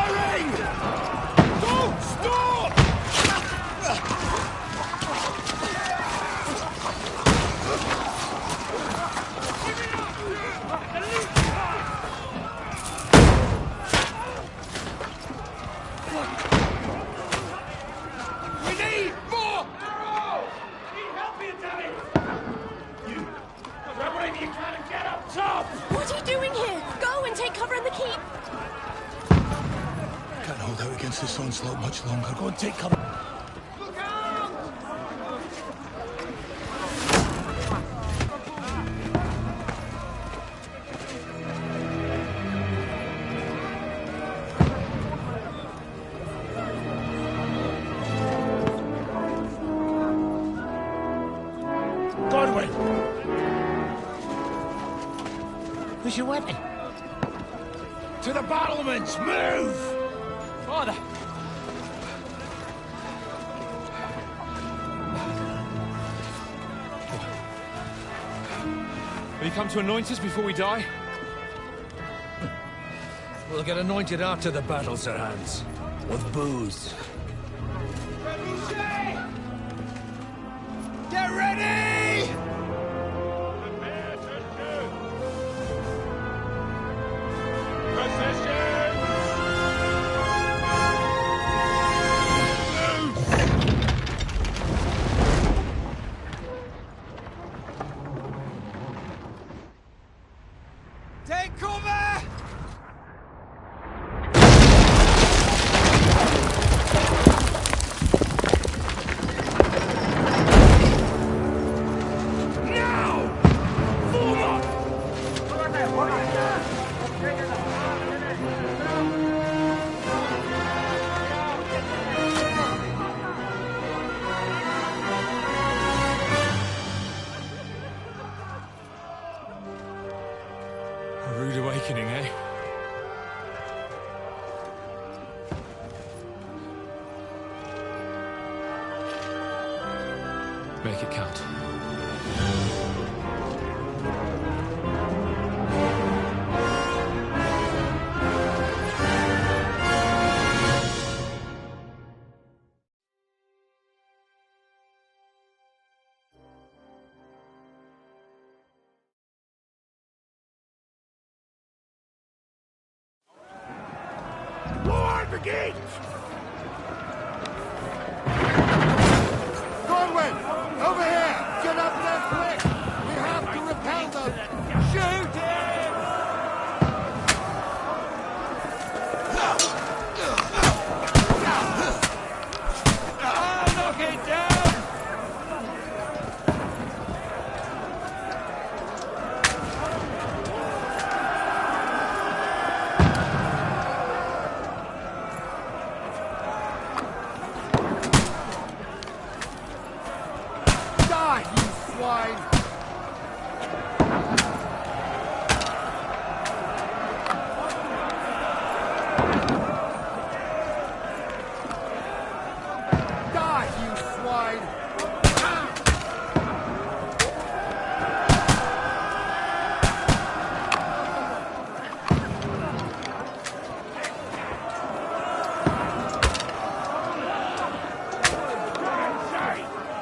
firing! Don't stop! We need more! Arrow! Need help here, Danny! You! Grab whatever you can and get up top! What are you doing here? Go and take cover in the keep! Can't hold out against this onslaught much longer. Go and take cover. Look out! Godwin! Where's your weapon? To the battlements! Move! Father! Will you come to anoint us before we die? We'll get anointed after the battles are hands. With booze. Get ready! Take cover! Now! Form up! A rude awakening, eh? Make it count. Lord, the gate! Godwin! Over here! Get up there quick! We have to repel them! Shoot him! I'll knock it down! Die, you swine! Die, you swine!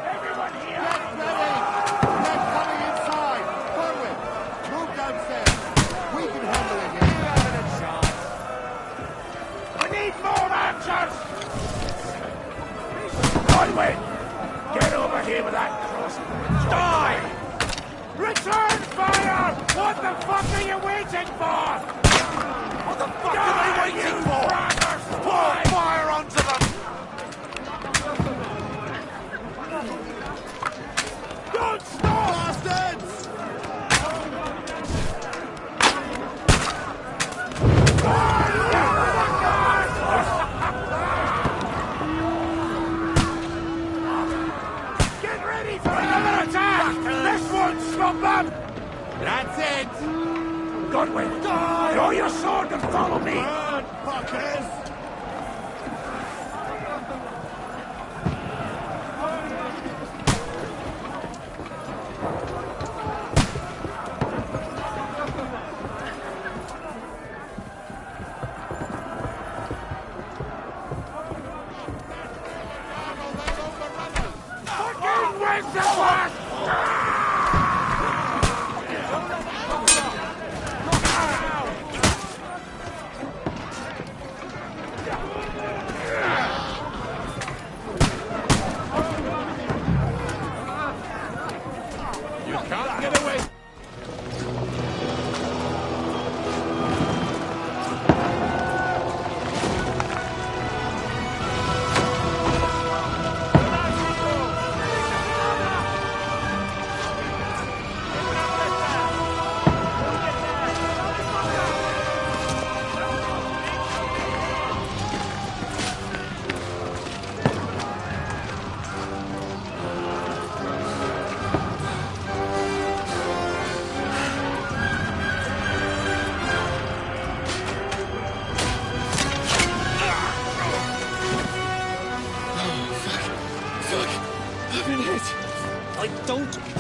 Everyone here! Get ready! They're coming inside! Godwin, move downstairs! We can handle it here! You haven't a chance! We need more archers! Godwin! Get over here with that crossbow! Die! Return fire! What the fuck are you waiting for? What the fuck are they waiting for? Pour fire onto them! Don't stop! Bastards! Get ready for another attack! This won't stop them! That's it! Godwin, draw your sword and follow me! Burn, fuckers!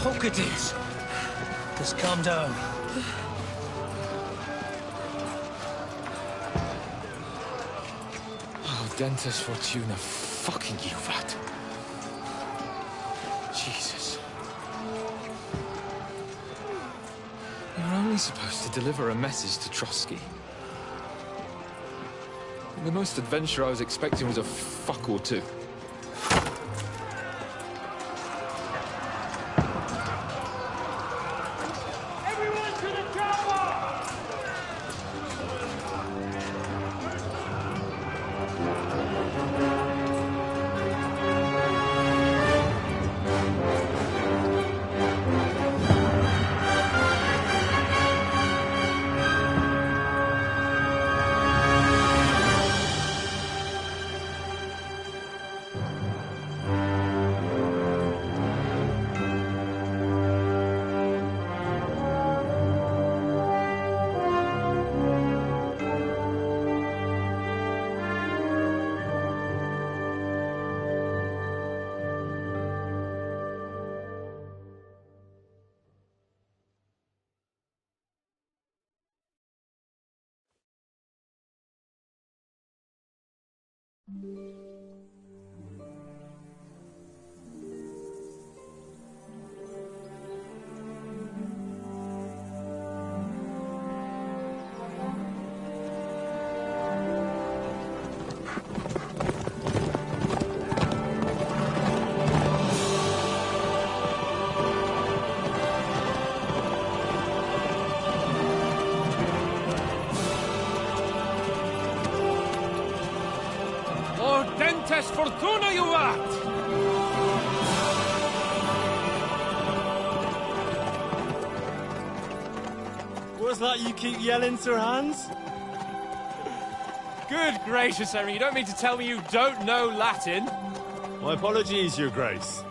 poke it is. Just calm down. Oh, Dentes Fortuna, fucking you, rat. Jesus. We were only supposed to deliver a message to Trotsky. The most adventure I was expecting was a fuck or two. Everyone to the tower! Dentes Fortuna, you rat! What's that you keep yelling, Sir Hans? Good gracious, Henry, you don't mean to tell me you don't know Latin? My apologies, Your Grace.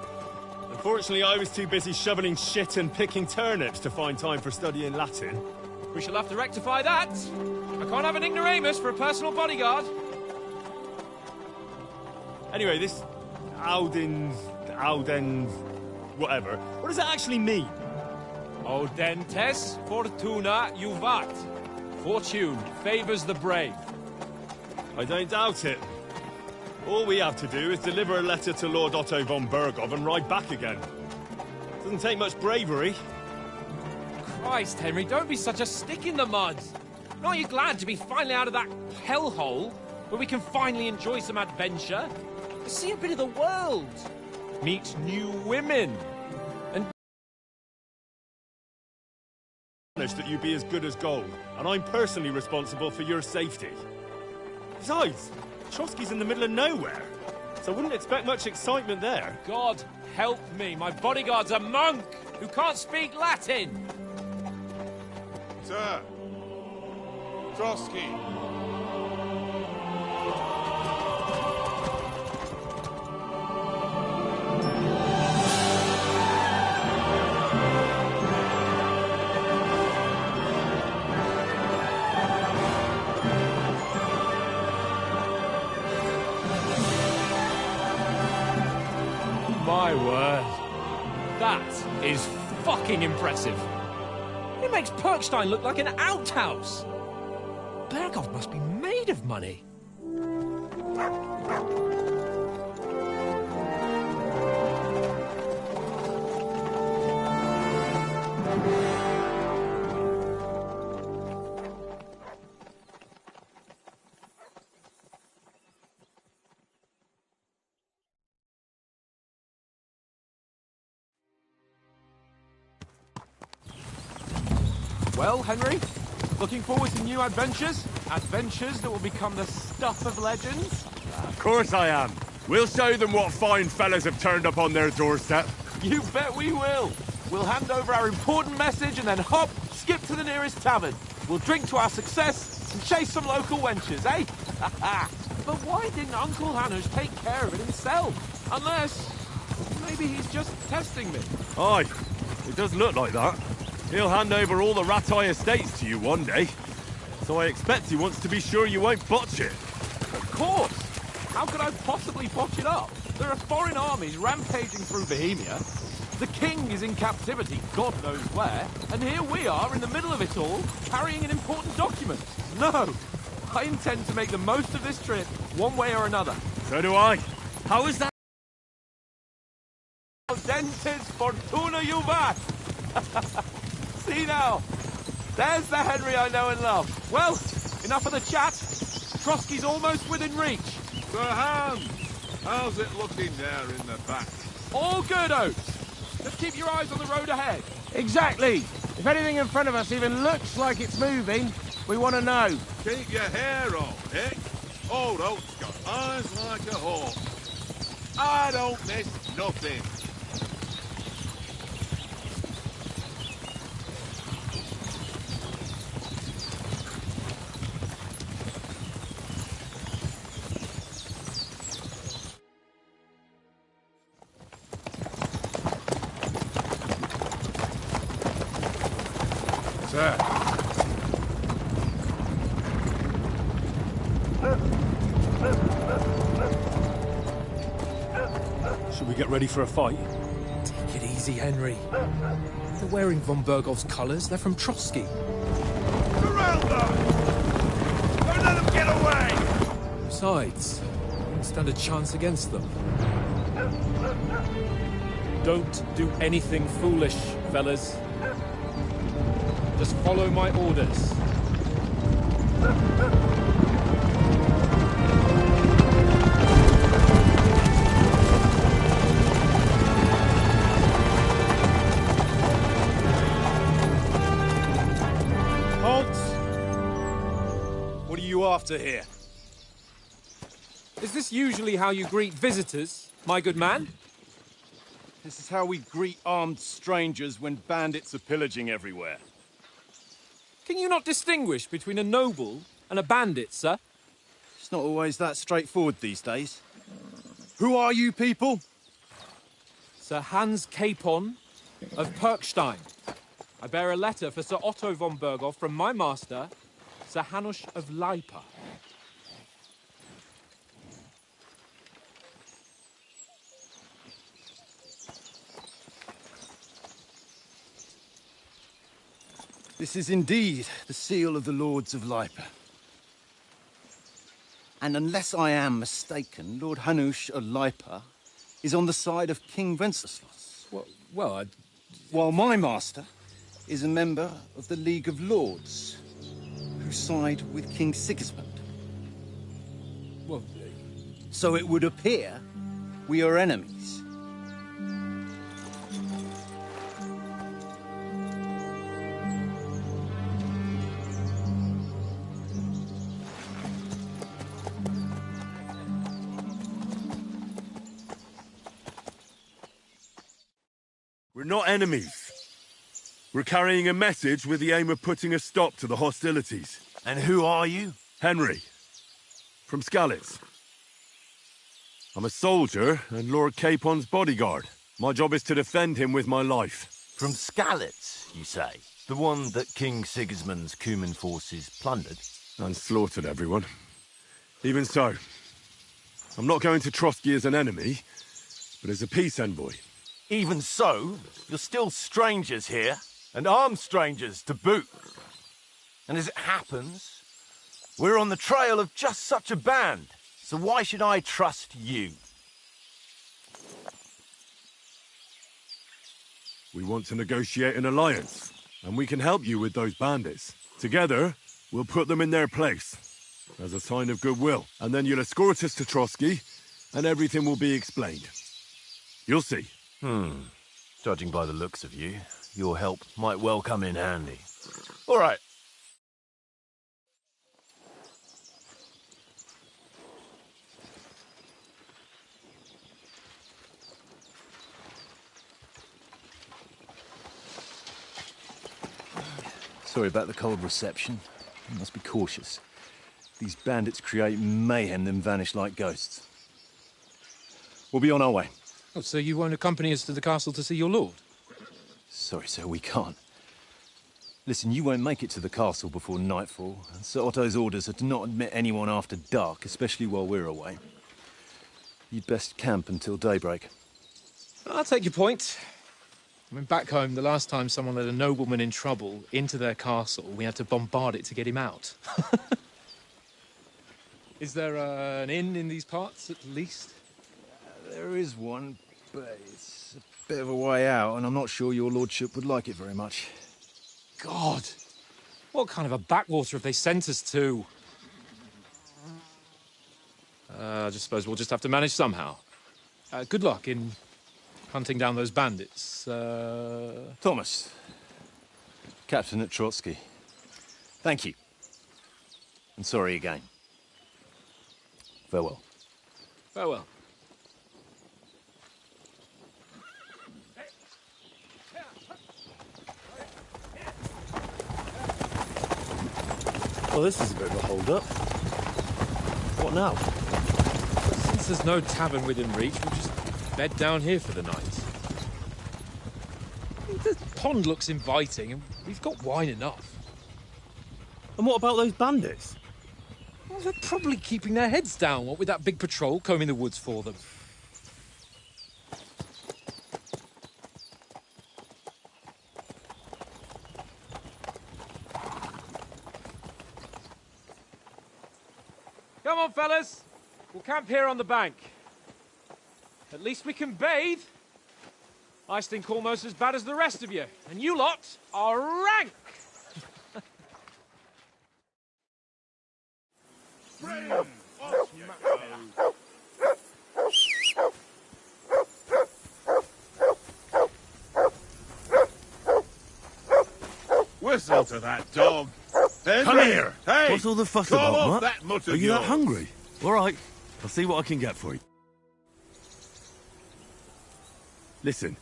Unfortunately, I was too busy shoveling shit and picking turnips to find time for studying Latin. We shall have to rectify that. I can't have an ignoramus for a personal bodyguard. Anyway, this Audens, whatever. What does that actually mean? O Dentes Fortuna Juvat. Fortune favors the brave. I don't doubt it. All we have to do is deliver a letter to Lord Otto von Bergov and ride back again. Doesn't take much bravery. Christ, Henry, don't be such a stick in the mud. Aren't you glad to be finally out of that hellhole where we can finally enjoy some adventure? See a bit of the world. Meet new women. And That you be as good as gold, and I'm personally responsible for your safety. Besides, Trotsky's in the middle of nowhere, so I wouldn't expect much excitement there. God help me, my bodyguard's a monk who can't speak Latin. Sir! Trotsky! My word. That is fucking impressive. It makes Perkstein look like an outhouse. Bergov must be made of money. Well, Henry, looking forward to new adventures? Adventures that will become the stuff of legends? Of course I am. We'll show them what fine fellas have turned up on their doorstep. You bet we will. We'll hand over our important message and then hop, skip to the nearest tavern. We'll drink to our success and chase some local wenches, eh? But why didn't Uncle Hanners take care of it himself? Unless, maybe he's just testing me. Aye, it does look like that. He'll hand over all the Ratai estates to you one day. So I expect he wants to be sure you won't botch it. Of course! How could I possibly botch it up? There are foreign armies rampaging through Bohemia. The king is in captivity, God knows where, and here we are in the middle of it all, carrying an important document. No! I intend to make the most of this trip, one way or another. So do I. How is that? Dentes Fortuna juvat! See now, there's the Henry I know and love. Well, enough of the chat. Trotsky's almost within reach. Sir Hans, how's it looking there in the back? All good, Oates. Just keep your eyes on the road ahead. Exactly. If anything in front of us even looks like it's moving, we want to know. Keep your hair on, eh? Old Oak's got eyes like a hawk. I don't miss nothing. Sir. Should we get ready for a fight? Take it easy, Henry. They're wearing von Bergov's colours. They're from Trotsky. Surround them! Don't let them get away! Besides, we won't stand a chance against them. Don't do anything foolish, fellas. Just follow my orders. Halt! What are you after here? Is this usually how you greet visitors, my good man? This is how we greet armed strangers when bandits are pillaging everywhere. Can you not distinguish between a noble and a bandit, sir? It's not always that straightforward these days. Who are you people? Sir Hans Capon of Perkstein. I bear a letter for Sir Otto von Berghoff from my master, Sir Hanush of Leipa. This is indeed the seal of the Lords of Leipa. And unless I am mistaken, Lord Hanush of Leipa is on the side of King Wenceslas. Well, While my master is a member of the League of Lords, who side with King Sigismund. well, So it would appear we are enemies. We're not enemies. We're carrying a message with the aim of putting a stop to the hostilities. And who are you? Henry, from Skalitz. I'm a soldier and Lord Capon's bodyguard. My job is to defend him with my life. From Skalitz, you say? The one that King Sigismund's Cuman forces plundered? And slaughtered everyone. Even so, I'm not going to Trotsky as an enemy, but as a peace envoy. Even so, you're still strangers here, and armed strangers to boot. And as it happens, we're on the trail of just such a band, so why should I trust you? We want to negotiate an alliance, and we can help you with those bandits. Together, we'll put them in their place, as a sign of goodwill. And then you'll escort us to Trotsky, and everything will be explained. You'll see. Judging by the looks of you, your help might well come in handy. All right. Sorry about the cold reception. You must be cautious. These bandits create mayhem, then vanish like ghosts. We'll be on our way. oh, so you won't accompany us to the castle to see your lord? Sorry, sir, we can't. Listen, you won't make it to the castle before nightfall, and Sir Otto's orders are to not admit anyone after dark, especially while we're away. You'd best camp until daybreak. I'll take your point. I mean, back home, the last time someone let a nobleman in trouble into their castle, we had to bombard it to get him out. Is there an inn in these parts, at least? There is one, but it's a bit of a way out, and I'm not sure your lordship would like it very much. God! What kind of a backwater have they sent us to? I just suppose we'll just have to manage somehow. Good luck in hunting down those bandits. Thomas, Captain at Trotsky. Thank you. And sorry again. Farewell. Farewell. Well, this is a bit of a hold-up. What now? Since there's no tavern within reach, we'll just bed down here for the night. The pond looks inviting, and we've got wine enough. And what about those bandits? Well, they're probably keeping their heads down, what with that big patrol combing the woods for them. Come on, fellas. We'll camp here on the bank. At least we can bathe. I stink almost as bad as the rest of you, and you lot are rank. Whistle to that dog. Henry! Come here! Hey! What's all the fuss come about, off Mutt? that mutt of Are you that yours. hungry? All right, I'll see what I can get for you. Listen,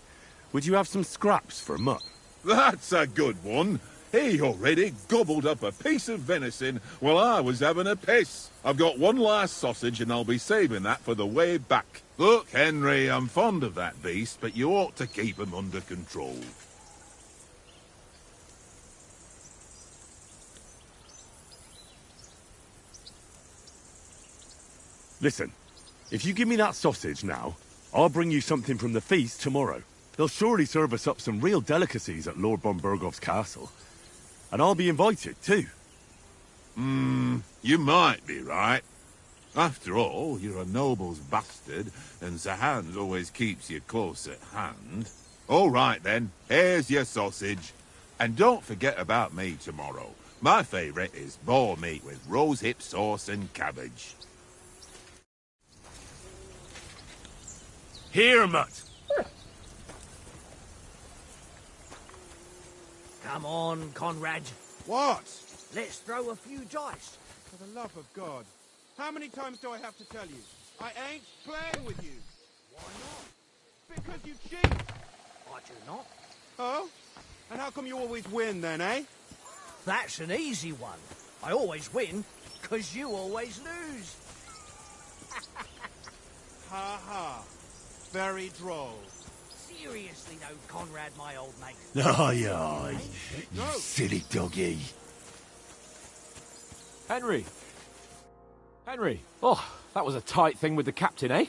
would you have some scraps for Mutt? That's a good one. He already gobbled up a piece of venison while I was having a piss. I've got one last sausage and I'll be saving that for the way back. Look, Henry, I'm fond of that beast, but you ought to keep him under control. Listen, if you give me that sausage now, I'll bring you something from the feast tomorrow. They'll surely serve us up some real delicacies at Lord von Bergov's castle. And I'll be invited, too. You might be right. After all, you're a noble's bastard, and Sir Hans always keeps you close at hand. All right, then. Here's your sausage. And don't forget about me tomorrow. My favourite is boar meat with rosehip sauce and cabbage. Here, Mutt. Come on, Conrad. What? Let's throw a few dice. For the love of God. How many times do I have to tell you? I ain't playing with you. Why not? Because you cheat. I do not. Oh? And how come you always win then, eh? That's an easy one. I always win, because you always lose. Ha ha. Very droll. Seriously though, Conrad, my old mate. Aye, aye. You No. silly doggy. Henry. Henry. Oh, that was a tight thing with the captain, eh?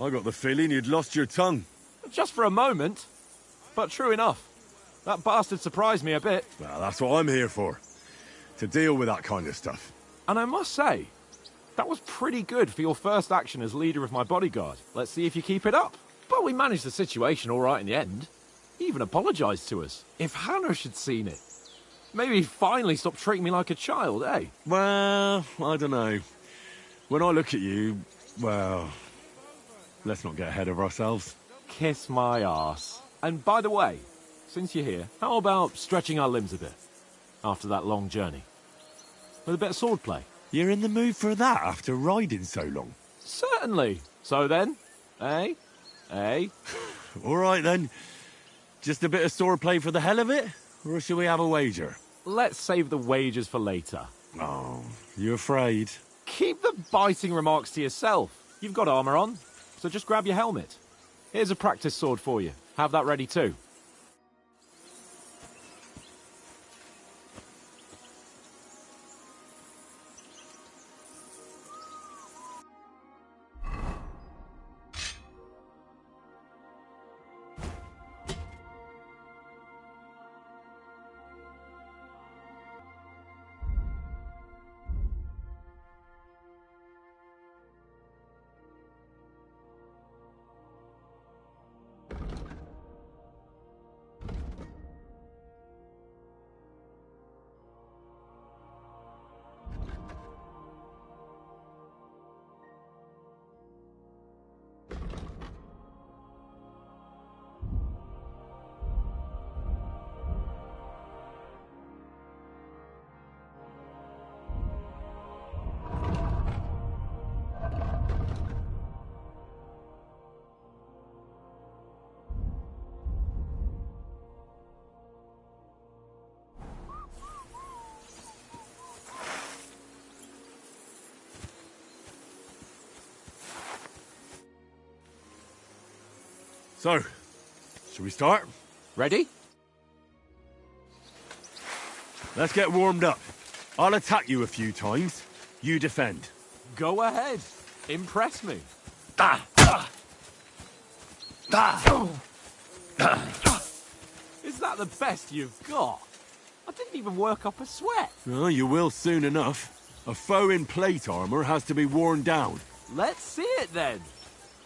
I got the feeling you'd lost your tongue. Just for a moment. But true enough. That bastard surprised me a bit. Well, that's what I'm here for. To deal with that kind of stuff. And I must say, that was pretty good for your first action as leader of my bodyguard. Let's see if you keep it up. But we managed the situation all right in the end. He even apologised to us. If Hanosh had seen it. Maybe he'd finally stop treating me like a child, eh? Well, I don't know. When I look at you, well, let's not get ahead of ourselves. Kiss my arse. And by the way, since you're here, how about stretching our limbs a bit? After that long journey. With a bit of swordplay. You're in the mood for that after riding so long? Certainly. So then, eh? Eh? All right then. Just a bit of swordplay for the hell of it? Or shall we have a wager? Let's save the wagers for later. Oh, you afraid? Keep the biting remarks to yourself. You've got armour on, so just grab your helmet. Here's a practice sword for you. Have that ready too. So, shall we start? Ready? Let's get warmed up. I'll attack you a few times. You defend. Go ahead. Impress me. Is that the best you've got? I didn't even work up a sweat. Well, you will soon enough. A foe in plate armor has to be worn down. Let's see it then.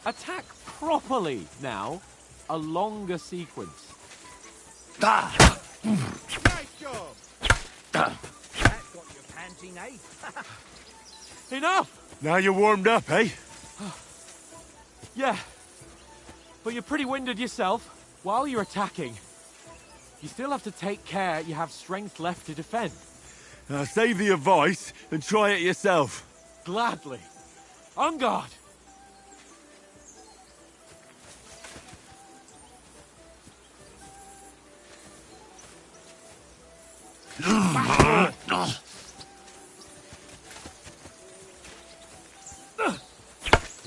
Attack properly now. A longer sequence. Nice job. That got you panting, eh? Enough! Now you're warmed up, eh? Yeah. But you're pretty winded yourself. While you're attacking, you still have to take care you have strength left to defend. Save the advice and try it yourself. Gladly. On guard!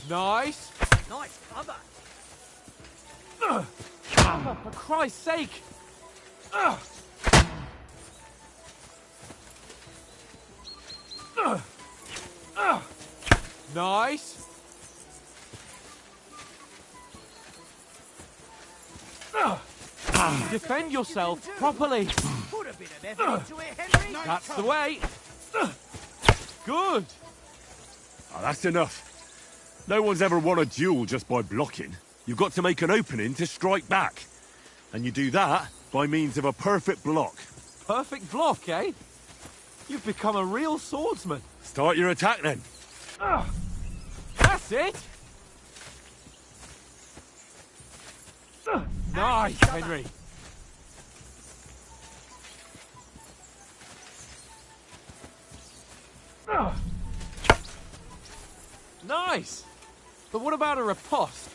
Nice. Nice cover. For Christ's sake! Nice. Defend yourself properly. Put a bit of effort into it, Henry. That's the way. Good. Oh, that's enough. No one's ever won a duel just by blocking. You've got to make an opening to strike back. And you do that by means of a perfect block. Perfect block, eh? You've become a real swordsman. Start your attack then. That's it. Nice, Henry. Nice. But what about a riposte?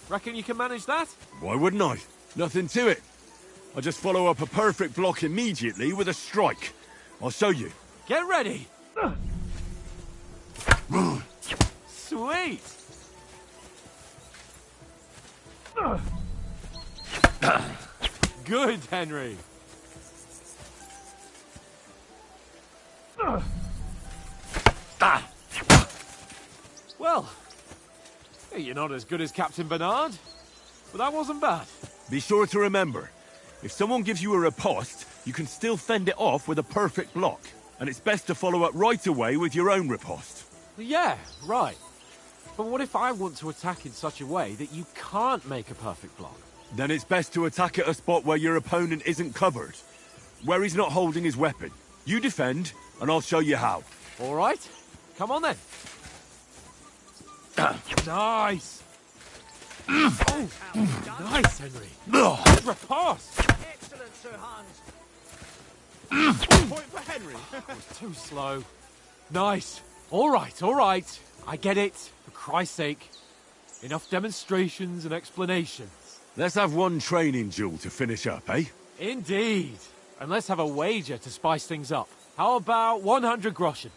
Reckon you can manage that? Why wouldn't I? Nothing to it. I just follow up a perfect block immediately with a strike. I'll show you. Get ready. Sweet. Good, Henry. Well, you're not as good as Captain Bernard, but that wasn't bad. Be sure to remember, if someone gives you a riposte, you can still fend it off with a perfect block. And it's best to follow up right away with your own riposte. Yeah, right. But what if I want to attack in such a way that you can't make a perfect block? Then it's best to attack at a spot where your opponent isn't covered. Where he's not holding his weapon. You defend, and I'll show you how. All right. Come on then. Nice. Oh, nice, Henry. Good riposte. Excellent, Sir Hans. Point for Henry. Too slow. Nice. All right, all right. I get it. For Christ's sake. Enough demonstrations and explanations. Let's have one training duel to finish up, eh? Indeed. And let's have a wager to spice things up. How about 100 groschen?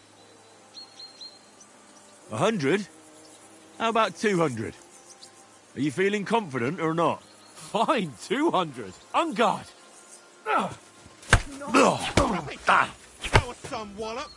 100? How about 200? Are you feeling confident or not? Fine, 200. On guard. That was some wallop.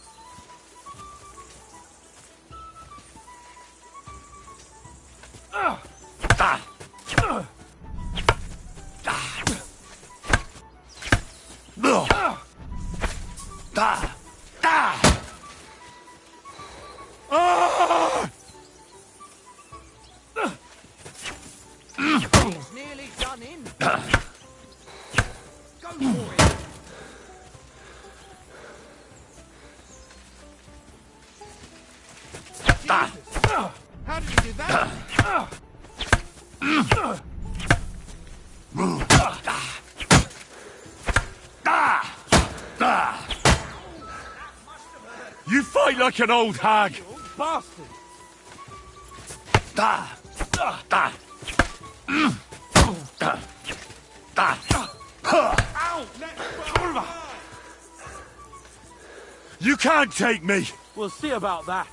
It's nearly done in. Go for it. How did you do that? You fight like an old hag! Bastard! You can't take me! We'll see about that.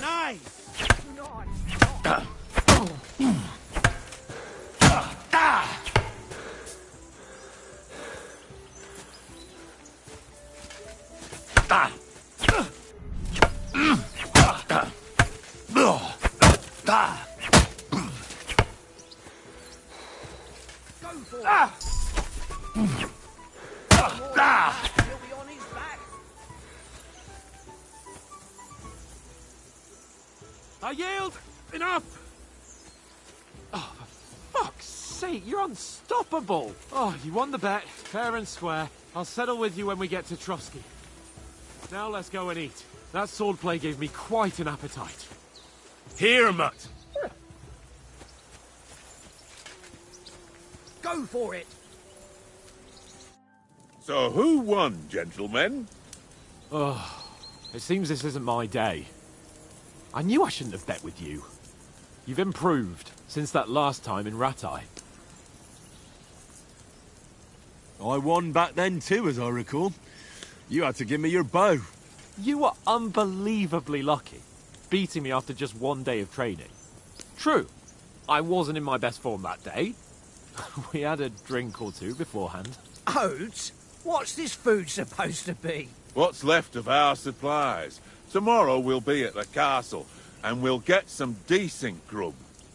Nice. I yield! Enough! Oh, for fuck's sake, you're unstoppable! Oh, you won the bet, fair and square. I'll settle with you when we get to Trotsky. Now let's go and eat. That swordplay gave me quite an appetite. Here, Mutt. Go for it! So who won, gentlemen? Oh, it seems this isn't my day. I knew I shouldn't have bet with you. You've improved since that last time in Ratai. I won back then too, as I recall. You had to give me your bow. You were unbelievably lucky, beating me after just one day of training. True, I wasn't in my best form that day. We had a drink or two beforehand. Oates? What's this food supposed to be? What's left of our supplies. Tomorrow we'll be at the castle, and we'll get some decent grub.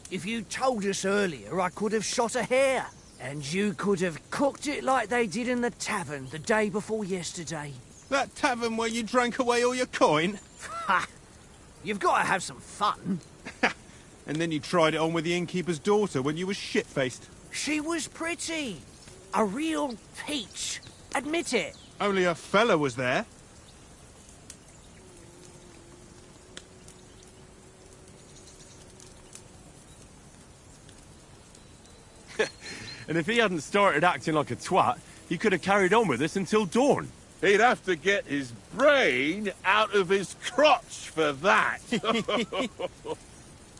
If you told us earlier, I could have shot a hare. And you could have cooked it like they did in the tavern the day before yesterday. That tavern where you drank away all your coin? Ha! You've got to have some fun. And then you tried it on with the innkeeper's daughter when you were shit-faced. She was pretty. A real peach. Admit it. Only a fella was there. And if he hadn't started acting like a twat, he could have carried on with us until dawn. He'd have to get his brain out of his crotch for that.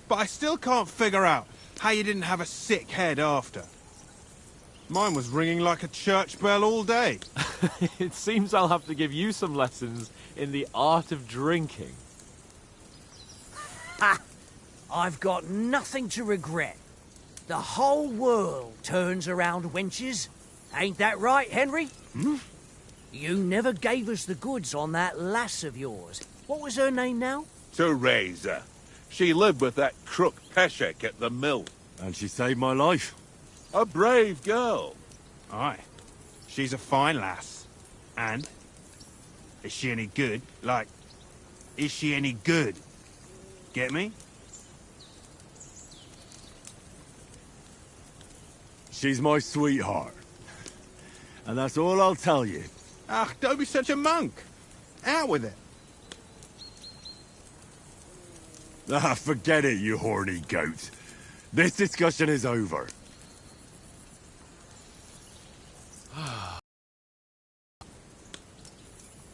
But I still can't figure out how you didn't have a sick head after. Mine was ringing like a church bell all day. It seems I'll have to give you some lessons in the art of drinking. Ha! I've got nothing to regret. The whole world turns around wenches. Ain't that right, Henry? Hmm? You never gave us the goods on that lass of yours. What was her name now? Teresa. She lived with that crook Peshek at the mill. And she saved my life. A brave girl. Aye. She's a fine lass. And? Is she any good? Like, is she any good? Get me? She's my sweetheart. And that's all I'll tell you. Ah, don't be such a monk. Out with it. Ah, forget it, you horny goat. This discussion is over.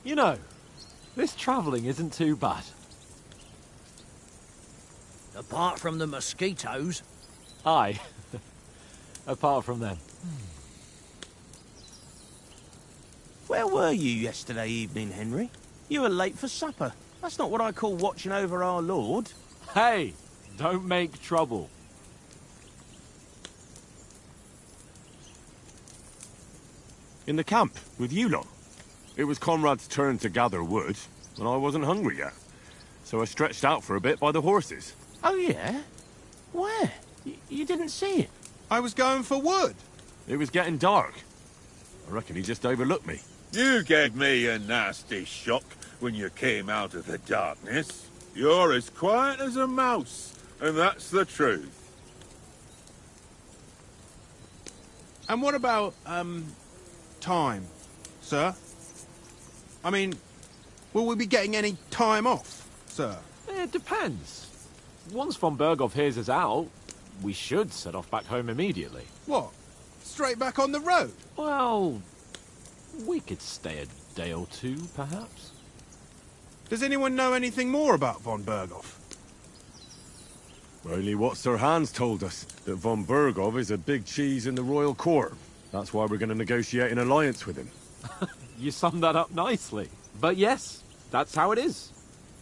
You know, this travelling isn't too bad. Apart from the mosquitoes. Aye. Apart from them. Where were you yesterday evening, Henry? You were late for supper. That's not what I call watching over our Lord. Hey, don't make trouble. In the camp, with you lot. It was Conrad's turn to gather wood, and I wasn't hungry yet. So I stretched out for a bit by the horses. Oh, yeah? Where? You didn't see it? I was going for wood. It was getting dark. I reckon he just overlooked me. You gave me a nasty shock when you came out of the darkness. You're as quiet as a mouse, and that's the truth. And what about, time, sir? I mean, will we be getting any time off, sir? It depends. Once von Berghoff hears us out, we should set off back home immediately. What? Straight back on the road? Well, we could stay a day or two, perhaps. Does anyone know anything more about von Berghoff? Only what Sir Hans told us, that von Berghoff is a big cheese in the royal court. That's why we're going to negotiate an alliance with him. You summed that up nicely. But yes, that's how it is.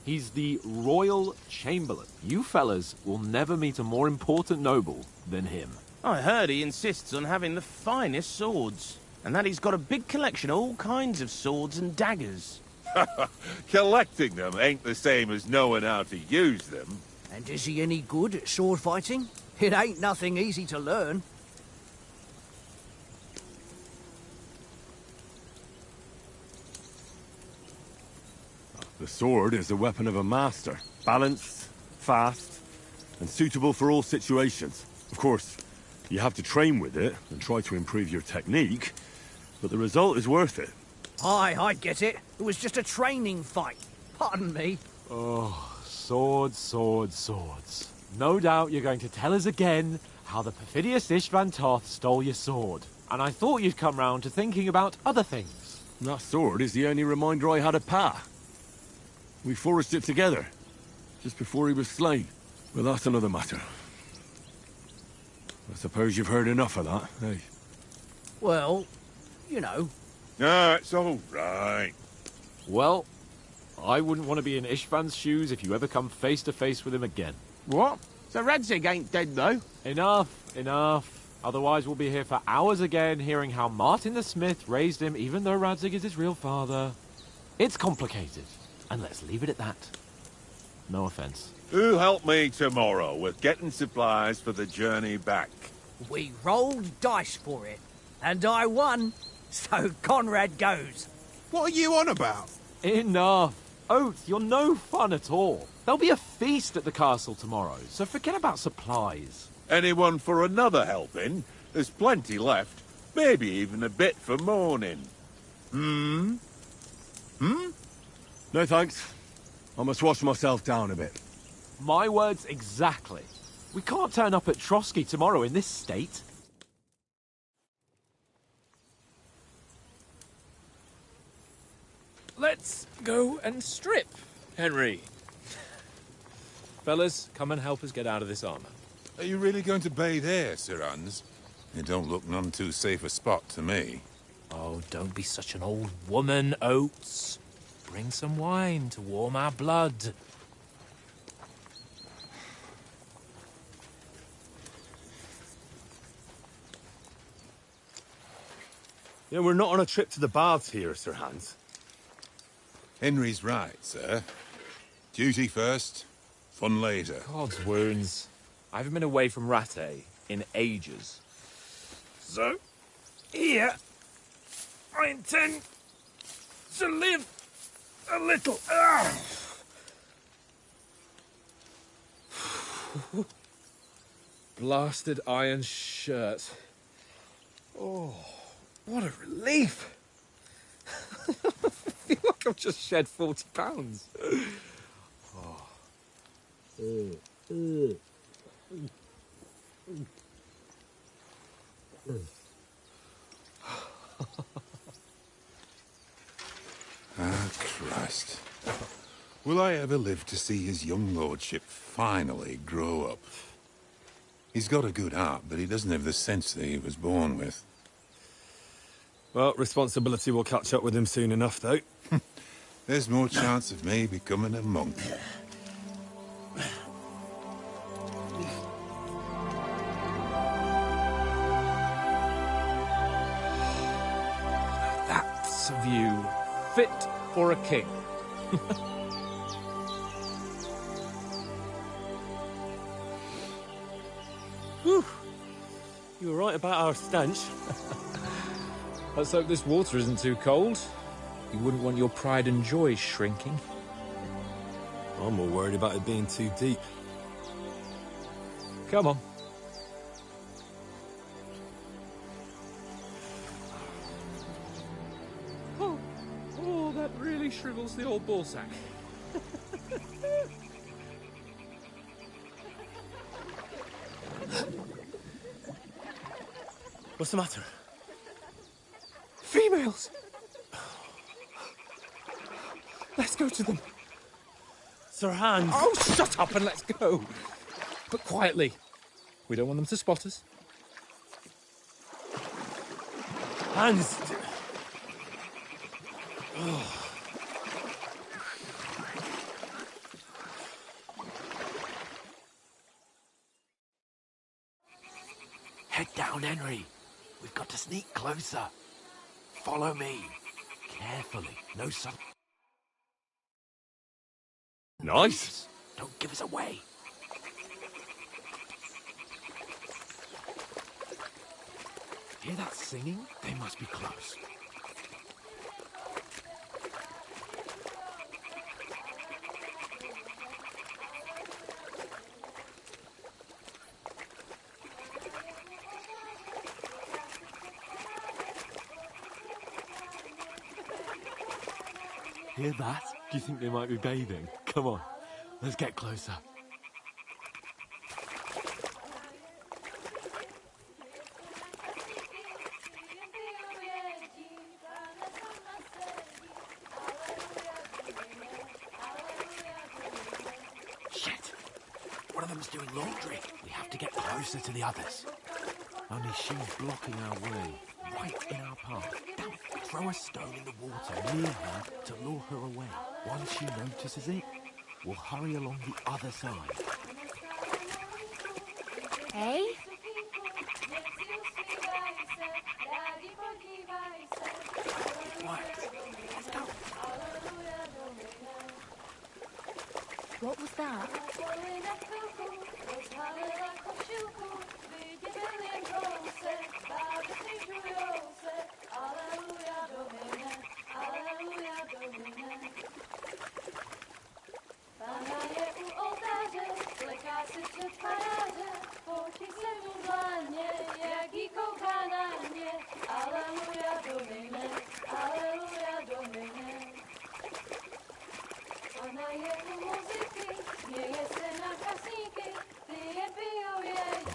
He's the Royal Chamberlain. You fellas will never meet a more important noble than him. I heard he insists on having the finest swords, and that he's got a big collection of all kinds of swords and daggers. Collecting them ain't the same as knowing how to use them. And is he any good at sword fighting? It ain't nothing easy to learn. The sword is the weapon of a master. Balanced, fast, and suitable for all situations. Of course, you have to train with it and try to improve your technique, but the result is worth it. Aye, I get it. It was just a training fight. Pardon me. Oh, swords, swords, swords. No doubt you're going to tell us again how the perfidious Istvan Toth stole your sword. And I thought you'd come round to thinking about other things. That sword is the only reminder I had of Pa. We forged it together, just before he was slain. But that's another matter. I suppose you've heard enough of that, eh? Well, you know. No, it's all right. Well, I wouldn't want to be in Istvan's shoes if you ever come face to face with him again. What? So Radzig ain't dead, though? Enough, enough. Otherwise we'll be here for hours again hearing how Martin the Smith raised him even though Radzig is his real father. It's complicated, and let's leave it at that. No offense. Who'll help me tomorrow with getting supplies for the journey back? We rolled dice for it, and I won. So Conrad goes. What are you on about? Enough. Oath, you're no fun at all. There'll be a feast at the castle tomorrow, so forget about supplies. Anyone for another helping? There's plenty left. Maybe even a bit for morning. Hmm? No thanks. I must wash myself down a bit. My words exactly. We can't turn up at Trotsky tomorrow in this state. Let's go and strip, Henry. Fellas, come and help us get out of this armor. Are you really going to bathe here, Sir Hans? It don't look none too safe a spot to me. Oh, don't be such an old woman, Oates. Bring some wine to warm our blood. Yeah, we're not on a trip to the baths here, Sir Hans. Henry's right, sir. Duty first, fun later. God's wounds. I haven't been away from Rattay in ages. So, here, I intend to live a little. Blasted iron shirt. Oh, what a relief. I feel like I've just shed 40 pounds. Ah, Christ. Will I ever live to see his young lordship finally grow up? He's got a good heart, but he doesn't have the sense that he was born with. Well, responsibility will catch up with him soon enough, though. There's more chance of me becoming a monk. That's a view fit for a king. Whew. You were right about our stench. Let's hope this water isn't too cold. You wouldn't want your pride and joy shrinking. I'm more worried about it being too deep. Come on. Oh, that really shrivels the old ballsack. What's the matter? Females! Let's go to them. Sir Hans! Oh, shut up and let's go. But quietly. We don't want them to spot us. Hans! Head down, Henry. We've got to sneak closer. Follow me. Carefully. No sudden... Nice. Don't give us away. Hear that singing? They must be close. Hear that? Do you think they might be bathing? Come on, let's get closer. Shit! One of them's doing laundry. We have to get closer to the others. Only she's blocking our way, right in our path. Damn it, throw a stone in the water near her to lure her away. Once she notices it, we'll hurry along the other side. Hey? Let's go. What was that?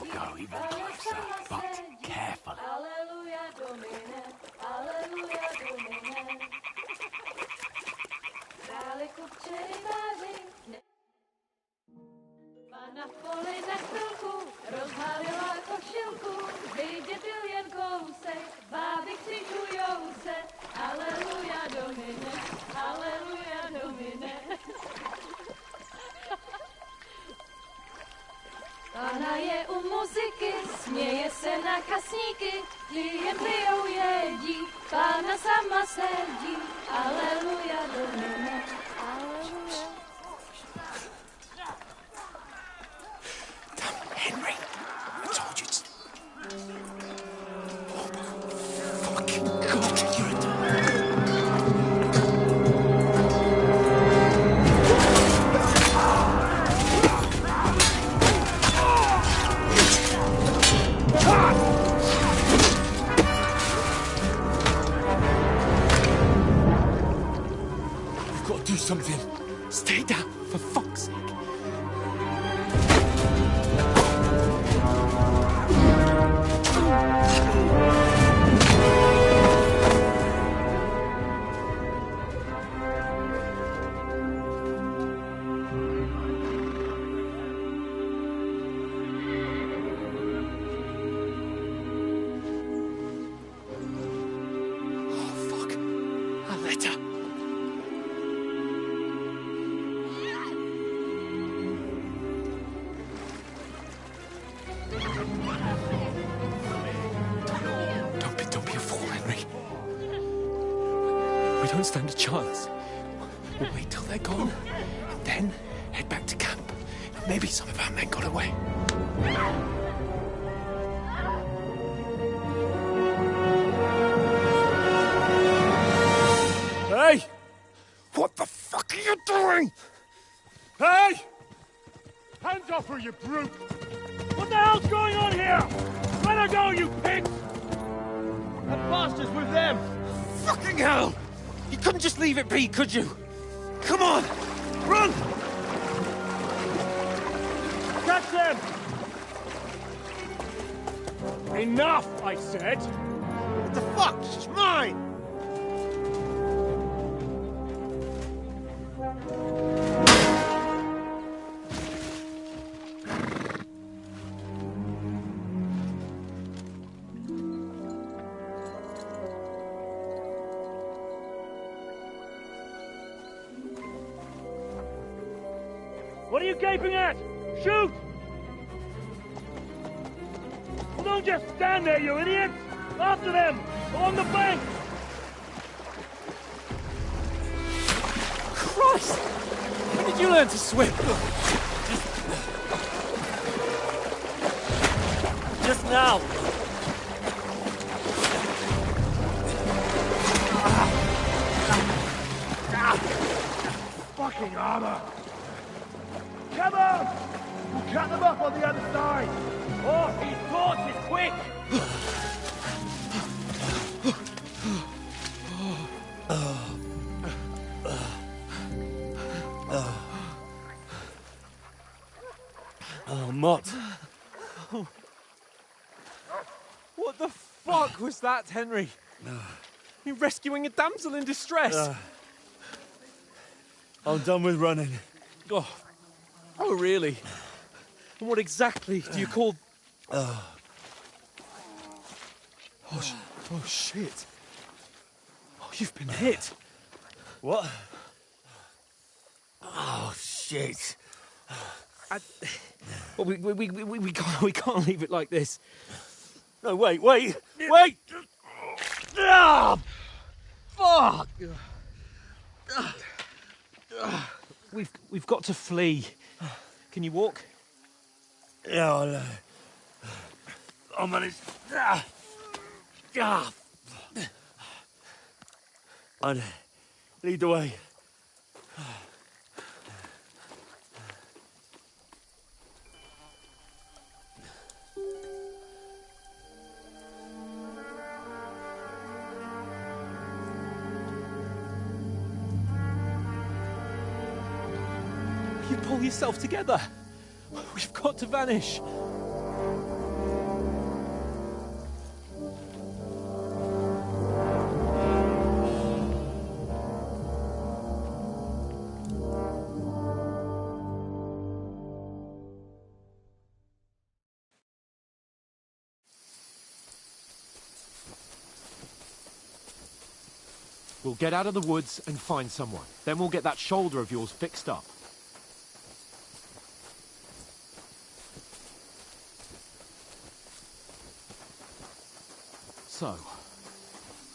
We'll go even closer, but carefully. Na poli za chvilku rozhálila košilku, vidět byl jen kousek, báby křižujou se, aleluja domine, aleluja domine. Pána je u muziky, směje se na kasníky, klient pijou jedí, Pána sama sedí, aleluja domine, aleluja. Henry, I told you to... Oh, fucking God, you're a... We've got to do something. Stay down, for fuck's sake. Don't stand a chance. We'll wait till they're gone, and then head back to camp. Maybe some of our men got away. Hey! What the fuck are you doing? Hey! Hands off her, you brute! What the hell's going on here? Let her go, you pigs! That bastard's with them! Fucking hell! You couldn't just leave it be, could you? Come on! Run! Catch them! Enough, I said! What the fuck? She's mine! What are you gaping at? Shoot! Well, don't just stand there, you idiots! After them! Along the bank! Christ! When did you learn to swim? Just now. Fucking armor! Come on! We'll cut them up on the other side! Oh, these torches, quick! Oh, Mott. What the fuck was that, Henry? You rescuing a damsel in distress? I'm done with running. Oh, really? And what exactly do you call... Oh, shit. Oh, you've been hit. What? Oh, shit. Well, we can't leave it like this. No, wait! Ah! Fuck! We've got to flee. Can you walk? Yeah, I'll manage. I'd lead the way. You pull yourself together. We've got to vanish. We'll get out of the woods and find someone. Then we'll get that shoulder of yours fixed up. So,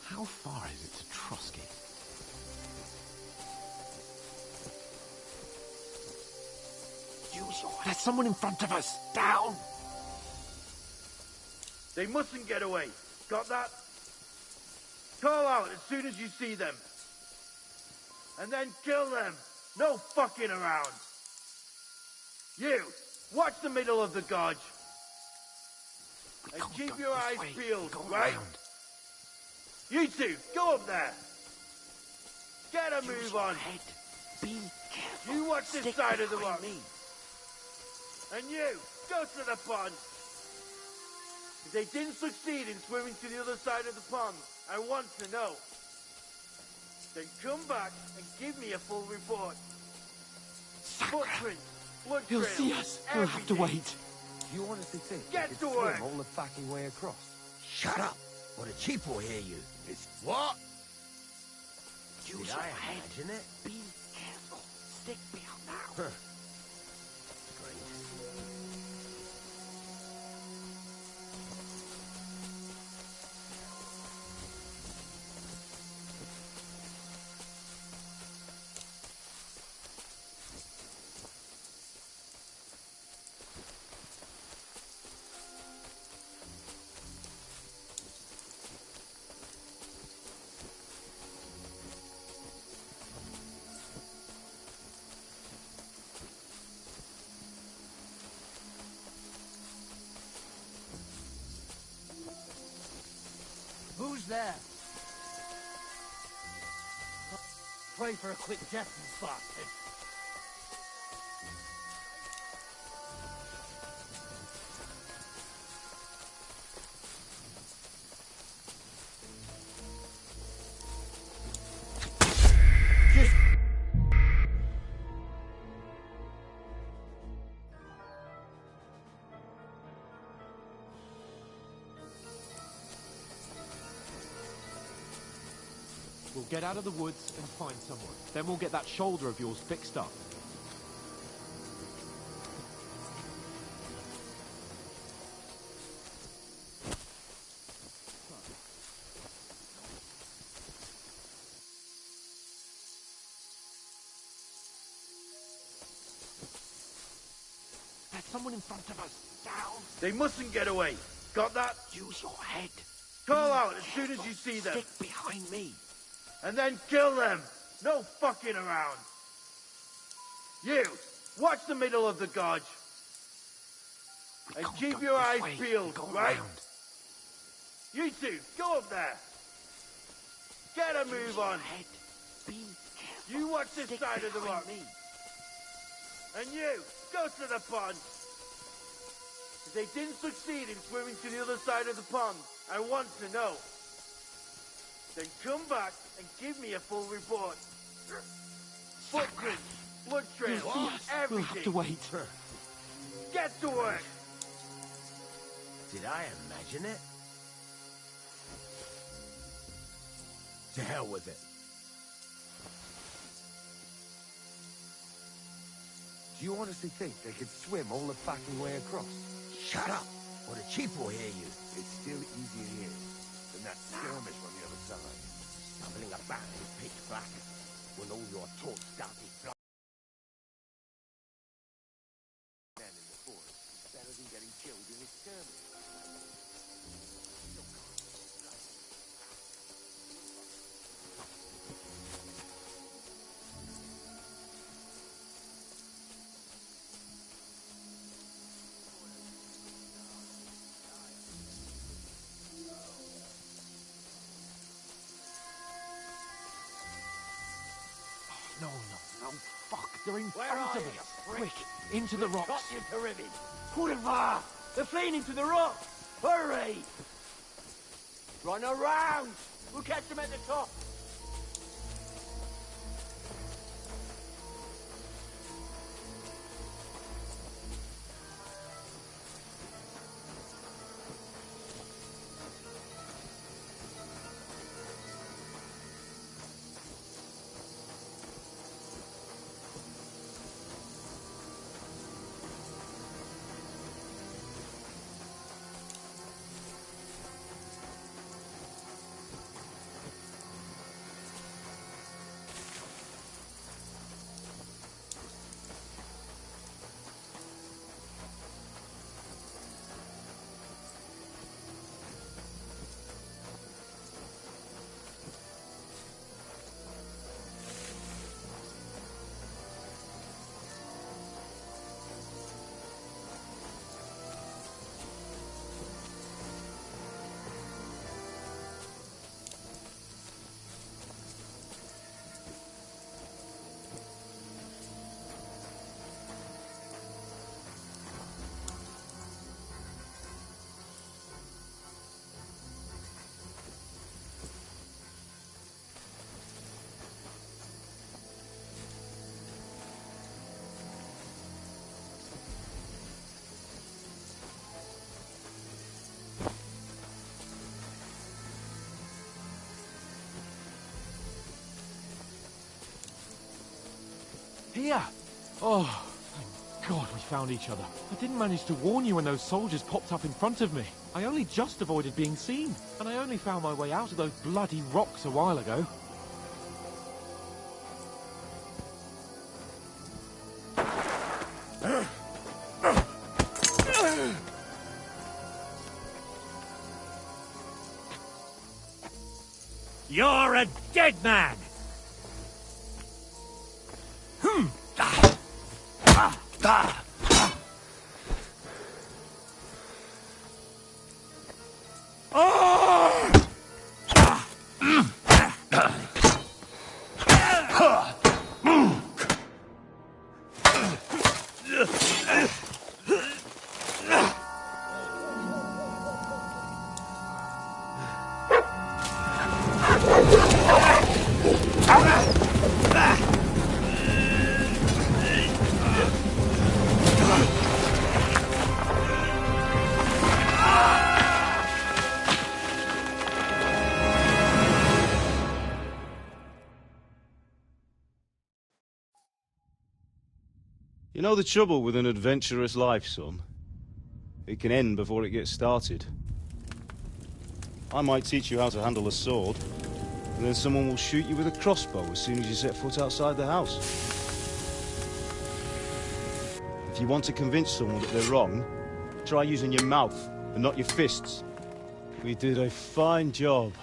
how far is it to Trotsky? Use your... There's someone in front of us! Down! They mustn't get away. Got that? Call out as soon as you see them. And then kill them. No fucking around. You, watch the middle of the gorge. And keep your eyes peeled, right? You two, go up there. Get a move on. Be careful. You watch this side of the rock. And you, go to the pond. If they didn't succeed in swimming to the other side of the pond, I want to know. Then come back and give me a full report. Footprints, blood He'll trails, see us. We'll have to everything. wait. You honestly think Get you could to swim work. all the fucking way across? Shut up, or the chief will hear you. It's what? Use your head. Be careful. Stick behind now. Who's there? Pray for a quick death, you bastard. We'll get out of the woods and find someone. Then we'll get that shoulder of yours fixed up. someone in front of us. Down. They mustn't get away. Got that? Use your head. Call out as soon as you see them. Stick behind me. And then kill them. No fucking around. You, watch the middle of the gorge. And keep your eyes peeled, right? Round. You two, go up there. Get a move on. Be careful. You watch this Stick side of the behind rock. me. And you, go to the pond. If they didn't succeed in swimming to the other side of the pond, I want to know. Then come back and give me a full report. Footprints, blood trails, everything. We'll have to wait. Get to work. Did I imagine it? To hell with it. Do you honestly think they could swim all the fucking way across? Shut up, or the chief will hear you. It's still easier here than that skirmish on the other side. Stumbling about in pitch black when all your talk started flying. Man in the forest is better than getting killed in a skirmish. No, fuck, they're in Where front are of you, us. you prick? Quick, into the rocks. Got you to ribbon. Put it far. They're fleeing into the rock. Hurry. Run around. We'll catch them at the top. Here! Oh, thank God we found each other. I didn't manage to warn you when those soldiers popped up in front of me. I only just avoided being seen, and I only found my way out of those bloody rocks a while ago. You're a dead man! You know the trouble with an adventurous life, son? It can end before it gets started. I might teach you how to handle a sword, and then someone will shoot you with a crossbow as soon as you set foot outside the house. If you want to convince someone that they're wrong, try using your mouth and not your fists. We did a fine job.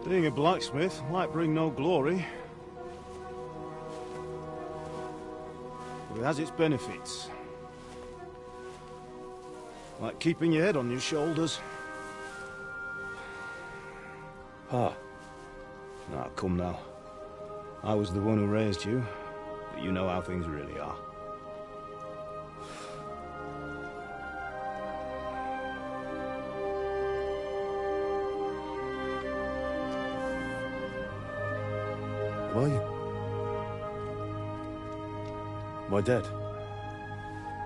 Being a blacksmith might bring no glory, but it has its benefits. Like keeping your head on your shoulders. Ah. Now, come now. I was the one who raised you, but you know how things really are. Are you? Am I dead?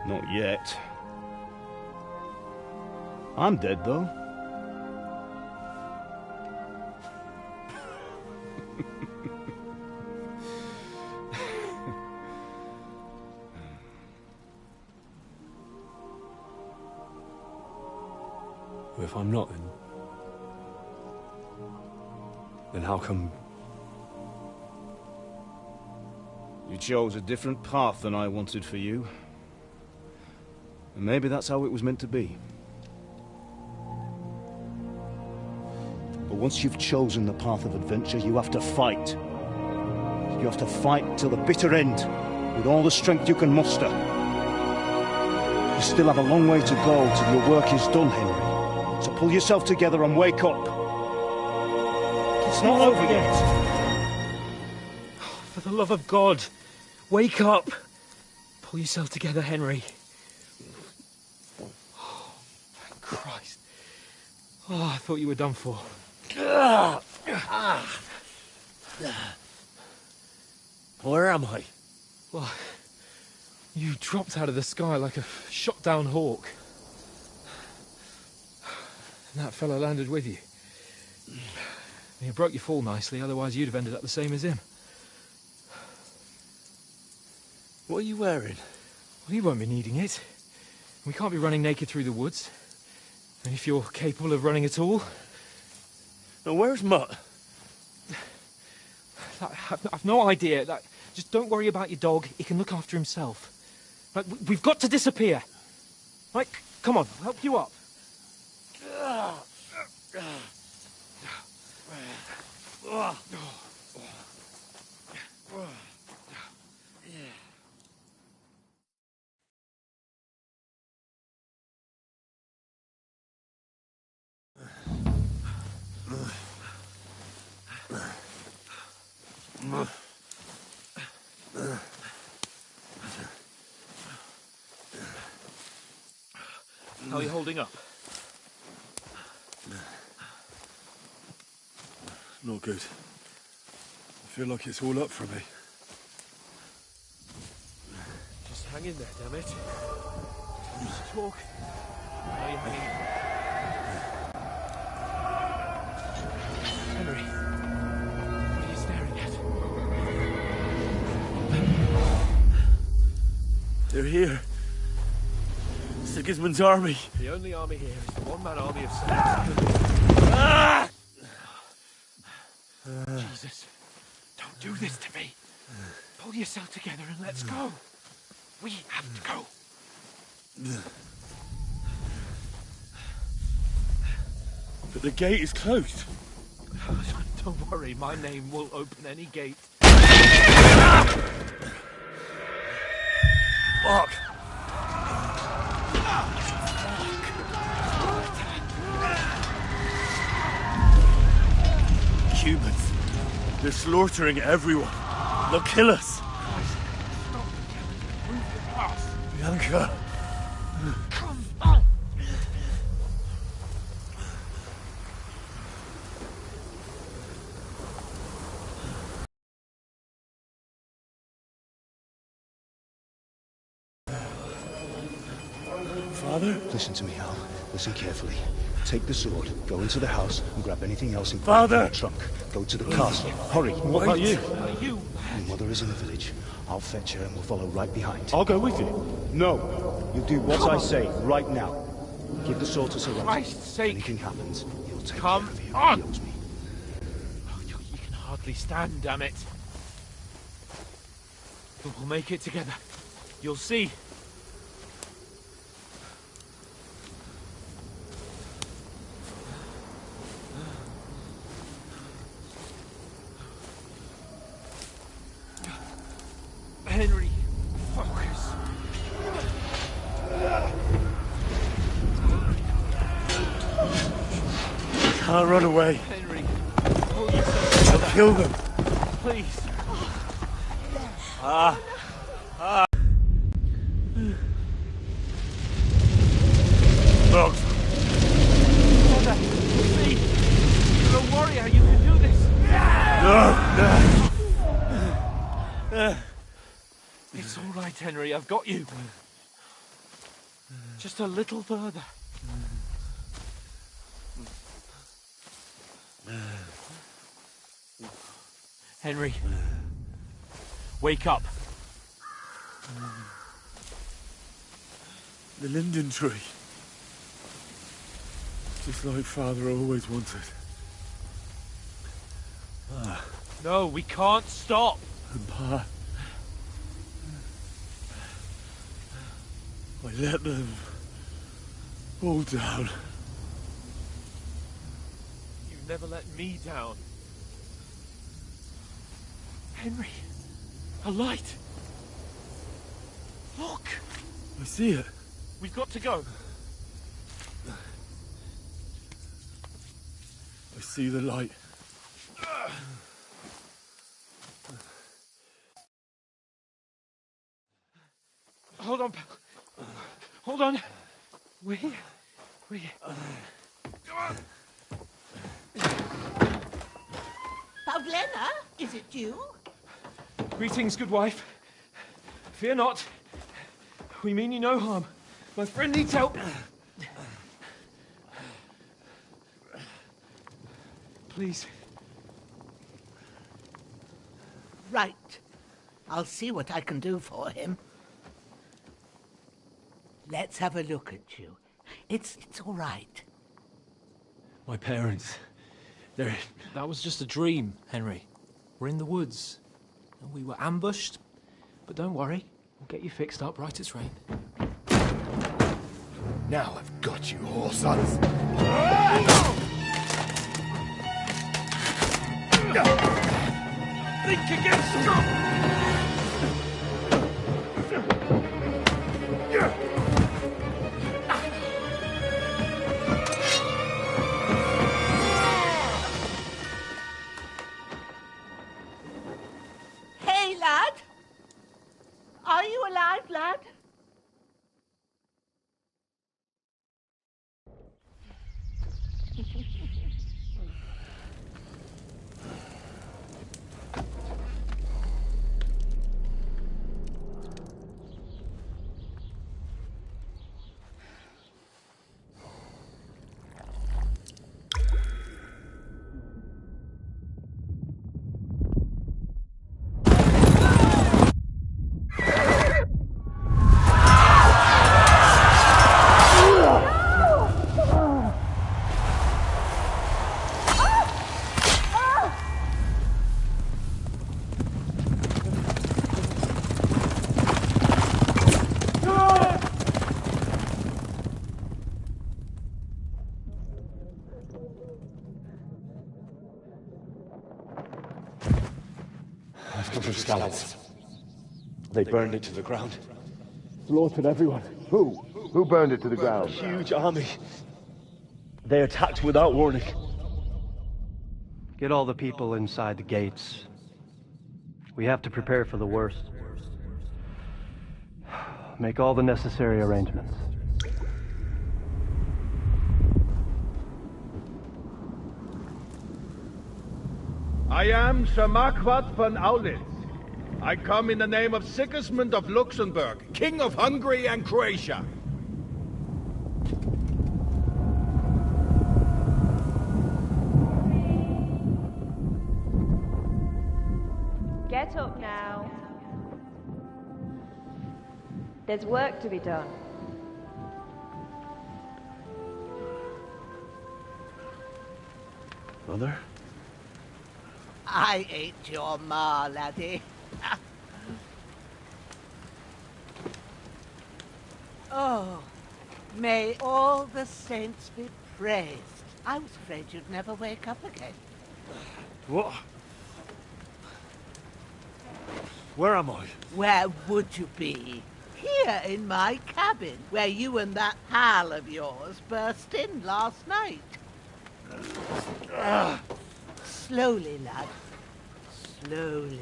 Not yet. I'm dead, though. Well, if I'm not, then how come... You chose a different path than I wanted for you. And maybe that's how it was meant to be. But once you've chosen the path of adventure, you have to fight. You have to fight till the bitter end, with all the strength you can muster. You still have a long way to go till your work is done, Henry. So pull yourself together and wake up. It's not over yet. For the love of God, wake up! Pull yourself together, Henry. Oh, thank Christ. Oh, I thought you were done for. Where am I? Well, you dropped out of the sky like a shot-down hawk. And that fella landed with you. You broke your fall nicely, otherwise you'd have ended up the same as him. What are you wearing? Well, you won't be needing it. We can't be running naked through the woods. And if you're capable of running at all... Now, where's Mutt? I've no idea. Just don't worry about your dog. He can look after himself. Right, we've got to disappear. Right, come on, I'll help you up. How are you holding up? Not good. I feel like it's all up for me. Just hang in there, damn it. Just talk. How are you hanging in? Henry, what are you staring at? They're here. Sigismund's army. The only army here is the one-man army of Jesus, don't do this to me. Pull yourself together and let's go. We have to go. But the gate is closed. Don't worry, my name will open any gate. Fuck. Humans. They're slaughtering everyone. They'll kill us. Bianca. Come on. Father? Listen to me, Al. Listen carefully. Take the sword, go into the house, and grab anything else in Father! the trunk. Go to the castle. Hurry. What about you? Your mother is in the village. I'll fetch her and we'll follow right behind. I'll go with you. No. You do what I say right now. Give the sword to Sir Roger. Christ's sake. If anything happens, he'll take Come care of you. on. He owes me. Oh, you can hardly stand, damn it. But we'll make it together. You'll see. Henry, focus. Can't run away. Henry, pull yourself I'll kill them. please. Dogs. Brother, see, you're a warrior. You can do this. No. It's all right, Henry. I've got you. Just a little further. Henry, wake up. The linden tree. Just like Father always wanted. No, we can't stop. And Pa... I let them all down. You've never let me down. Henry, a light. Look. I see it. We've got to go. I see the light. Hold on, pal. Hold on. We're here. Come on. Pavlena, is it you? Greetings, good wife. Fear not. We mean you no harm. My friend needs help. Please. Right. I'll see what I can do for him. Let's have a look at you. It's all right. My parents, that was just a dream, Henry. We're in the woods. We were ambushed, but don't worry. We'll get you fixed up right as rain. Now I've got you, whore sons. Think again, strong. Hey, lad. Are you alive, lad? I've come from scallops. They burned it to the ground. Slaughtered everyone. Who? Who burned it to the ground? Huge army. They attacked without warning. Get all the people inside the gates. We have to prepare for the worst. Make all the necessary arrangements. I am Sir Marquardt von Aulitz. I come in the name of Sigismund of Luxembourg, King of Hungary and Croatia. There's work to be done. Mother? I ain't your ma, laddie. Oh, may all the saints be praised. I was afraid you'd never wake up again. What? Where am I? Where would you be? Here in my cabin, where you and that pal of yours burst in last night. Slowly, lad. Slowly.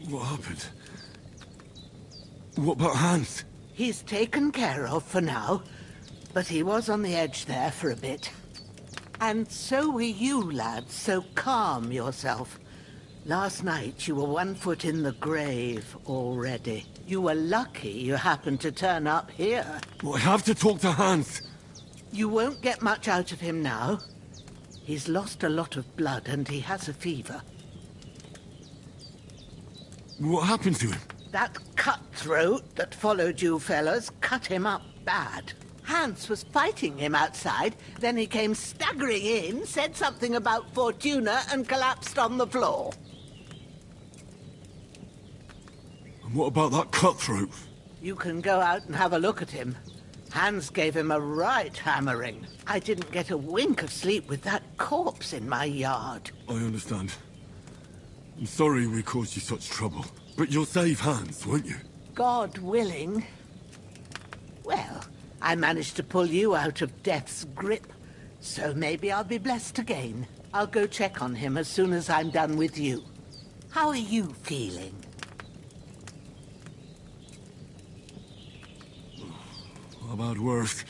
What happened? What about Hans? He's taken care of for now, but he was on the edge there for a bit. And so were you, lad, so calm yourself. Last night you were 1 foot in the grave already. You were lucky you happened to turn up here. Well, I have to talk to Hans. You won't get much out of him now. He's lost a lot of blood and he has a fever. What happened to him? That cutthroat that followed you fellas cut him up bad. Hans was fighting him outside, then he came staggering in, said something about Fortuna, and collapsed on the floor. And what about that cutthroat? You can go out and have a look at him. Hans gave him a right hammering. I didn't get a wink of sleep with that corpse in my yard. I understand. I'm sorry we caused you such trouble. But you'll save Hans, won't you? God willing. Well, I managed to pull you out of death's grip, so maybe I'll be blessed again. I'll go check on him as soon as I'm done with you. How are you feeling? I've had worse.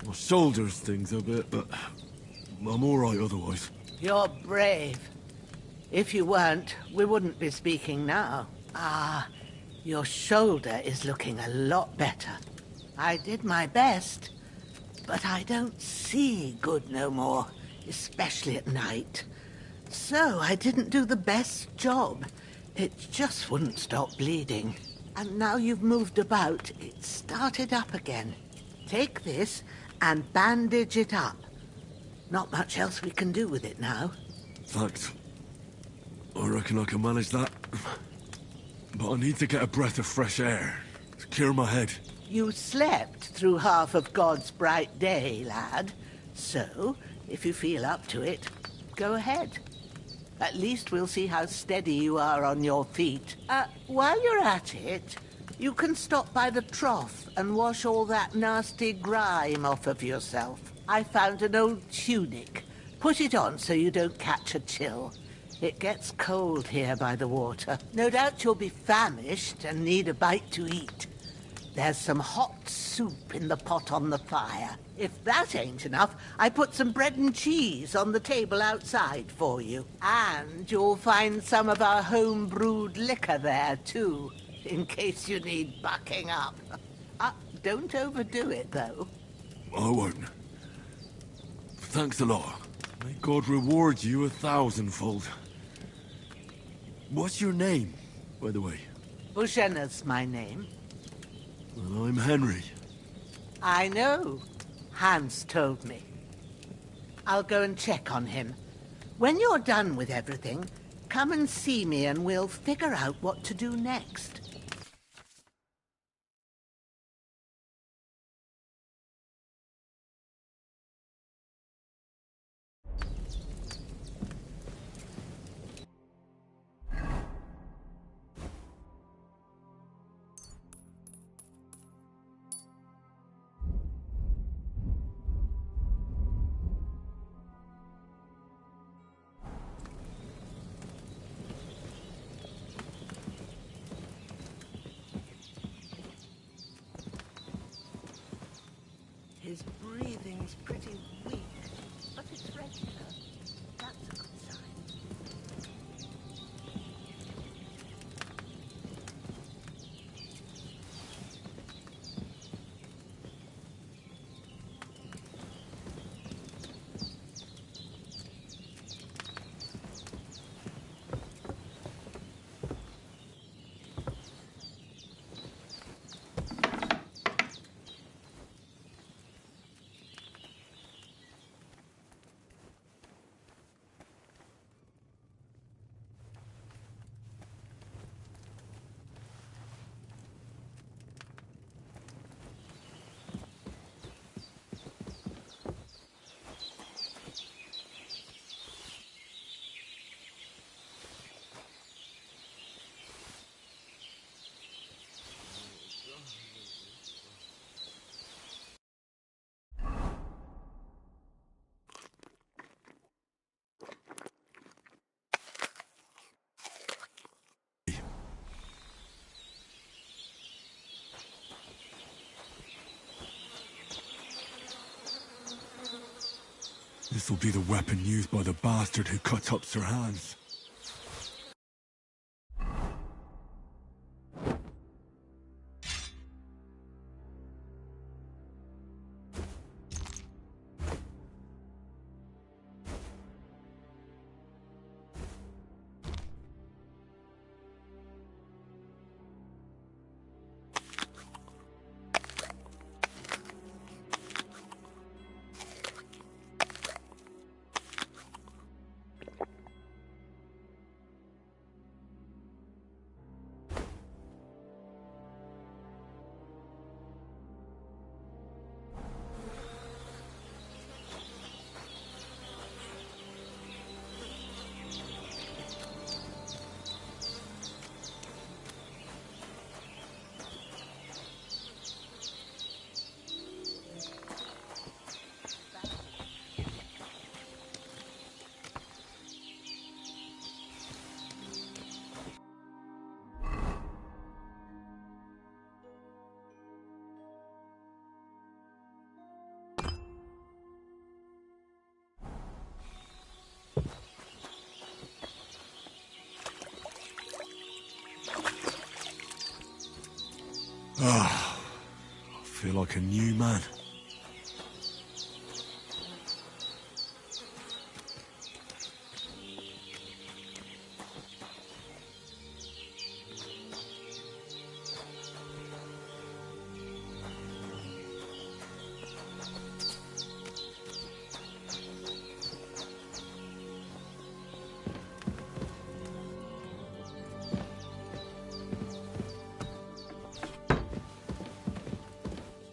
My shoulder stings a bit, but I'm all right otherwise. You're brave. If you weren't, we wouldn't be speaking now. Ah, your shoulder is looking a lot better. I did my best, but I don't see good no more, especially at night. So I didn't do the best job. It just wouldn't stop bleeding. And now you've moved about, it started up again. Take this and bandage it up. Not much else we can do with it now. Thanks. I reckon I can manage that. But I need to get a breath of fresh air to clear my head. You slept through half of God's bright day, lad. So, if you feel up to it, go ahead. At least we'll see how steady you are on your feet. While you're at it, you can stop by the trough and wash all that nasty grime off of yourself. I found an old tunic. Put it on so you don't catch a chill. It gets cold here by the water. No doubt you'll be famished and need a bite to eat. There's some hot soup in the pot on the fire. If that ain't enough, I put some bread and cheese on the table outside for you. And you'll find some of our home-brewed liquor there, too, in case you need bucking up. Don't overdo it, though. I won't. Thanks a lot. May God reward you 1,000-fold. What's your name, by the way? Bushenna's my name. Well, I'm Henry. I know. Hans told me. I'll go and check on him. When you're done with everything, come and see me and we'll figure out what to do next. His breathing's pretty weak, but it's regular. That's This'll be the weapon used by the bastard who cut up Sir Hans. Ah, I feel like a new man.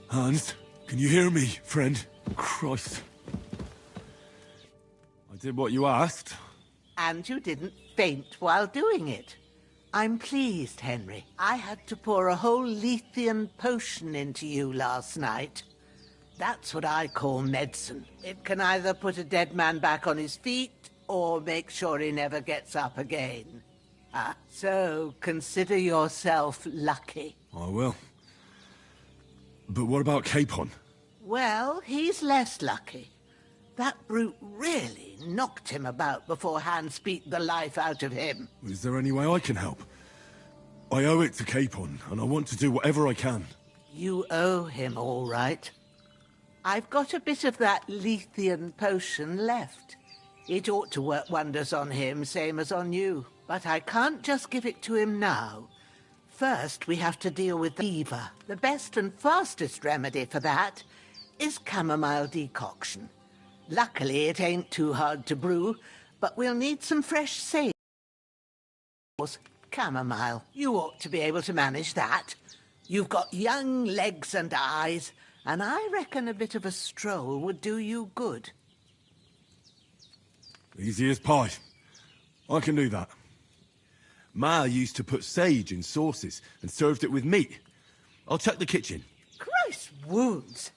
Hans, can you hear me, friend? Christ. I did what you asked. And you didn't faint while doing it. I'm pleased, Henry. I had to pour a whole Lethean potion into you last night. That's what I call medicine. It can either put a dead man back on his feet, or make sure he never gets up again. So consider yourself lucky. I will. But what about Capon? Well, he's less lucky. That brute really knocked him about before Hans beat the life out of him. Is there any way I can help? I owe it to Capon, and I want to do whatever I can. You owe him, all right. I've got a bit of that Lethean potion left. It ought to work wonders on him, same as on you. But I can't just give it to him now. First, we have to deal with the fever. The best and fastest remedy for that is chamomile decoction. Luckily, it ain't too hard to brew, but we'll need some fresh sage. Chamomile. You ought to be able to manage that. You've got young legs and eyes, and I reckon a bit of a stroll would do you good. Easy as pie. I can do that. Ma used to put sage in sauces and served it with meat. I'll check the kitchen. Christ wounds!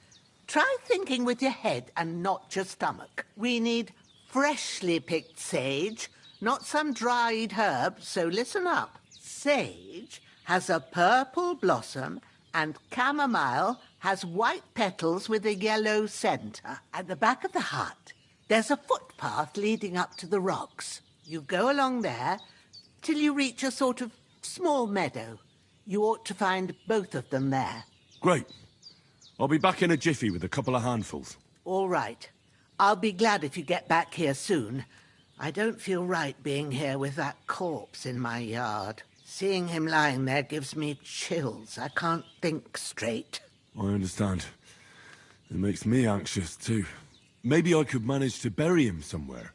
Try thinking with your head and not your stomach. We need freshly picked sage, not some dried herb, so listen up. Sage has a purple blossom and chamomile has white petals with a yellow centre. At the back of the hut, there's a footpath leading up to the rocks. You go along there till you reach a sort of small meadow. You ought to find both of them there. Great. I'll be back in a jiffy with a couple of handfuls. All right. I'll be glad if you get back here soon. I don't feel right being here with that corpse in my yard. Seeing him lying there gives me chills. I can't think straight. I understand. It makes me anxious, too. Maybe I could manage to bury him somewhere.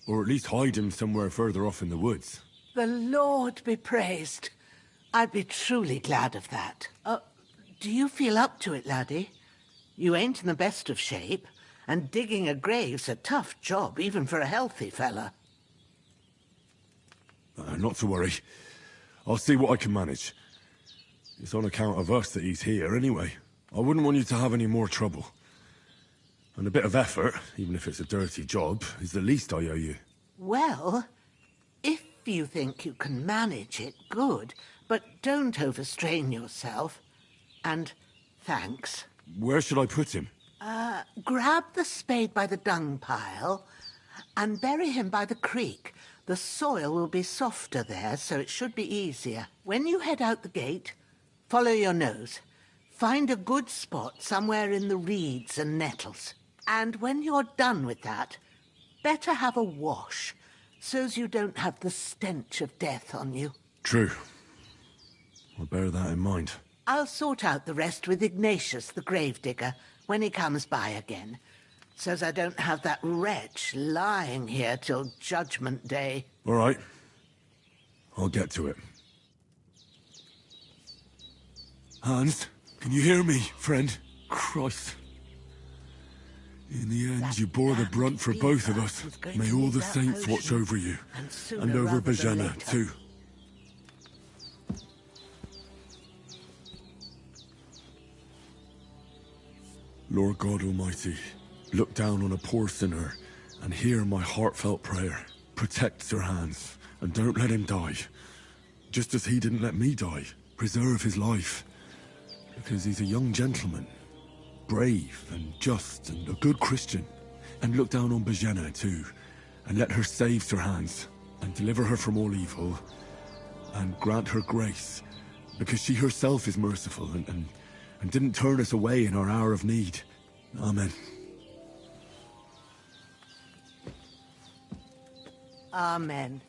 Or at least hide him somewhere further off in the woods. The Lord be praised. I'd be truly glad of that. Do you feel up to it, laddie? You ain't in the best of shape, and digging a grave's a tough job, even for a healthy fella. Not to worry. I'll see what I can manage. It's on account of us that he's here, anyway. I wouldn't want you to have any more trouble. And a bit of effort, even if it's a dirty job, is the least I owe you. Well, if you think you can manage it, good. But don't overstrain yourself. And thanks. Where should I put him? Grab the spade by the dung pile and bury him by the creek. The soil will be softer there, so it should be easier. When you head out the gate, follow your nose. Find a good spot somewhere in the reeds and nettles. And when you're done with that, better have a wash, so's you don't have the stench of death on you. True. I'll bear that in mind. I'll sort out the rest with Ignatius, the gravedigger, when he comes by again, so's I don't have that wretch lying here till Judgment Day. All right. I'll get to it. Hans, can you hear me, friend? Christ. In the end, you bore the brunt for both of us. May all the saints watch over you. And over Bajana, too. Lord God Almighty, look down on a poor sinner and hear my heartfelt prayer. Protect Sir Hans, and don't let him die. Just as he didn't let me die. Preserve his life. Because he's a young gentleman. Brave and just and a good Christian. And look down on Bajana too. And let her save Sir Hans. And deliver her from all evil. And grant her grace. Because she herself is merciful and didn't turn us away in our hour of need. Amen. Amen.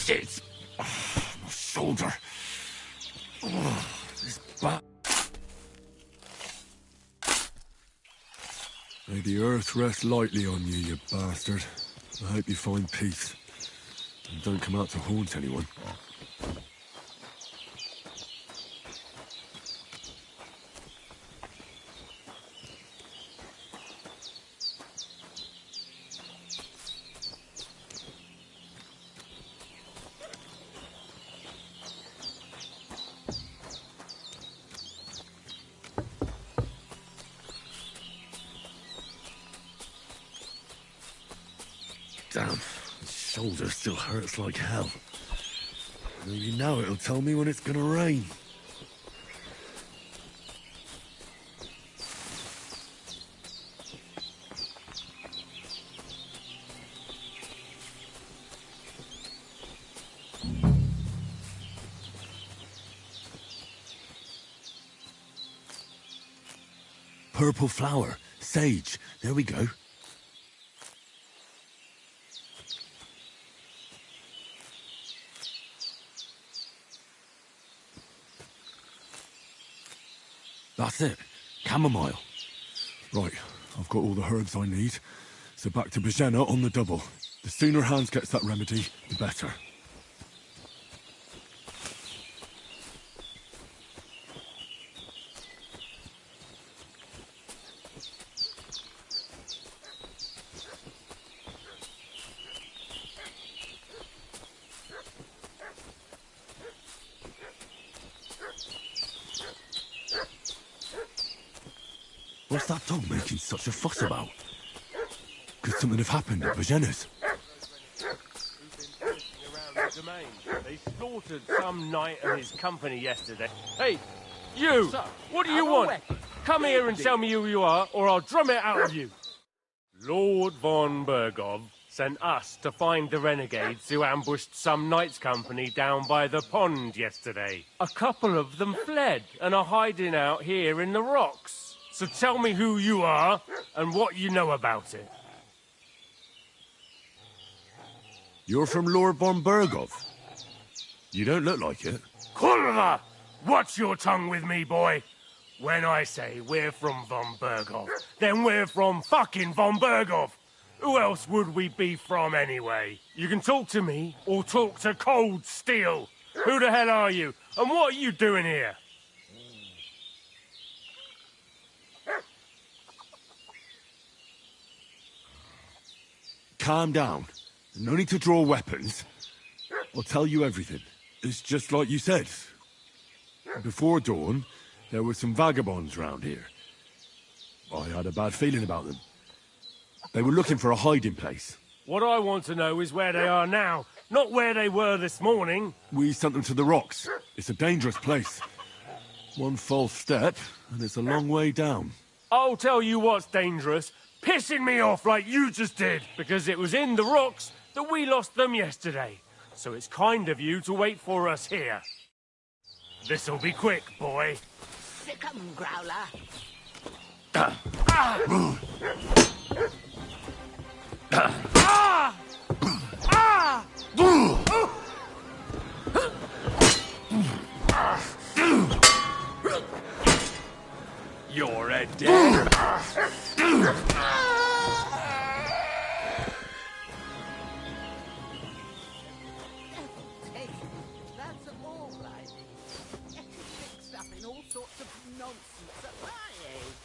Shit! My shoulder. This back. May the earth rest lightly on you, you bastard. I hope you find peace. And don't come out to haunt anyone. Damn, my shoulder still hurts like hell. Maybe now it'll tell me when it's gonna rain. Purple flower, sage, there we go. That's it. Chamomile. Right, I've got all the herbs I need. So back to Bajana on the double. The sooner Hans gets that remedy, the better. What's that dog making such a fuss about? Could something have happened at Bajana's? They slaughtered some knight of his company yesterday. Hey, you! What do you have a want? weapon. Come here and tell me who you are, or I'll drum it out of you. Lord von Bergov sent us to find the renegades who ambushed some knight's company down by the pond yesterday. A couple of them fled and are hiding out here in the rocks. So tell me who you are and what you know about it. You're from Lord von Bergov. You don't look like it. Kurva! Watch your tongue with me, boy. When I say we're from von Bergov, then we're from fucking von Bergov. Who else would we be from anyway? You can talk to me or talk to Cold Steel. Who the hell are you? And what are you doing here? Calm down. No need to draw weapons. I'll tell you everything. It's just like you said. Before dawn, there were some vagabonds round here. I had a bad feeling about them. They were looking for a hiding place. What I want to know is where they are now, not where they were this morning. We sent them to the rocks. It's a dangerous place. One false step, and it's a long way down. I'll tell you what's dangerous. Pissing me off like you just did, because it was in the rocks that we lost them yesterday. So it's kind of you to wait for us here. This'll be quick, boy. Sick 'em, Growler. You're a dead. That's all I need. Getting mixed up in all sorts of nonsense at my age.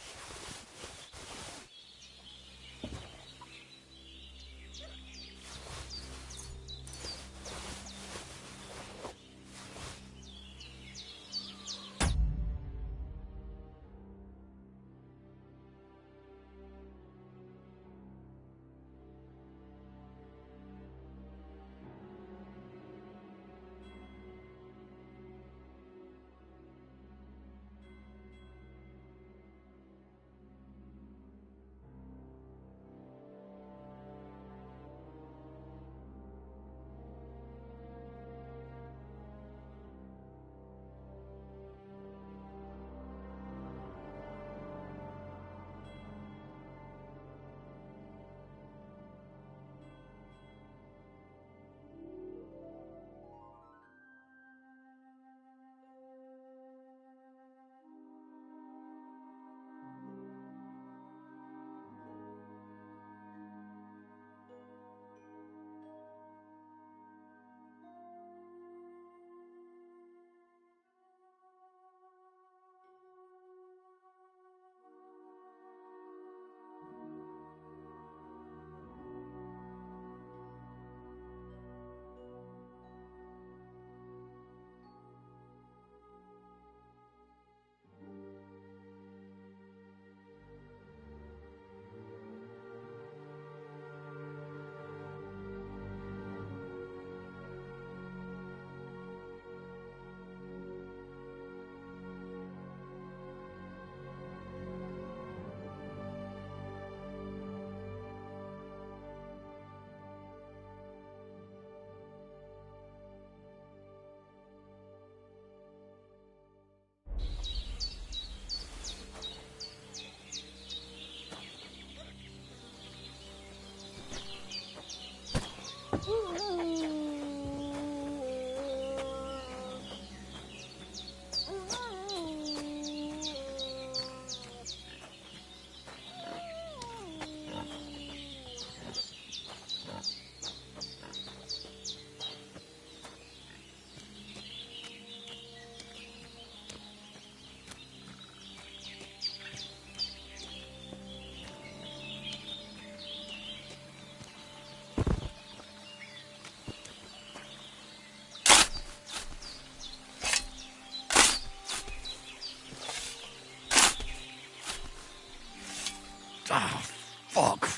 Ah, fuck.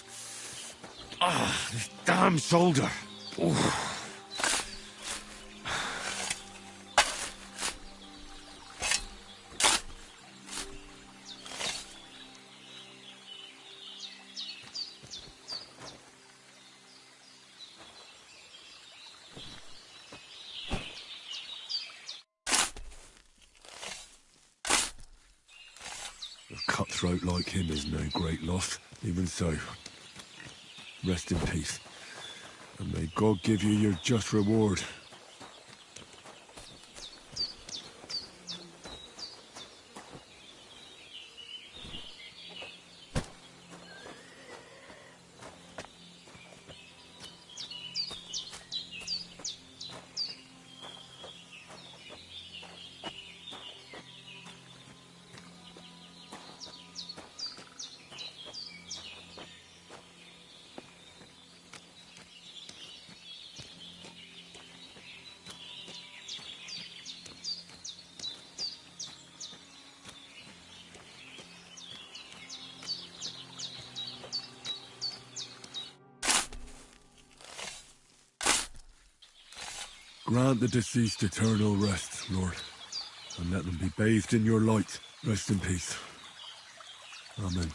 Ah, this damn shoulder. Oof. A cutthroat like him is no great loss. Even so, rest in peace. And may God give you your just reward. Grant the deceased eternal rest, Lord, and let them be bathed in your light. Rest in peace. Amen.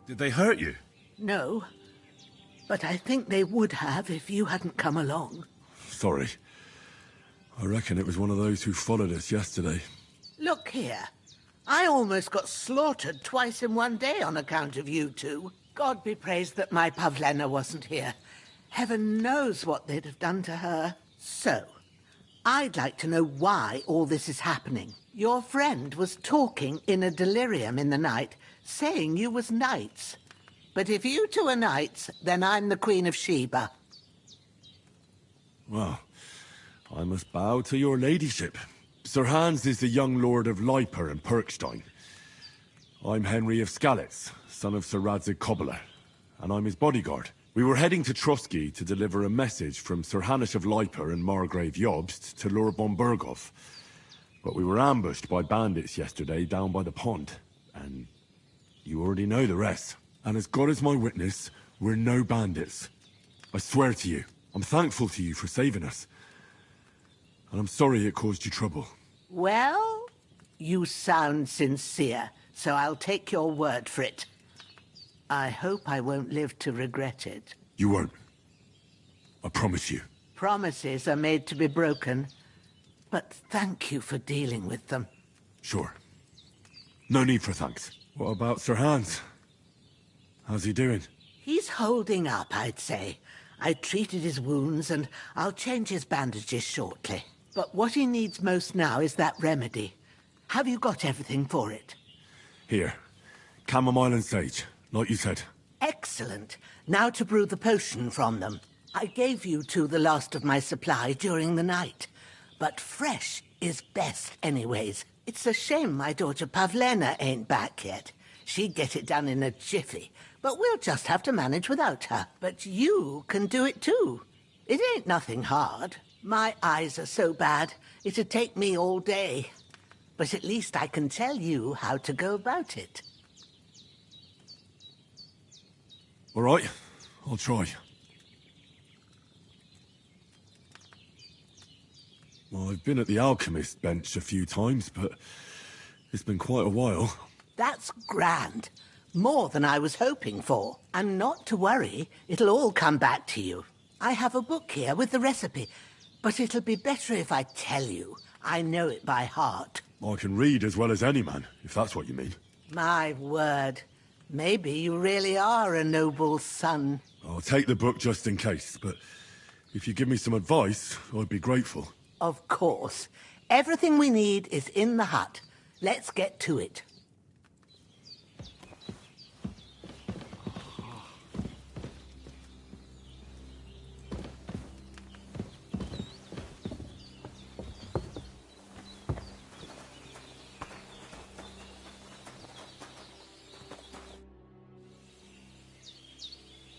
Did they hurt you? No, but I think they would have if you hadn't come along. Sorry. I reckon it was one of those who followed us yesterday. Look here. I almost got slaughtered twice in one day on account of you two. God be praised that my Pavlena wasn't here. Heaven knows what they'd have done to her. So, I'd like to know why all this is happening. Your friend was talking in a delirium in the night, saying you was knights. But if you two are knights, then I'm the Queen of Sheba. Well, I must bow to your ladyship. Sir Hans is the young lord of Leiper and Perkstein. I'm Henry of Skalitz, son of Sir Radzig Kobyla, and I'm his bodyguard. We were heading to Trusky to deliver a message from Sir Hanush of Leiper and Margrave Jobst to Lord Bombergov. But we were ambushed by bandits yesterday down by the pond, and you already know the rest. And as God is my witness, we're no bandits. I swear to you, I'm thankful to you for saving us. And I'm sorry it caused you trouble. Well, you sound sincere, so I'll take your word for it. I hope I won't live to regret it. You won't. I promise you. Promises are made to be broken, but thank you for dealing with them. Sure. No need for thanks. What about Sir Hans? How's he doing? He's holding up, I'd say. I treated his wounds, and I'll change his bandages shortly. But what he needs most now is that remedy. Have you got everything for it? Here. Chamomile and sage, like you said. Excellent. Now to brew the potion from them. I gave you two the last of my supply during the night. But fresh is best anyways. It's a shame my daughter Pavlena ain't back yet. She'd get it done in a jiffy. But we'll just have to manage without her. But you can do it too. It ain't nothing hard. My eyes are so bad, it'd take me all day. But at least I can tell you how to go about it. All right, I'll try. Well, I've been at the alchemist bench a few times, but it's been quite a while. That's grand. More than I was hoping for. And not to worry, it'll all come back to you. I have a book here with the recipe, but it'll be better if I tell you. I know it by heart. I can read as well as any man, if that's what you mean. My word. Maybe you really are a noble son. I'll take the book just in case, but if you give me some advice, I'd be grateful. Of course. Everything we need is in the hut. Let's get to it.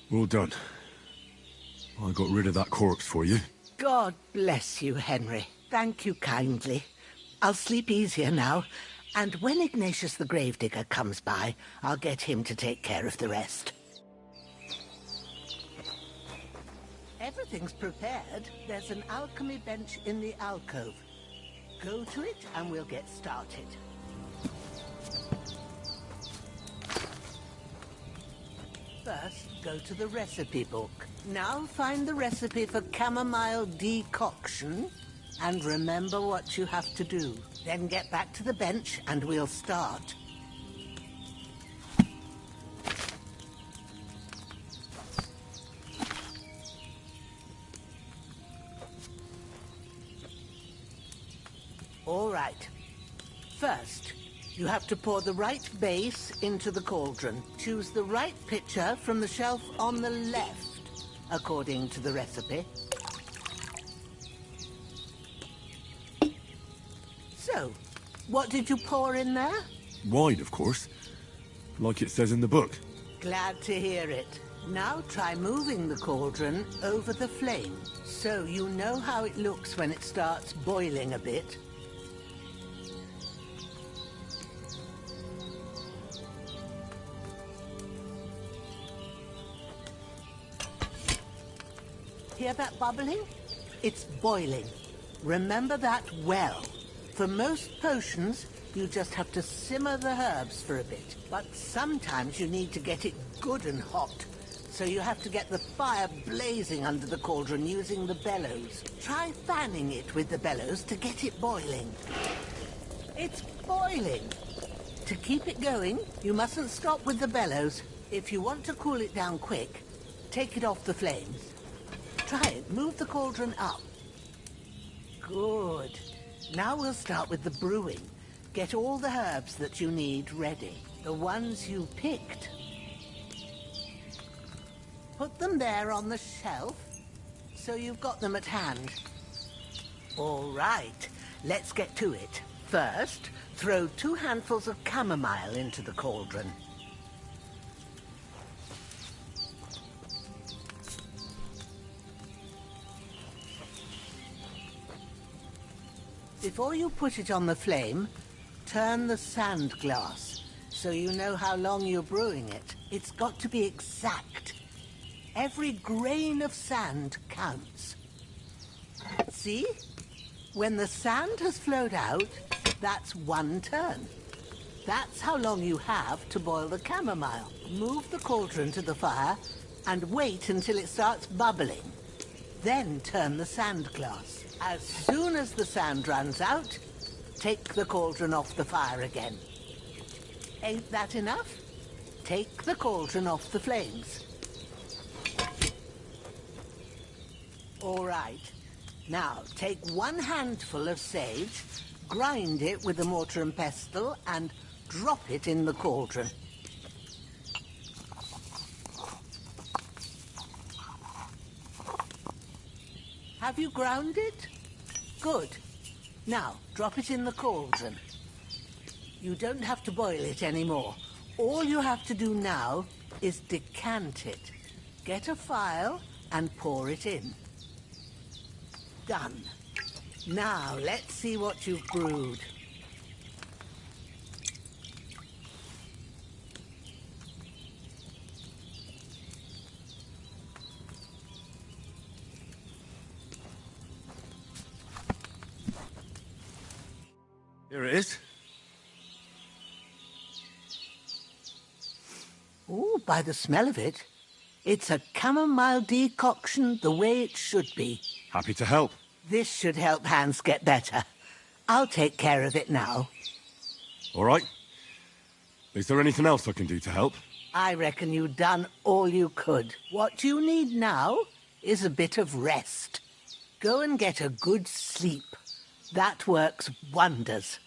Well done. I got rid of that corpse for you. God bless you, Henry. Thank you kindly. I'll sleep easier now, and when Ignatius the Gravedigger comes by, I'll get him to take care of the rest. Everything's prepared. There's an alchemy bench in the alcove. Go to it and we'll get started. First, go to the recipe book. Now find the recipe for chamomile decoction, and remember what you have to do. Then get back to the bench and we'll start. All right. First, you have to pour the right base into the cauldron. Choose the right pitcher from the shelf on the left, according to the recipe. So, what did you pour in there? Wine, of course. Like it says in the book. Glad to hear it. Now try moving the cauldron over the flame, so you know how it looks when it starts boiling a bit. Hear that bubbling? It's boiling. Remember that well. For most potions, you just have to simmer the herbs for a bit. But sometimes you need to get it good and hot. So you have to get the fire blazing under the cauldron using the bellows. Try fanning it with the bellows to get it boiling. It's boiling. To keep it going, you mustn't stop with the bellows. If you want to cool it down quick, take it off the flames. Try it. Move the cauldron up. Good. Now we'll start with the brewing. Get all the herbs that you need ready. The ones you picked. Put them there on the shelf, so you've got them at hand. All right. Let's get to it. First, throw 2 handfuls of chamomile into the cauldron. Before you put it on the flame, turn the sand glass. so you know how long you're brewing it. It's got to be exact. Every grain of sand counts. See? When the sand has flowed out, that's 1 turn. That's how long you have to boil the chamomile. Move the cauldron to the fire and wait until it starts bubbling. Then turn the sand glass. As soon as the sand runs out, take the cauldron off the fire again. Ain't that enough? Take the cauldron off the flames. All right. Now, take 1 handful of sage, grind it with a mortar and pestle, and drop it in the cauldron. Have you ground it? Good. Now, drop it in the cauldron. You don't have to boil it anymore. All you have to do now is decant it. Get a phial and pour it in. Done. Now, let's see what you've brewed. Here it is. Oh, by the smell of it, it's a chamomile decoction the way it should be. Happy to help. This should help Hans get better. I'll take care of it now. All right. Is there anything else I can do to help? I reckon you've done all you could. What you need now is a bit of rest. Go and get a good sleep. That works wonders.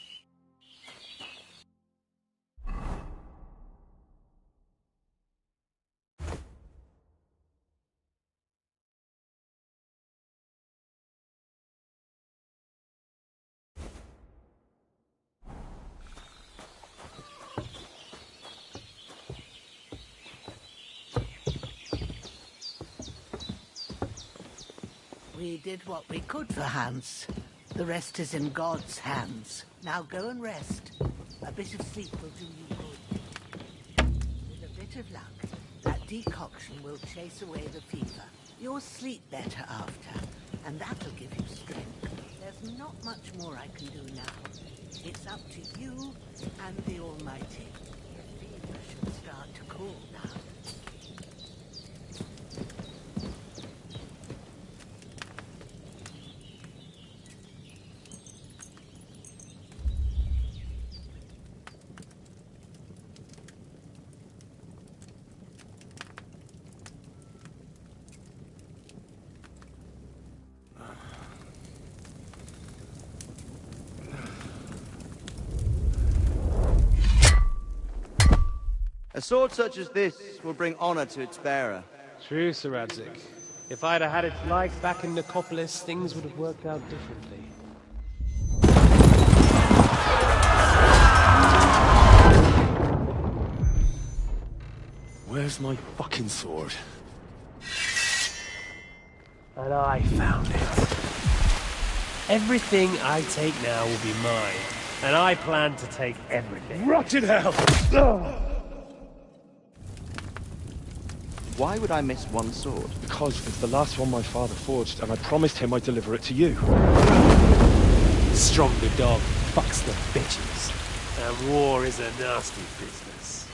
We did what we could for Hans. The rest is in God's hands. Now go and rest. A bit of sleep will do you good. With a bit of luck, that decoction will chase away the fever. You'll sleep better after, and that'll give you strength. There's not much more I can do now. It's up to you and the Almighty. The fever should start to cool now. A sword such as this will bring honor to its bearer. True, Sir Radzik. If I'd have had its like back in Nicopolis, things would have worked out differently. Where's my fucking sword? And I found it. Everything I take now will be mine, and I plan to take everything. Rotted hell! Why would I miss one sword? Because it's the last one my father forged, and I promised him I'd deliver it to you. Stronger dog fucks the bitches, and war is a nasty business.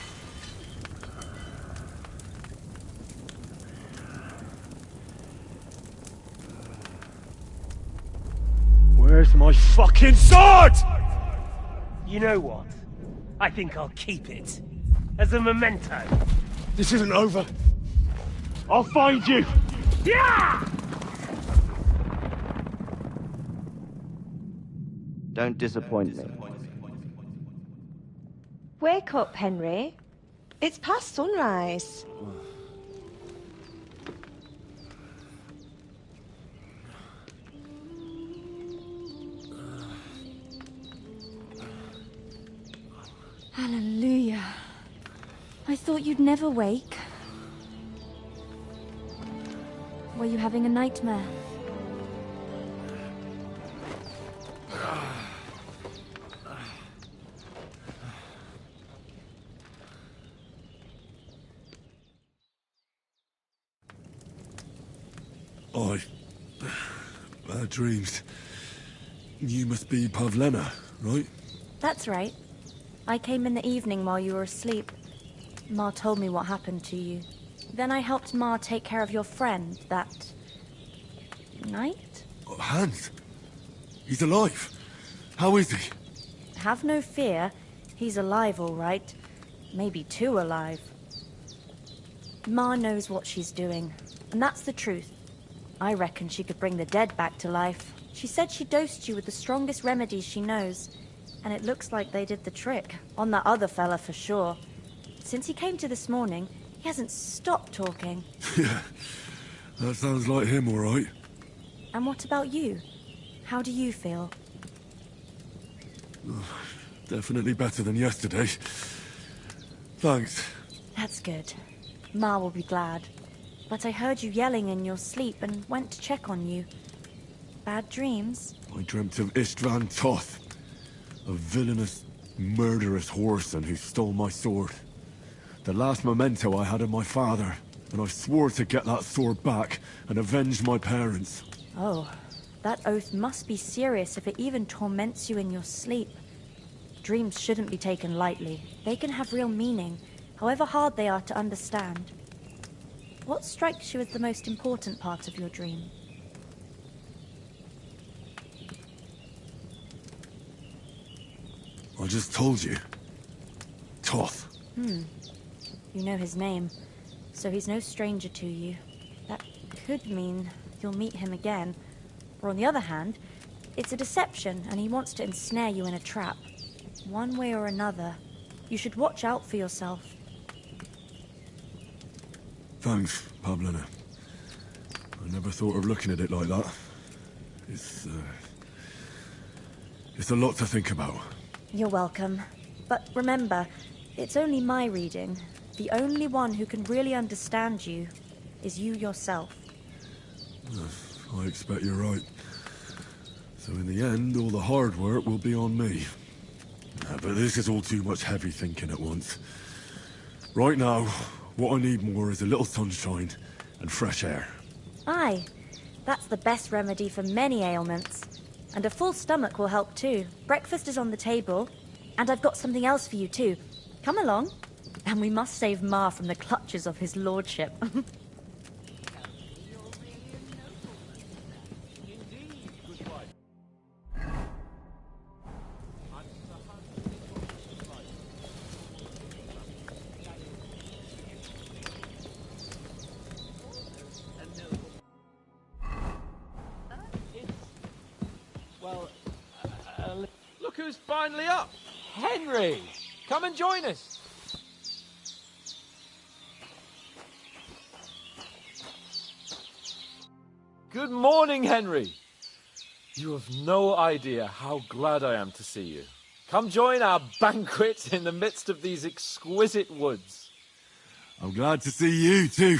Where's my fucking sword? You know what? I think I'll keep it. As a memento. This isn't over. I'll find you! Yeah! Don't disappoint me. Wake up, Henry. It's past sunrise. Hallelujah. I thought you'd never wake. Were you having a nightmare? Aye. Bad dreams. You must be Pavlena, right? That's right. I came in the evening while you were asleep. Ma told me what happened to you. Then I helped Ma take care of your friend that night? Hans? He's alive. How is he? Have no fear. He's alive, all right. Maybe too alive. Ma knows what she's doing, and that's the truth. I reckon she could bring the dead back to life. She said she dosed you with the strongest remedies she knows, and it looks like they did the trick. On that other fella for sure. Since he came to this morning, he hasn't stopped talking. Yeah, that sounds like him, all right. And what about you? How do you feel? Definitely better than yesterday. Thanks. That's good. Ma will be glad. But I heard you yelling in your sleep and went to check on you. Bad dreams? I dreamt of Istvan Toth, a villainous, murderous whoreson who stole my sword. The last memento I had of my father, and I swore to get that sword back and avenge my parents. Oh, that oath must be serious if it even torments you in your sleep. Dreams shouldn't be taken lightly. They can have real meaning, however hard they are to understand. What strikes you as the most important part of your dream? I just told you. Toth. You know his name, so he's no stranger to you. That could mean you'll meet him again. Or on the other hand, it's a deception and he wants to ensnare you in a trap. One way or another, you should watch out for yourself. Thanks, Pavlena. I never thought of looking at it like that. It's a lot to think about. You're welcome. But remember, it's only my reading. The only one who can really understand you is you yourself. I expect you're right. So in the end, all the hard work will be on me. But this is all too much heavy thinking at once. Right now, what I need more is a little sunshine and fresh air. Aye, that's the best remedy for many ailments. And a full stomach will help too. Breakfast is on the table, and I've got something else for you too. Come along, and we must save Ma from the clutches of his lordship. Look who's finally up! Henry! Come and join us! Good morning, Henry! You have no idea how glad I am to see you. Come join our banquet in the midst of these exquisite woods. I'm glad to see you, too.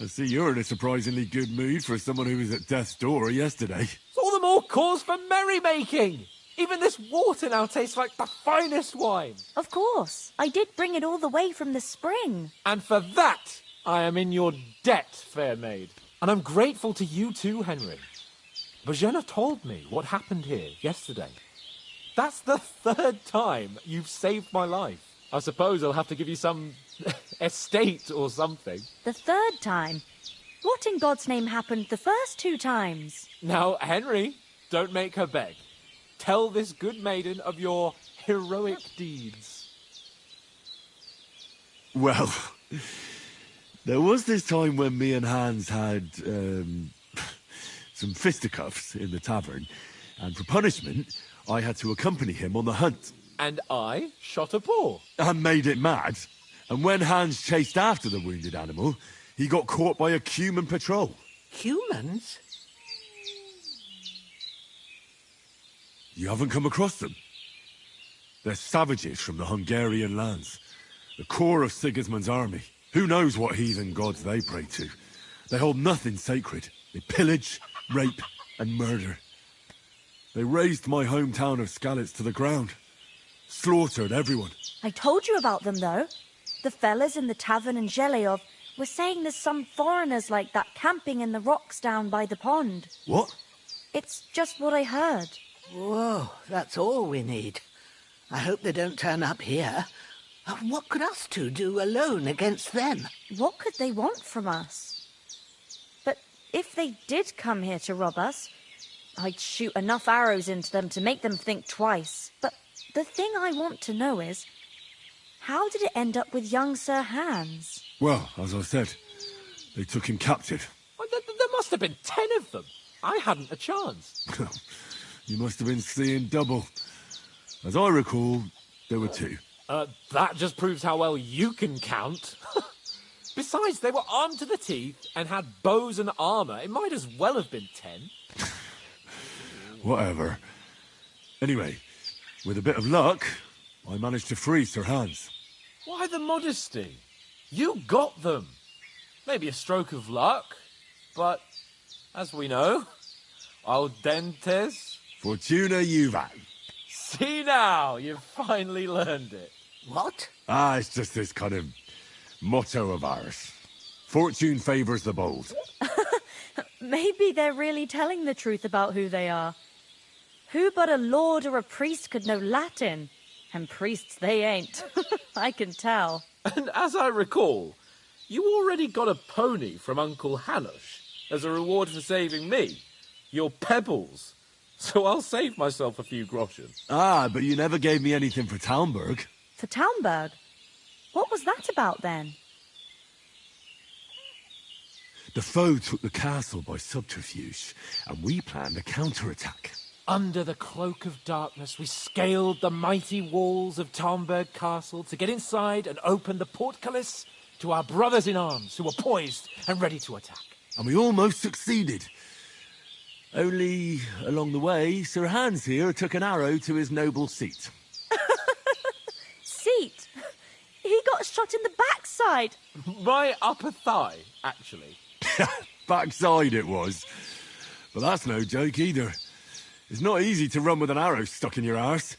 I see you're in a surprisingly good mood for someone who was at death's door yesterday. It's all the more cause for merrymaking! Even this water now tastes like the finest wine. Of course. I did bring it all the way from the spring. And for that, I am in your debt, fair maid. And I'm grateful to you too, Henry. Bojena told me what happened here yesterday. That's the third time you've saved my life. I suppose I'll have to give you some estate or something. The third time? What in God's name happened the first 2 times? Now, Henry, don't make her beg. Tell this good maiden of your heroic deeds. Well, there was this time when me and Hans had some fisticuffs in the tavern, and for punishment, I had to accompany him on the hunt. And I shot a boar. And made it mad. And when Hans chased after the wounded animal, he got caught by a human patrol. Humans? You haven't come across them? They're savages from the Hungarian lands. The core of Sigismund's army. Who knows what heathen gods they pray to? They hold nothing sacred. They pillage, rape, and murder. They razed my hometown of Skalitz to the ground. Slaughtered everyone. I told you about them, though. The fellas in the tavern in Zheleov We're saying there's some foreigners like that camping in the rocks down by the pond. What? It's just what I heard. Whoa, that's all we need. I hope they don't turn up here. What could us two do alone against them? What could they want from us? But if they did come here to rob us, I'd shoot enough arrows into them to make them think twice. But the thing I want to know is, how did it end up with young Sir Hans? Well, as I said, they took him captive. Well, there must have been 10 of them. I hadn't a chance. You must have been seeing double. As I recall, there were 2. That just proves how well you can count. Besides, they were armed to the teeth and had bows and armour. It might as well have been 10. Whatever. Anyway, with a bit of luck, I managed to free Sir Hans. Why the modesty? You got them. Maybe a stroke of luck, but as we know, al dentes... Fortuna juvat. See now, you've finally learned it. What? It's just this kind of motto of ours. Fortune favours the bold. Maybe they're really telling the truth about who they are. Who but a lord or a priest could know Latin? And priests they ain't. I can tell. And as I recall, you already got a pony from Uncle Hanush as a reward for saving me. Your pebbles. So I'll save myself a few groschen. But you never gave me anything for Talmberg. For Talmberg? What was that about then? The foe took the castle by subterfuge, and we planned a counterattack. Under the cloak of darkness, we scaled the mighty walls of Talmberg Castle to get inside and open the portcullis to our brothers in arms who were poised and ready to attack. And we almost succeeded. Only, along the way, Sir Hans here took an arrow to his noble seat. Seat? He got shot in the backside. My upper thigh, actually. Backside it was. But that's no joke either. It's not easy to run with an arrow stuck in your arse.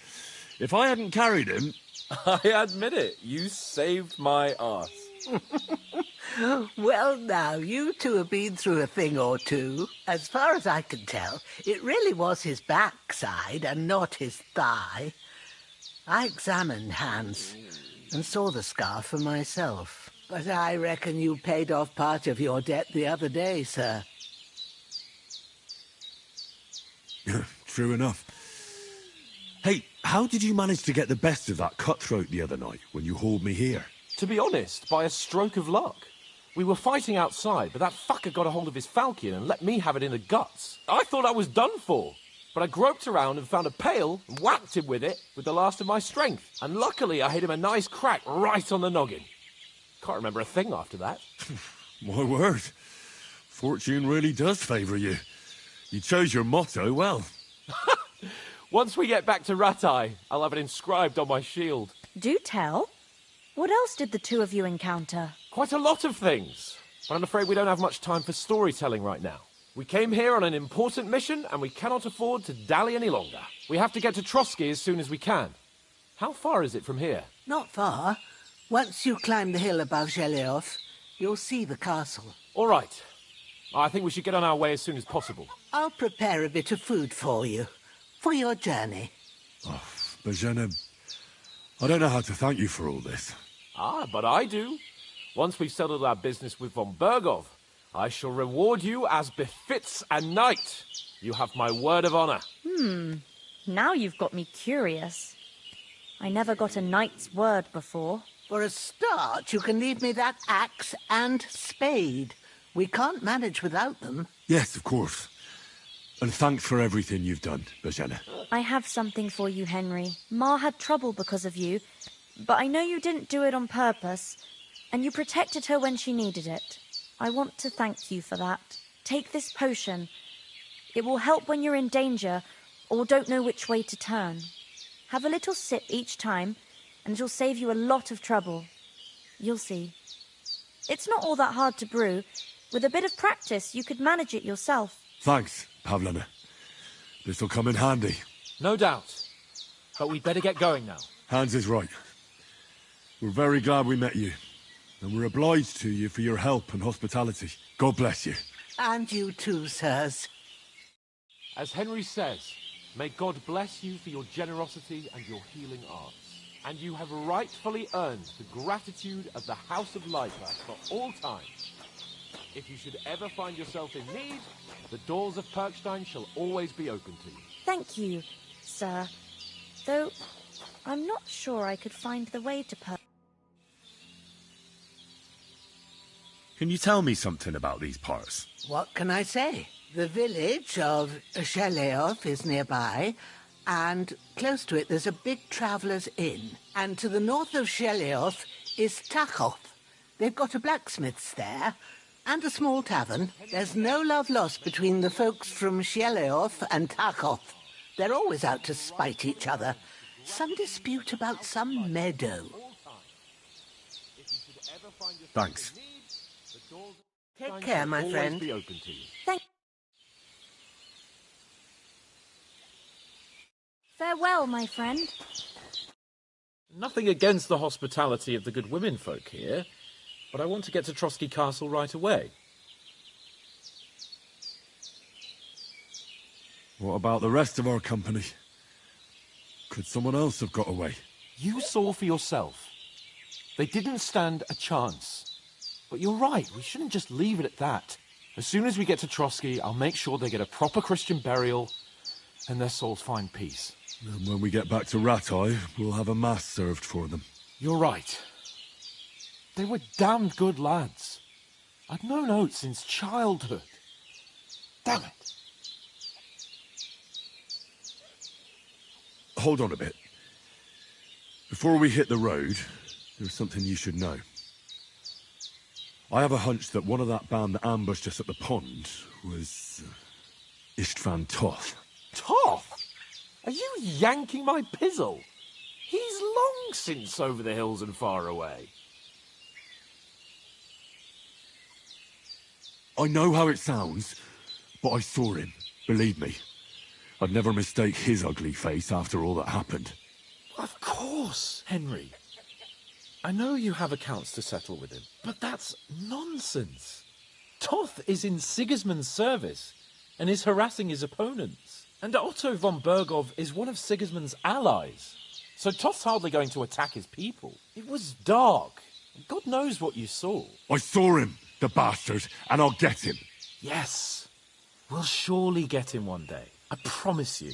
If I hadn't carried him... I admit it. You saved my arse. Well, now, you two have been through a thing or two. As far as I can tell, it really was his backside and not his thigh. I examined Hans and saw the scar for myself. But I reckon you paid off part of your debt the other day, sir. True enough. Hey, how did you manage to get the best of that cutthroat the other night when you hauled me here? To be honest, by a stroke of luck. We were fighting outside, but that fucker got a hold of his falchion and let me have it in the guts. I thought I was done for, but I groped around and found a pail and whacked him with it with the last of my strength. And luckily I hit him a nice crack right on the noggin. Can't remember a thing after that. My word. Fortune really does favour you. You chose your motto well. Once we get back to Rattay, I'll have it inscribed on my shield. Do tell. What else did the two of you encounter? Quite a lot of things. But I'm afraid we don't have much time for storytelling right now. We came here on an important mission, and we cannot afford to dally any longer. We have to get to Trotsky as soon as we can. How far is it from here? Not far. Once you climb the hill above Zheleov, you'll see the castle. All right. I think we should get on our way as soon as possible. I'll prepare a bit of food for you, for your journey. Oh, Bozhena, I don't know how to thank you for all this. But I do. Once we've settled our business with von Bergov, I shall reward you as befits a knight. You have my word of honor. Now you've got me curious. I never got a knight's word before. For a start, you can leave me that axe and spade. We can't manage without them. Yes, of course. And thanks for everything you've done, Bozhena. I have something for you, Henry. Ma had trouble because of you, but I know you didn't do it on purpose, and you protected her when she needed it. I want to thank you for that. Take this potion. It will help when you're in danger or don't know which way to turn. Have a little sip each time, and it'll save you a lot of trouble. You'll see. It's not all that hard to brew. With a bit of practice, you could manage it yourself. Thanks, Pavlena. This'll come in handy. No doubt. But we'd better get going now. Hans is right. We're very glad we met you. And we're obliged to you for your help and hospitality. God bless you. And you too, sirs. As Henry says, may God bless you for your generosity and your healing arts. And you have rightfully earned the gratitude of the House of Lipa for all time. If you should ever find yourself in need, the doors of Perkstein shall always be open to you. Thank you, sir. Though, I'm not sure I could find the way to Can you tell me something about these parts? What can I say? The village of Sheleoth is nearby, and close to it there's a big traveller's inn. And to the north of Sheleoth is Tachoth. They've got a blacksmith's there, and a small tavern. There's no love lost between the folks from Sheleoth and Tachoth. They're always out to spite each other. Some dispute about some meadow. Thanks. Take care, my friend. Be open to you. Farewell, my friend. Nothing against the hospitality of the good women folk here, but I want to get to Trotsky Castle right away. What about the rest of our company? Could someone else have got away? You saw for yourself. They didn't stand a chance. But you're right, we shouldn't just leave it at that. As soon as we get to Trotsky, I'll make sure they get a proper Christian burial and their souls find peace. And when we get back to Ratai, we'll have a mass served for them. You're right. They were damned good lads. I'd known Oates since childhood. Damn it. Hold on a bit. Before we hit the road, there's something you should know. I have a hunch that one of that band that ambushed us at the pond was Istvan Toth. Toth? Are you yanking my pizzle? He's long since over the hills and far away. I know how it sounds, but I saw him. Believe me. I'd never mistake his ugly face after all that happened. Of course, Henry. I know you have accounts to settle with him, but that's nonsense. Toth is in Sigismund's service and is harassing his opponents. And Otto von Bergov is one of Sigismund's allies. So Toth's hardly going to attack his people. It was dark. God knows what you saw. I saw him, the bastard, and I'll get him. Yes. We'll surely get him one day. I promise you.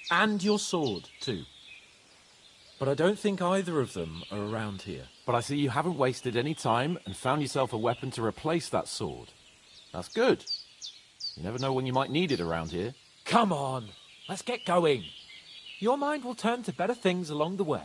And your sword, too. But I don't think either of them are around here. But I see you haven't wasted any time and found yourself a weapon to replace that sword. That's good. You never know when you might need it around here. Come on, let's get going. Your mind will turn to better things along the way.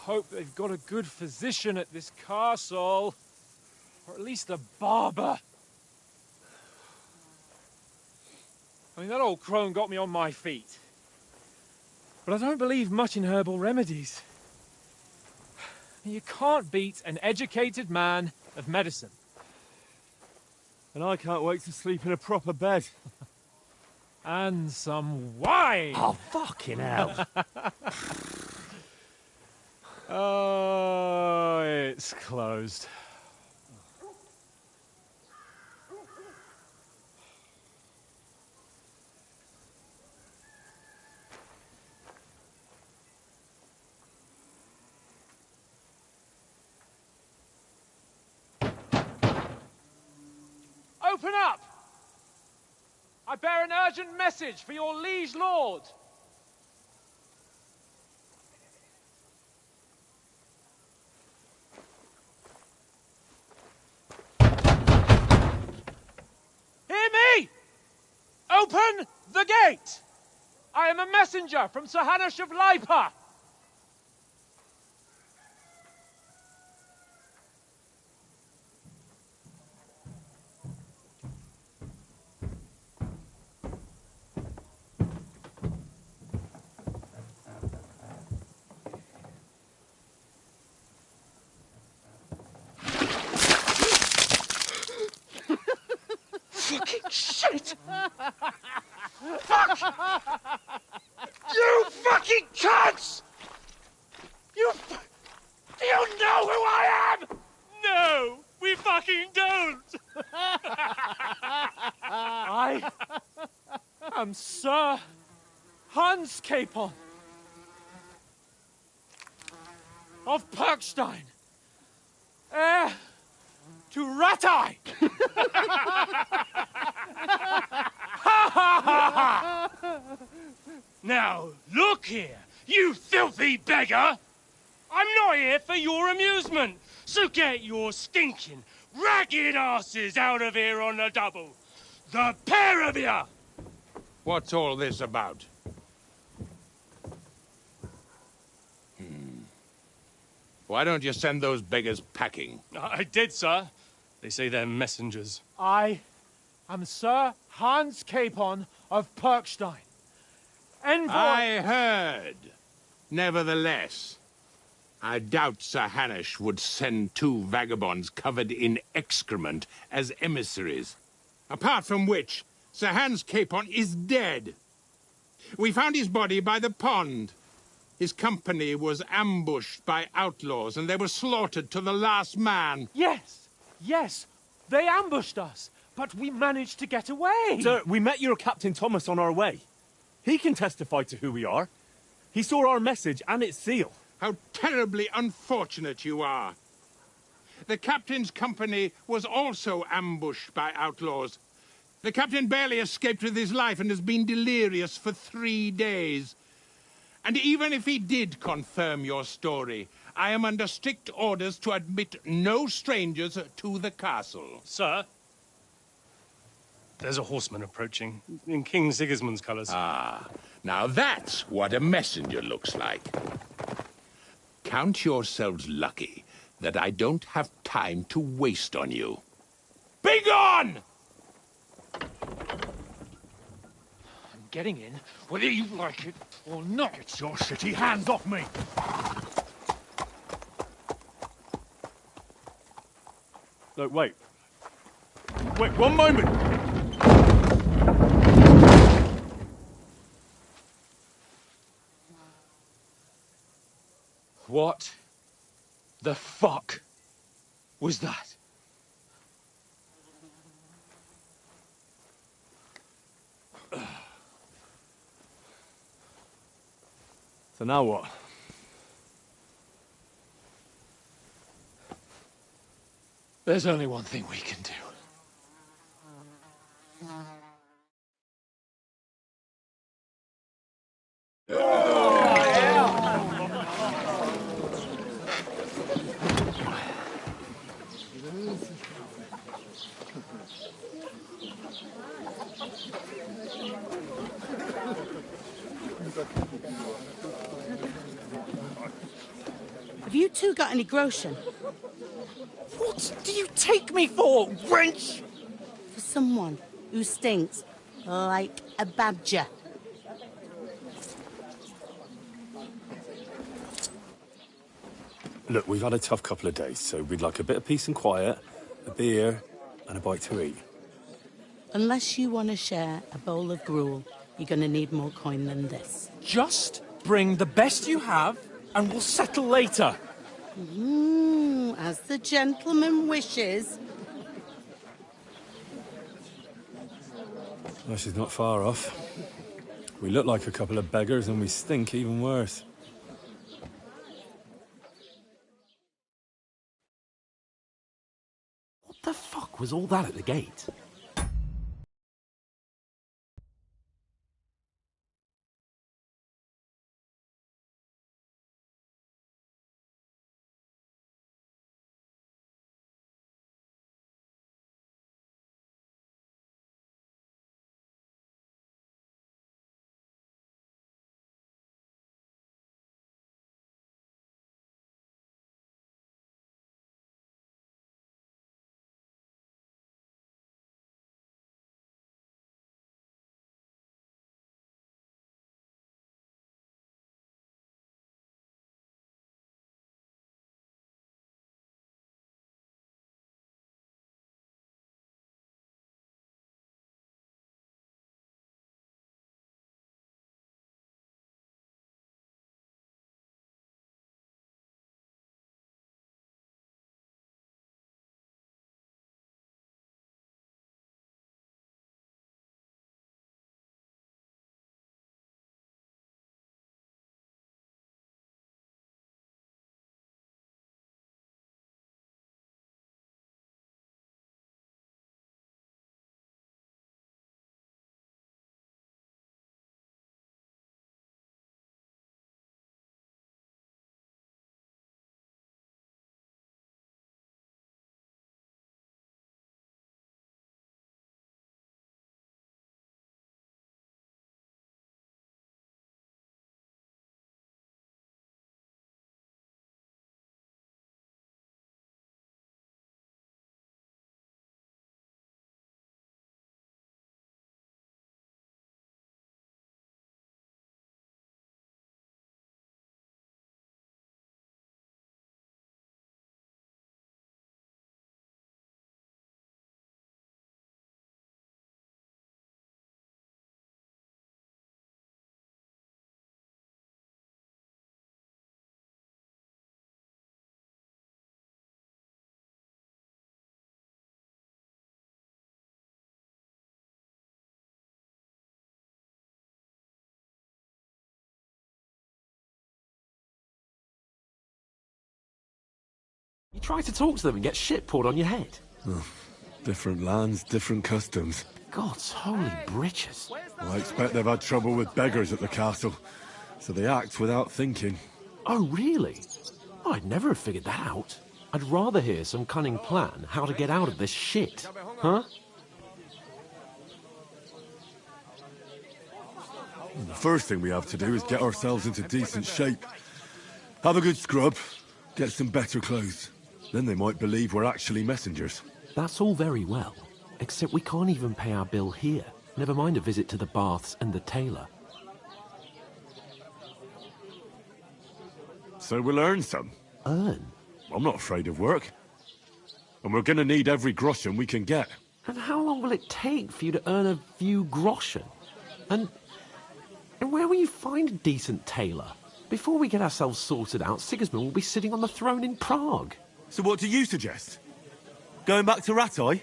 hope they've got a good physician at this castle. Or at least a barber. I mean, that old crone got me on my feet. But I don't believe much in herbal remedies. You can't beat an educated man of medicine. And I can't wait to sleep in a proper bed. And some wine! Oh, fucking hell. Oh, it's closed. Open up! I bear an urgent message for your liege lord. Hear me! Open the gate! I am a messenger from Sir Hanush of Lipa. Fucking shit! Fuck! You fucking cunts! Do you know who I am? No, we fucking don't! I am Sir Hans Capon of Perkstein, heir to Ratai! Now, look here, you filthy beggar! I'm not here for your amusement, so get your stinking, ragged asses out of here on the double. The pair of you! What's all this about? Why don't you send those beggars packing? I did, sir. They say they're messengers. I am Sir Hans Capon of Perkstein. Envoy... I heard. Nevertheless, I doubt Sir Hanush would send two vagabonds covered in excrement as emissaries. Apart from which, Sir Hans Capon is dead. We found his body by the pond. His company was ambushed by outlaws, and they were slaughtered to the last man. Yes, yes, they ambushed us, but we managed to get away. Sir, we met your Captain Thomas on our way. He can testify to who we are. He saw our message and its seal. How terribly unfortunate you are. The captain's company was also ambushed by outlaws. The captain barely escaped with his life and has been delirious for 3 days. And even if he did confirm your story, I am under strict orders to admit no strangers to the castle. Sir? There's a horseman approaching, in King Sigismund's colours. Ah, now that's what a messenger looks like. Count yourselves lucky that I don't have time to waste on you. Be gone! I'm getting in, whether you like it or not. Get your shitty hands off me! Look, wait. Wait, one moment! What the fuck was that? So now what? There's only one thing we can do. Have you two got any groschen? What do you take me for, wench? For someone who stinks like a badger. Look, we've had a tough couple of days, so we'd like a bit of peace and quiet, a beer, and a bite to eat. Unless you want to share a bowl of gruel, you're going to need more coin than this. Just bring the best you have, and we'll settle later. As the gentleman wishes. Well, she's not far off. We look like a couple of beggars, and we stink even worse. What the fuck was all that at the gate? You try to talk to them and get shit poured on your head. Oh, different lands, different customs. God's holy britches. I expect they've had trouble with beggars at the castle, so they act without thinking. Oh, really? I'd never have figured that out. I'd rather hear some cunning plan how to get out of this shit. Huh? The first thing we have to do is get ourselves into decent shape. Have a good scrub, get some better clothes. Then they might believe we're actually messengers. That's all very well, except we can't even pay our bill here. Never mind a visit to the baths and the tailor. So we'll earn some. Earn? I'm not afraid of work. And we're gonna need every groschen we can get. And how long will it take for you to earn a few groschen? And where will you find a decent tailor? Before we get ourselves sorted out, Sigismund will be sitting on the throne in Prague. So what do you suggest? Going back to Ratai?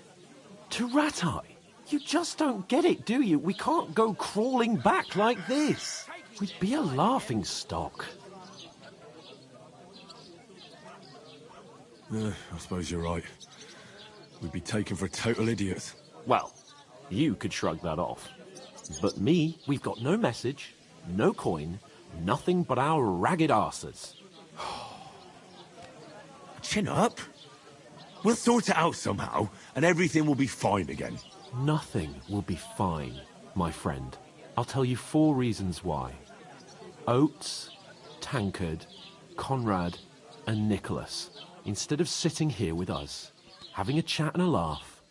To Ratai? You just don't get it, do you? We can't go crawling back like this. We'd be a laughing stock. I suppose you're right. We'd be taken for total idiots. Well, you could shrug that off. But me, we've got no message, no coin, nothing but our ragged arses. Chin up. We'll sort it out somehow, and everything will be fine again. Nothing will be fine, my friend. I'll tell you 4 reasons why. Oates, Tankard, Conrad, and Nicholas, instead of sitting here with us, having a chat and a laugh,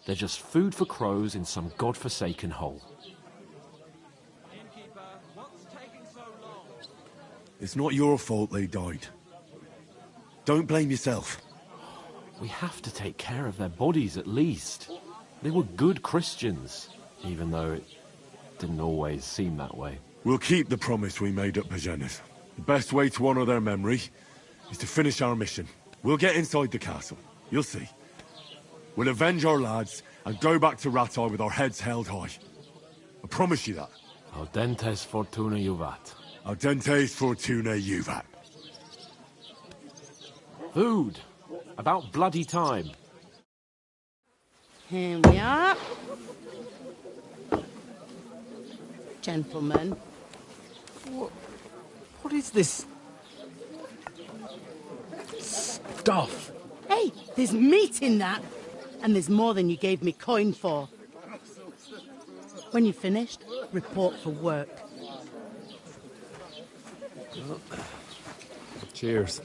they're just food for crows in some godforsaken hole. It's not your fault they died. Don't blame yourself. We have to take care of their bodies at least. They were good Christians, even though it didn't always seem that way. We'll keep the promise we made at Pagenis. The best way to honor their memory is to finish our mission. We'll get inside the castle. You'll see. We'll avenge our lads and go back to Rattay with our heads held high. I promise you that. Audentes Fortuna juvat. Audentes Fortuna juvat. Food. About bloody time. Here we are. Gentlemen. What is this stuff? Hey, there's meat in that. And there's more than you gave me coin for. When you're finished, report for work. Cheers.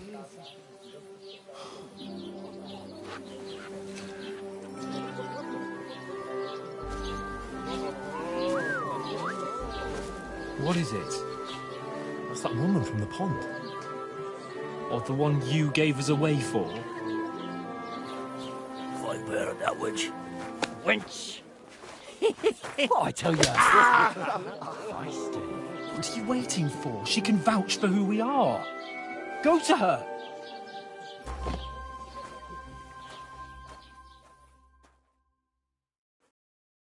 What is it? That's that woman from the pond. Or the one you gave us away for? If I bear that witch. Wench! What I tell you? What are you waiting for? She can vouch for who we are. Go to her.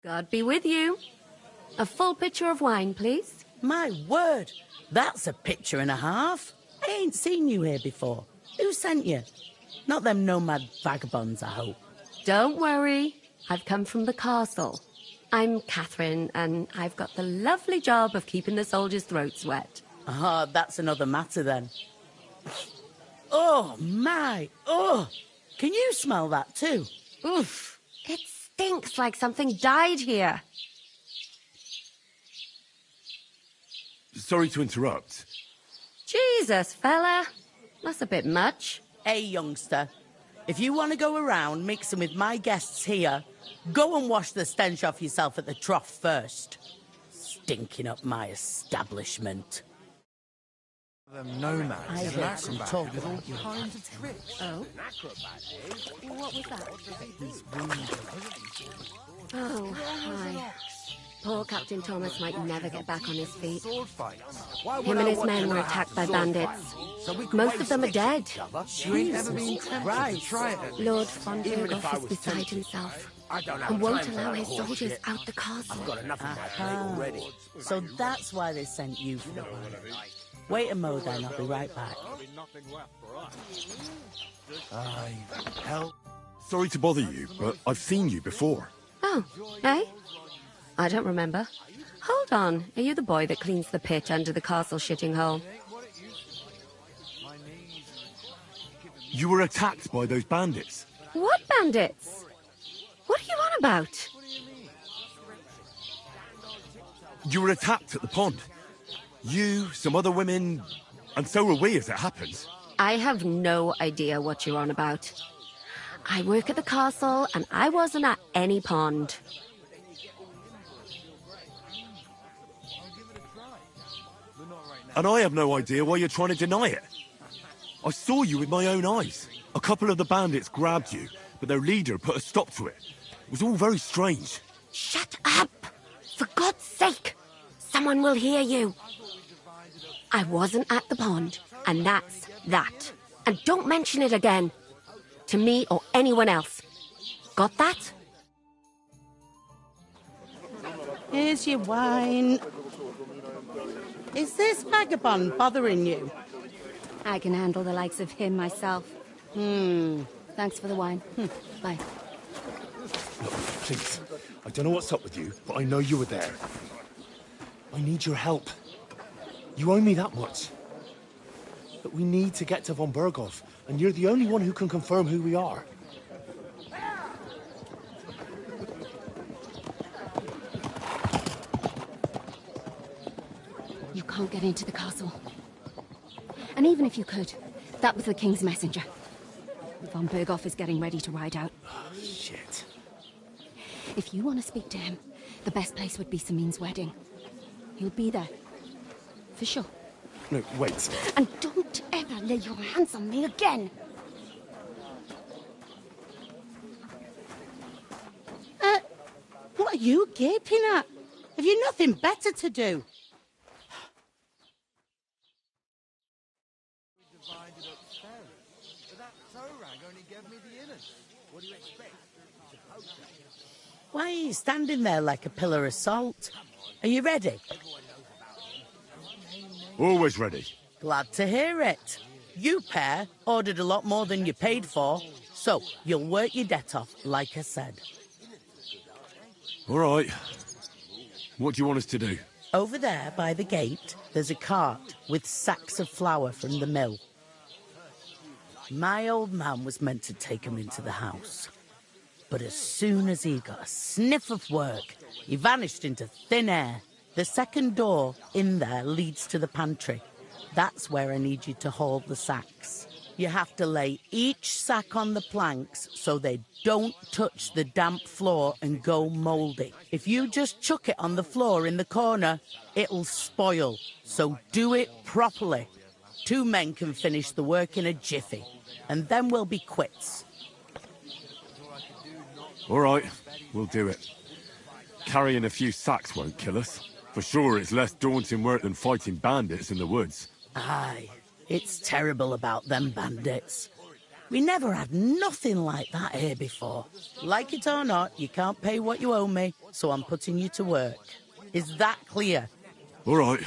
God be with you. A full pitcher of wine, please. My word, that's a picture and a half. I ain't seen you here before. Who sent you? Not them nomad vagabonds, I hope. Don't worry. I've come from the castle. I'm Catherine, and I've got the lovely job of keeping the soldiers' throats wet. Ah, that's another matter then. Oh, my. Oh, can you smell that too? Oof. It stinks like something died here. Sorry to interrupt. Jesus, fella. That's a bit much. Hey, youngster. If you want to go around mixing with my guests here, go and wash the stench off yourself at the trough first. Stinking up my establishment. Them nomads. I heard some talk with all about you. kinds of tricks. Oh? What was that? Oh, hi. Poor Captain Thomas might never get back on his feet. Him and his men were attacked by bandits. Most of them are dead. You ain't ever been tempted to try it. Lord Fontergoff is beside himself and won't allow his soldiers out the castle. I've got enough in my plate already. So that's why they sent you for the wine. Wait a mo then, I'll be right back. Help. Sorry to bother you, but I've seen you before. Oh, eh? I don't remember. Hold on, are you the boy that cleans the pit under the castle shitting hole? You were attacked by those bandits. What bandits? What are you on about? You were attacked at the pond. You, some other women, and so were we as it happens. I have no idea what you're on about. I work at the castle, and I wasn't at any pond. And I have no idea why you're trying to deny it. I saw you with my own eyes. A couple of the bandits grabbed you, but their leader put a stop to it. It was all very strange. Shut up! For God's sake! Someone will hear you. I wasn't at the pond, and that's that. And don't mention it again. To me or anyone else. Got that? Here's your wine. Is this vagabond bothering you? I can handle the likes of him myself. Thanks for the wine. Bye. Look, please. I don't know what's up with you, but I know you were there. I need your help. You owe me that much. But we need to get to von Berghoff, and you're the only one who can confirm who we are. You can't get into the castle. And even if you could, That was the King's messenger. Von Berghoff is getting ready to ride out. Oh, shit. If you want to speak to him, the best place would be Samin's wedding. He'll be there. For sure. No, wait. And don't ever lay your hands on me again! What are you gaping at? Have you nothing better to do? Why are you standing there like a pillar of salt? Are you ready? Always ready. Glad to hear it. You pair ordered a lot more than you paid for, so you'll work your debt off, like I said. All right. What do you want us to do? Over there, by the gate, there's a cart with sacks of flour from the mill. My old man was meant to take 'em into the house. But as soon as he got a sniff of work, he vanished into thin air. The second door in there leads to the pantry. That's where I need you to haul the sacks. You have to lay each sack on the planks so they don't touch the damp floor and go mouldy. If you just chuck it on the floor in the corner, it'll spoil. So do it properly. 2 men can finish the work in a jiffy, and then we'll be quits. All right, we'll do it. Carrying a few sacks won't kill us. For sure, it's less daunting work than fighting bandits in the woods. Aye, it's terrible about them bandits. We never had nothing like that here before. Like it or not, you can't pay what you owe me, so I'm putting you to work. Is that clear? All right.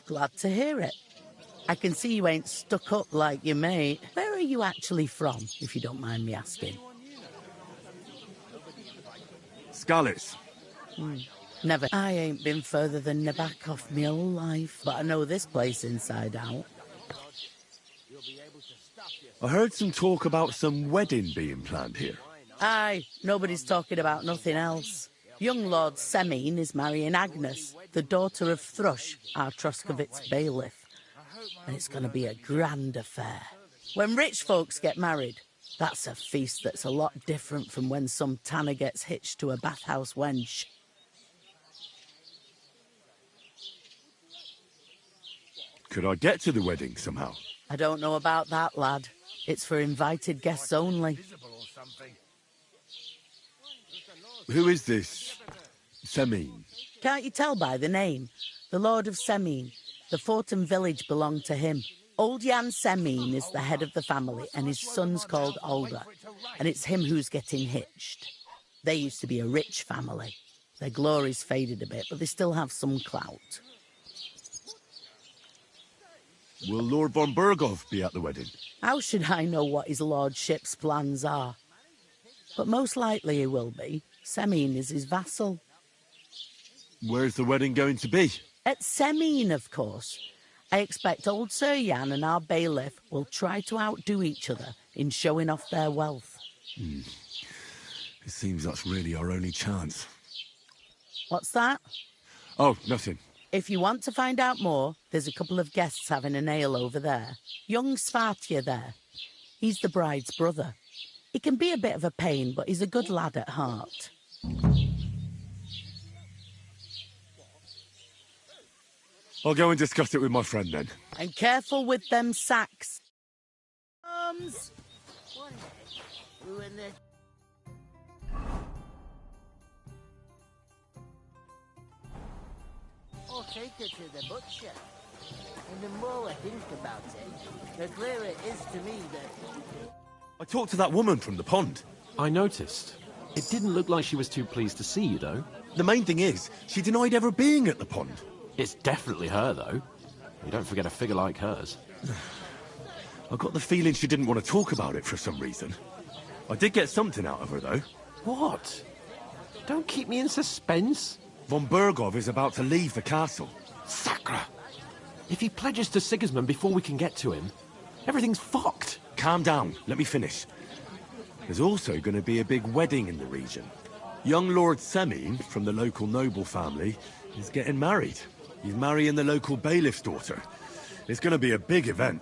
Glad to hear it. I can see you ain't stuck up like your mate. Where are you actually from, if you don't mind me asking? Skalitz. Never. I ain't been further than Nabokov my whole life, but I know this place inside out. I heard some talk about some wedding being planned here. Aye, nobody's talking about nothing else. Young Lord Semin is marrying Agnes, the daughter of Thrush, our Troskovitz bailiff. And it's going to be a grand affair. When rich folks get married, that's a feast that's a lot different from when some tanner gets hitched to a bathhouse wench. Could I get to the wedding somehow? I don't know about that, lad. It's for invited guests only. Who is this Semin? Can't you tell by the name? The Lord of Semin. The Fortuna village belonged to him. Old Jan Semin is the head of the family, and his son's called Olga. And it's him who's getting hitched. They used to be a rich family. Their glory's faded a bit, but they still have some clout. Will Lord von Berghoff be at the wedding? How should I know what his lordship's plans are? But most likely he will be. Semin is his vassal. Where's the wedding going to be? At Semin, of course. I expect old Sir Jan and our bailiff will try to outdo each other in showing off their wealth. It seems that's really our only chance. What's that? Oh, nothing. If you want to find out more, there's a couple of guests having an ale over there. Young Svartje there. He's the bride's brother. He can be a bit of a pain, but he's a good lad at heart. I'll go and discuss it with my friend then. And careful with them sacks. I'll take her to the butcher. And the more I think about it, the clearer it is to me that... I talked to that woman from the pond. I noticed. It didn't look like she was too pleased to see you, though. The main thing is, she denied ever being at the pond. It's definitely her, though. You don't forget a figure like hers. I got the feeling she didn't want to talk about it for some reason. I did get something out of her, though. What? Don't keep me in suspense. Von Berghoff is about to leave the castle. Sacre! If he pledges to Sigismund before we can get to him, everything's fucked. Calm down. Let me finish. There's also going to be a big wedding in the region. Young Lord Semin, from the local noble family, is getting married. He's marrying the local bailiff's daughter. It's going to be a big event.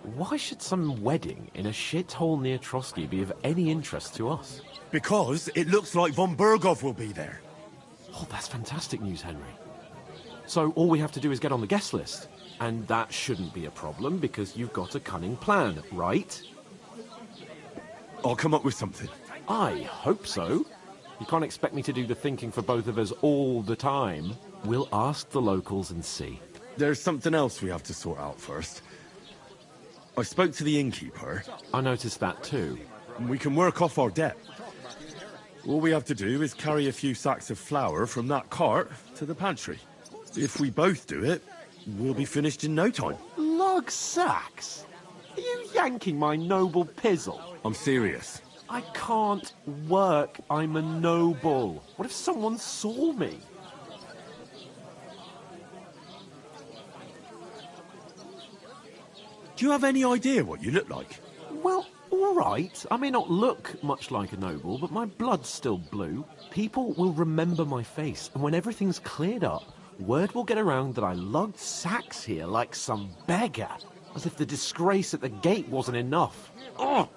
Why should some wedding in a shithole near Trotsky be of any interest to us? Because it looks like von Bergov will be there. Oh, that's fantastic news, Henry. So all we have to do is get on the guest list. And that shouldn't be a problem because you've got a cunning plan, right? I'll come up with something. I hope so. You can't expect me to do the thinking for both of us all the time. We'll ask the locals and see. There's something else we have to sort out first. I spoke to the innkeeper. I noticed that too. And we can work off our debt. All we have to do is carry a few sacks of flour from that cart to the pantry. If we both do it, we'll be finished in no time. Lug sacks? Are you yanking my noble pizzle? I'm serious. I can't work. I'm a noble. What if someone saw me? Do you have any idea what you look like? Well, all right. I may not look much like a noble, but my blood's still blue. People will remember my face, and when everything's cleared up, word will get around that I lugged sacks here like some beggar, as if the disgrace at the gate wasn't enough. Ugh!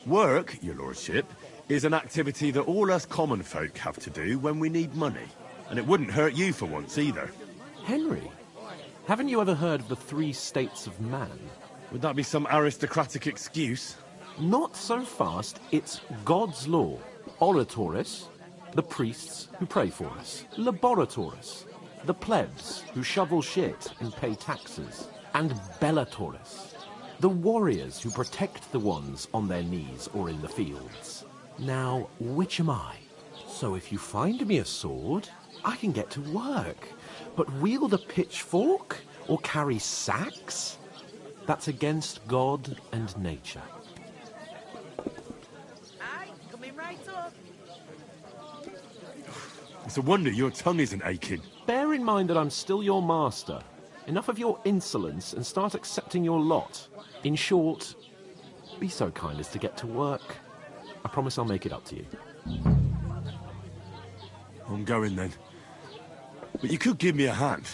Work, your lordship, is an activity that all us common folk have to do when we need money. And it wouldn't hurt you for once either. Henry, haven't you ever heard of the 3 states of man? Would that be some aristocratic excuse? Not so fast. It's God's law. Oratoris, the priests who pray for us. Laboratoris, the plebs who shovel shit and pay taxes. And Bellatoris, the warriors who protect the ones on their knees or in the fields. Now, which am I? So if you find me a sword, I can get to work. But wield a pitchfork or carry sacks? That's against God and nature. Aye, coming right up. It's a wonder your tongue isn't aching. Bear in mind that I'm still your master. Enough of your insolence and start accepting your lot. In short, be so kind as to get to work. I promise I'll make it up to you. I'm going then. But you could give me a hand.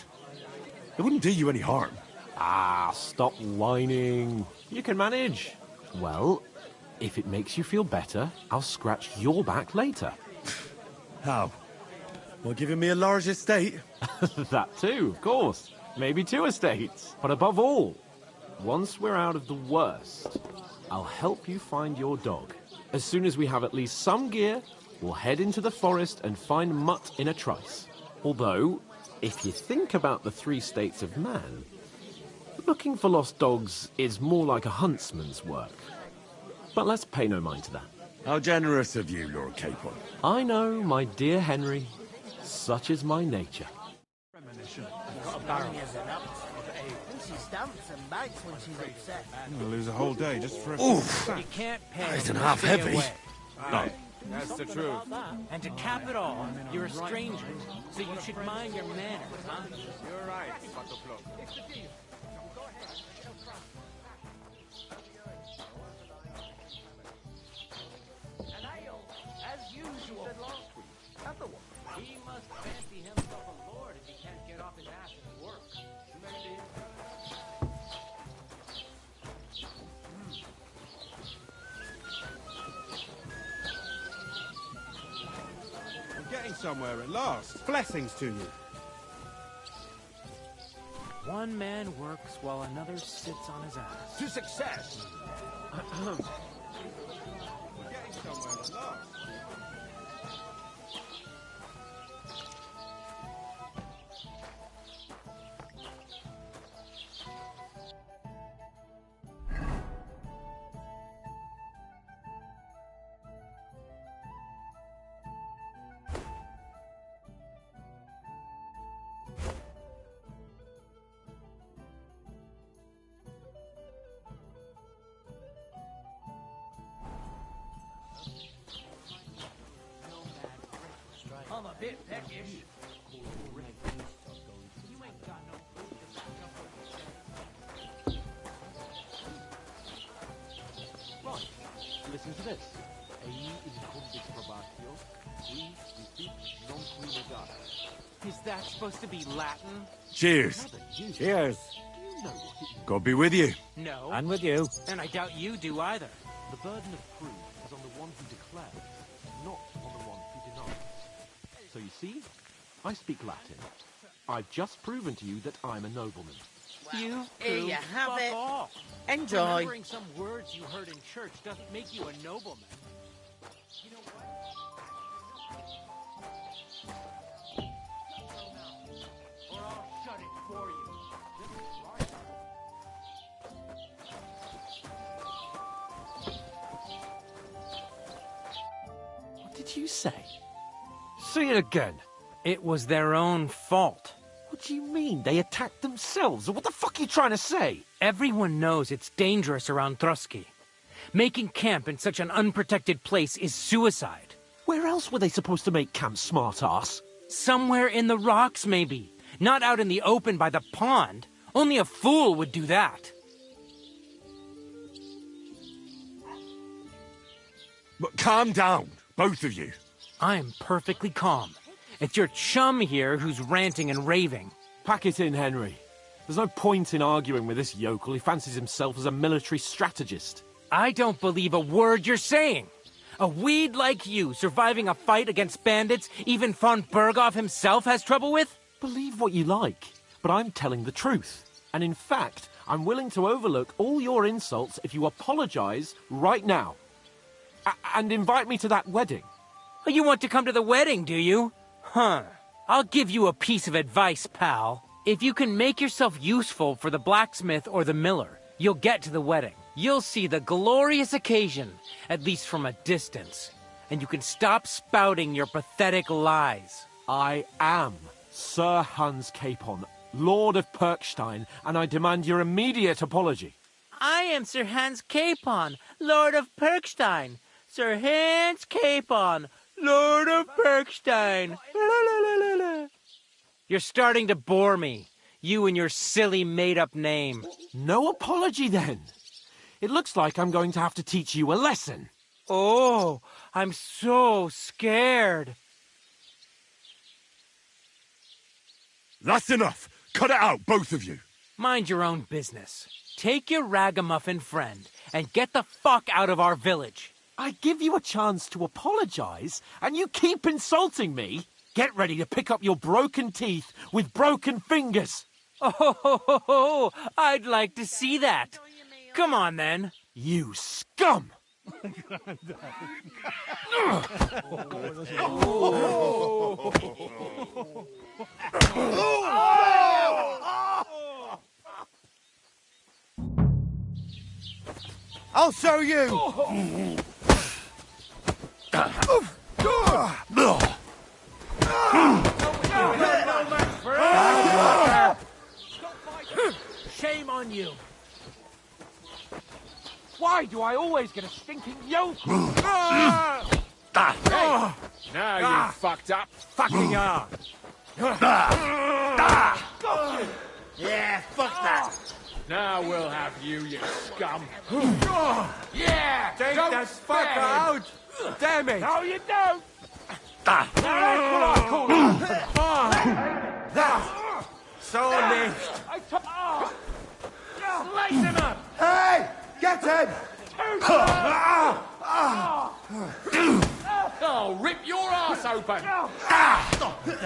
It wouldn't do you any harm. Ah, stop whining. You can manage. Well, if it makes you feel better, I'll scratch your back later. How? Well, giving me a large estate? That too, of course. Maybe 2 estates. But above all, once we're out of the worst, I'll help you find your dog. As soon as we have at least some gear, we'll head into the forest and find Mutt in a trice. Although, if you think about the 3 states of man, looking for lost dogs is more like a huntsman's work. But let's pay no mind to that. How generous of you, Lord Capon. I know, my dear Henry. Such is my nature. She stamps and bites when she's upset. I'm gonna lose a whole day just for a Oof. sack. You can't pay. That isn't half heavy. No, that's the truth. And to cap it all, you're a stranger, so you should mind your manners, huh? You're right, Patoplo. As usual. He must fancy himself a lord if he can't get off his ass and work. We're getting somewhere at last. Blessings to you. One man works while another sits on his ass. To success! We're getting somewhere at last. I'm a bit peckish. Right, listen to this. Ei in condis probatio, qui non qui negare. Is that supposed to be Latin? Cheers. Cheers. God be with you. No. And with you. And I doubt you do either. The burden of proof is on the one who declares, not on the one who denies. So you see, I speak Latin. I've just proven to you that I'm a nobleman. You Here two, you have fuck it. off. Enjoy. Remembering some words you heard in church doesn't make you a nobleman. You know what? Or I'll shut it for you. What did you say? Say it again. It was their own fault. What do you mean? They attacked themselves? What the fuck are you trying to say? Everyone knows it's dangerous around Trotsky. Making camp in such an unprotected place is suicide. Where else were they supposed to make camp, smart-ass? Somewhere in the rocks, maybe. Not out in the open by the pond. Only a fool would do that. But calm down, both of you. I'm perfectly calm. It's your chum here who's ranting and raving. Pack it in, Henry. There's no point in arguing with this yokel. He fancies himself as a military strategist. I don't believe a word you're saying. A weed like you surviving a fight against bandits even von Berghoff himself has trouble with? Believe what you like, but I'm telling the truth. And in fact, I'm willing to overlook all your insults if you apologize right now. And invite me to that wedding. Oh, you want to come to the wedding, do you? Huh. I'll give you a piece of advice, pal. If you can make yourself useful for the blacksmith or the miller, you'll get to the wedding. You'll see the glorious occasion, at least from a distance. And you can stop spouting your pathetic lies. I am Sir Hans Capon, Lord of Perkstein, and I demand your immediate apology. I am Sir Hans Capon, Lord of Perkstein. Sir Hans Capon, Lord of Perkstein. You're starting to bore me. You and your silly made-up name. No apology, then. It looks like I'm going to have to teach you a lesson. Oh, I'm so scared. That's enough. Cut it out, both of you. Mind your own business. Take your ragamuffin friend and get the fuck out of our village. I give you a chance to apologize, and you keep insulting me. Get ready to pick up your broken teeth with broken fingers. Oh, I'd like to see that. Come on, then. You scum! I'll show you! Shame on you. Why do I always get a stinking yoke? Now you fucked up. Fucking are. Yeah, fuck that! Now we'll have you, you scum. Yeah! Take don't that spare fucker him. out! Damn it! No, you don't! That's what I call it. So nicht. Slice him up! Hey! Get him! I'll rip your ass open.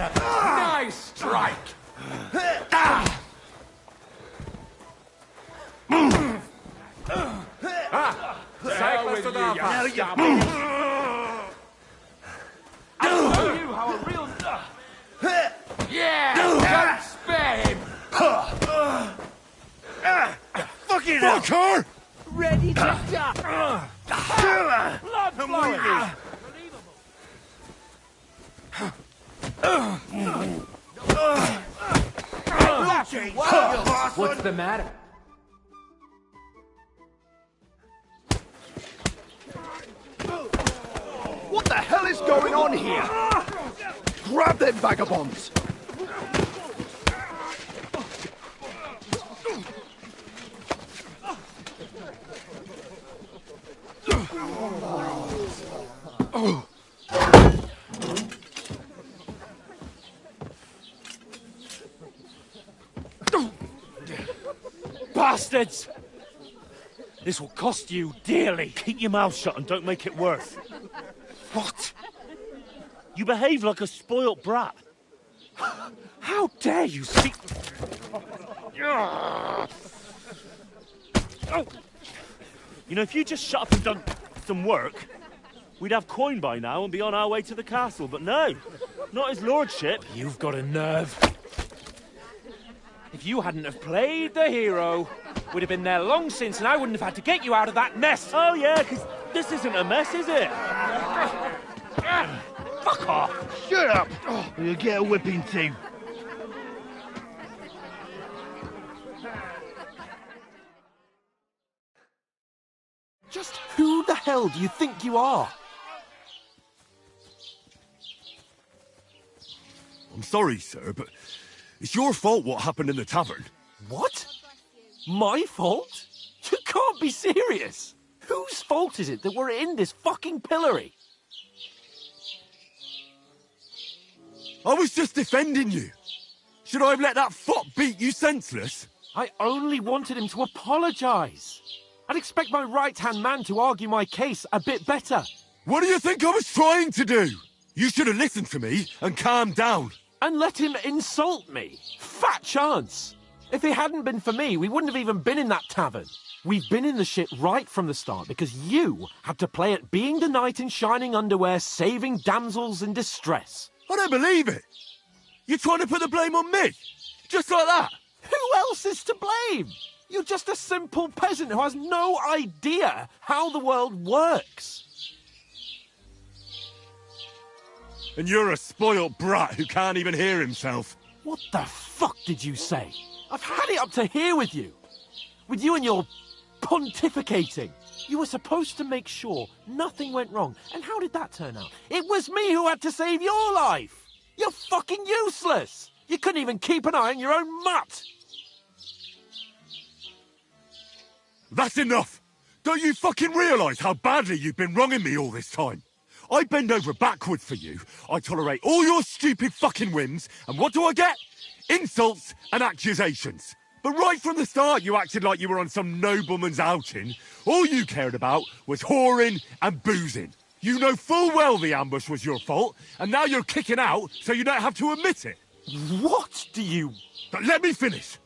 Nice strike. Take with you, you scum. I'll show you how a real... Yeah, don't spare him. Fucking Fucker! Ready to die. Blood flowing! What's the matter? What the hell is going on here? Grab them vagabonds! bastards! This will cost you dearly. Keep your mouth shut and don't make it worse. What? You behave like a spoilt brat. How dare you speak... You know, if you just shut up and done some work, we'd have coin by now and be on our way to the castle. But no, not his lordship. You've got a nerve. If you hadn't have played the hero, we'd have been there long since, and I wouldn't have had to get you out of that mess. Oh yeah, because this isn't a mess, is it? Fuck off! Shut up! Or you'll get a whipping too. Just who the hell do you think you are? I'm sorry, sir, but it's your fault what happened in the tavern. What? My fault? You can't be serious. Whose fault is it that we're in this fucking pillory? I was just defending you. Should I have let that fop beat you senseless? I only wanted him to apologise. I'd expect my right-hand man to argue my case a bit better. What do you think I was trying to do? You should have listened to me and calmed down. And let him insult me. Fat chance. If it hadn't been for me, we wouldn't have even been in that tavern. We've been in the shit right from the start because you had to play at being the knight in shining underwear, saving damsels in distress. I don't believe it. You're trying to put the blame on me? Just like that? Who else is to blame? You're just a simple peasant who has no idea how the world works. And you're a spoilt brat who can't even hear himself. What the fuck did you say? I've had it up to here with you. With you and your pontificating. You were supposed to make sure nothing went wrong. And how did that turn out? It was me who had to save your life. You're fucking useless. You couldn't even keep an eye on your own mutt. That's enough. Don't you fucking realise how badly you've been wronging me all this time? I bend over backwards for you. I tolerate all your stupid fucking whims. And what do I get? Insults and accusations. But right from the start, you acted like you were on some nobleman's outing. All you cared about was whoring and boozing. You know full well the ambush was your fault, and now you're kicking out so you don't have to admit it. What do you... But let me finish.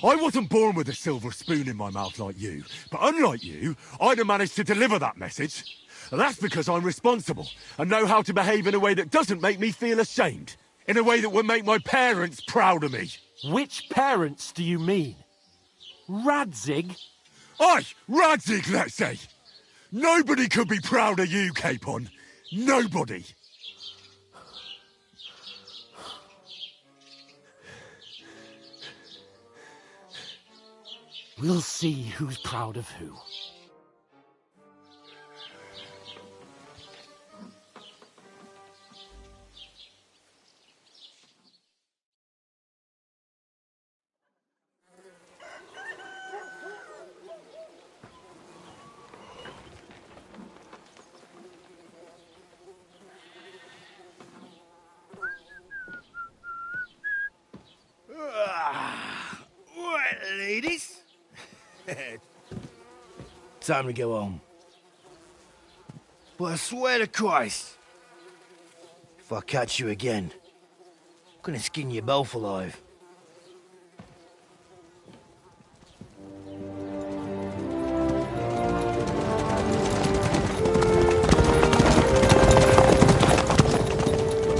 I wasn't born with a silver spoon in my mouth like you, but unlike you, I'd have managed to deliver that message. That's because I'm responsible and know how to behave in a way that doesn't make me feel ashamed. In a way that would make my parents proud of me. Which parents do you mean? Radzig? Aye, Radzig, let's say. Nobody could be proud of you, Capon. Nobody. We'll see who's proud of who. Right, ladies. Time to go home. But I swear to Christ, if I catch you again, I'm gonna skin you both alive.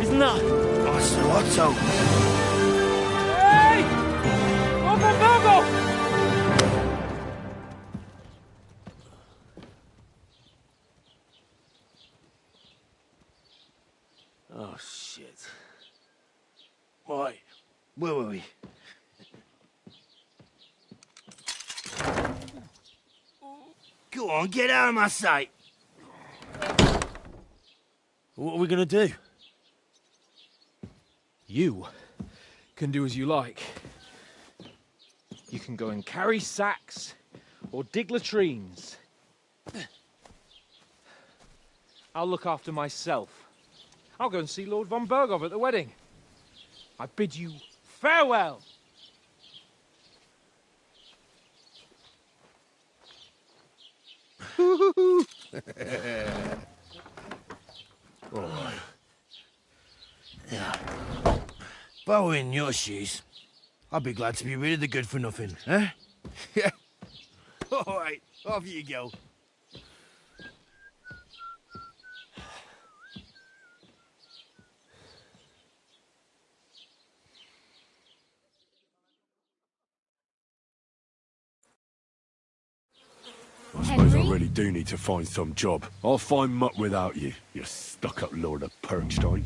Isn't that? I saw Otto. Hey! Open Virgo! Oh, shit. Right, where were we? Go on, get out of my sight. What are we gonna do? You can do as you like. You can go and carry sacks or dig latrines. I'll look after myself. I'll go and see Lord von Bergov at the wedding. I bid you farewell. All right. Yeah. If I were in your shoes, I'd be glad to be rid of the good-for-nothing, eh? Yeah. All right, off you go. I suppose I really do need to find some job. I'll find muck without you, you stuck-up Lord of Perkstein.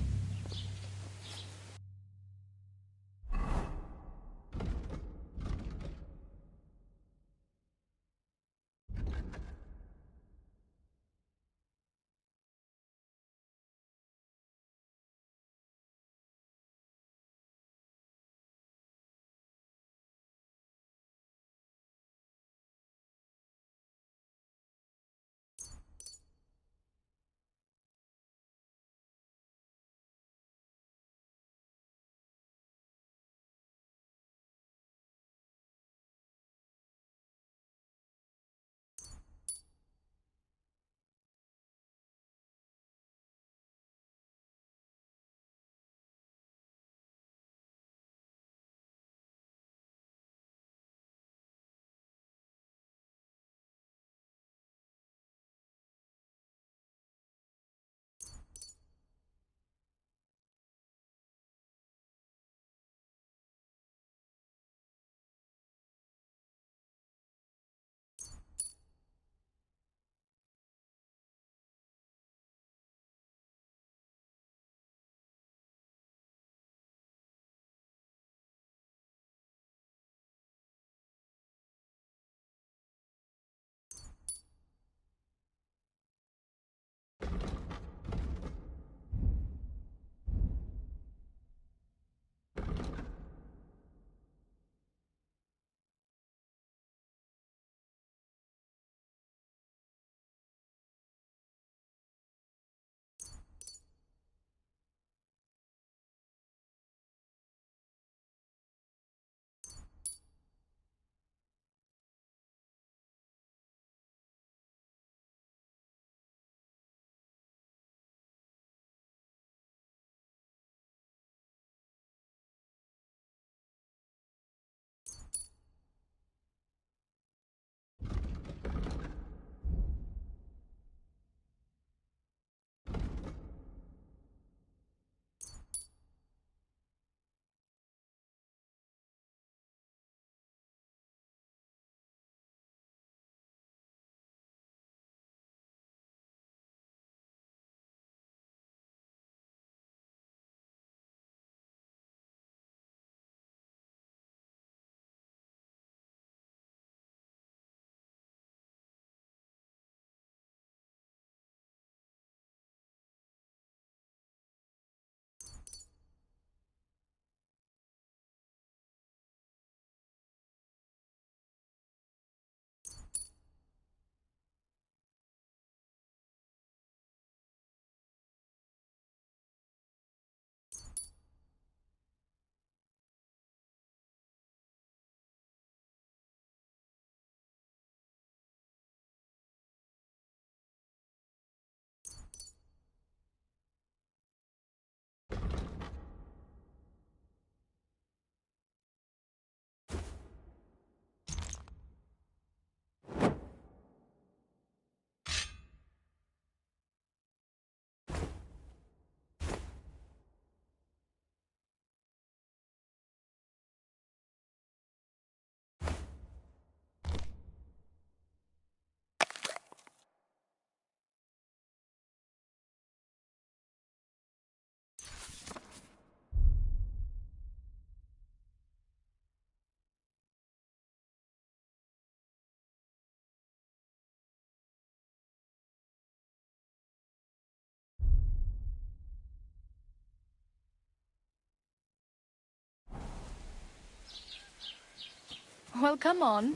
Well, come on.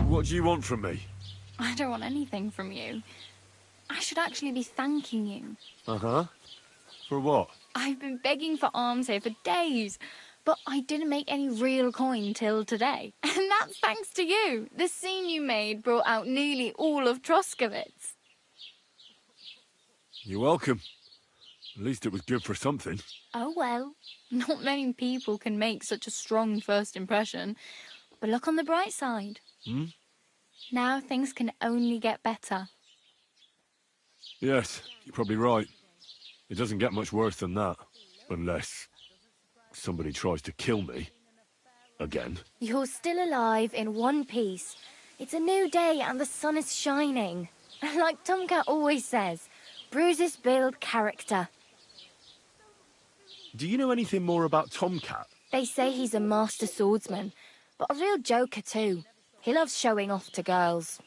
What do you want from me? I don't want anything from you. I should actually be thanking you. Uh-huh. For what? I've been begging for alms here for days, but I didn't make any real coin till today. And And that's thanks to you. The scene you made brought out nearly all of Troskowitz. You're welcome. At least it was good for something. Oh well, not many people can make such a strong first impression. But look on the bright side. Hmm? Now things can only get better. Yes, you're probably right. It doesn't get much worse than that. Unless somebody tries to kill me. Again. You're still alive in one piece. It's a new day and the sun is shining. Like Tomcat always says, bruises build character. Do you know anything more about Tomcat? They say he's a master swordsman, but a real joker too. He loves showing off to girls.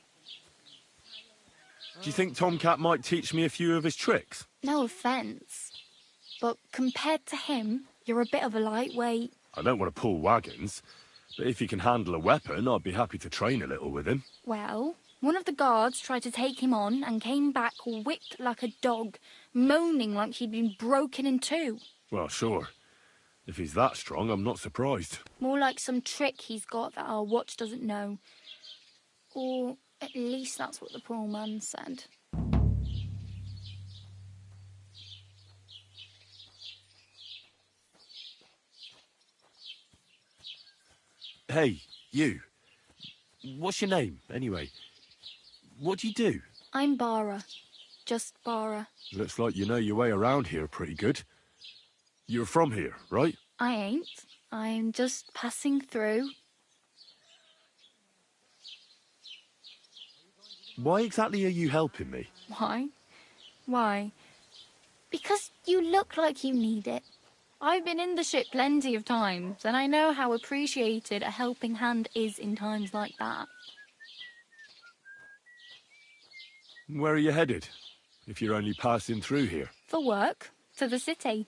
Do you think Tomcat might teach me a few of his tricks? No offence, but compared to him, you're a bit of a lightweight. I don't want to pull wagons, but if he can handle a weapon, I'd be happy to train a little with him. Well, one of the guards tried to take him on and came back whipped like a dog, moaning like he'd been broken in two. Well, sure. If he's that strong, I'm not surprised. More like some trick he's got that our watch doesn't know. Or at least that's what the poor man said. Hey, you. What's your name, anyway? What do you do? I'm Bara. Just Bara. Looks like you know your way around here pretty good. You're from here, right? I ain't. I'm just passing through. Why exactly are you helping me? Why? Why? Because you look like you need it. I've been in the ship plenty of times, and I know how appreciated a helping hand is in times like that. Where are you headed, if you're only passing through here? For work, to the city.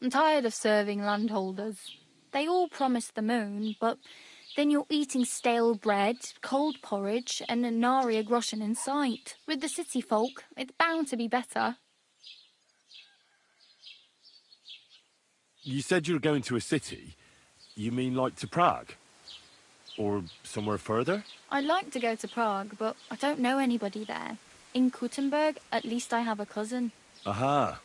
I'm tired of serving landholders. They all promise the moon, but then you're eating stale bread, cold porridge, and a nary a groschen in sight. With the city folk, it's bound to be better. You said you're going to a city. You mean like to Prague? Or somewhere further? I'd like to go to Prague, but I don't know anybody there. In Kuttenberg, at least I have a cousin. Aha.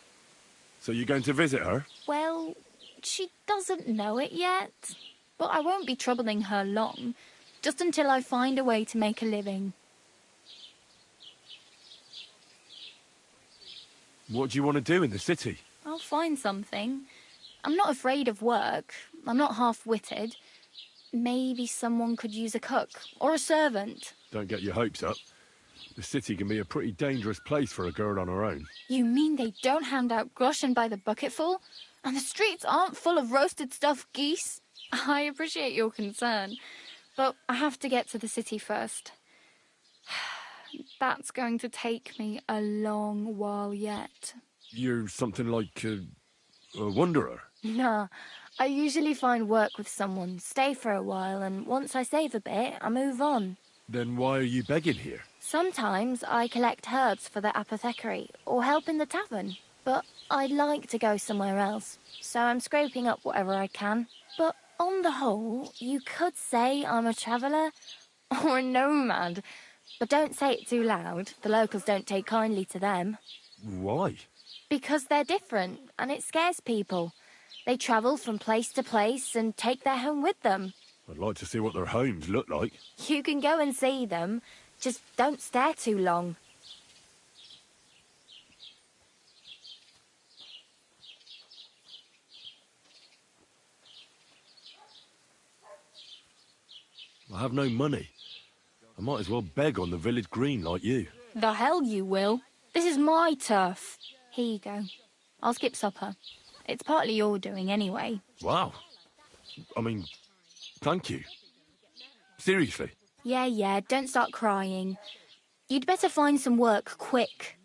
So you're going to visit her? Well, she doesn't know it yet. But I won't be troubling her long, just until I find a way to make a living. What do you want to do in the city? I'll find something. I'm not afraid of work. I'm not half-witted. Maybe someone could use a cook or a servant. Don't get your hopes up. The city can be a pretty dangerous place for a girl on her own. You mean they don't hand out groschen by the bucketful? And the streets aren't full of roasted stuffed geese? I appreciate your concern, but I have to get to the city first. That's going to take me a long while yet. You're something like a wanderer? Nah, I usually find work with someone, stay for a while, and once I save a bit, I move on. Then why are you begging here? Sometimes I collect herbs for the apothecary, or help in the tavern. But I'd like to go somewhere else, so I'm scraping up whatever I can. But on the whole, you could say I'm a traveller, or a nomad. But don't say it too loud, the locals don't take kindly to them. Why? Because they're different, and it scares people. They travel from place to place and take their home with them. I'd like to see what their homes look like. You can go and see them, just don't stare too long. I have no money. I might as well beg on the village green like you. The hell you will. This is my turf. Here you go. I'll skip supper. It's partly your doing anyway. Wow. I mean, thank you. Seriously. Yeah, don't start crying. You'd better find some work quick.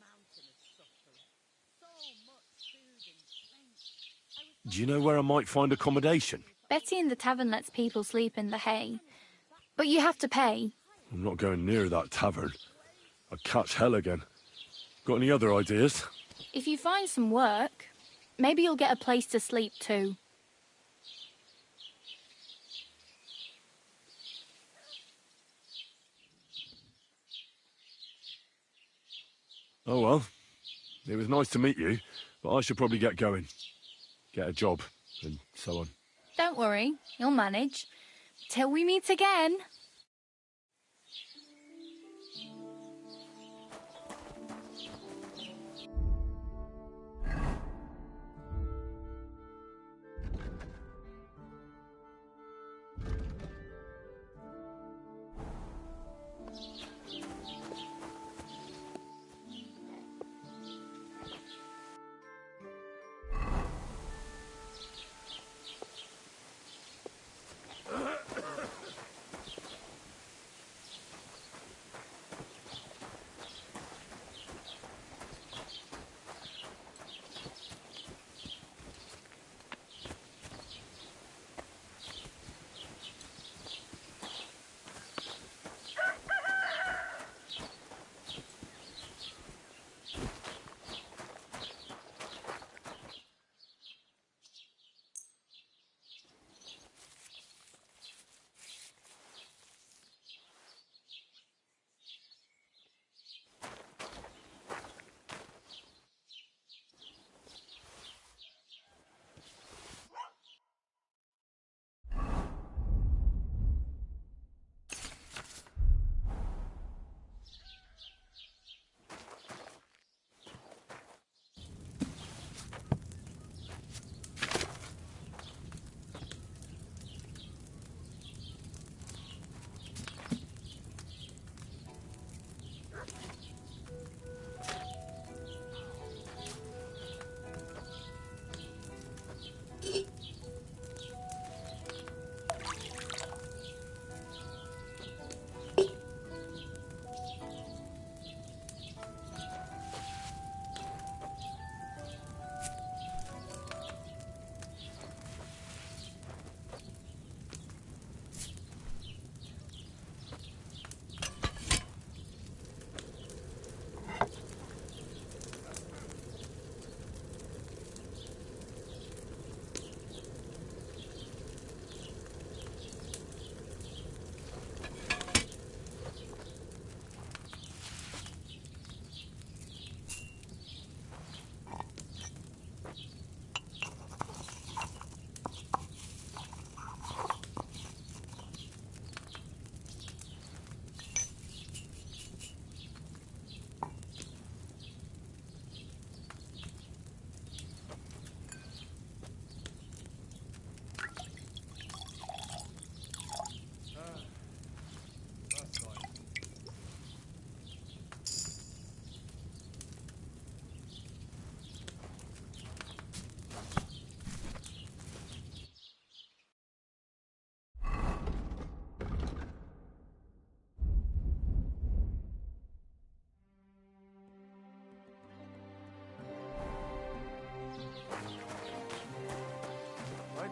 Do you know where I might find accommodation? Betty in the tavern lets people sleep in the hay. But you have to pay. I'm not going near that tavern. I'd catch hell again. Got any other ideas? If you find some work, maybe you'll get a place to sleep too. Oh well. It was nice to meet you, but I should probably get going. Get a job, and so on. Don't worry, you'll manage. Till we meet again.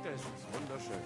Das ist wunderschön.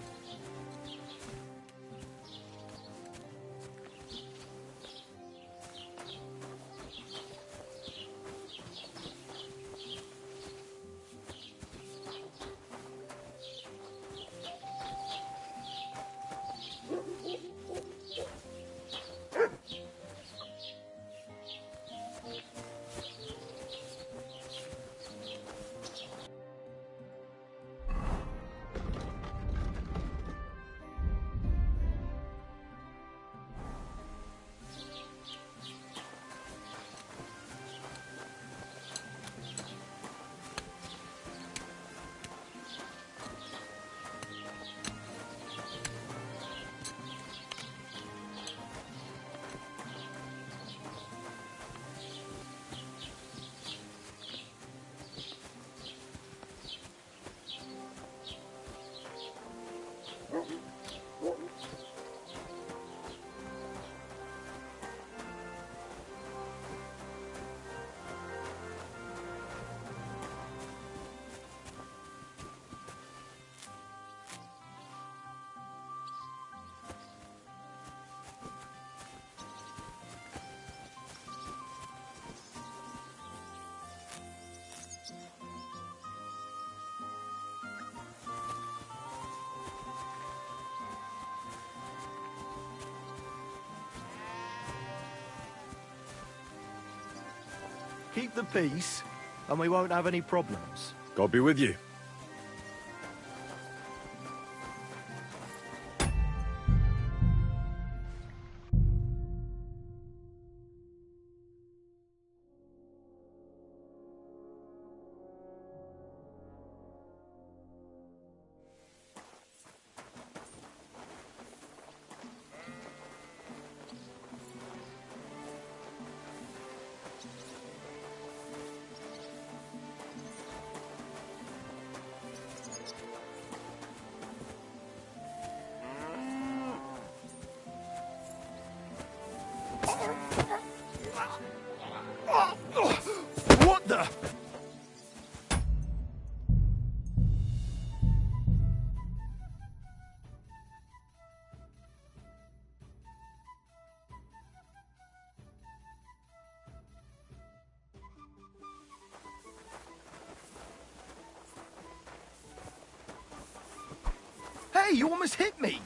Keep the peace, and we won't have any problems. God be with you. What the? Hey, you almost hit me!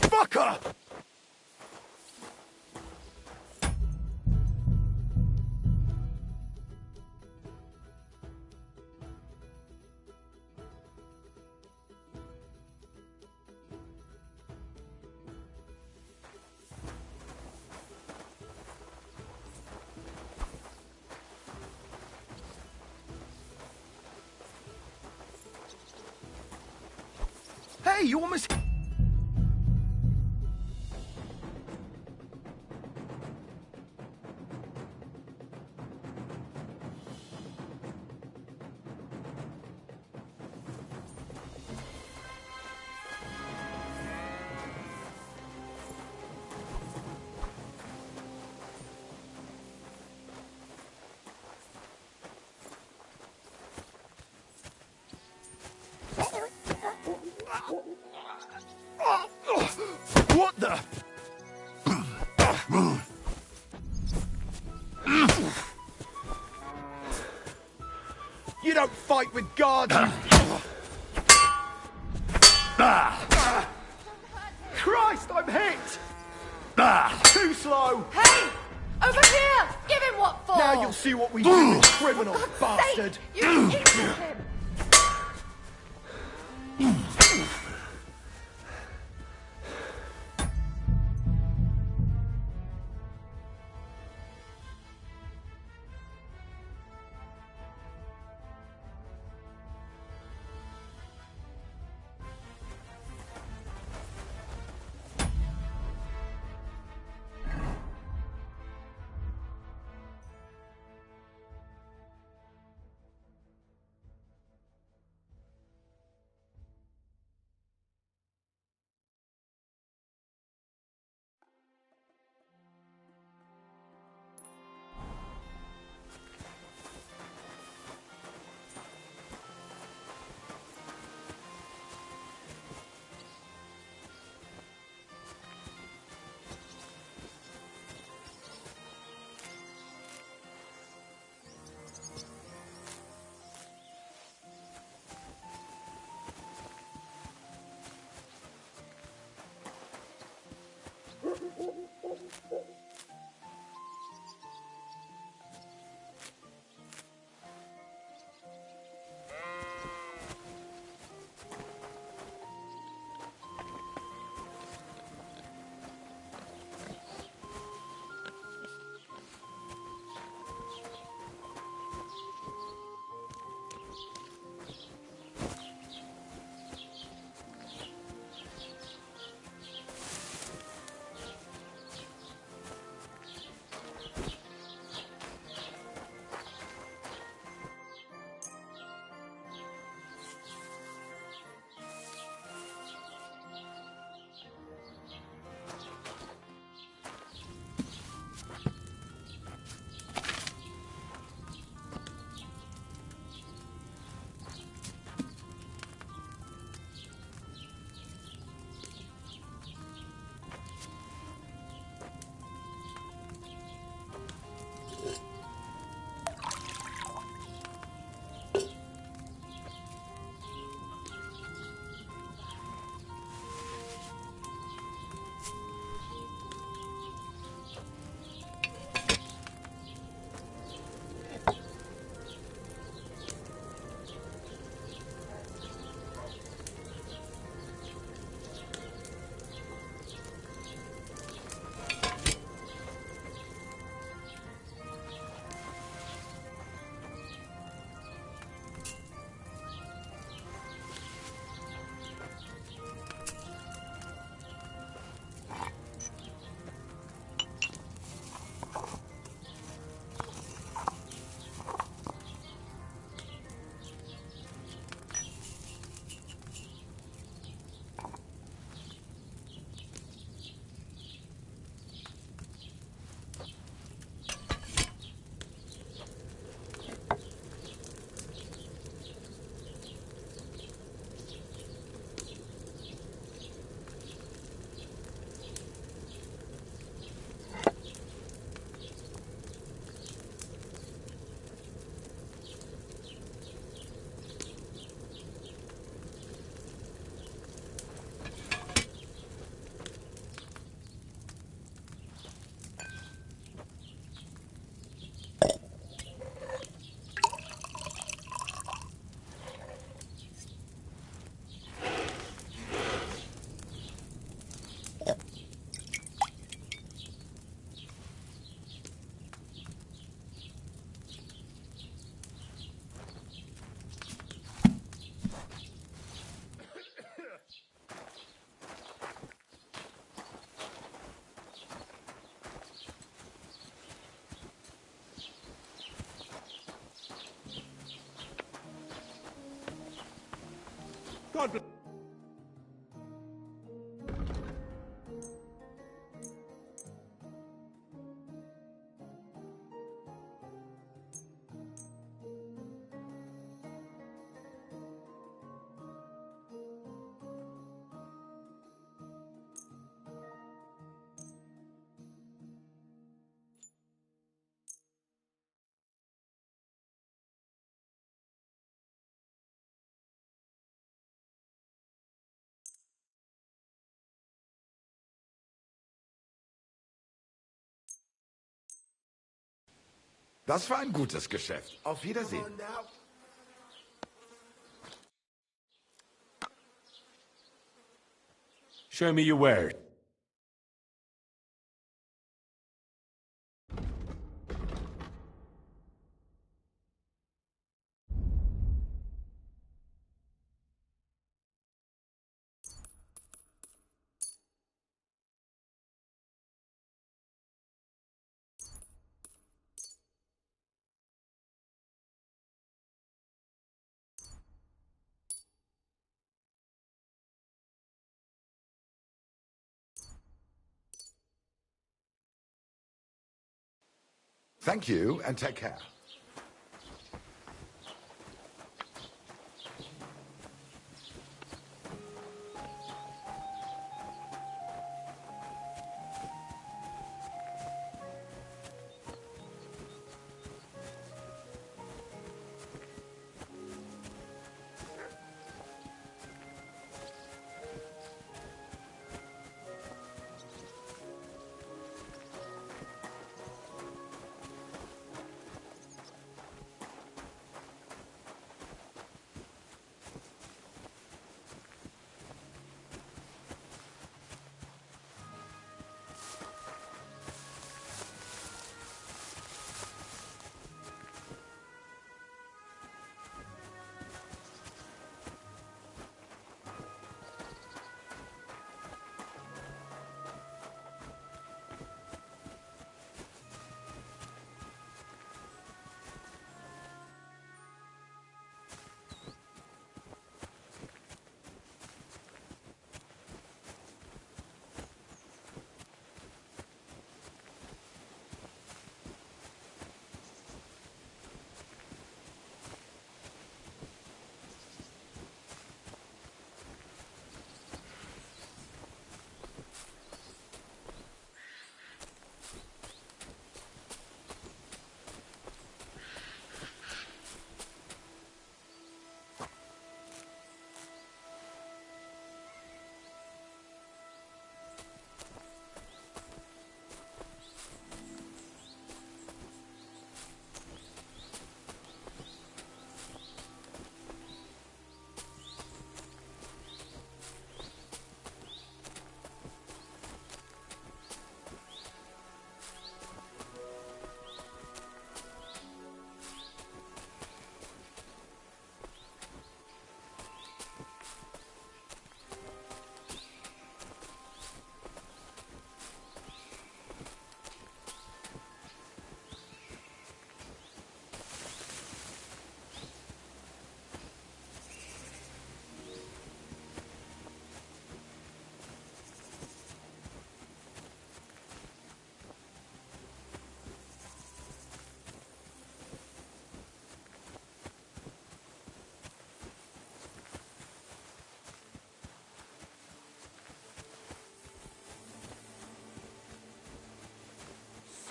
Fucker! Hey, you almost... What the? You don't fight with guards, you... Christ, I'm hit! Too slow! Hey! Over here! Give him what for! Now you'll see what we do, you criminal bastard! You injured him! God bless. Das war ein gutes Geschäft. Auf Wiedersehen. Show me your wares. Thank you, and take care.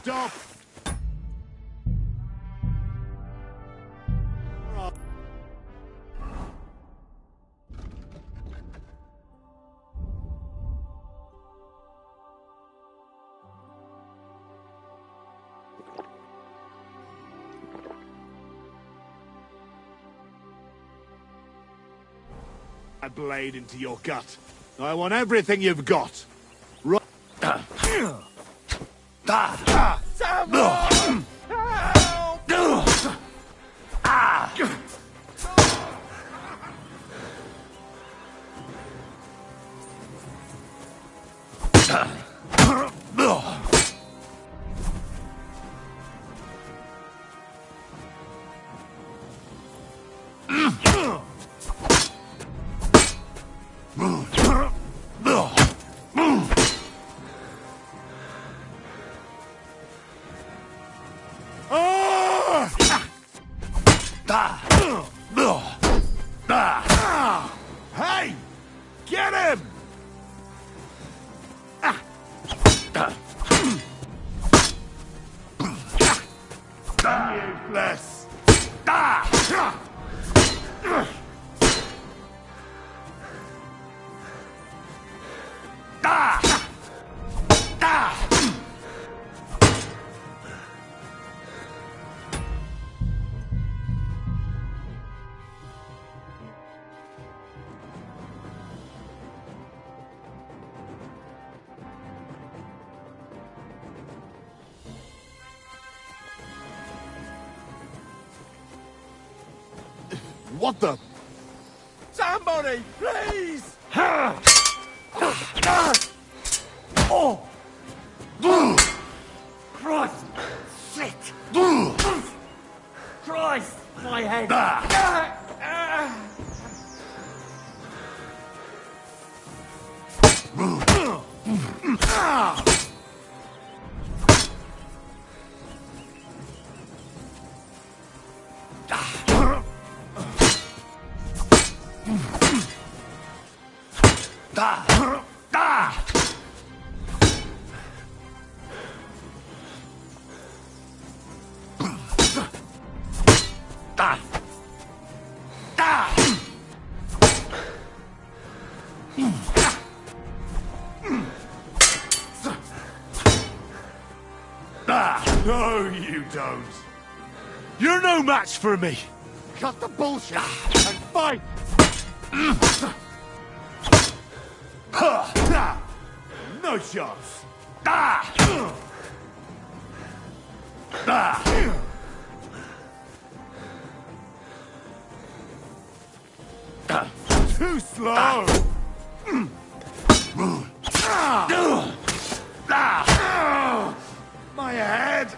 Stop! A blade into your gut. I want everything you've got. Right. What the? Somebody, please! Oh! Christ! Shit! Christ! My head! No, you don't. You're no match for me. Cut the bullshit and fight! No chance. Too slow! My head!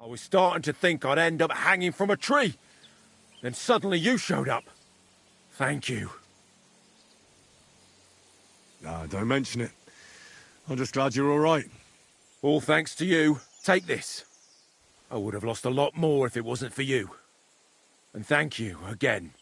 I was starting to think I'd end up hanging from a tree. Then suddenly you showed up. Thank you. Nah, don't mention it. I'm just glad you're all right. All thanks to you. Take this. I would have lost a lot more if it wasn't for you. And thank you again.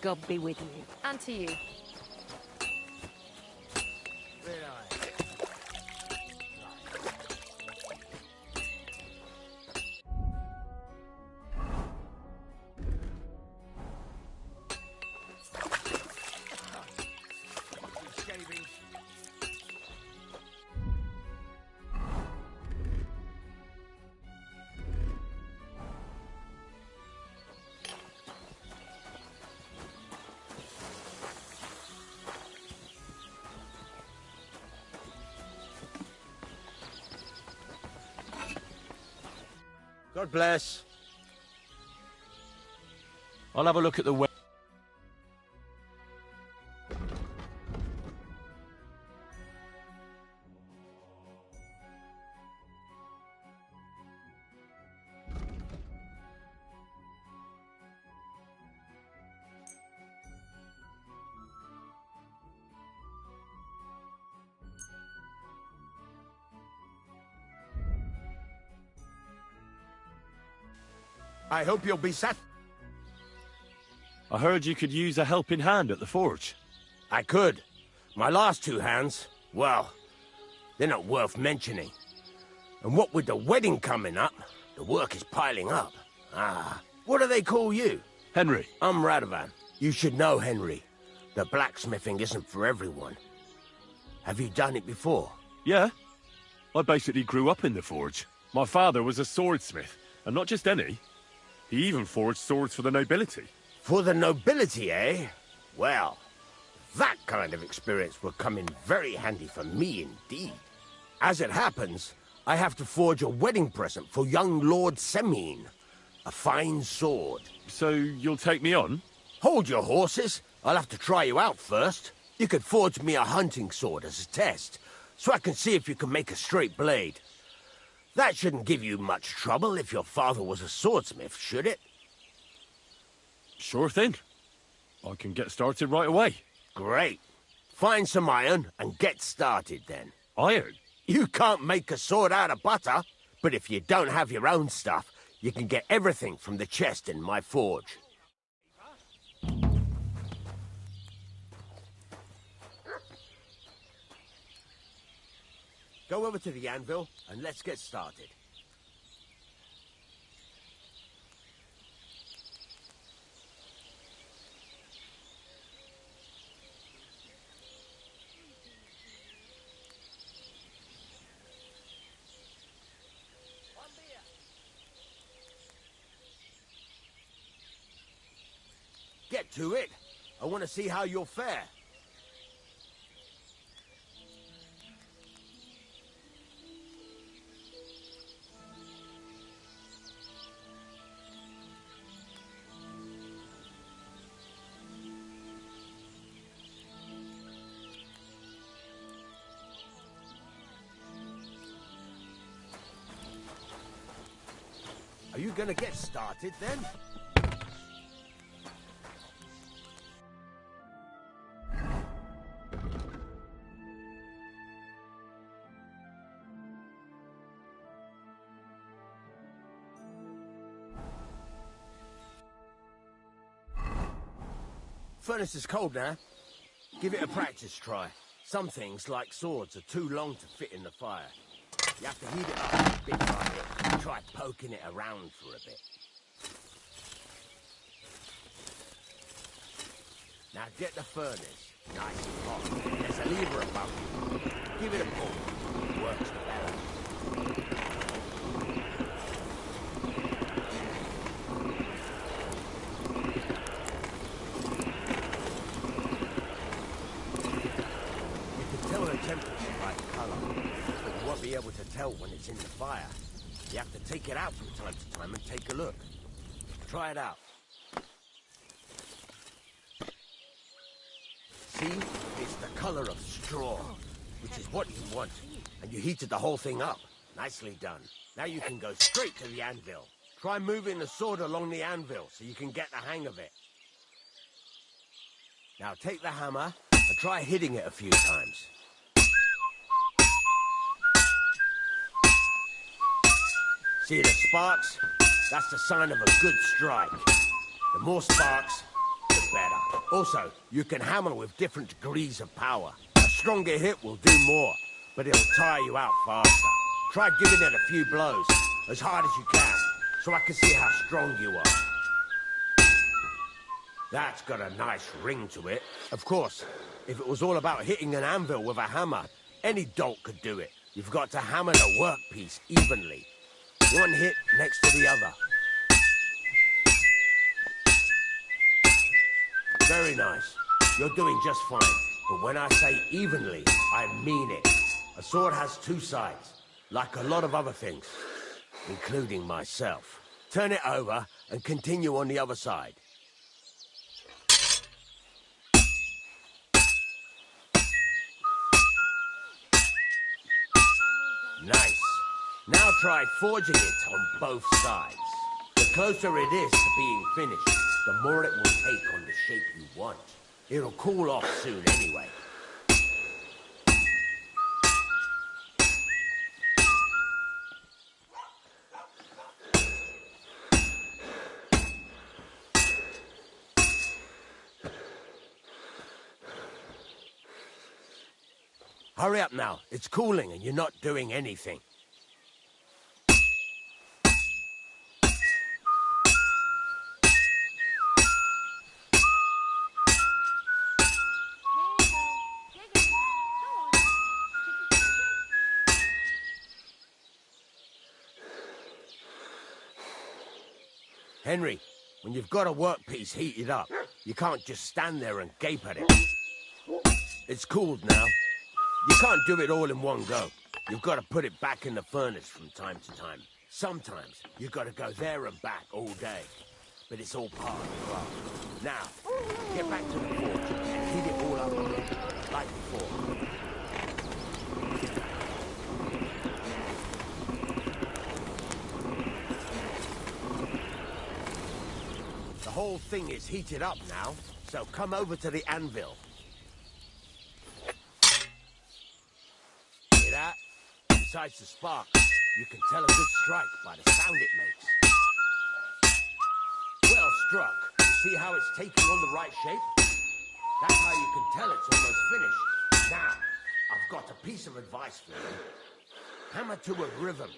God be with you. And to you. God bless. I'll have a look at the I hope you'll be sat. I heard you could use a helping hand at the forge. I could. My last two hands, well, they're not worth mentioning. And what with the wedding coming up, the work is piling up. What do they call you? Henry. I'm Radovan. You should know, Henry. The blacksmithing isn't for everyone. Have you done it before? Yeah. I basically grew up in the forge. My father was a swordsmith, and not just any. He even forged swords for the nobility. For the nobility, eh? Well, that kind of experience will come in very handy for me indeed. As it happens, I have to forge a wedding present for young Lord Semine. A fine sword. So you'll take me on? Hold your horses. I'll have to try you out first. You could forge me a hunting sword as a test, so I can see if you can make a straight blade. That shouldn't give you much trouble if your father was a swordsmith, should it? Sure thing. I can get started right away. Great. Find some iron and get started then. Iron? You can't make a sword out of butter, but if you don't have your own stuff, you can get everything from the chest in my forge. Go over to the anvil and let's get started. Get to it. I want to see how you'll fare. Are you gonna get started then? Furnace is cold now. Give it a practice try. Some things, like swords, are too long to fit in the fire. You have to heat it up bit by bit and try poking it around for a bit. Now get the furnace nice and hot. There's a lever above you. Give it a pull. It works better. Temperature by the color, but you won't be able to tell when it's in the fire. You have to take it out from time to time and take a look. Try it out. See? It's the color of straw, which is what you want. And you heated the whole thing up. Nicely done. Now you can go straight to the anvil. Try moving the sword along the anvil so you can get the hang of it. Now take the hammer and try hitting it a few times. See the sparks? That's the sign of a good strike. The more sparks, the better. Also, you can hammer with different degrees of power. A stronger hit will do more, but it'll tire you out faster. Try giving it a few blows, as hard as you can, so I can see how strong you are. That's got a nice ring to it. Of course, if it was all about hitting an anvil with a hammer, any dolt could do it. You've got to hammer the workpiece evenly. One hit next to the other. Very nice. You're doing just fine. But when I say evenly, I mean it. A sword has two sides, like a lot of other things, including myself. Turn it over and continue on the other side. Nice. Now try forging it on both sides. The closer it is to being finished, the more it will take on the shape you want. It'll cool off soon anyway. Hurry up now. It's cooling and you're not doing anything. Henry, when you've got a workpiece heated up, you can't just stand there and gape at it. It's cooled now. You can't do it all in one go. You've got to put it back in the furnace from time to time. Sometimes you've got to go there and back all day. But it's all part of the craft. Now, get back to the forge and heat it all up again, like before. The whole thing is heated up now, so come over to the anvil. Hear that? Besides the spark, you can tell a good strike by the sound it makes. Well struck. See how it's taking on the right shape? That's how you can tell it's almost finished. Now, I've got a piece of advice for you. Hammer to a rhythm.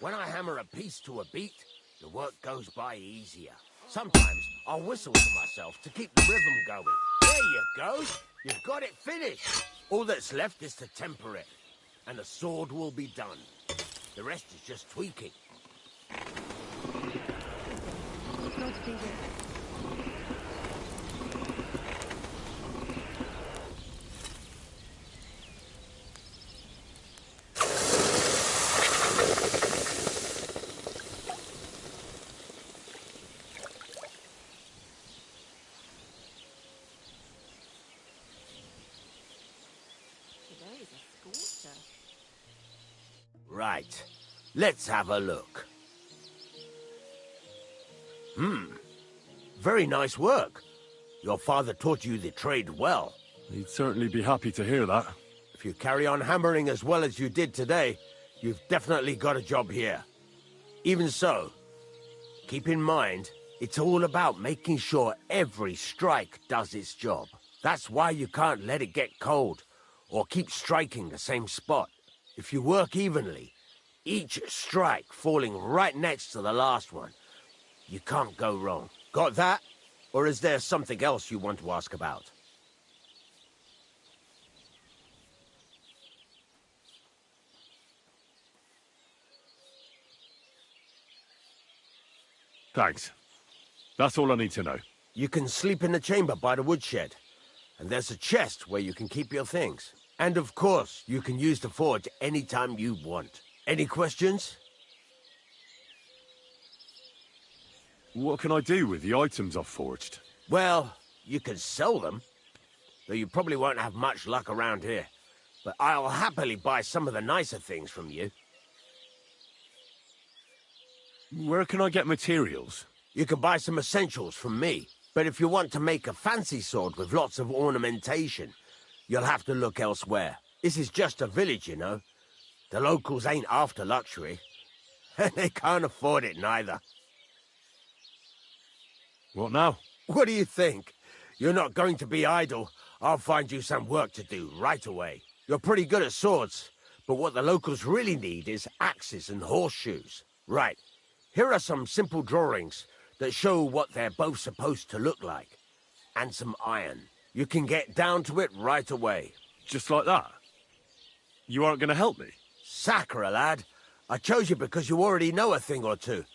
When I hammer a piece to a beat, the work goes by easier. Sometimes I'll whistle to myself to keep the rhythm going. There you go. You've got it finished. All that's left is to temper it, and the sword will be done. The rest is just tweaking. Right. Let's have a look. Very nice work. Your father taught you the trade well. He'd certainly be happy to hear that. If you carry on hammering as well as you did today, you've definitely got a job here. Even so, keep in mind, it's all about making sure every strike does its job. That's why you can't let it get cold, or keep striking the same spot. If you work evenly, each strike falling right next to the last one, you can't go wrong. Got that? Or is there something else you want to ask about? Thanks. That's all I need to know. You can sleep in the chamber by the woodshed. And there's a chest where you can keep your things. And of course, you can use the forge anytime you want. Any questions? What can I do with the items I've forged? Well, you can sell them. Though you probably won't have much luck around here. But I'll happily buy some of the nicer things from you. Where can I get materials? You can buy some essentials from me. But if you want to make a fancy sword with lots of ornamentation, you'll have to look elsewhere. This is just a village, you know. The locals ain't after luxury. And they can't afford it neither. What now? What do you think? you're not going to be idle, I'll find you some work to do right away. You're pretty good at swords, but what the locals really need is axes and horseshoes. Right, here are some simple drawings that show what they're both supposed to look like. And some iron. You can get down to it right away. Just like that? You aren't going to help me? Sacre, lad. I chose you because you already know a thing or two.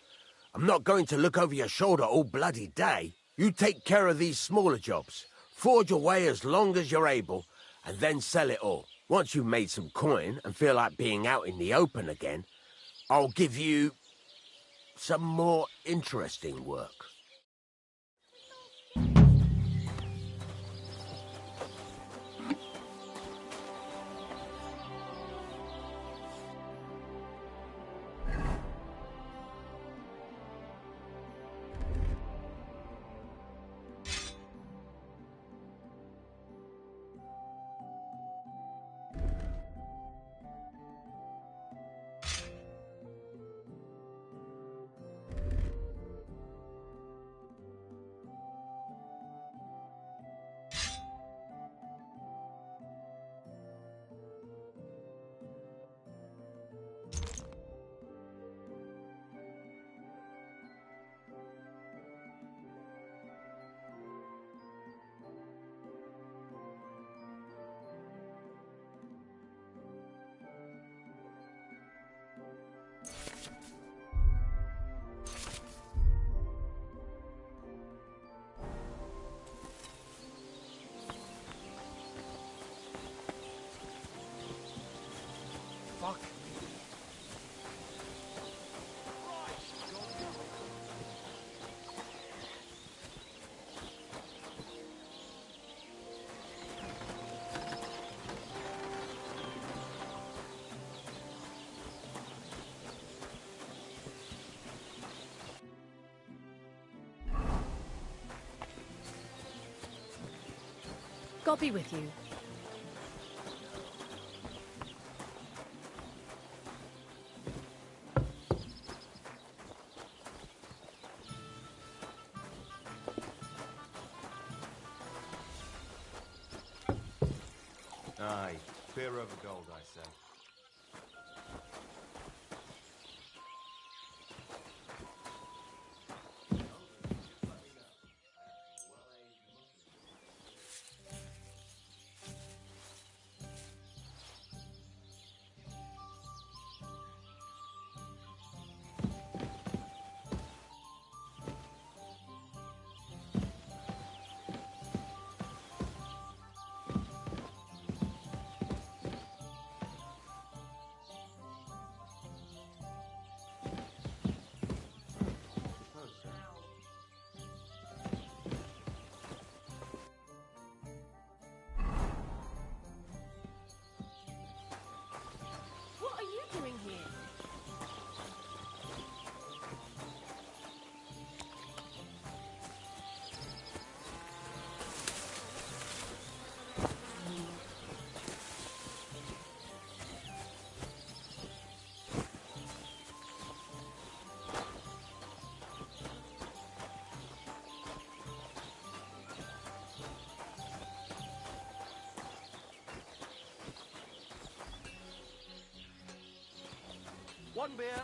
I'm not going to look over your shoulder all bloody day. You take care of these smaller jobs. Forge away as long as you're able, and then sell it all. Once you've made some coin and feel like being out in the open again, I'll give you some more interesting work. Fuck. God be with you. Aye, fear over gold, I say. What are you doing here? One beer.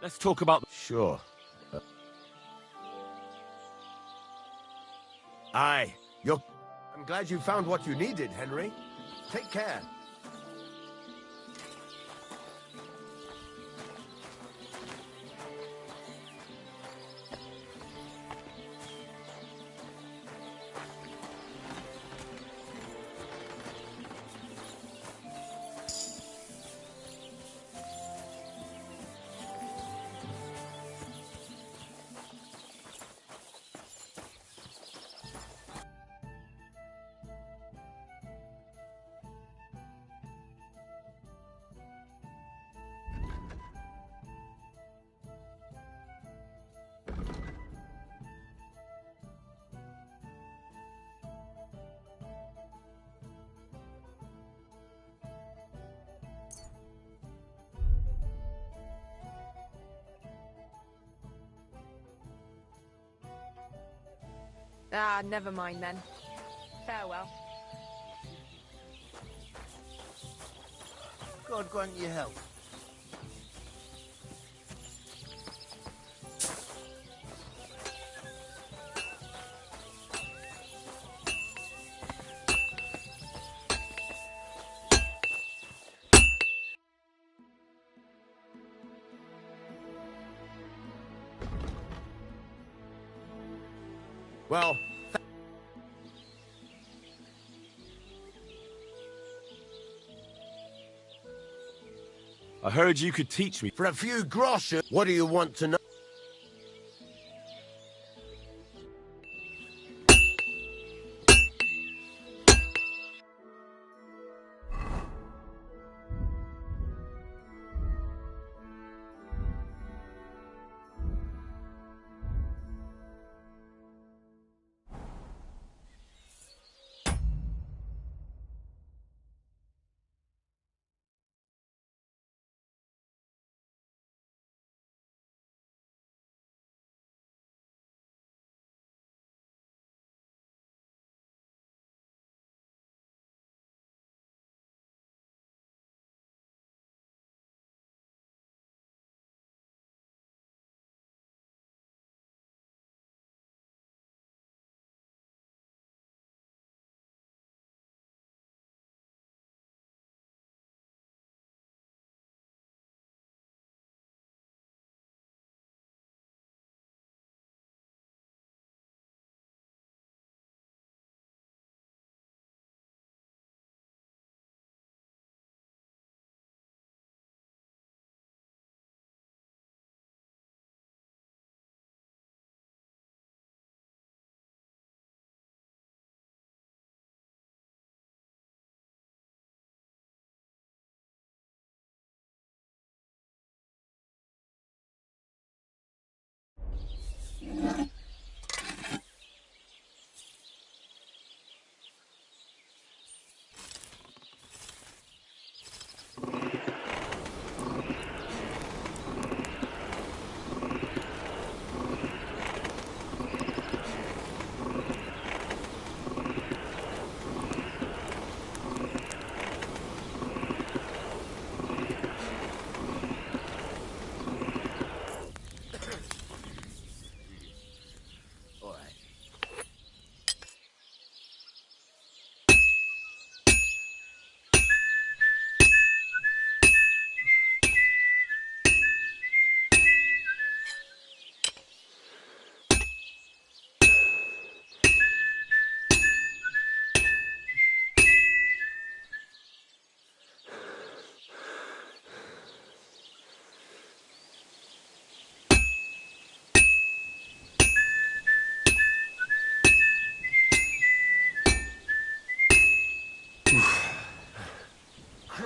Let's talk about... Sure. Aye. I'm glad you found what you needed, Henry. Take care. Ah, never mind then. Farewell. God grant you help. Well, I heard you could teach me. for a few groschen, what do you want to know?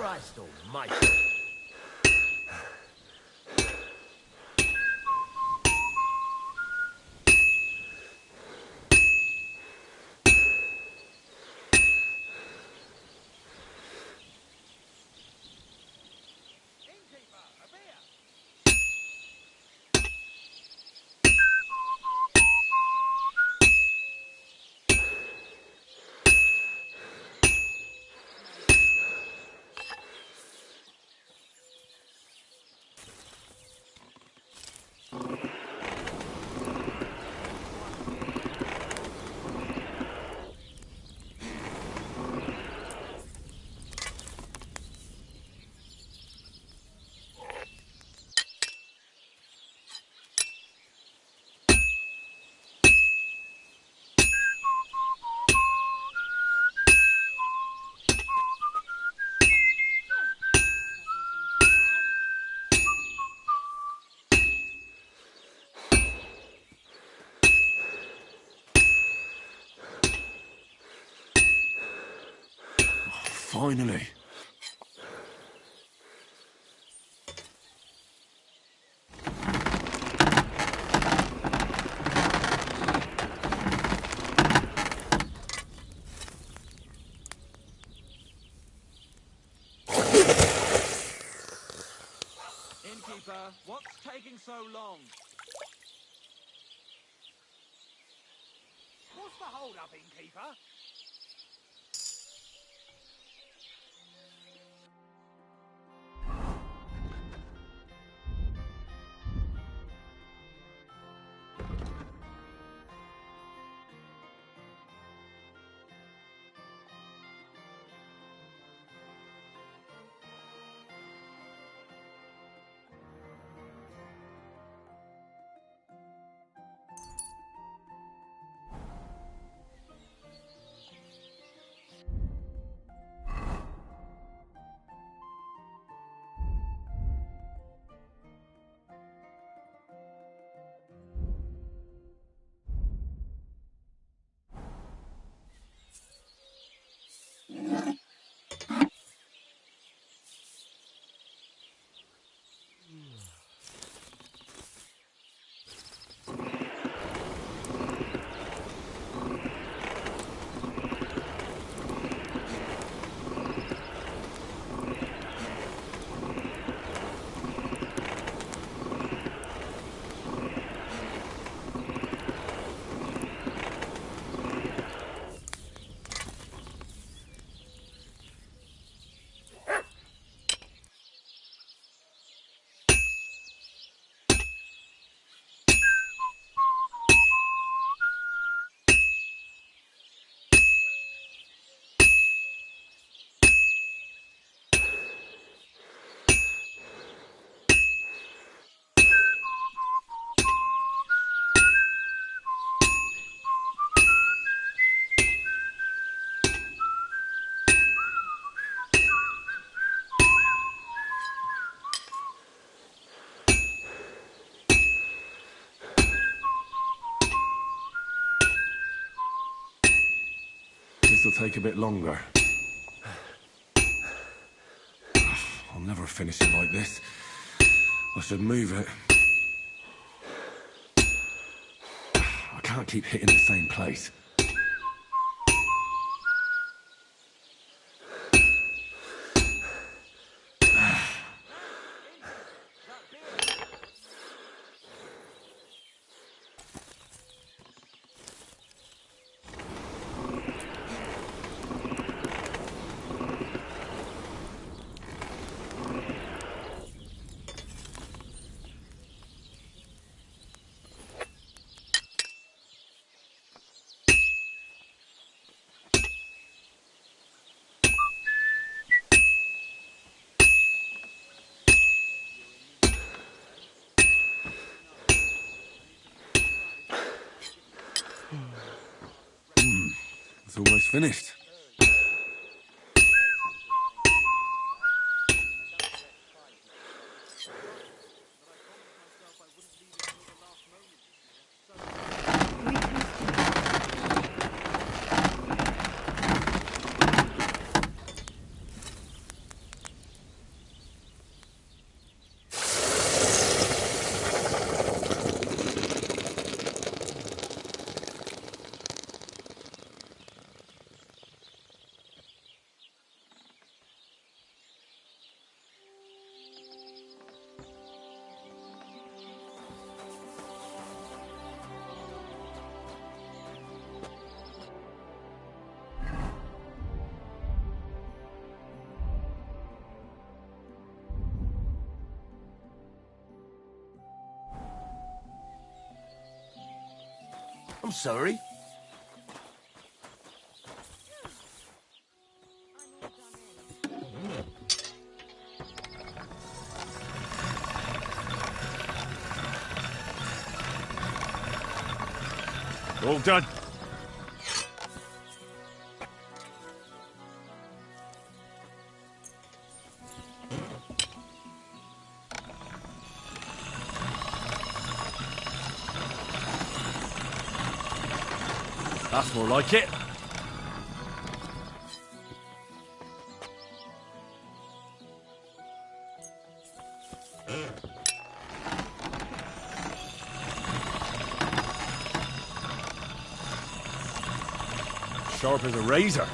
Christ almighty. Finally. Innkeeper, what's taking so long? What's the hold up, innkeeper? This'll take a bit longer. I'll never finish it like this. I should move it. I can't keep hitting the same place. It's almost finished. I'm sorry. All done. That's more like it. Sharp as a razor.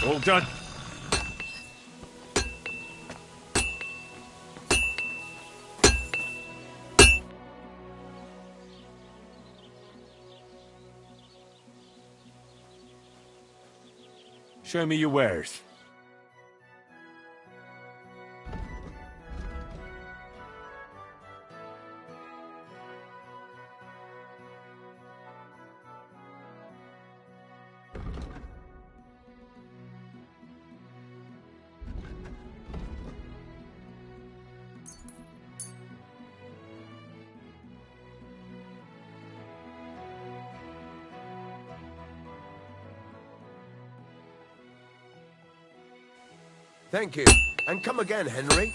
All done. Show me your wares. Thank you. And come again, Henry.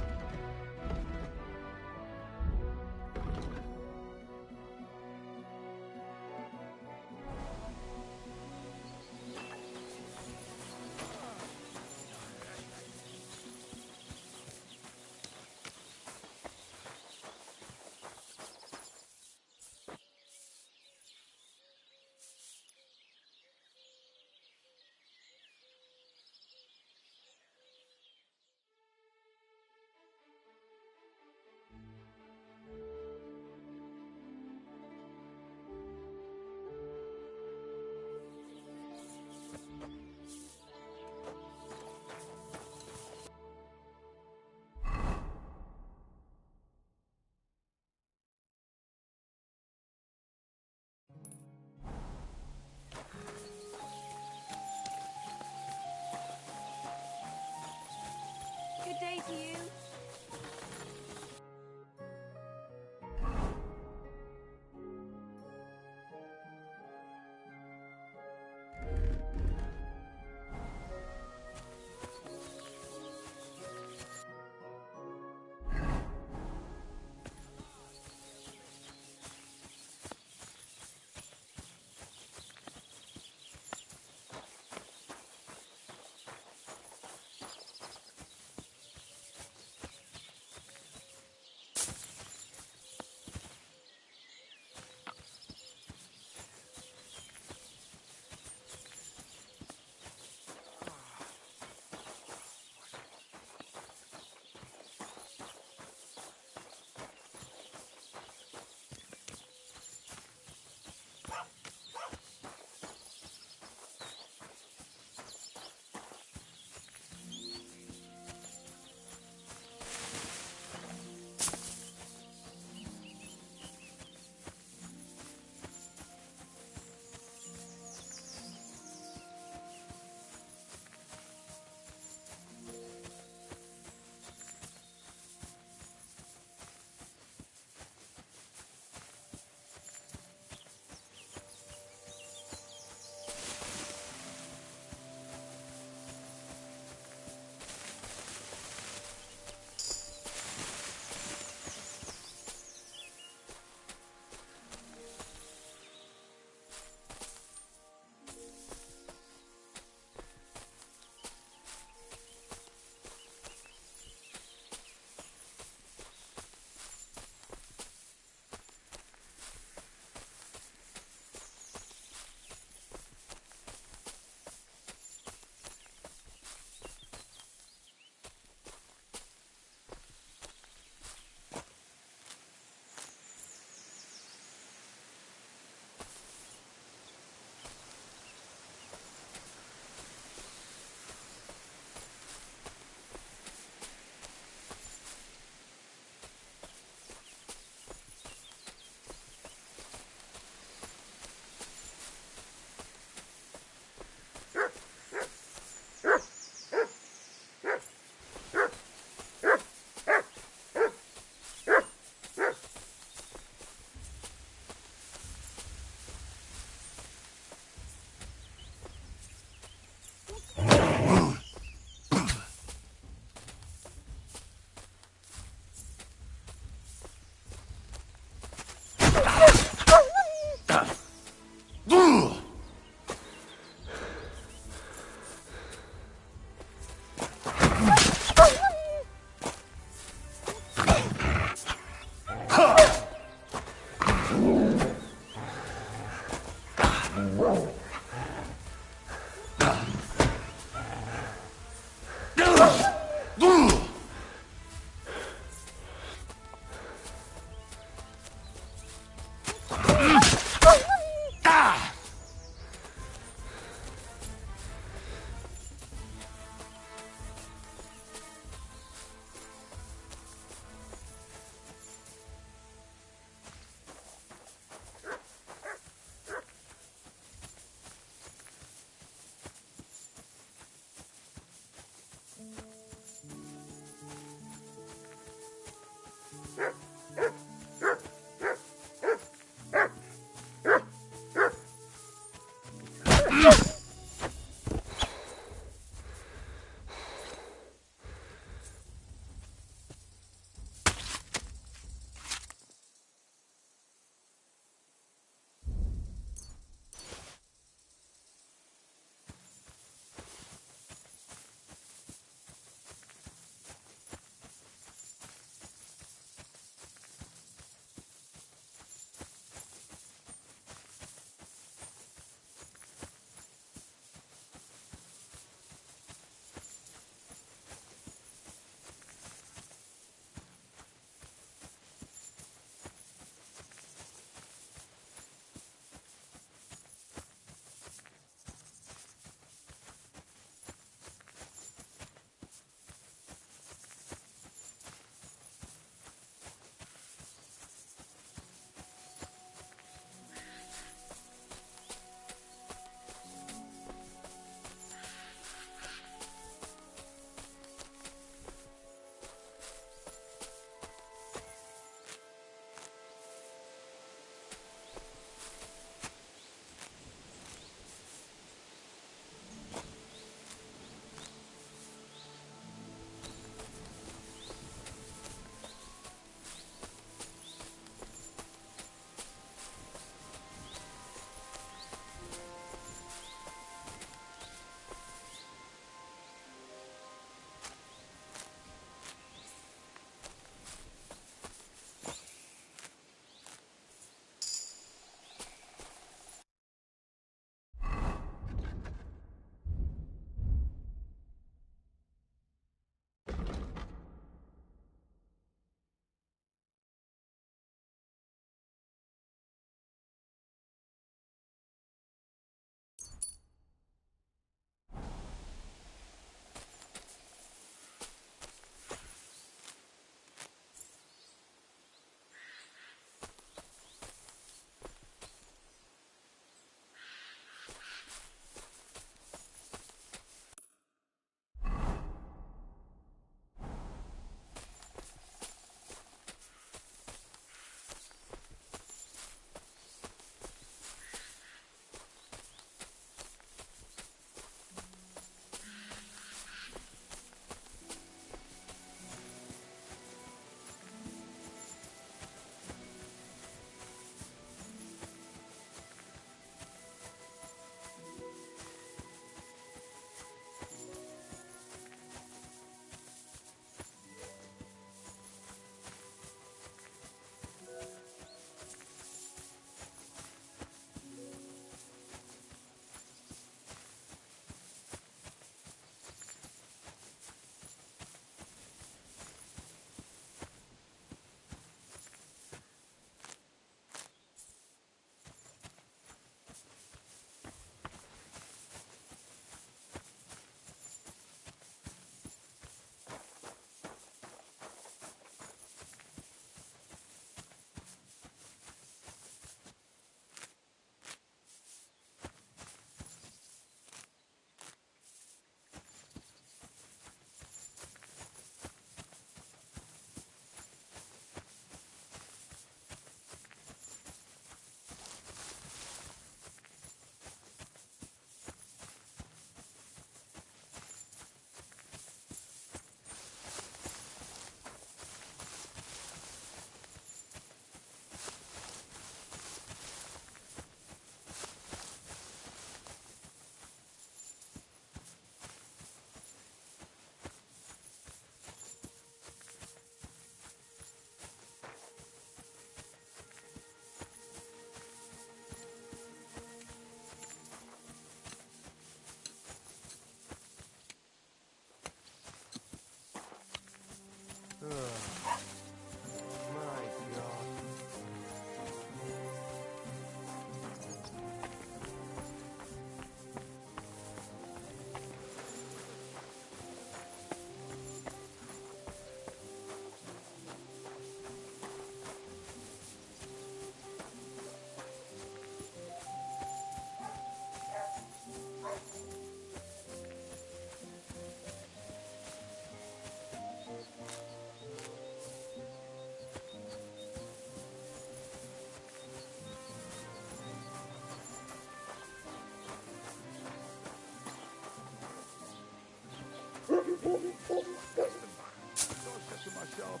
So I said to myself,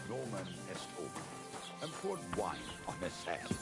Norman est omen, and poured wine on his hands.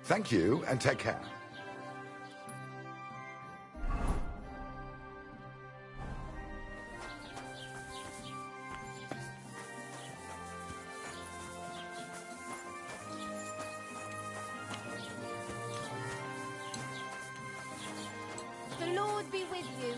Thank you, and take care. The Lord be with you.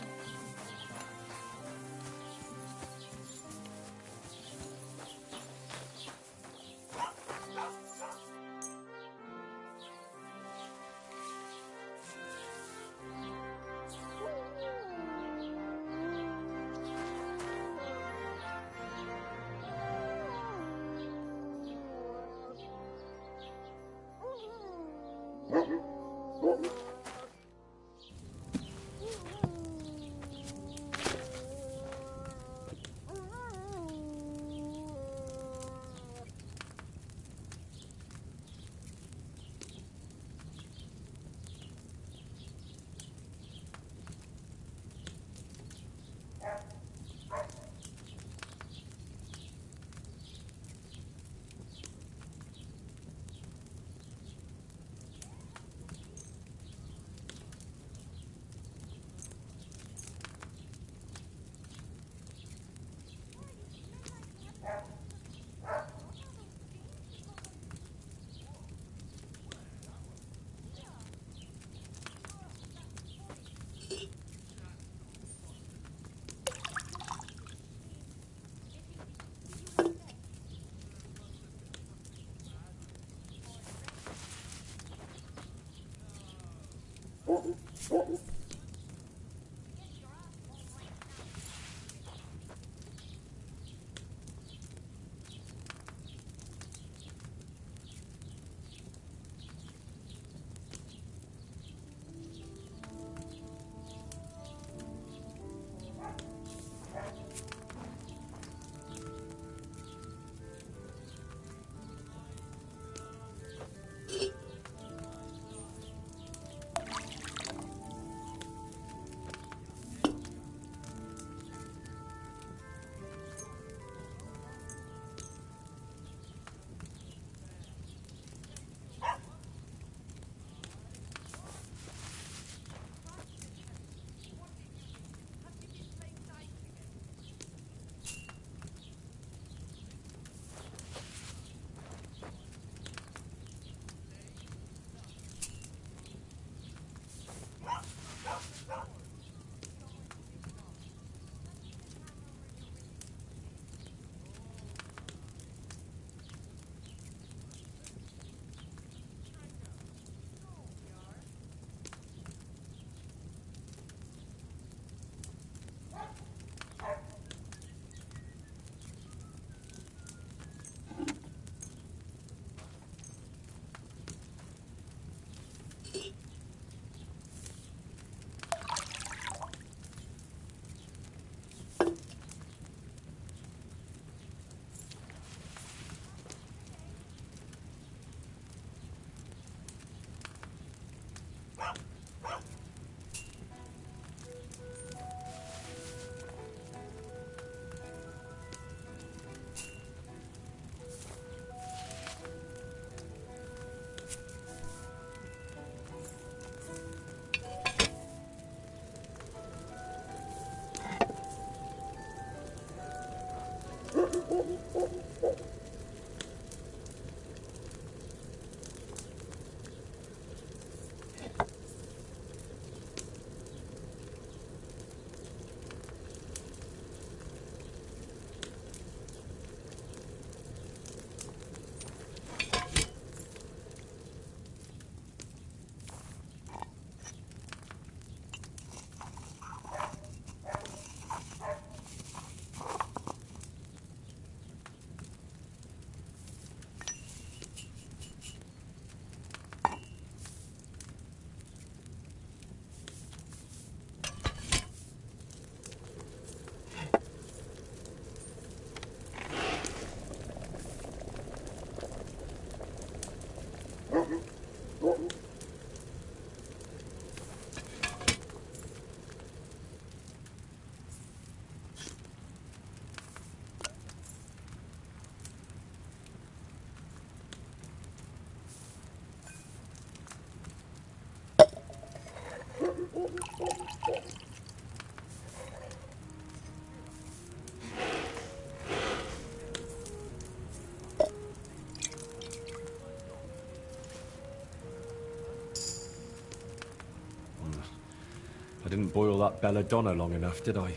didn't boil that belladonna long enough, did I?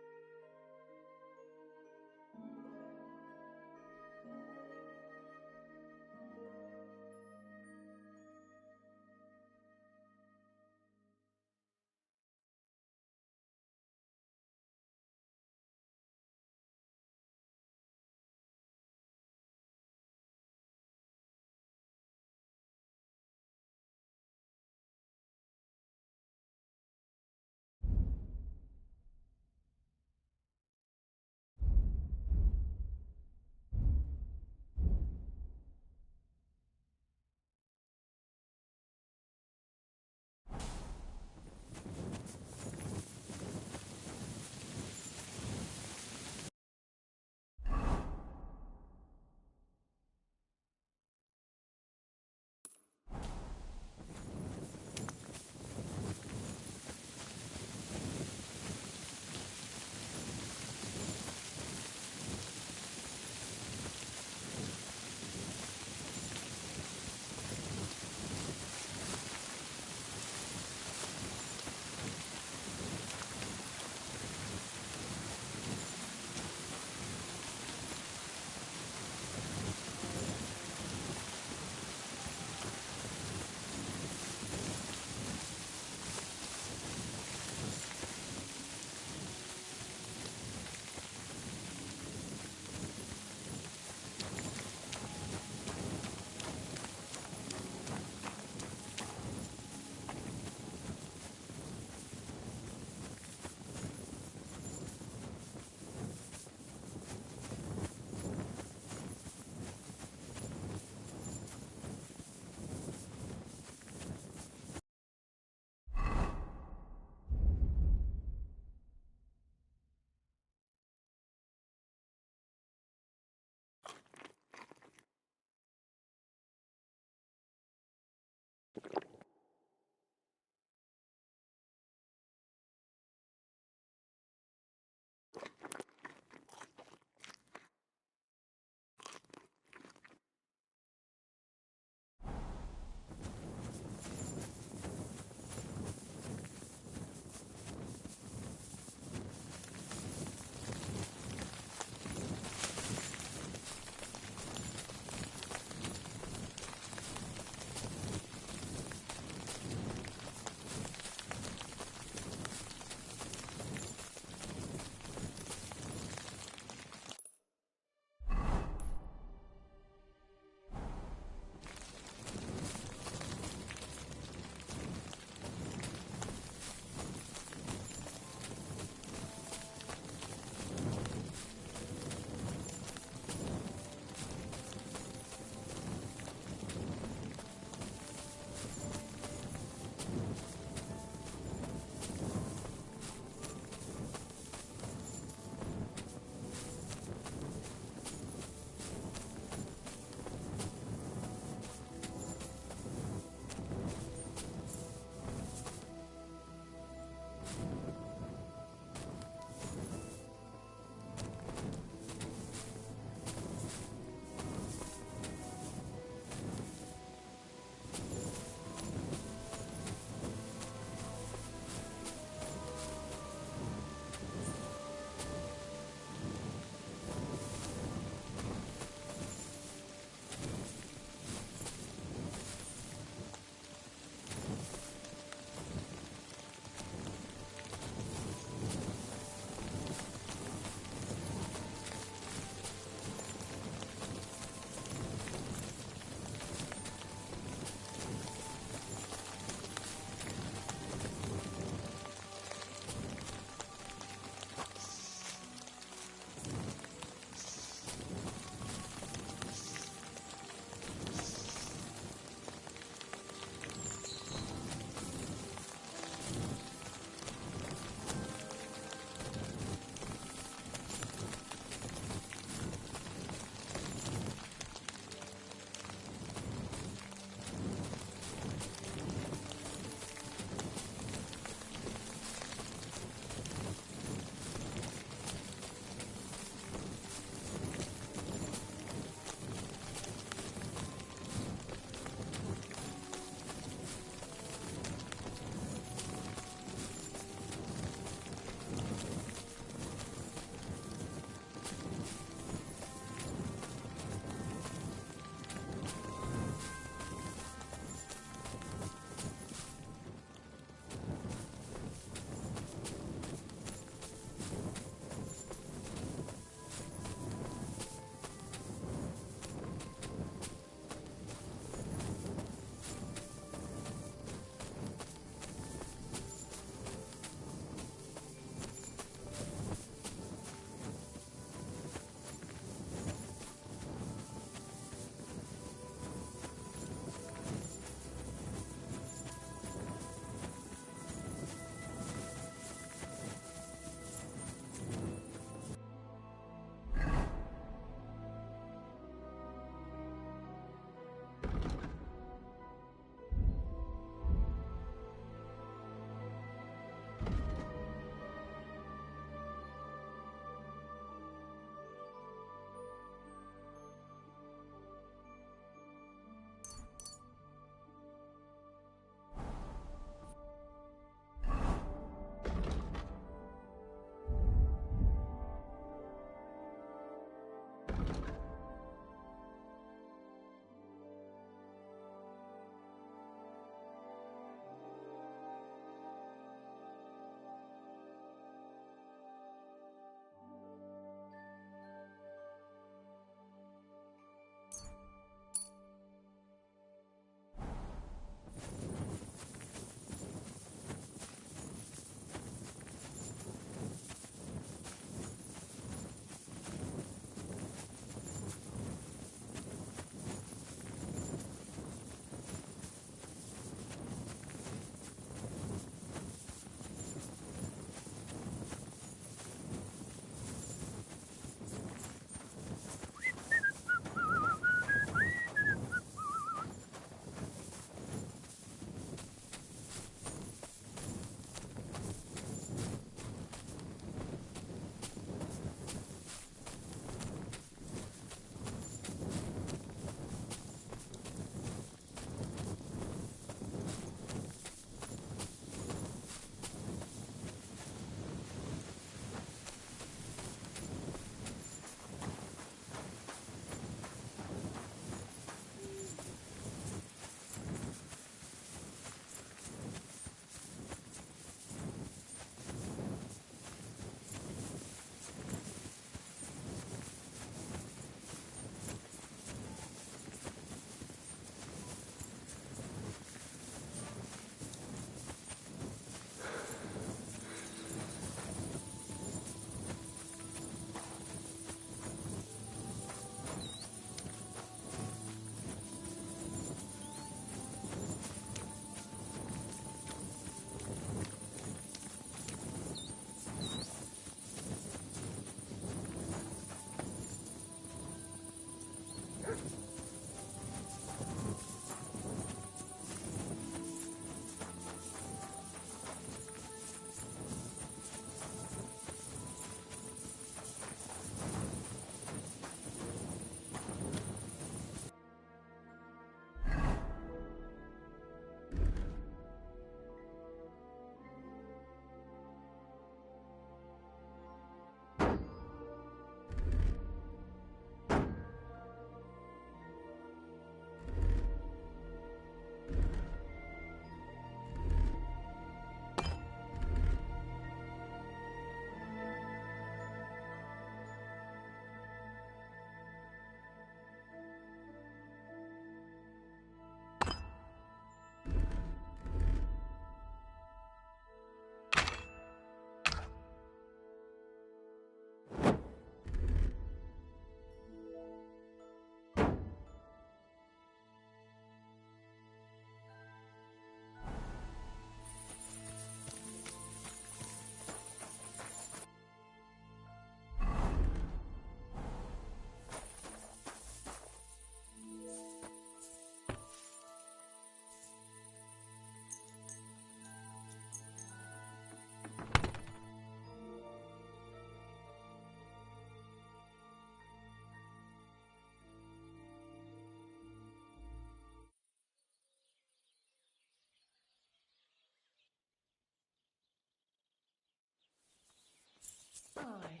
Aye,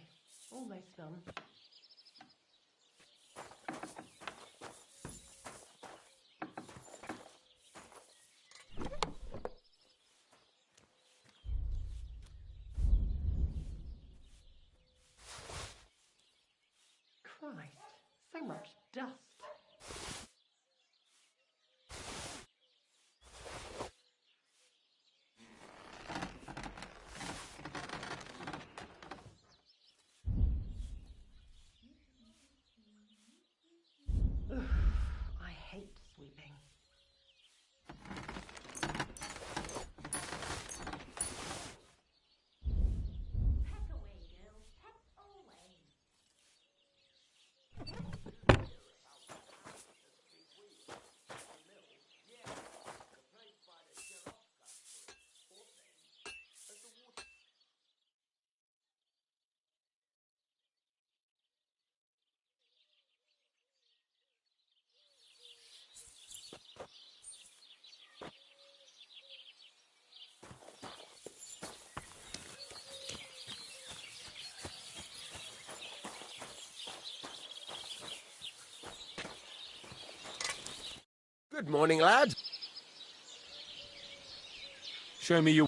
almost done. Christ, so much dust. Ugh, I hate sweeping. Peck away, girls, peck away. Good morning, lad. Show me your...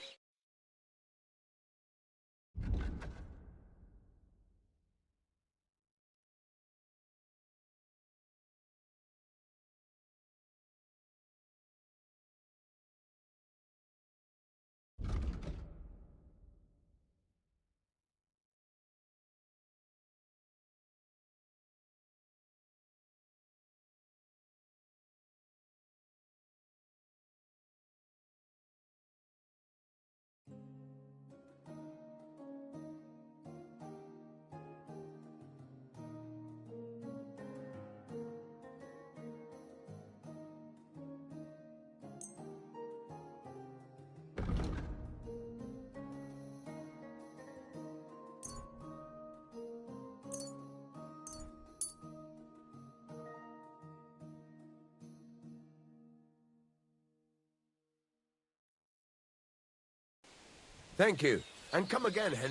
Thank you. And come again, Henry.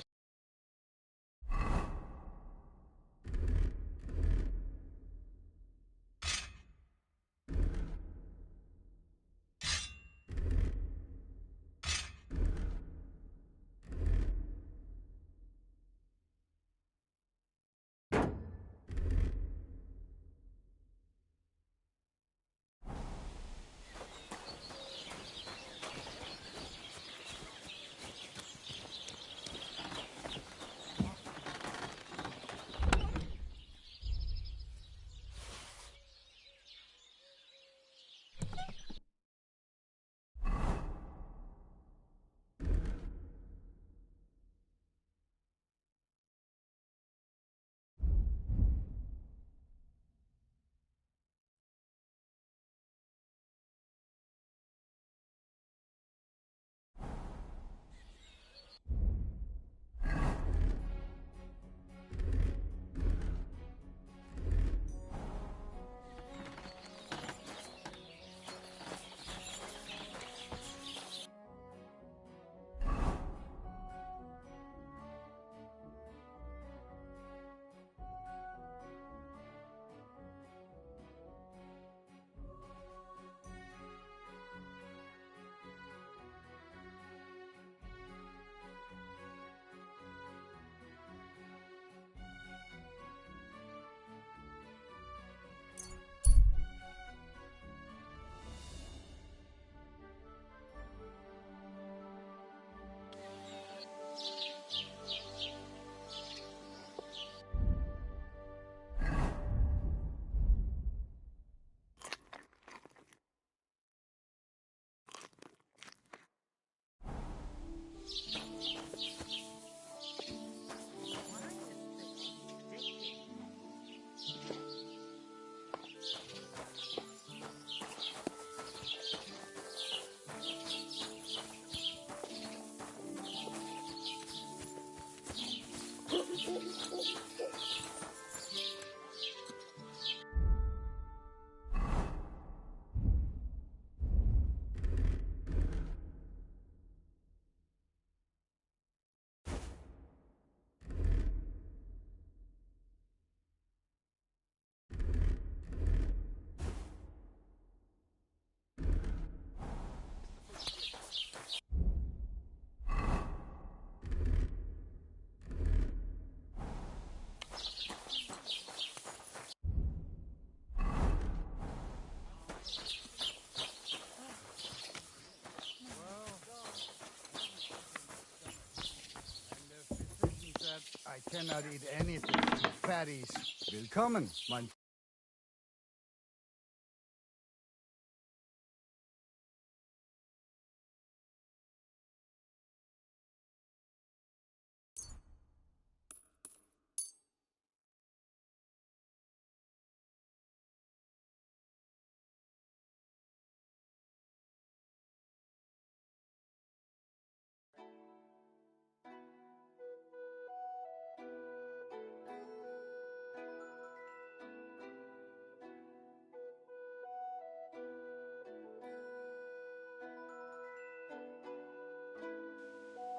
cannot eat anything. Fatties. Willkommen, mein.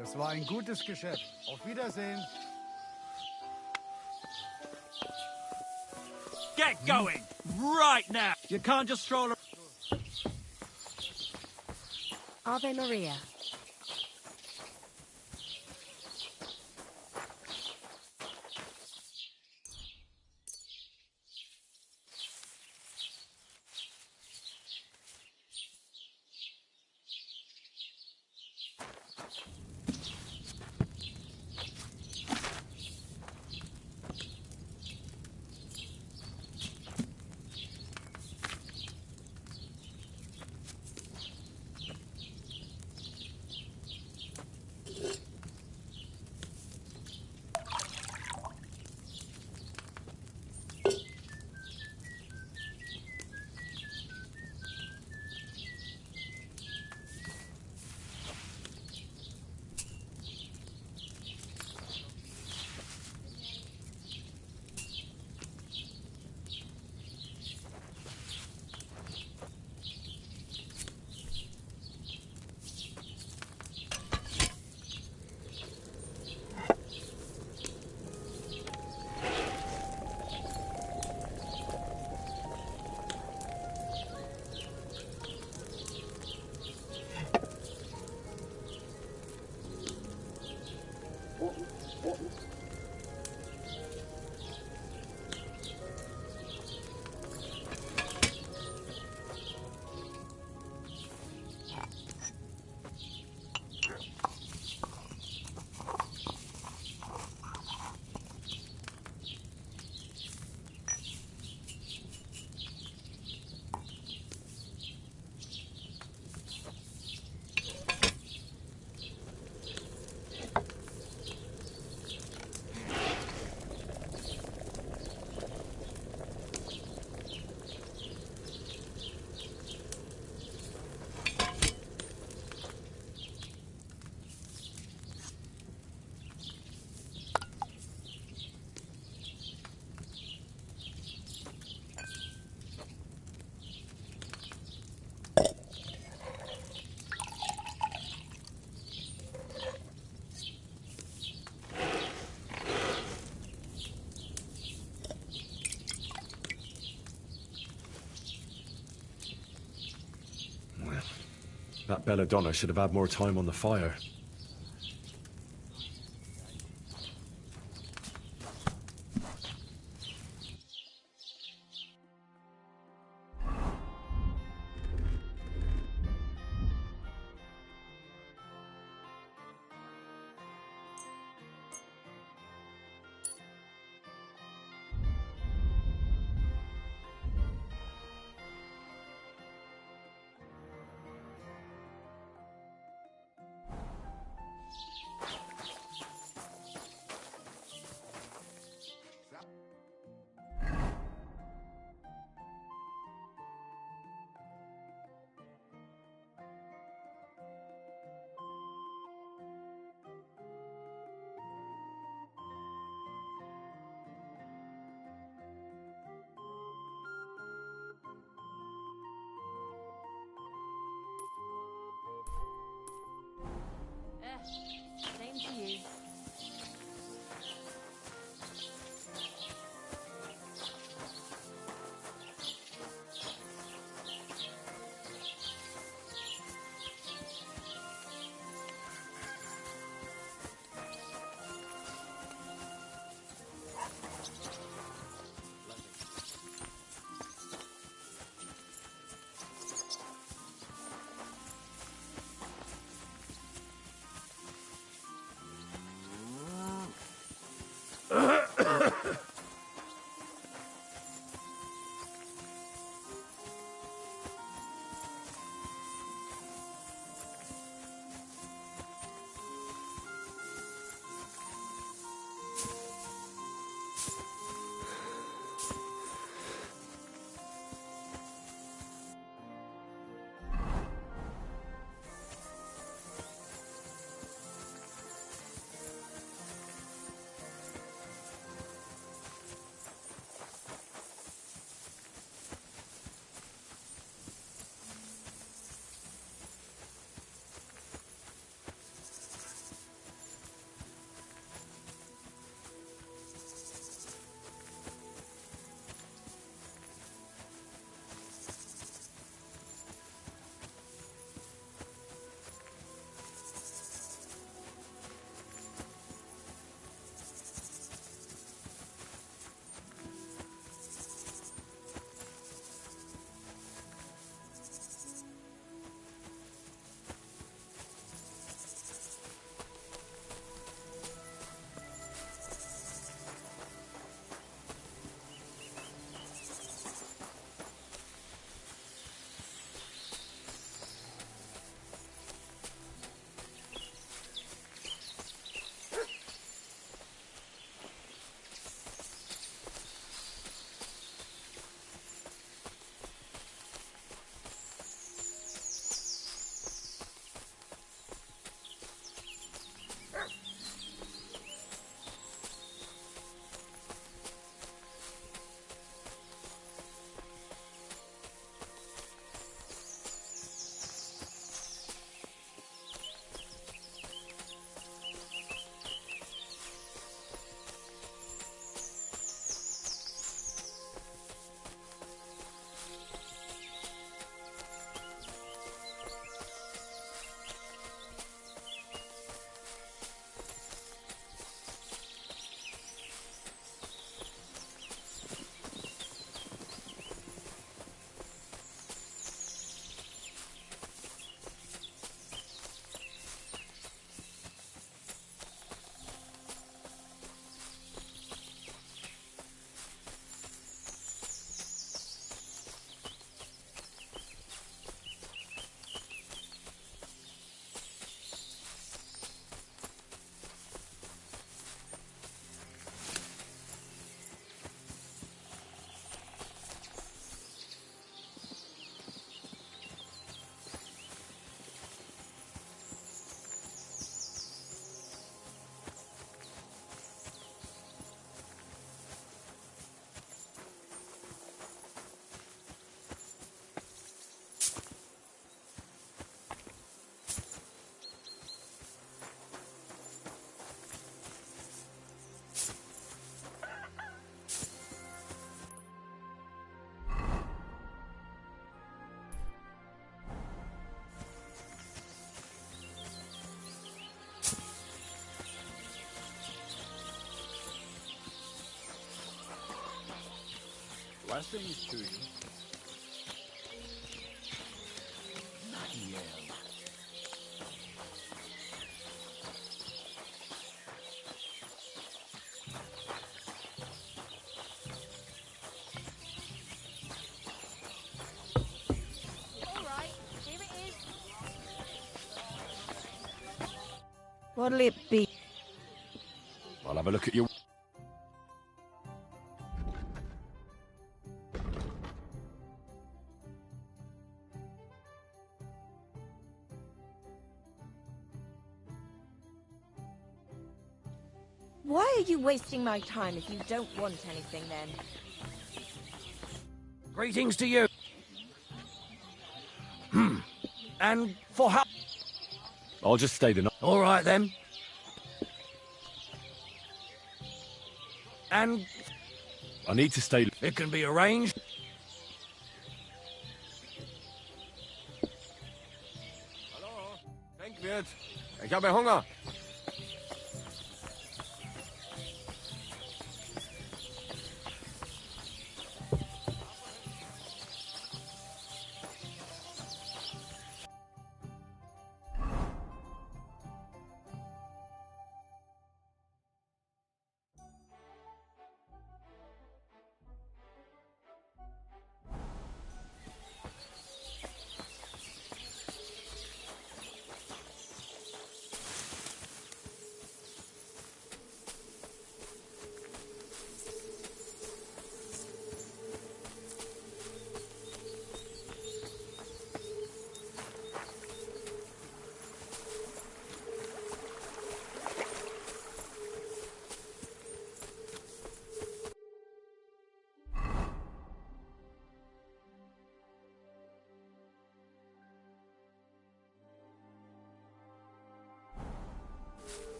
Das war ein gutes Geschäft. Auf Wiedersehen. Get going! Right now! You can't just stroll... Ave Maria. That belladonna should have had more time on the fire. Same to you. Blessings to you. Bloody hell. All right, here it is. What'll it be? I'll have a look at your... Why are you wasting my time if you don't want anything then? Greetings to you. And for how... I'll just stay the night. All right, then. And... I need to stay... It can be arranged. Hallo? Denkwirt, ich habe Hunger.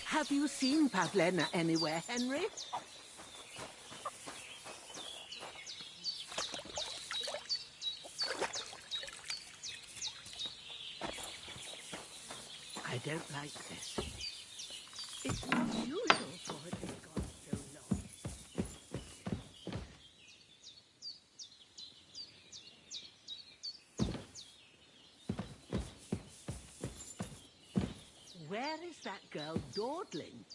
Have you seen Pavlena anywhere, Henry? I don't like this. It's not usual for her to be gone so long. that girl dawdling?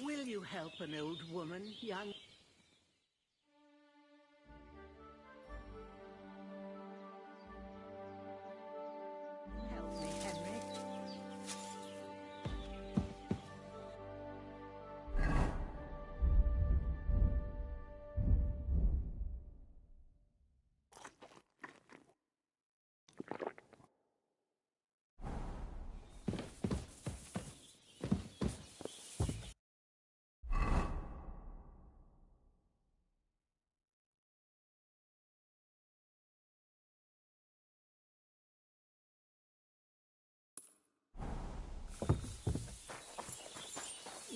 Will you help an old woman, young? Help me, Henry.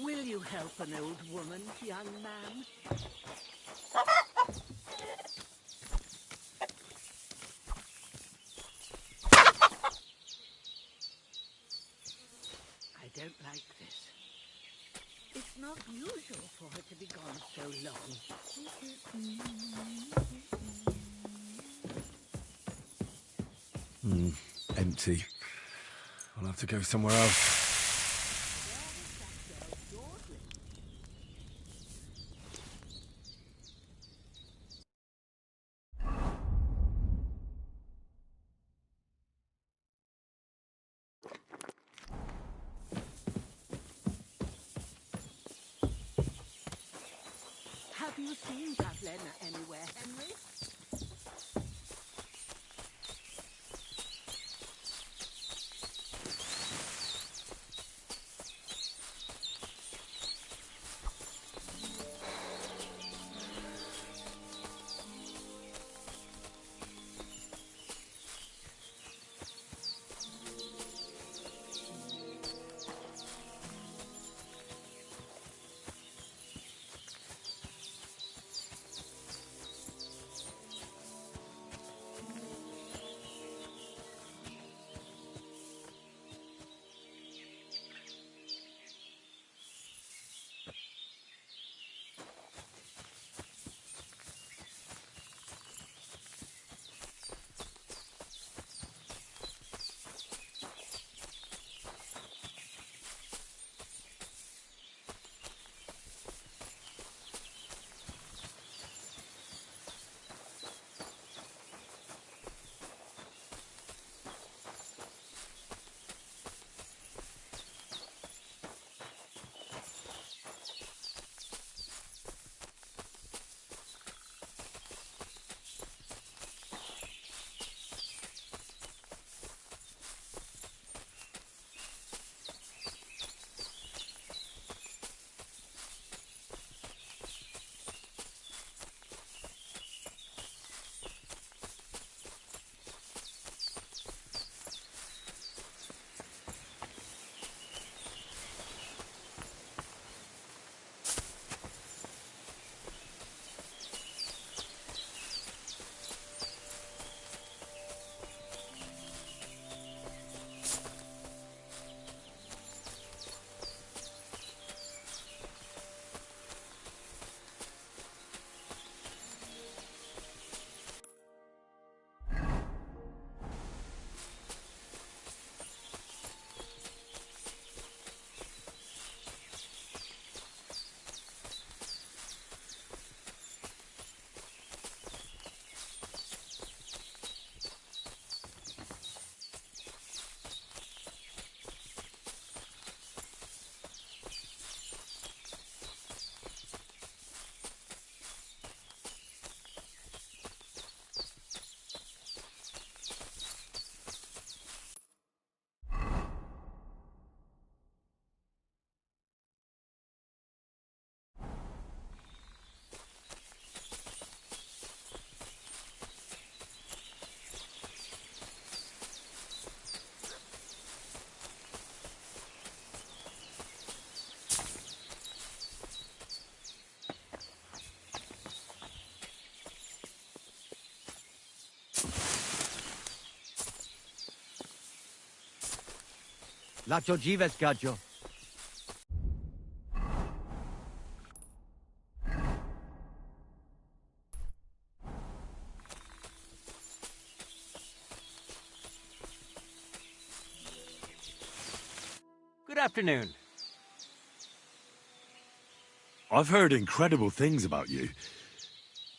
Will you help an old woman, young man? I don't like this. It's not usual for her to be gone so long. Empty. I'll have to go somewhere else. Have you seen Pavlena anywhere, Henry? Lacho dziwes, gaggio. afternoon. I've heard incredible things about you.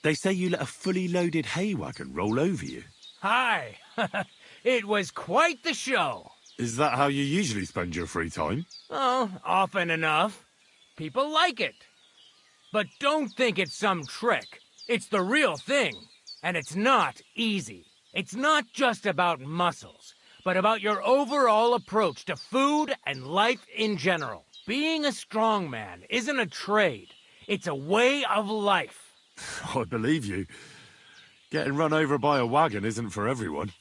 They say you let a fully loaded hay wagon roll over you. Hi. It was quite the show. Is that how you usually spend your free time? Oh, often enough. People like it. But don't think it's some trick. It's the real thing. And it's not easy. It's not just about muscles, but about your overall approach to food and life in general. Being a strongman isn't a trade. It's a way of life. I believe you. Getting run over by a wagon isn't for everyone.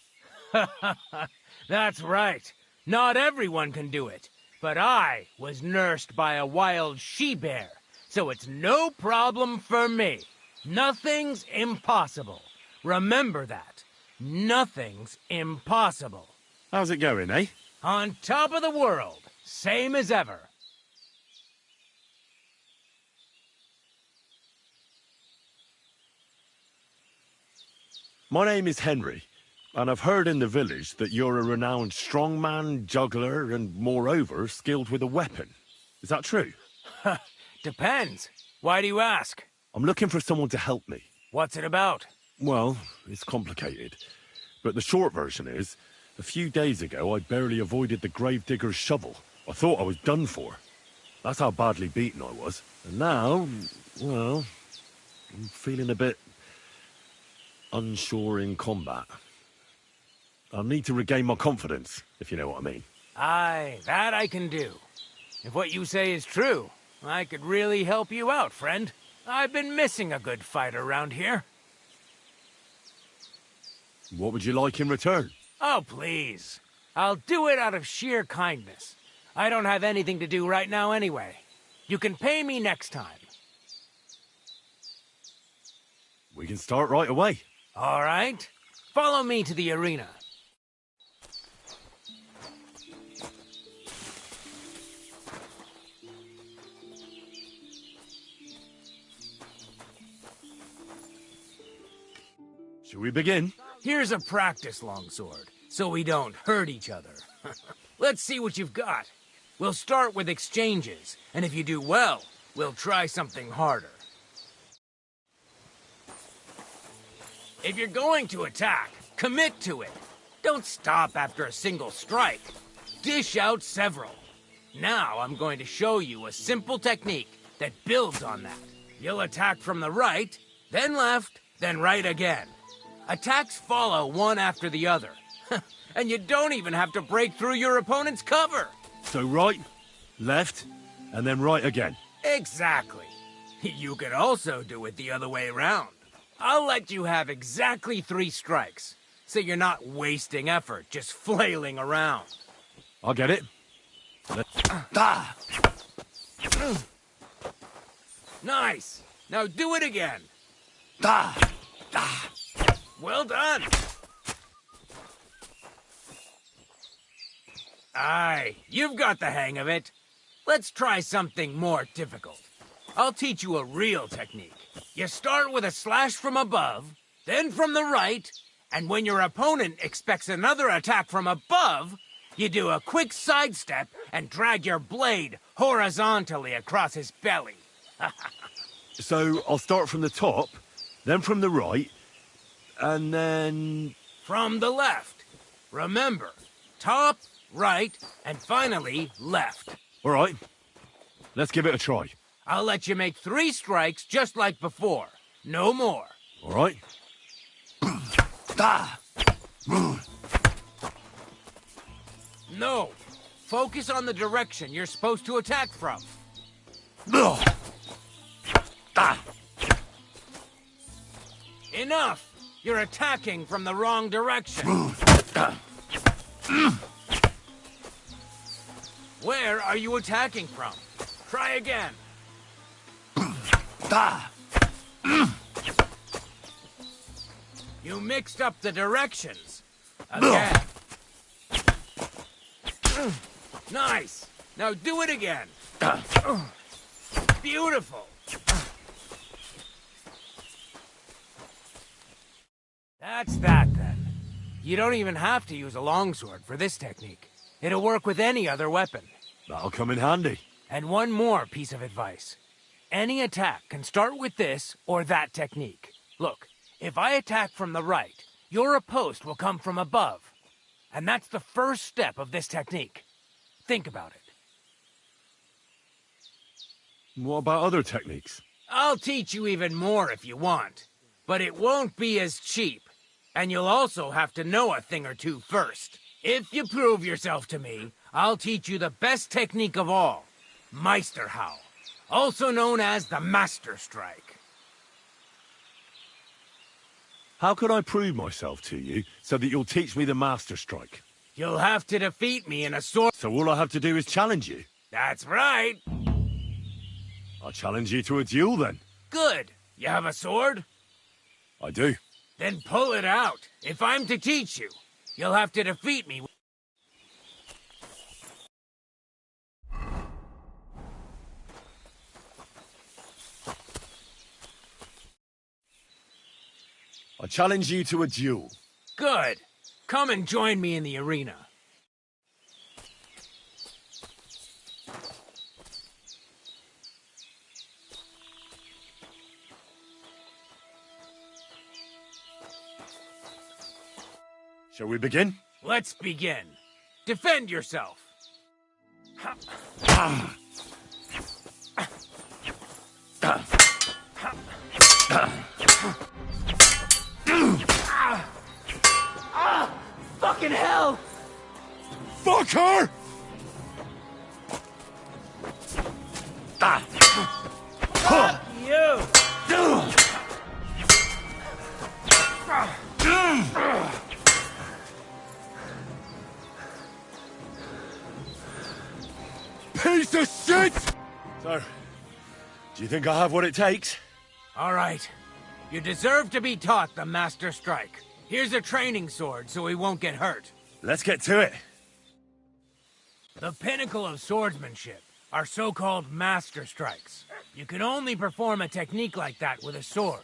That's right. Not everyone can do it. But I was nursed by a wild she-bear, so it's no problem for me. Nothing's impossible. Remember that. Nothing's impossible. How's it going, eh? On top of the world. Same as ever. My name is Henry, and I've heard in the village that you're a renowned strongman, juggler, and moreover, skilled with a weapon. Is that true? Depends. Why do you ask? I'm looking for someone to help me. What's it about? Well, it's complicated. But the short version is, a few days ago I barely avoided the gravedigger's shovel. I thought I was done for. That's how badly beaten I was. And now, well, I'm feeling a bit unsure in combat. I'll need to regain my confidence, if you know what I mean. Aye, that I can do. If what you say is true, I could really help you out, friend. I've been missing a good fight around here. What would you like in return? Oh, please. I'll do it out of sheer kindness. I don't have anything to do right now anyway. You can pay me next time. We can start right away. All right. Follow me to the arena. Shall we begin? Here's a practice longsword, so we don't hurt each other. Let's see what you've got. We'll start with exchanges, and if you do well, we'll try something harder. If you're going to attack, commit to it. Don't stop after a single strike. Dish out several. Now I'm going to show you a simple technique that builds on that. You'll attack from the right, then left, then right again. Attacks follow one after the other. And you don't even have to break through your opponent's cover. So right, left, and then right again. Exactly. You could also do it the other way around. I'll let you have exactly 3 strikes, so you're not wasting effort just flailing around. I'll get it. Nice. Now do it again. Well done. Aye, you've got the hang of it. Let's try something more difficult. I'll teach you a real technique. You start with a slash from above, then from the right, and when your opponent expects another attack from above, you do a quick sidestep and drag your blade horizontally across his belly. So I'll start from the top, then from the right, and then... From the left. Remember, top, right, and finally left. All right, let's give it a try. I'll let you make 3 strikes just like before. No more. All right. No. Focus on the direction you're supposed to attack from. Enough! You're attacking from the wrong direction. Where are you attacking from? Try again. You mixed up the directions. Again. Nice. Now do it again. Beautiful. That's that, then. You don't even have to use a longsword for this technique. It'll work with any other weapon. That'll come in handy. And one more piece of advice. Any attack can start with this or that technique. Look, if I attack from the right, your riposte will come from above. And that's the first step of this technique. Think about it. What about other techniques? I'll teach you even more if you want. But it won't be as cheap. And you'll also have to know a thing or two first. If you prove yourself to me, I'll teach you the best technique of all. Meisterhowl. Also known as the Master Strike. How can I prove myself to you so that you'll teach me the Master Strike? You'll have to defeat me in a sword. So all I have to do is challenge you? That's right. I'll challenge you to a duel then. Good. You have a sword? I do. Then pull it out. If I'm to teach you, you'll have to defeat me. I challenge you to a duel. Good. Come and join me in the arena. Shall we begin? Let's begin. Defend yourself. Fucking hell! Fuck her! Fuck you! Piece of shit! So, do you think I have what it takes? All right. You deserve to be taught the Master Strike. Here's a training sword so he won't get hurt. Let's get to it. The pinnacle of swordsmanship are so-called Master Strikes. You can only perform a technique like that with a sword,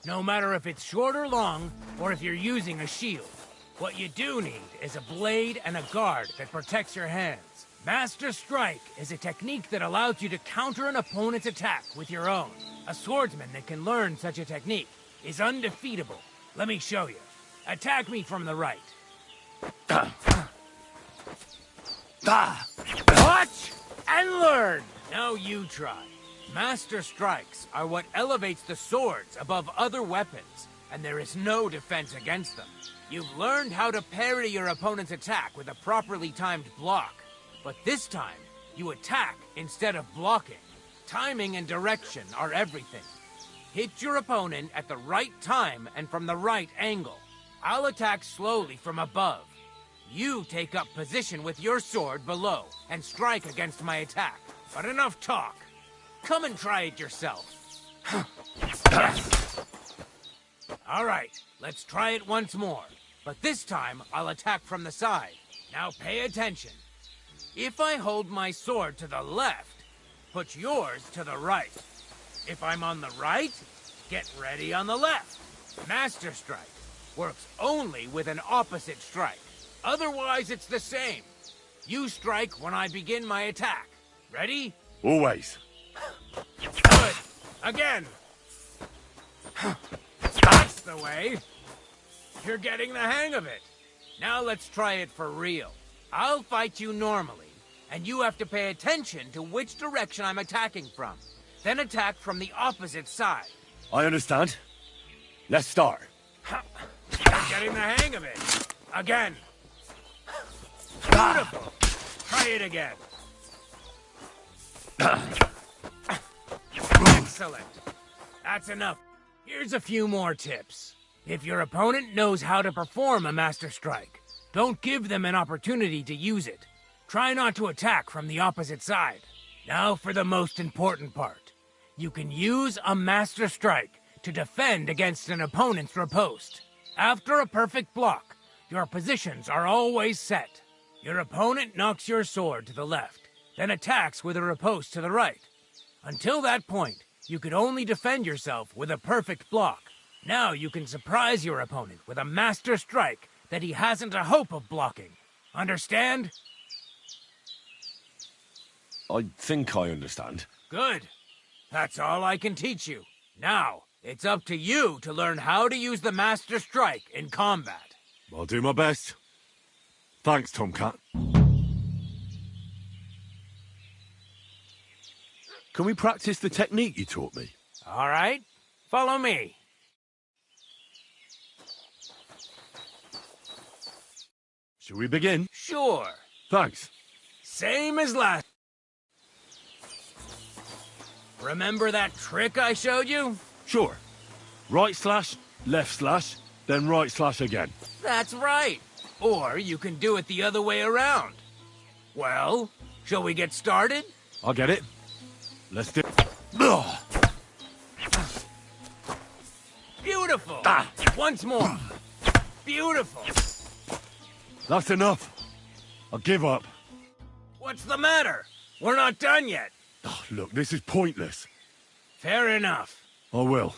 no matter if it's short or long, or if you're using a shield. What you do need is a blade and a guard that protects your hands. Master Strike is a technique that allows you to counter an opponent's attack with your own. A swordsman that can learn such a technique is undefeatable. Let me show you. Attack me from the right. Watch and learn! Now you try. Master Strikes are what elevates the swords above other weapons, and there is no defense against them. You've learned how to parry your opponent's attack with a properly timed block. But this time, you attack instead of blocking. Timing and direction are everything. Hit your opponent at the right time and from the right angle. I'll attack slowly from above. You take up position with your sword below and strike against my attack. But enough talk. Come and try it yourself. All right, let's try it once more. But this time, I'll attack from the side. Now pay attention. If I hold my sword to the left, put yours to the right. If I'm on the right, get ready on the left. Master Strike works only with an opposite strike. Otherwise, it's the same. You strike when I begin my attack. Ready? Always. Good. Again. That's the way. You're getting the hang of it. Now let's try it for real. I'll fight you normally, and you have to pay attention to which direction I'm attacking from. Then attack from the opposite side. I understand. Let's start. You're getting the hang of it. Again. Beautiful. Try it again. Excellent. That's enough. Here's a few more tips. If your opponent knows how to perform a Master Strike, don't give them an opportunity to use it. Try not to attack from the opposite side. Now for the most important part. You can use a Master Strike to defend against an opponent's riposte. After a perfect block, your positions are always set. Your opponent knocks your sword to the left, then attacks with a riposte to the right. Until that point, you could only defend yourself with a perfect block. Now you can surprise your opponent with a Master Strike that he hasn't a hope of blocking. Understand? I think I understand. Good. That's all I can teach you. Now, it's up to you to learn how to use the Master Strike in combat. I'll do my best. Thanks, Tomcat. Can we practice the technique you taught me? All right, follow me. Shall we begin? Sure. Thanks. Same as last. Remember that trick I showed you? Sure. Right slash, left slash, then right slash again. That's right. Or you can do it the other way around. Well, shall we get started? I'll get it. Let's do it. Beautiful. Once more. Beautiful. That's enough. I'll give up. What's the matter? We're not done yet. Oh, look, this is pointless. Fair enough. I will.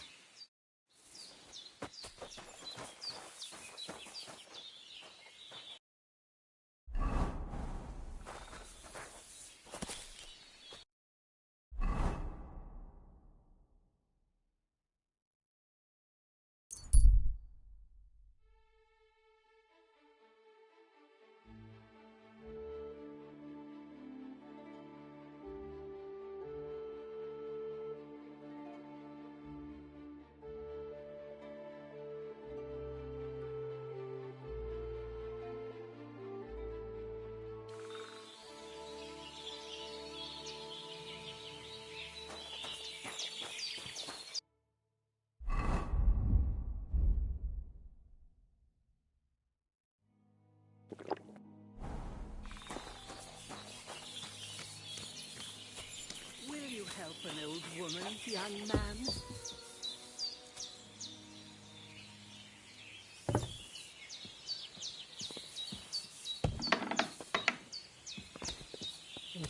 Will you help an old woman, young man?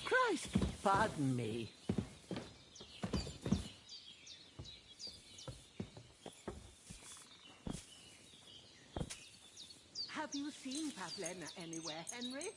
Christ, pardon me. Have you seen Pavlena anywhere, Henry?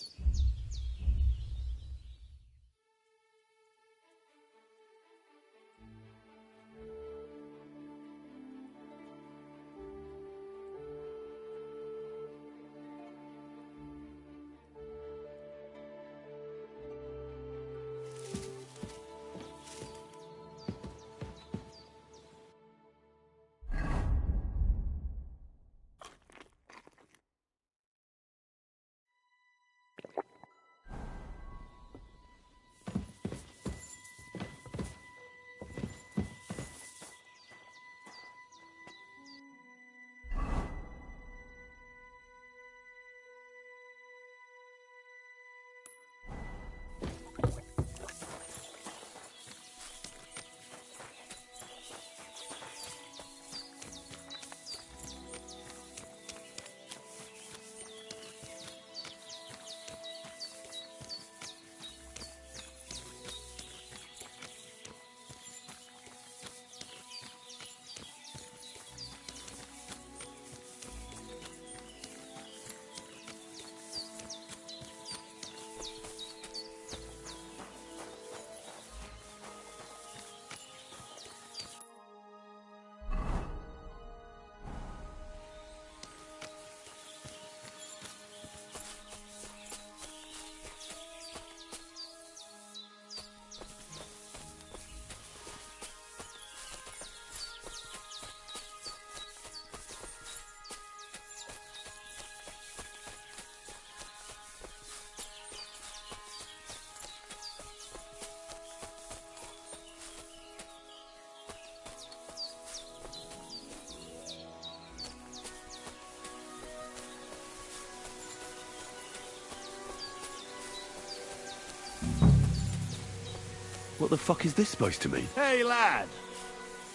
What the fuck is this supposed to mean? Hey, lad.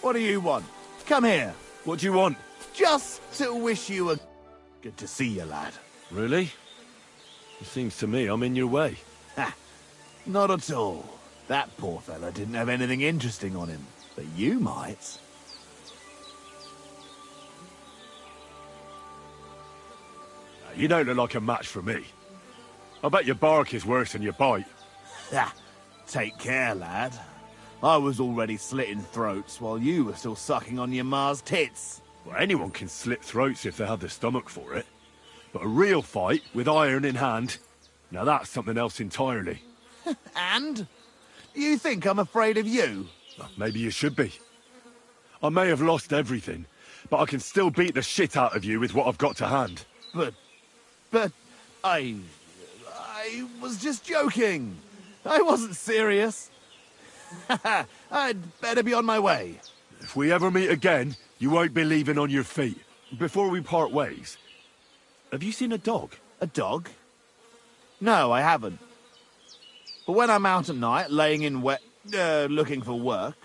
What do you want? Come here. What do you want? Just to wish you a... Good to see you, lad. Really? It seems to me I'm in your way. Ha! Not at all. That poor fella didn't have anything interesting on him. But you might. You don't look like a match for me. I bet your bark is worse than your bite. Ha! Take care, lad. I was already slitting throats while you were still sucking on your ma's tits. Well, anyone can slit throats if they have the stomach for it. But a real fight, with iron in hand, now that's something else entirely. And? You think I'm afraid of you? Well, maybe you should be. I may have lost everything, but I can still beat the shit out of you with what I've got to hand. But, I was just joking. I wasn't serious. I'd better be on my way. If we ever meet again, you won't be leaving on your feet. Before we part ways, have you seen a dog? A dog? No, I haven't. But when I'm out at night, laying in looking for work,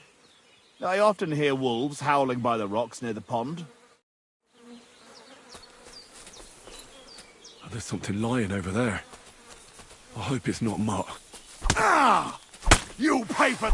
I often hear wolves howling by the rocks near the pond. Oh, there's something lying over there. I hope it's not Mutt. Ah! You paper...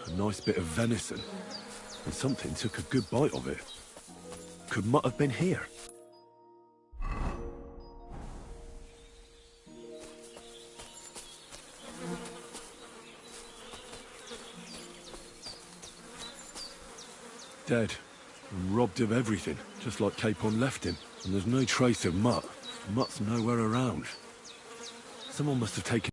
A nice bit of venison. And something took a good bite of it. Could Mutt have been here? Dead. And robbed of everything, just like Capon left him. And there's no trace of Mutt. Mutt's nowhere around. Someone must have taken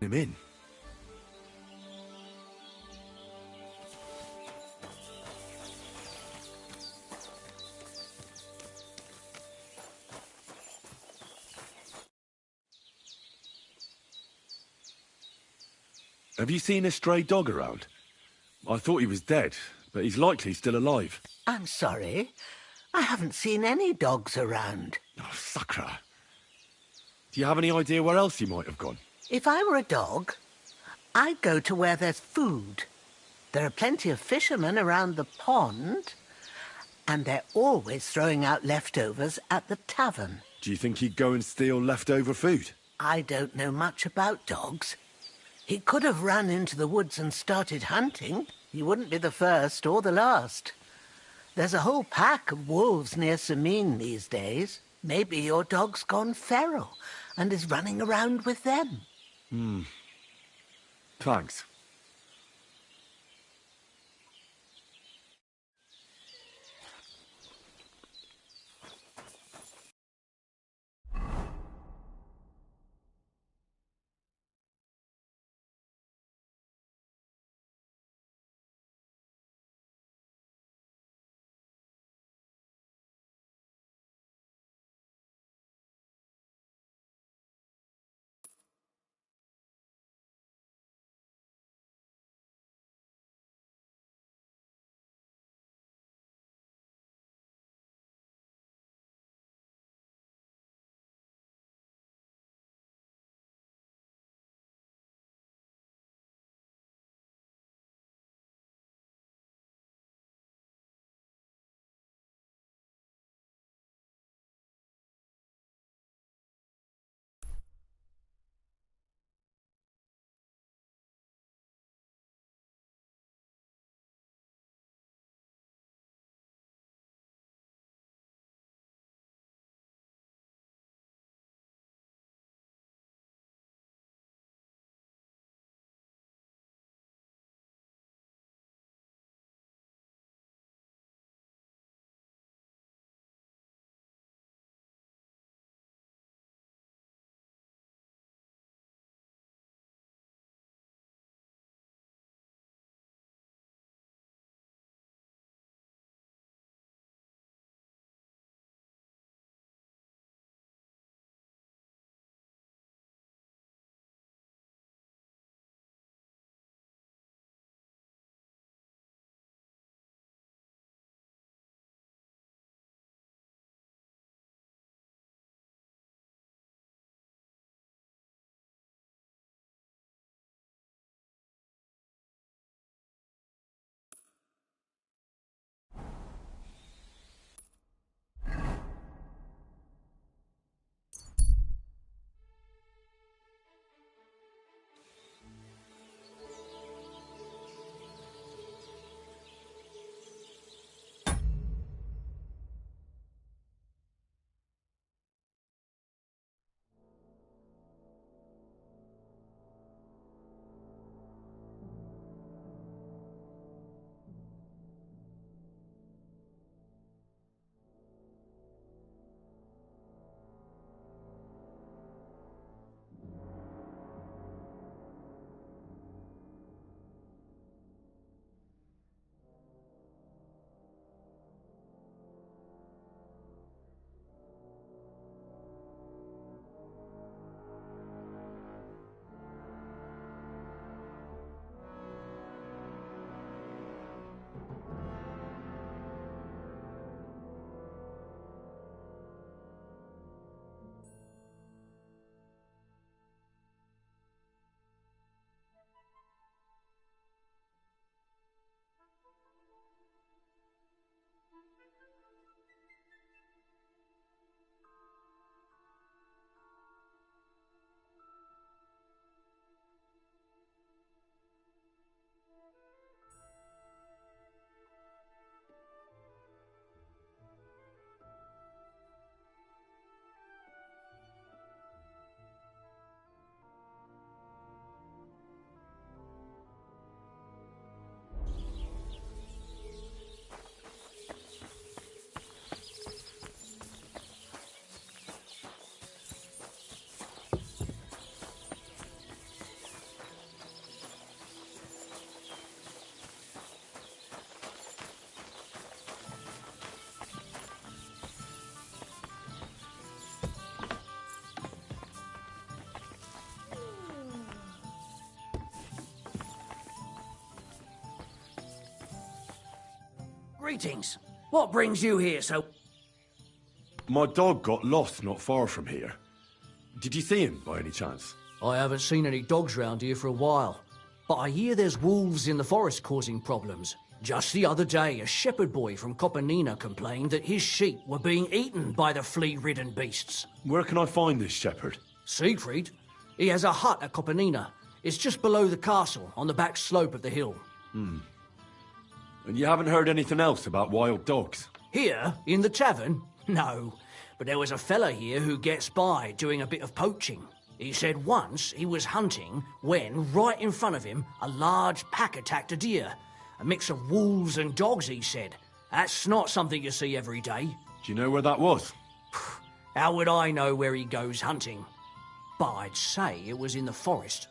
him in. Have you seen a stray dog around? I thought he was dead, but he's likely still alive. I'm sorry. I haven't seen any dogs around. Oh, Sakra. Do you have any idea where else he might have gone? If I were a dog, I'd go to where there's food. There are plenty of fishermen around the pond, and they're always throwing out leftovers at the tavern. Do you think he'd go and steal leftover food? I don't know much about dogs. He could have run into the woods and started hunting. He wouldn't be the first or the last. There's a whole pack of wolves near Samine these days. Maybe your dog's gone feral and is running around with them. Thanks. Greetings. What brings you here so... My dog got lost not far from here. Did you see him by any chance? I haven't seen any dogs round here for a while, but I hear there's wolves in the forest causing problems. Just the other day, a shepherd boy from Copenina complained that his sheep were being eaten by the flea-ridden beasts. Where can I find this shepherd? Siegfried? He has a hut at Copenina. It's just below the castle, on the back slope of the hill. And you haven't heard anything else about wild dogs? Here, in the tavern? No. But there was a fella here who gets by doing a bit of poaching. He said once he was hunting when, right in front of him, a large pack attacked a deer. A mix of wolves and dogs, he said. That's not something you see every day. Do you know where that was? How would I know where he goes hunting? But I'd say it was in the forest.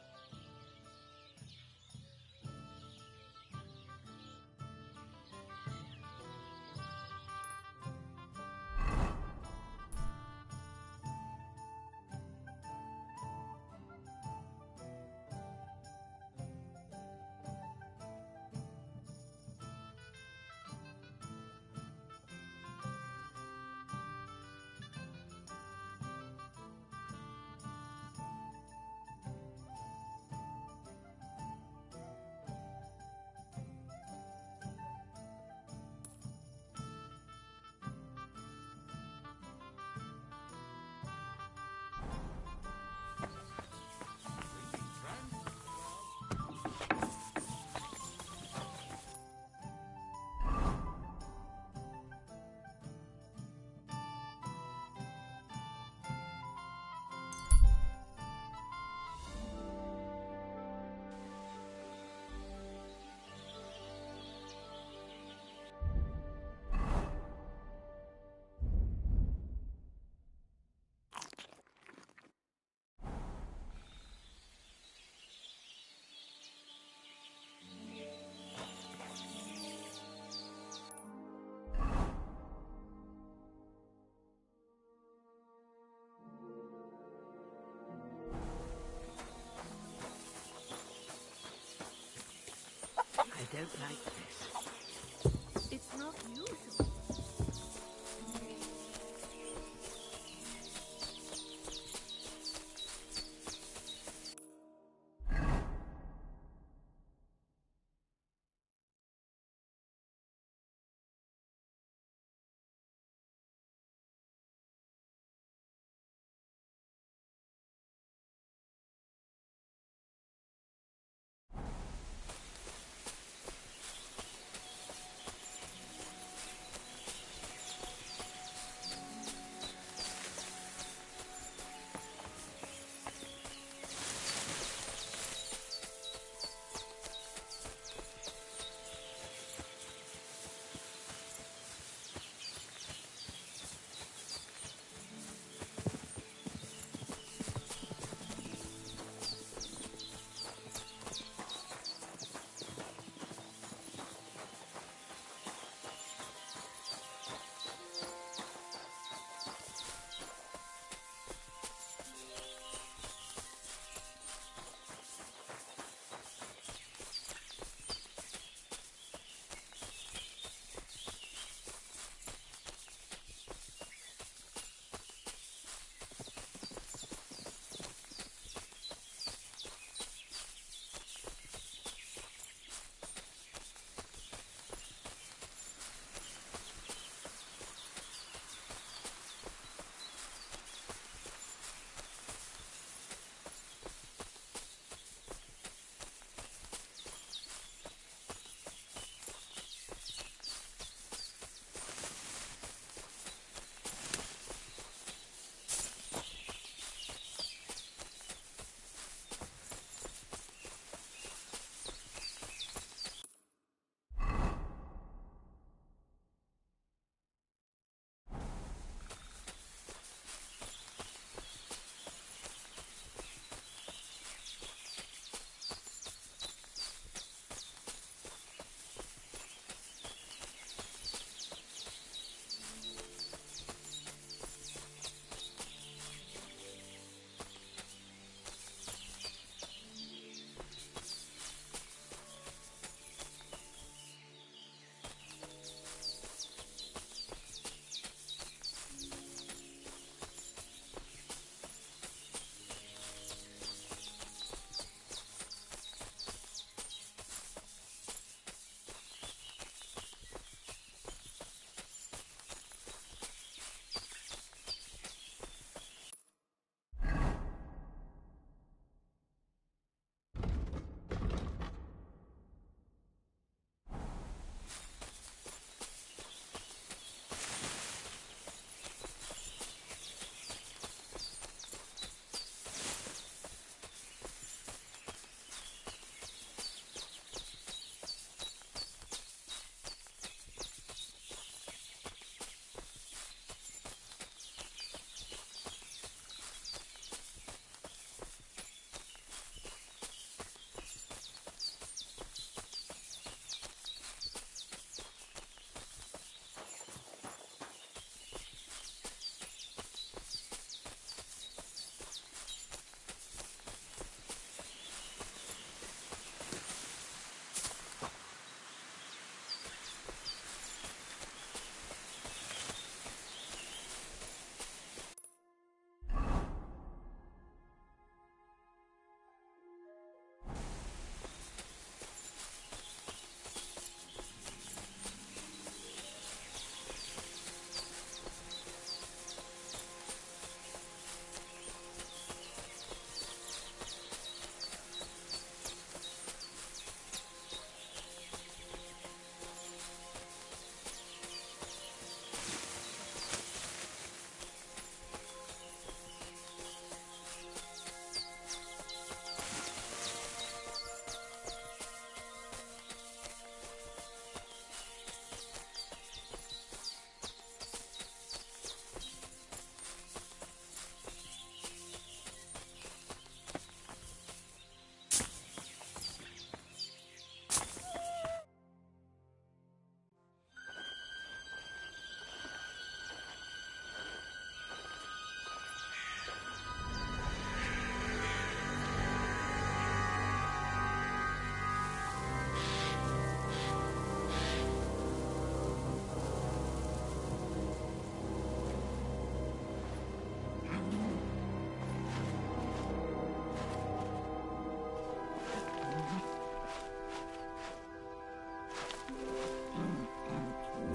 I don't like this. It's not usual.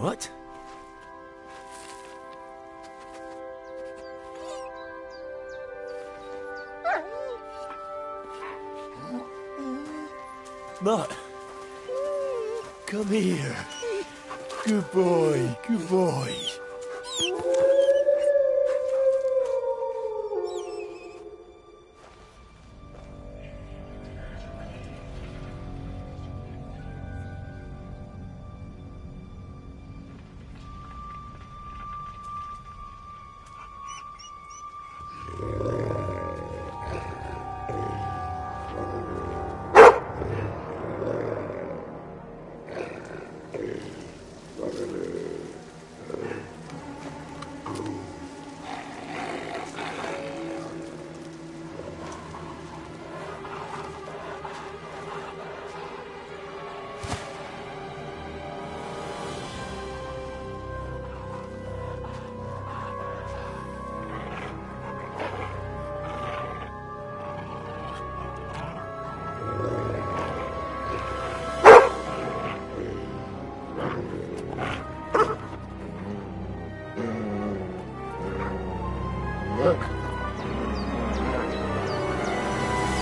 What? Mutt, come here. Good boy, good boy.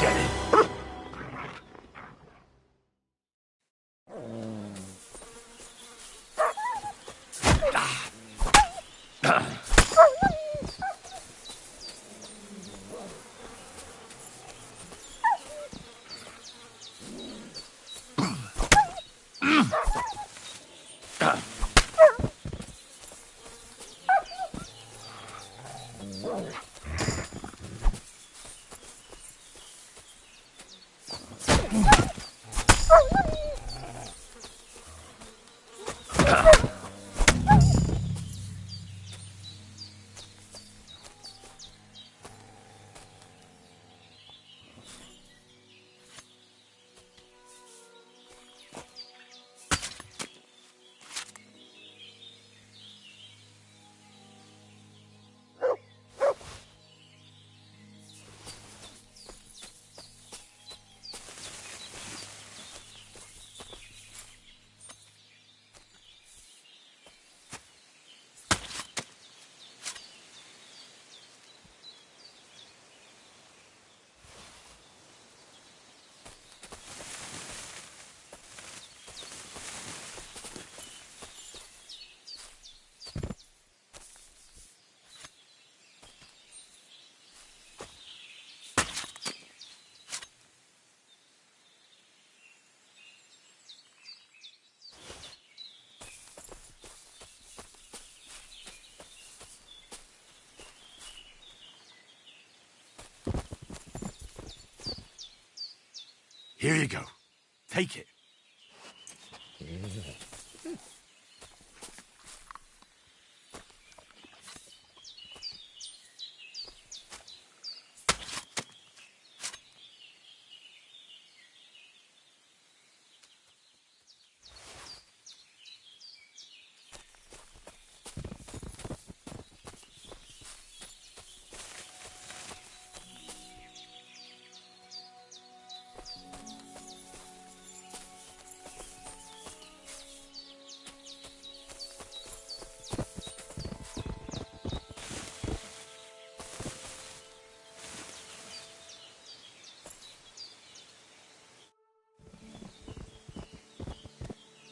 Get it. Here you go. Take it.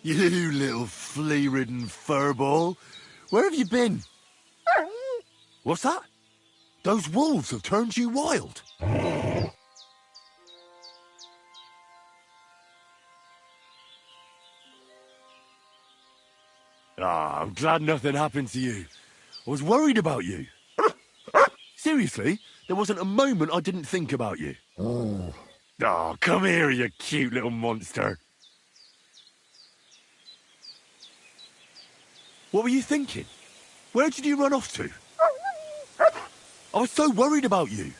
You little flea-ridden furball. Where have you been? What's that? Those wolves have turned you wild. Ah, I'm glad nothing happened to you. I was worried about you. Seriously, there wasn't a moment I didn't think about you. Oh, come here, you cute little monster. What were you thinking? Where did you run off to? I was so worried about you.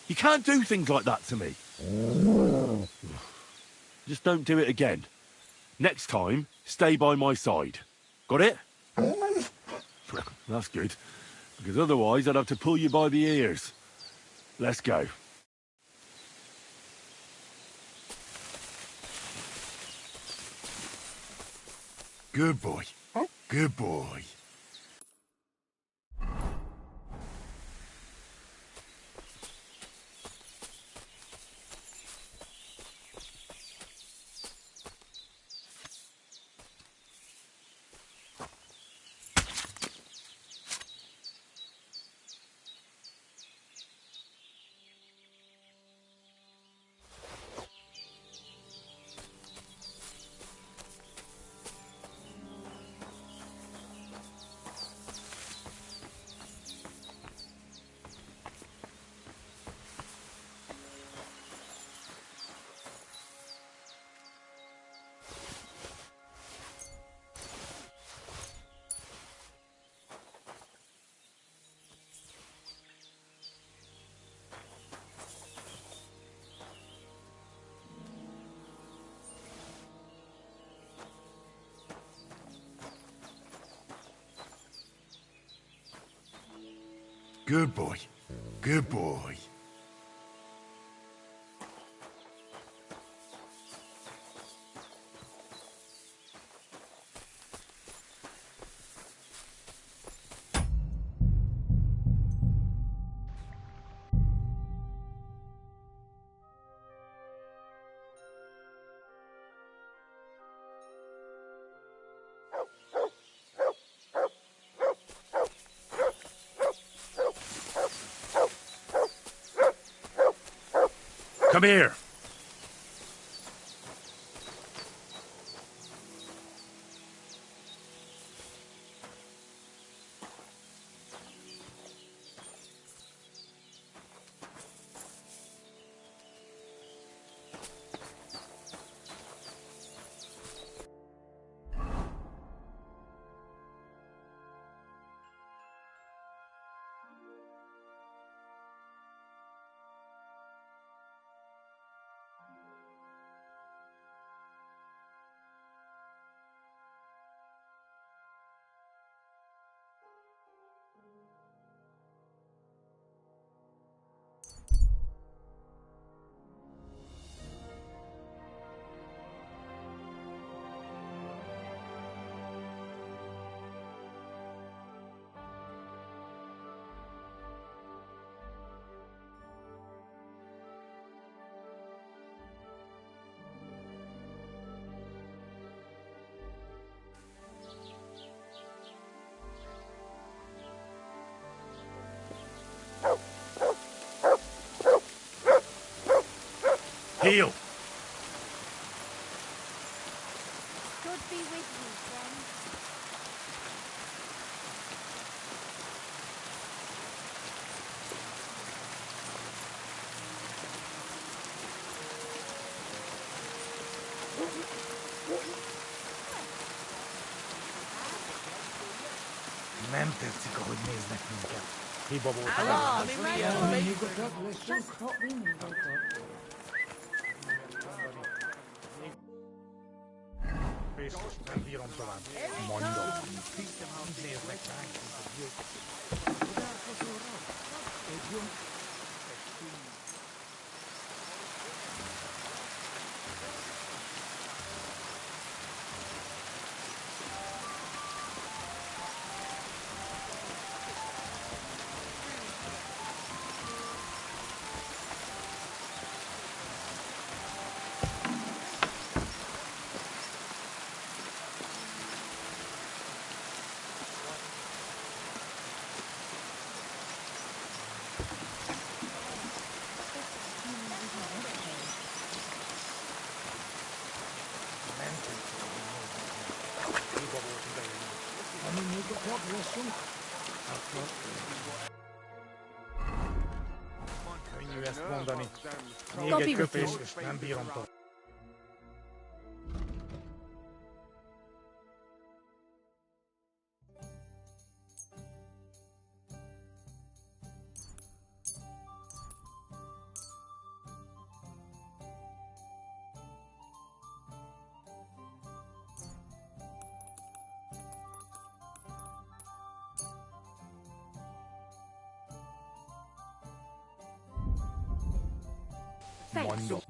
You can't do things like that to me. Just don't do it again. Next time, stay by my side. Got it? That's good, because otherwise I'd have to pull you by the ears. Let's go. Good boy. Good boy. Good boy. Good boy. Come here. Heel. God be with you, friend. Nem tetszik, ahogy néznek minket. Hiba volt. Biztos, nem bírom tovább. Mondom. Így néznek ránk, mint a gyilkosok. Ami még a leszünk, akkor... Könnyű ezt mondani. Még egy köpés, és nem bírom tovább. Mondom.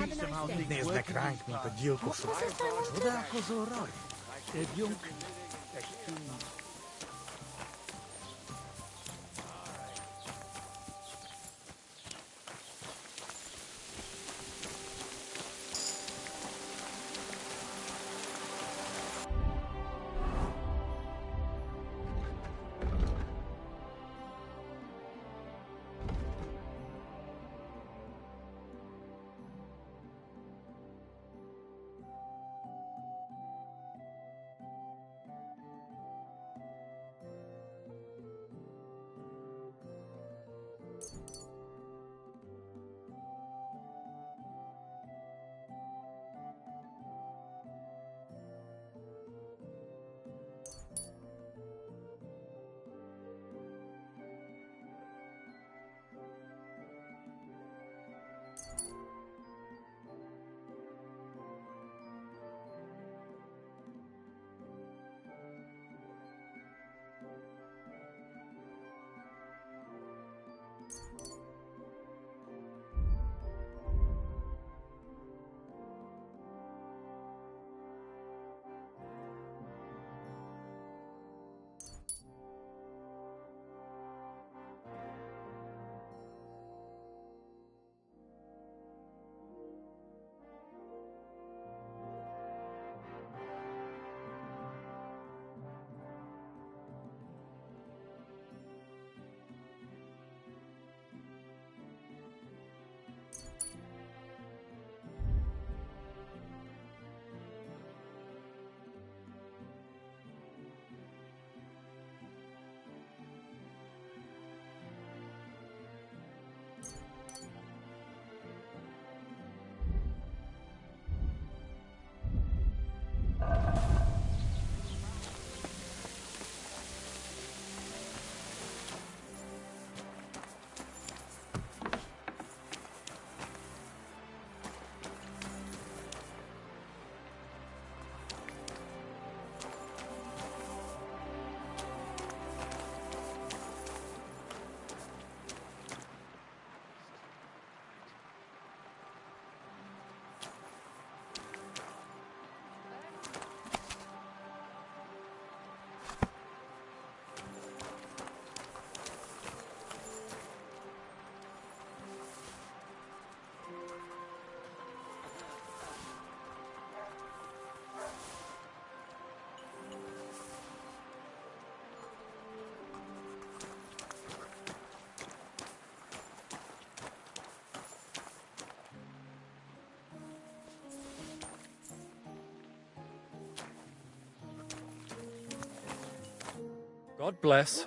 Have a nice day. Nees de krank met de djilkos. Wat is all right? Junk. God bless.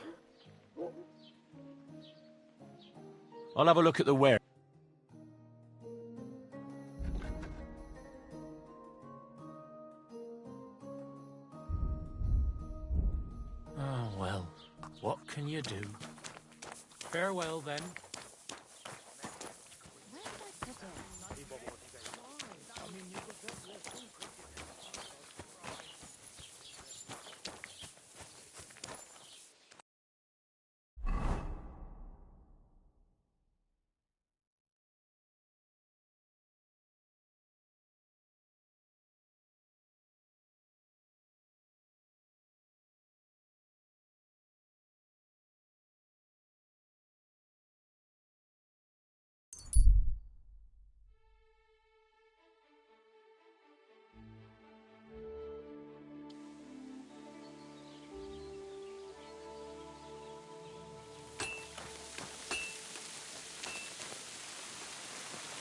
I'll have a look at the ware. Oh, well, what can you do? Farewell, then.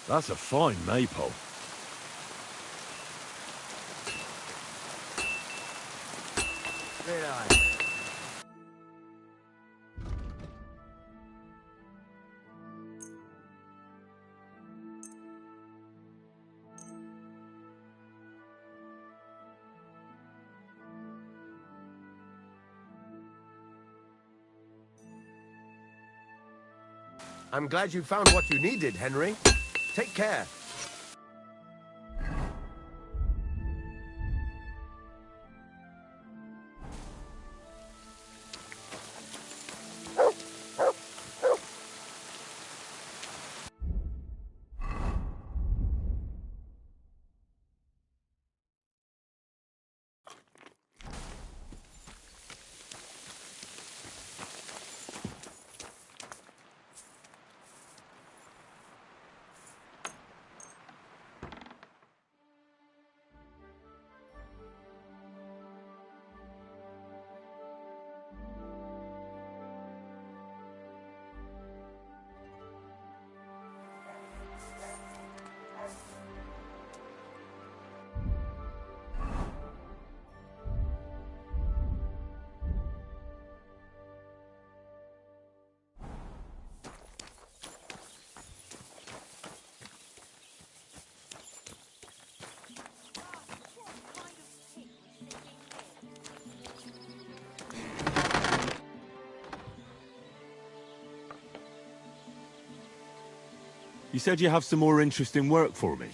That's a fine maypole. I'm glad you found what you needed, Henry. Take care. You said you have some more interesting work for me.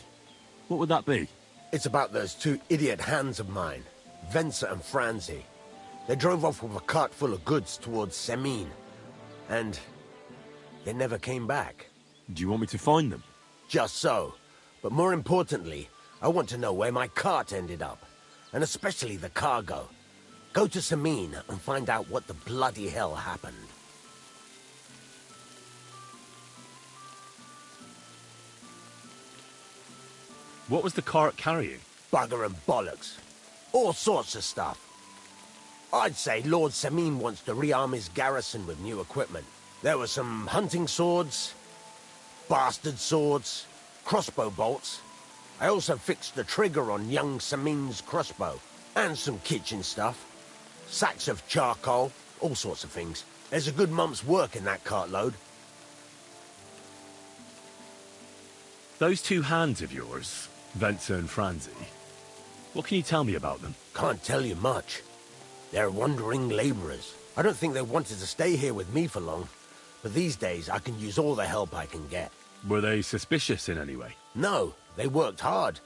What would that be? It's about those two idiot hands of mine, Venser and Franzi. They drove off with a cart full of goods towards Semin, and they never came back. Do you want me to find them? Just so. But more importantly, I want to know where my cart ended up, and especially the cargo. Go to Semin and find out what the bloody hell happened. What was the cart carrying? Bugger and bollocks. All sorts of stuff. I'd say Lord Semin wants to rearm his garrison with new equipment. There were some hunting swords, bastard swords, crossbow bolts. I also fixed the trigger on young Semin's crossbow, and some kitchen stuff. Sacks of charcoal, all sorts of things. There's a good month's work in that cartload. Those two hands of yours, Venser and Franzi, what can you tell me about them? Can't tell you much. They're wandering laborers. I don't think they wanted to stay here with me for long, but these days I can use all the help I can get. Were they suspicious in any way? No, they worked hard.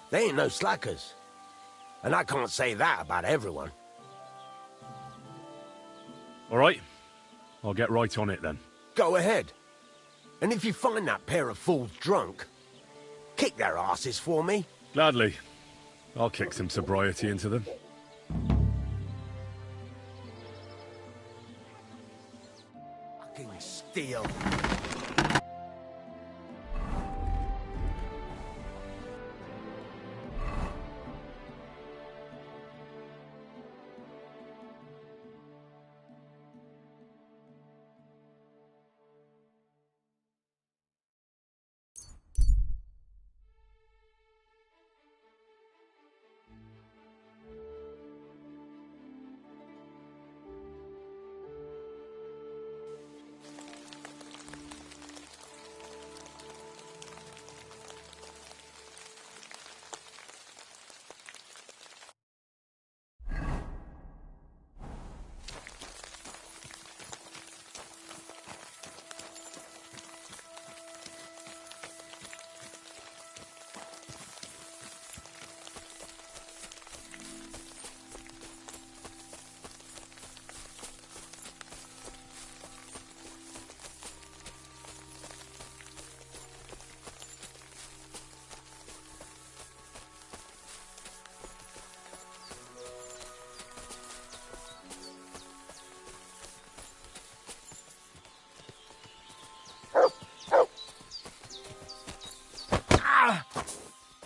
They ain't no slackers. And I can't say that about everyone. All right. I'll get right on it then. Go ahead. And if you find that pair of fools drunk, kick their asses for me. Gladly. I'll kick some sobriety into them. Fucking steal.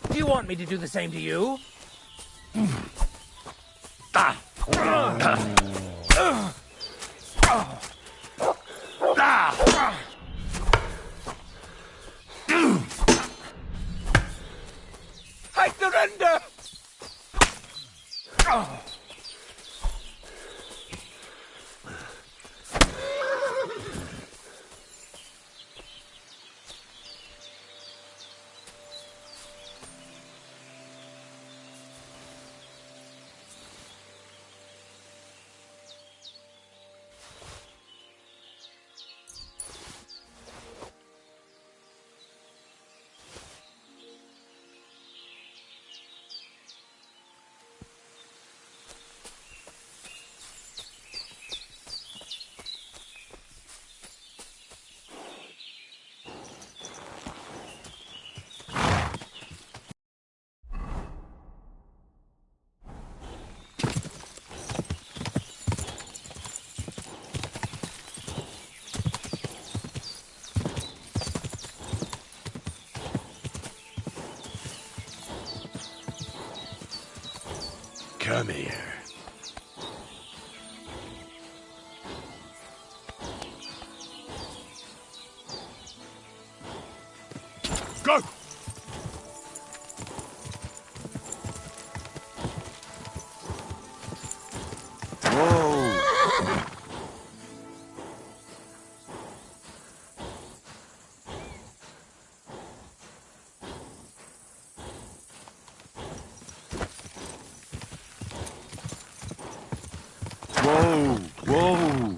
Do you want me to do the same to you? I surrender! Come here. Go! Whoa! Whoa!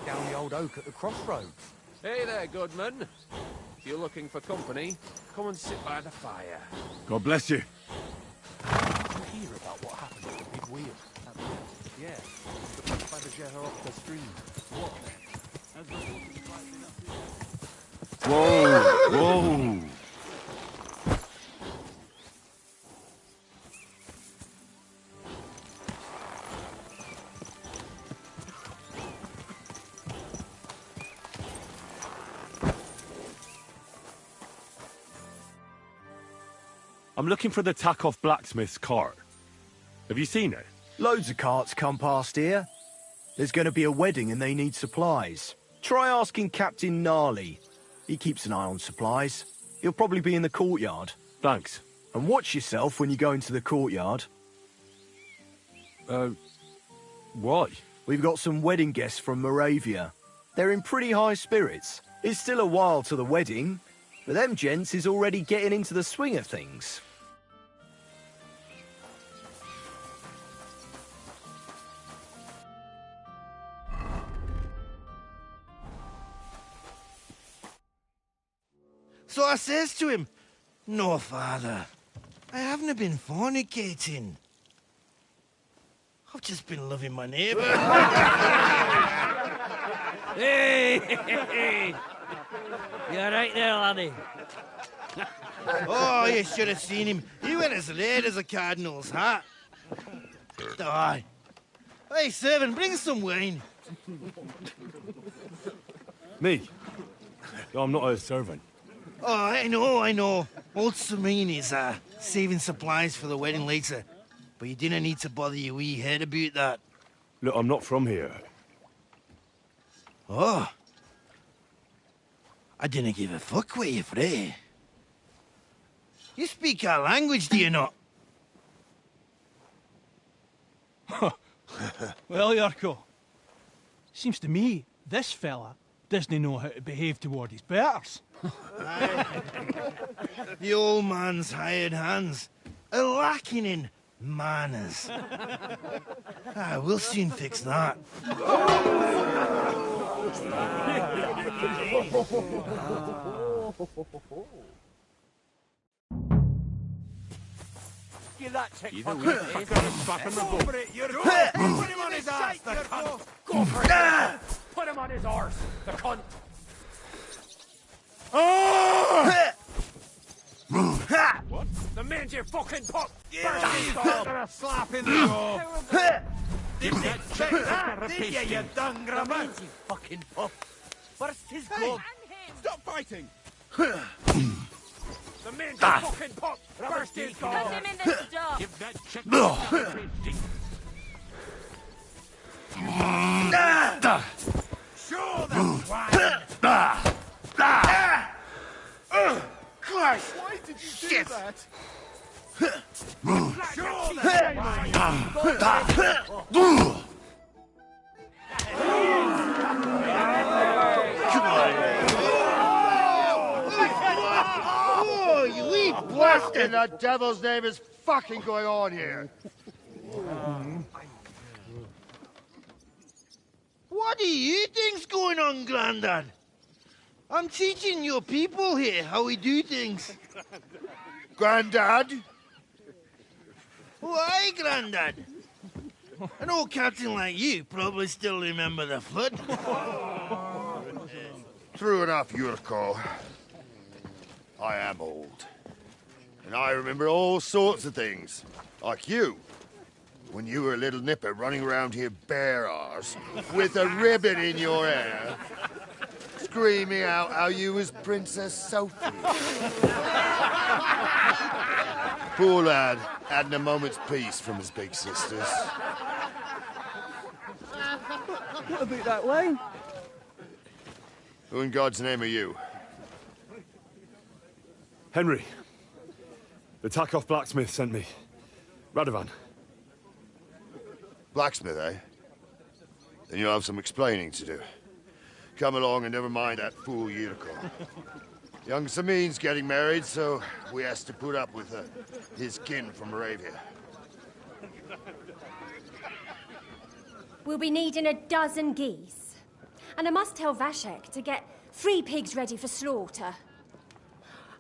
Down the old oak at the crossroads. Hey there, Goodman. If you're looking for company, come and sit by the fire. God bless you. Did you hear about what happened at the big wheel? Yeah, the place by the Jehar off the stream. What? Whoa! Whoa! I'm looking for the Takeoff blacksmith's cart. Have you seen it? Loads of carts come past here. There's going to be a wedding and they need supplies. Try asking Captain Gnarly. He keeps an eye on supplies. He'll probably be in the courtyard. Thanks. And watch yourself when you go into the courtyard. Why? We've got some wedding guests from Moravia. They're in pretty high spirits. It's still a while to the wedding, but them gents is already getting into the swing of things. So I says to him, "No, father, I haven't been fornicating. I've just been loving my neighbour." Hey! You alright there, laddie? Oh, you should have seen him. He went as red as a cardinal's hat. Aye. Hey, servant, bring some wine. Me? I'm not a servant. Oh, I know. Old Serene is saving supplies for the wedding later. But you didn't need to bother your wee head about that. Look, I'm not from here. Oh. I didn't give a fuck what you pray. You speak our language, do you not? Well, Yurko, seems to me this fella doesn't know how to behave toward his betters. The old man's hired hands are lacking in manners. We'll soon fix that. Give that chick Either fucking way, face. I'm gonna slap him the Over boat. it, you're Put him on his ass, the cunt. Go for it. Put him on his arse, the cunt. What? The man's your fucking pup. A slap in the jaw. Did that did you dung grabber? You fucking pup. Burst his gob. Stop fighting! The man's your fucking pup. Burst his gob. Put him in the stop. Give that chick Show them why. Christ! Why did you Shit. do that? Show them Oh, you wee What in the devil's name is fucking going on here? What do you think's going on, Grandad? I'm teaching your people here how we do things. Grandad? Why, Grandad? An old captain like you probably still remember the flood. True enough, Yurko. I am old. And I remember all sorts of things. Like you. When you were a little nipper running around here bare arse, with a ribbon in your hair, screaming out how you was Princess Sophie. Poor lad, hadn't a moment's peace from his big sisters. What about that wine? Who in God's name are you? Henry. The Takeoff blacksmith sent me. Radovan. Blacksmith, eh? Then you'll have some explaining to do. Come along and never mind that fool Yurko. Young Samin's getting married, so we has to put up with his kin from Moravia. We'll be needing a dozen geese. And I must tell Vashek to get 3 pigs ready for slaughter.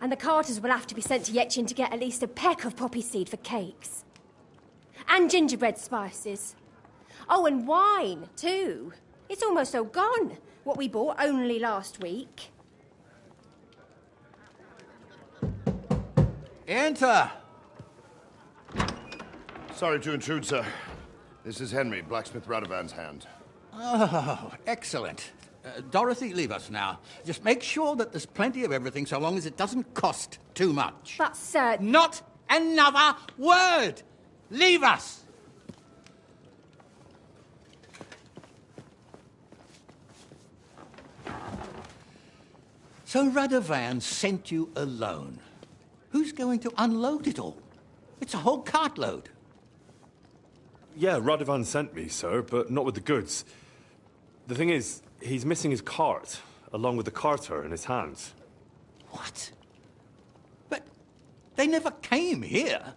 And the carters will have to be sent to Yetchin to get at least a peck of poppy seed for cakes. And gingerbread spices. Oh, and wine, too. It's almost all gone, what we bought only last week. Enter! Sorry to intrude, sir. This is Henry, blacksmith Radovan's hand. Oh, excellent. Dorothy, leave us now. Just make sure that there's plenty of everything so long as it doesn't cost too much. But, sir... Not another word! Leave us! So Radovan sent you alone. Who's going to unload it all? It's a whole cartload. Yeah, Radovan sent me, sir, but not with the goods. The thing is, he's missing his cart, along with the carter in his hands. What? But they never came here.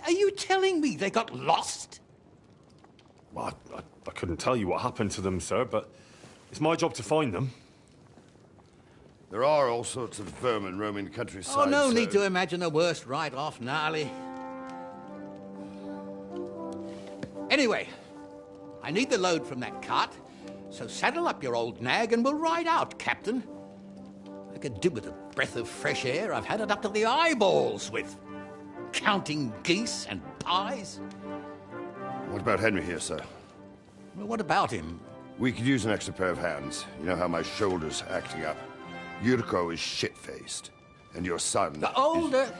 Are you telling me they got lost? Well, I couldn't tell you what happened to them, sir, but it's my job to find them. There are all sorts of vermin roaming the countryside. Oh, no need to imagine the worst right off, Gnarly. Anyway, I need the load from that cart, so saddle up your old nag and we'll ride out, Captain. I could do with a breath of fresh air. I've had it up to the eyeballs with counting geese and pies. What about Henry here, sir? Well, what about him? We could use an extra pair of hands. You know how my shoulder's acting up. Yurko is shit-faced, and your son... The older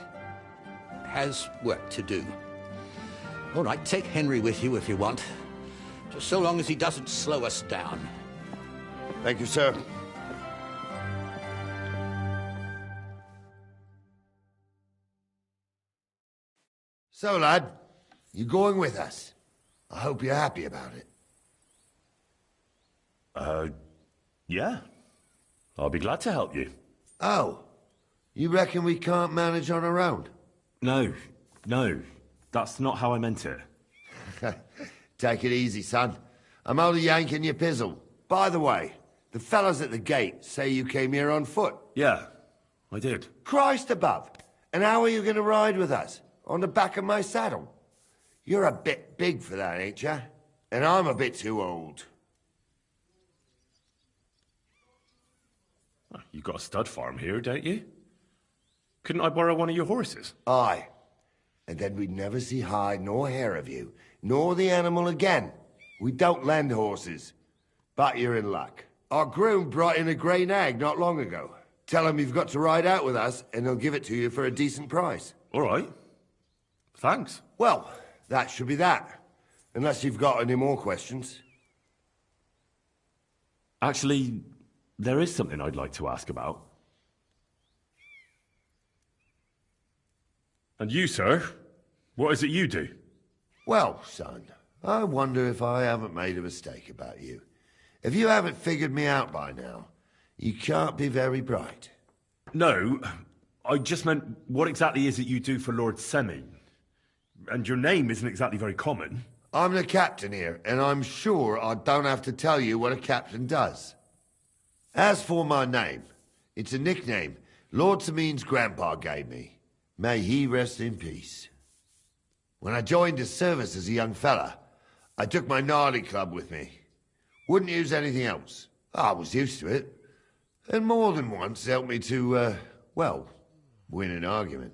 has work to do. All right, take Henry with you if you want. Just so long as he doesn't slow us down. Thank you, sir. So, lad, you going with us? I hope you're happy about it. Yeah. I'll be glad to help you. Oh, you reckon we can't manage on our own? No. That's not how I meant it. Take it easy, son. I'm only yanking your pizzle. By the way, the fellas at the gate say you came here on foot. Yeah, I did. Christ above. And how are you going to ride with us? On the back of my saddle? You're a bit big for that, ain't you? And I'm a bit too old. You got a stud farm here, don't you? Couldn't I borrow one of your horses? Aye. And then we'd never see hide nor hair of you, nor the animal again. We don't lend horses. But you're in luck. Our groom brought in a grey nag not long ago. Tell him you've got to ride out with us, and he'll give it to you for a decent price. All right. Thanks. Well, that should be that. Unless you've got any more questions. Actually, there is something I'd like to ask about. And you, sir? What is it you do? Well, son, I wonder if I haven't made a mistake about you. If you haven't figured me out by now, you can't be very bright. No, I just meant, what exactly is it you do for Lord Semi? And your name isn't exactly very common. I'm the captain here, and I'm sure I don't have to tell you what a captain does. As for my name, it's a nickname Lord Samin's grandpa gave me. May he rest in peace. When I joined his service as a young fella, I took my gnarly club with me. Wouldn't use anything else. I was used to it. And more than once helped me to, well, win an argument.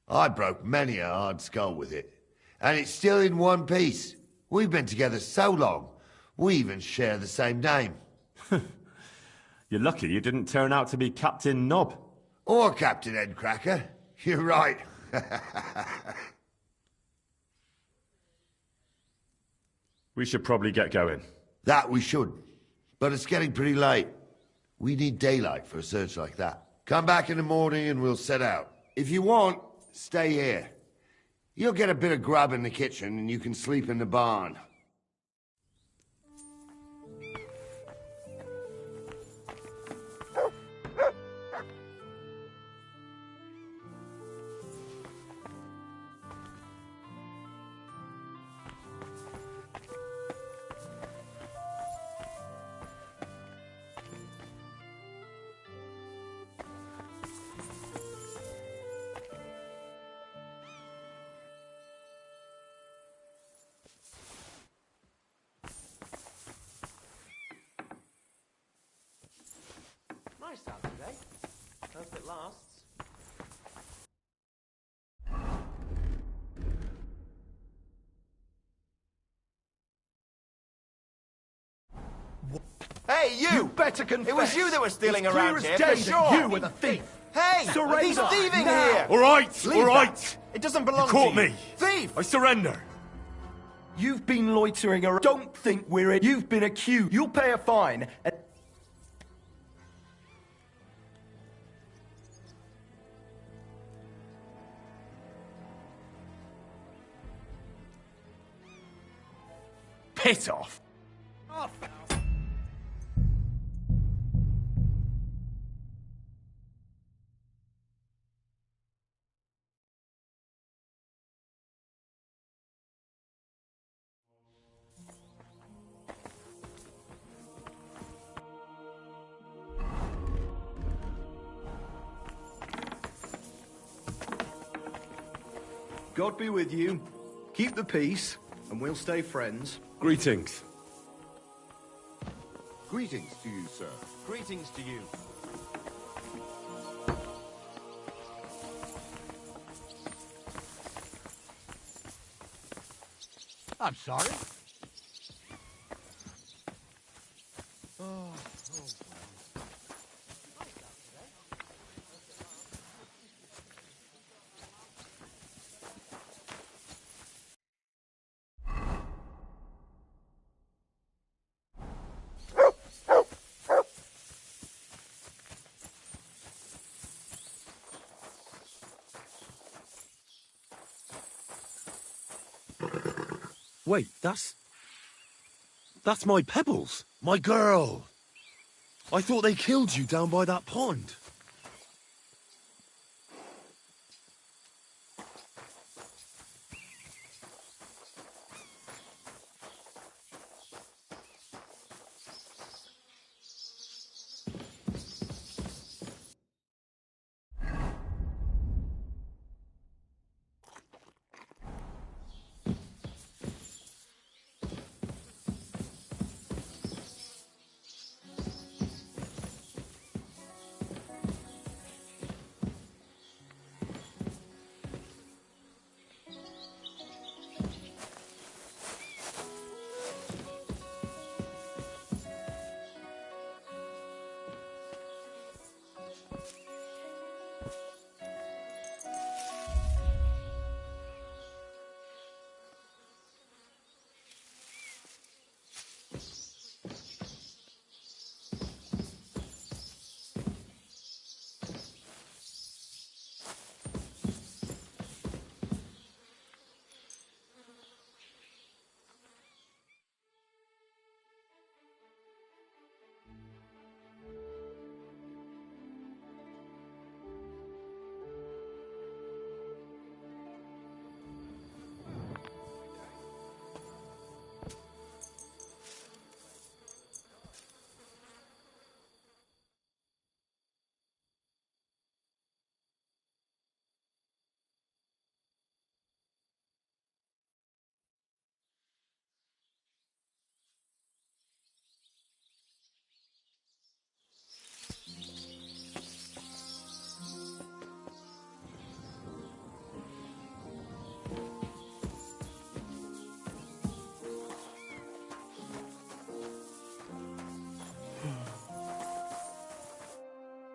I broke many a hard skull with it. And it's still in one piece. We've been together so long, we even share the same name. You're lucky you didn't turn out to be Captain Knob. Or Captain Headcracker. You're right. We should probably get going. That we should. But it's getting pretty late. We need daylight for a search like that. Come back in the morning and we'll set out. If you want, stay here. You'll get a bit of grub in the kitchen and you can sleep in the barn. nice out today. Hope it lasts. Hey, you! You better confess. It was you that were stealing It's around clear here, as for day that sure! you were the thief! Hey! Surrender He's thieving now. here! All right, Leave all right. that. It doesn't belong You caught to you. me. Thief! I surrender. You've been loitering around. Don't think we're in. You've been accused. You'll pay a fine. Piss off. God be with you. Keep the peace, and we'll stay friends. Greetings. Greetings to you, sir. Greetings to you. I'm sorry. Wait, that's my Pebbles. My girl! I thought they killed you down by that pond.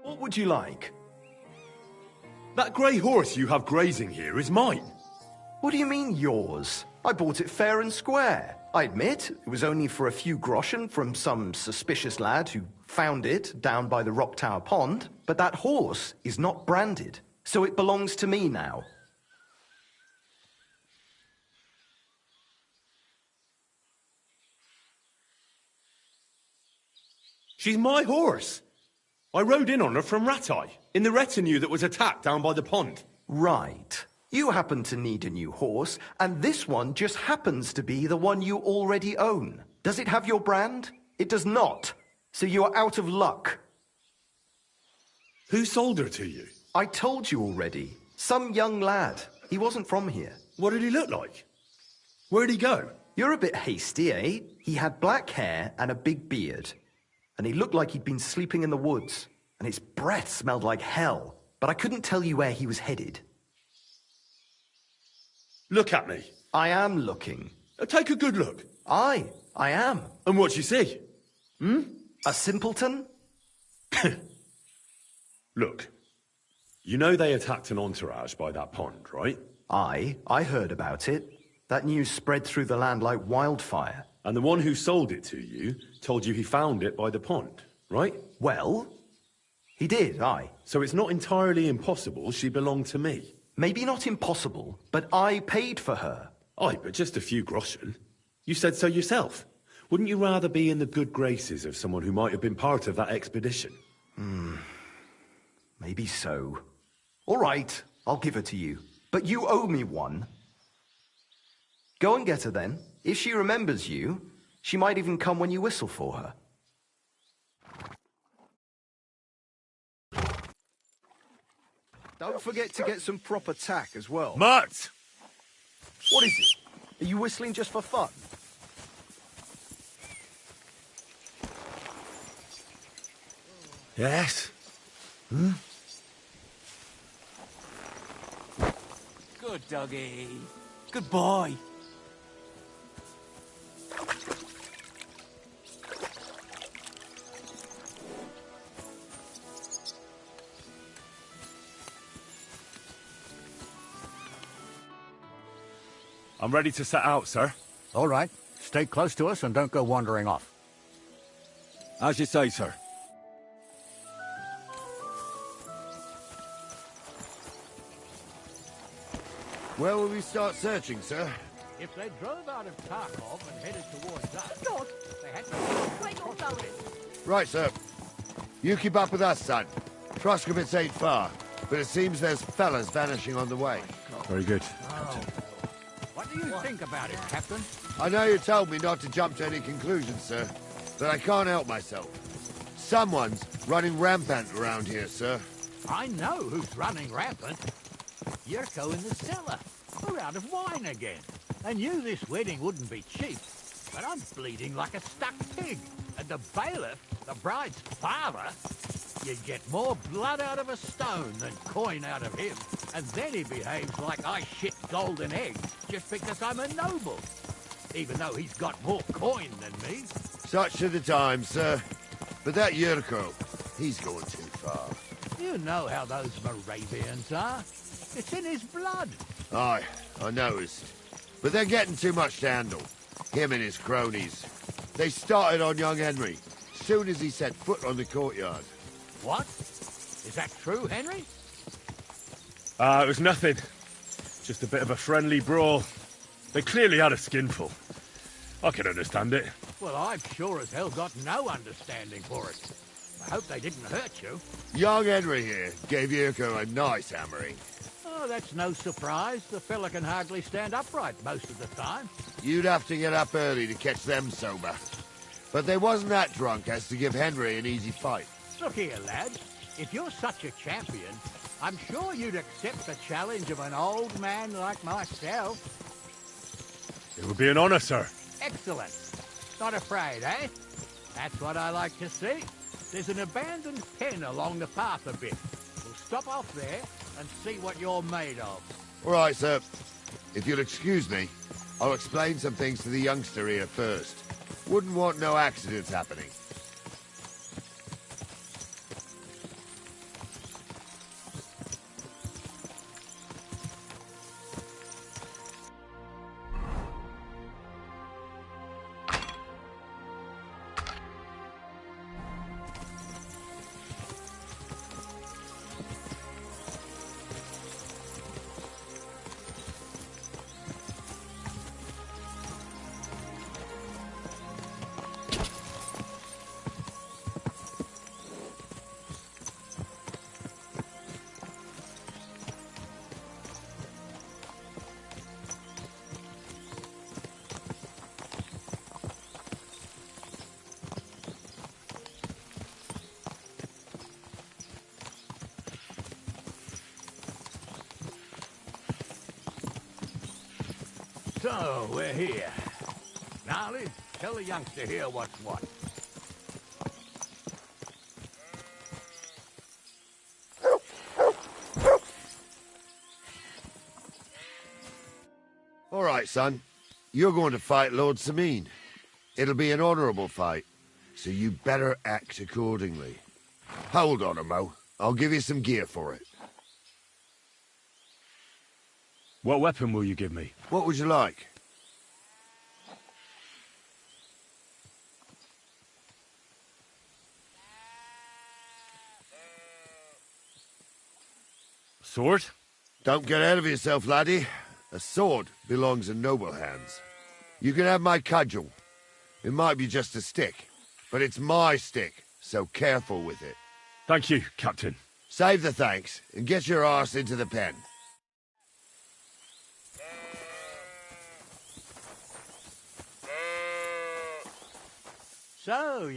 What would you like? That grey horse you have grazing here is mine. What do you mean, yours? I bought it fair and square. I admit, it was only for a few groschen from some suspicious lad who found it down by the Rock Tower Pond, but that horse is not branded, so it belongs to me now. She's my horse. I rode in on her from Ratai, in the retinue that was attacked down by the pond. Right. You happen to need a new horse, and this one just happens to be the one you already own. Does it have your brand? It does not. So you are out of luck. Who sold her to you? I told you already. Some young lad. He wasn't from here. What did he look like? Where'd he go? You're a bit hasty, eh? He had black hair and a big beard. And he looked like he'd been sleeping in the woods. and its breath smelled like hell, but I couldn't tell you where he was headed. Look at me. I am looking. Take a good look. Aye, I am. And what you see? A simpleton? Look, you know they attacked an entourage by that pond, right? Aye, I heard about it. That news spread through the land like wildfire. And the one who sold it to you told you he found it by the pond, right? Well, he did, aye. So it's not entirely impossible she belonged to me. Maybe not impossible, but I paid for her. Aye, but just a few groschen. You said so yourself. Wouldn't you rather be in the good graces of someone who might have been part of that expedition? Maybe so. All right, I'll give her to you. But you owe me one. Go and get her then. If she remembers you, she might even come when you whistle for her. Don't forget to get some proper tack as well. Mutt! What is it? Are you whistling just for fun? Yes? Good doggy. Good boy. I'm ready to set out, sir. All right. Stay close to us and don't go wandering off. As you say, sir. Where will we start searching, sir? If they drove out of Kharkov and headed towards us, they had to... Right, sir. You keep up with us, son. Troskovitz ain't far, but it seems there's fellas vanishing on the way. Very good. What do you think about it, Captain? I know you told me not to jump to any conclusions, sir, but I can't help myself. Someone's running rampant around here, sir. I know who's running rampant. Yurko in the cellar. We're out of wine again. I knew this wedding wouldn't be cheap, but I'm bleeding like a stuck pig. And the bailiff, the bride's father, you'd get more blood out of a stone than coin out of him. And then he behaves like I shit golden eggs just because I'm a noble. Even though he's got more coin than me. Such are the times, sir. But that Yurko, he's going too far. You know how those Moravians are. It's in his blood. Aye, I noticed. But they're getting too much to handle. Him and his cronies. They started on young Henry, soon as he set foot on the courtyard. What? Is that true, Henry? It was nothing. Just a bit of a friendly brawl. They clearly had a skinful. I can understand it. Well, I've sure as hell got no understanding for it. I hope they didn't hurt you. Young Henry here gave Yurko a nice hammering. Oh, that's no surprise. The fella can hardly stand upright most of the time. You'd have to get up early to catch them sober. But they wasn't that drunk as to give Henry an easy fight. Look here, lad. If you're such a champion, I'm sure you'd accept the challenge of an old man like myself. It would be an honor, sir. Excellent. Not afraid, eh? That's what I like to see. There's an abandoned pen along the path a bit. We'll stop off there and see what you're made of. All right, sir. If you'll excuse me, I'll explain some things to the youngster here first. Wouldn't want no accidents happening. So, we're here. Gnarly, tell the youngster here what's what. All right, son. You're going to fight Lord Sameen. It'll be an honourable fight, so you better act accordingly. Hold on a mo. I'll give you some gear for it. What weapon will you give me? What would you like? Sword? Don't get ahead of yourself, laddie. A sword belongs in noble hands. You can have my cudgel. It might be just a stick, but it's my stick, so careful with it. Thank you, Captain. Save the thanks, and get your arse into the pen. So...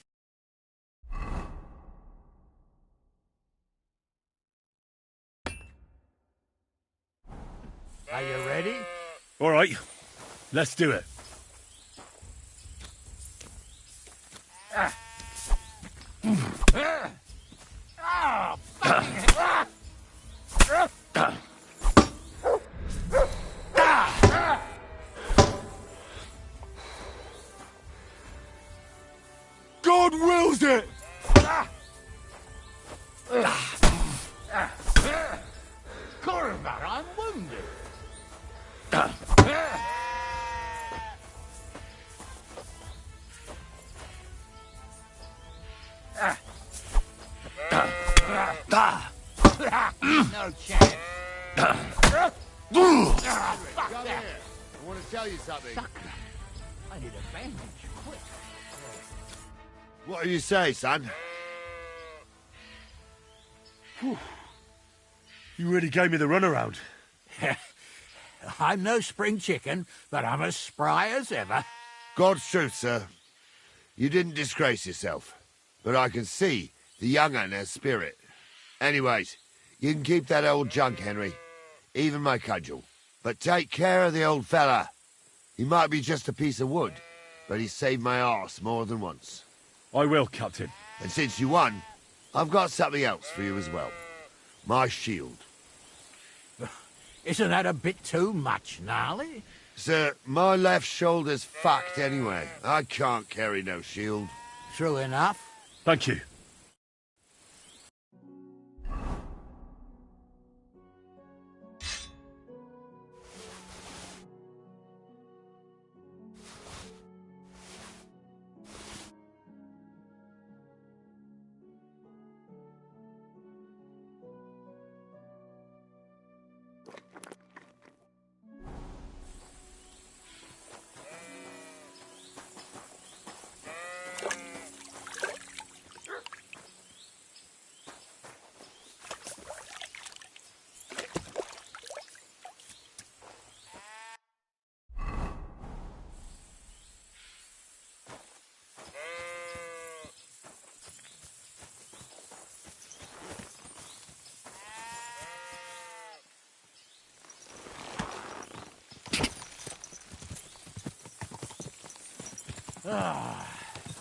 Are you ready? All right, let's do it. God wills it! Corvair, I'm wounded. No chance. Come here. I want to tell you something. I need a bandage, quick. What do you say, son? You really gave me the runaround. I'm no spring chicken, but I'm as spry as ever. God's truth, sir. You didn't disgrace yourself, but I can see the young un has spirit. Anyways, you can keep that old junk, Henry. Even my cudgel. But take care of the old fella. He might be just a piece of wood, but he saved my arse more than once. I will, Captain. And since you won, I've got something else for you as well. My shield. Isn't that a bit too much, Gnarly? Sir, my left shoulder's fucked anyway. I can't carry no shield. True enough. Thank you.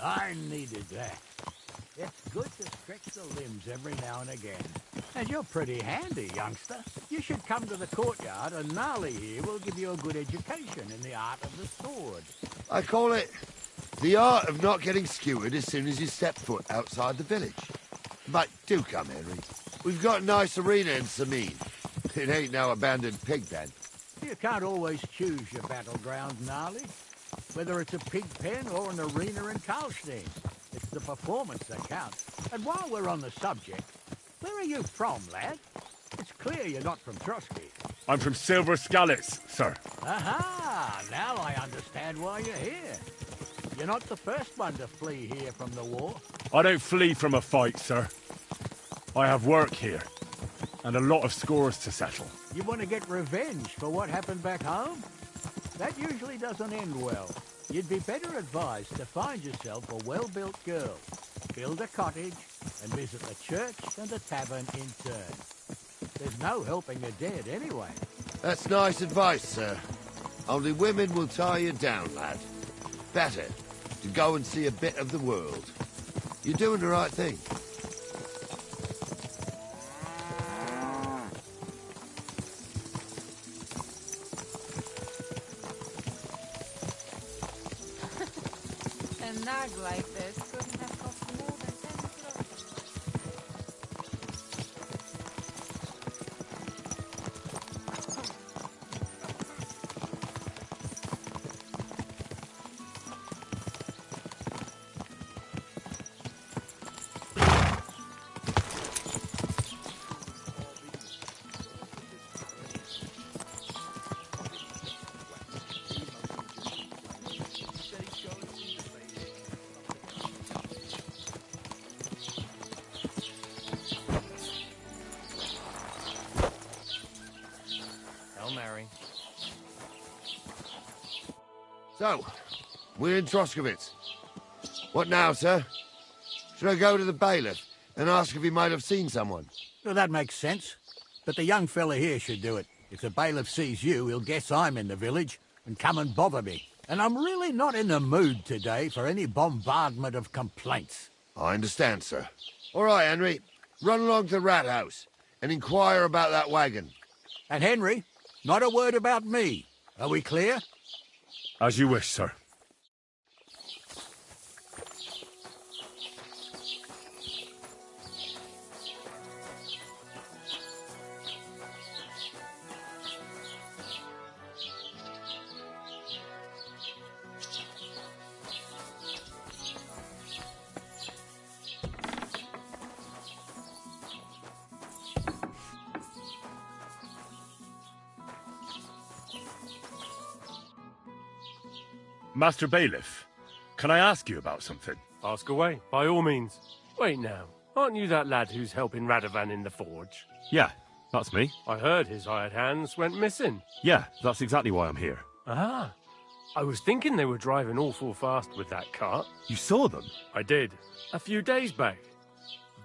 I needed that. It's good to stretch the limbs every now and again. And you're pretty handy, youngster. You should come to the courtyard, and Gnarly here will give you a good education in the art of the sword. I call it the art of not getting skewered as soon as you step foot outside the village. But do come, Henry. We've got a nice arena in Sameen. It ain't no abandoned pig pen. You can't always choose your battleground, Gnarly. Whether it's a pig pen or an arena in Karlstein, it's the performance that counts. And while we're on the subject, where are you from, lad? It's clear you're not from Trotsky. I'm from Silver Scallops, sir. Aha! Now I understand why you're here. You're not the first one to flee here from the war. I don't flee from a fight, sir. I have work here, and a lot of scores to settle. You want to get revenge for what happened back home? That usually doesn't end well. You'd be better advised to find yourself a well-built girl, build a cottage, and visit the church and the tavern in turn. There's no helping the dead anyway. That's nice advice, sir. Only women will tie you down, lad. Better to go and see a bit of the world. You're doing the right thing. A nag like this couldn't have cost more than 10 cloaks. Hail Mary. So, we're in Troskowitz. What now, sir? Should I go to the bailiff and ask if he might have seen someone? Well, that makes sense. But the young fella here should do it. If the bailiff sees you, he'll guess I'm in the village and come and bother me. And I'm really not in the mood today for any bombardment of complaints. I understand, sir. All right, Henry. Run along to the rat house and inquire about that wagon. And Henry, not a word about me. Are we clear? As you wish, sir. Master Bailiff, can I ask you about something? Ask away, by all means. Wait now, aren't you that lad who's helping Radovan in the forge? Yeah, that's me. I heard his hired hands went missing. Yeah, that's exactly why I'm here. Ah, I was thinking they were driving awful fast with that cart. You saw them? I did, a few days back.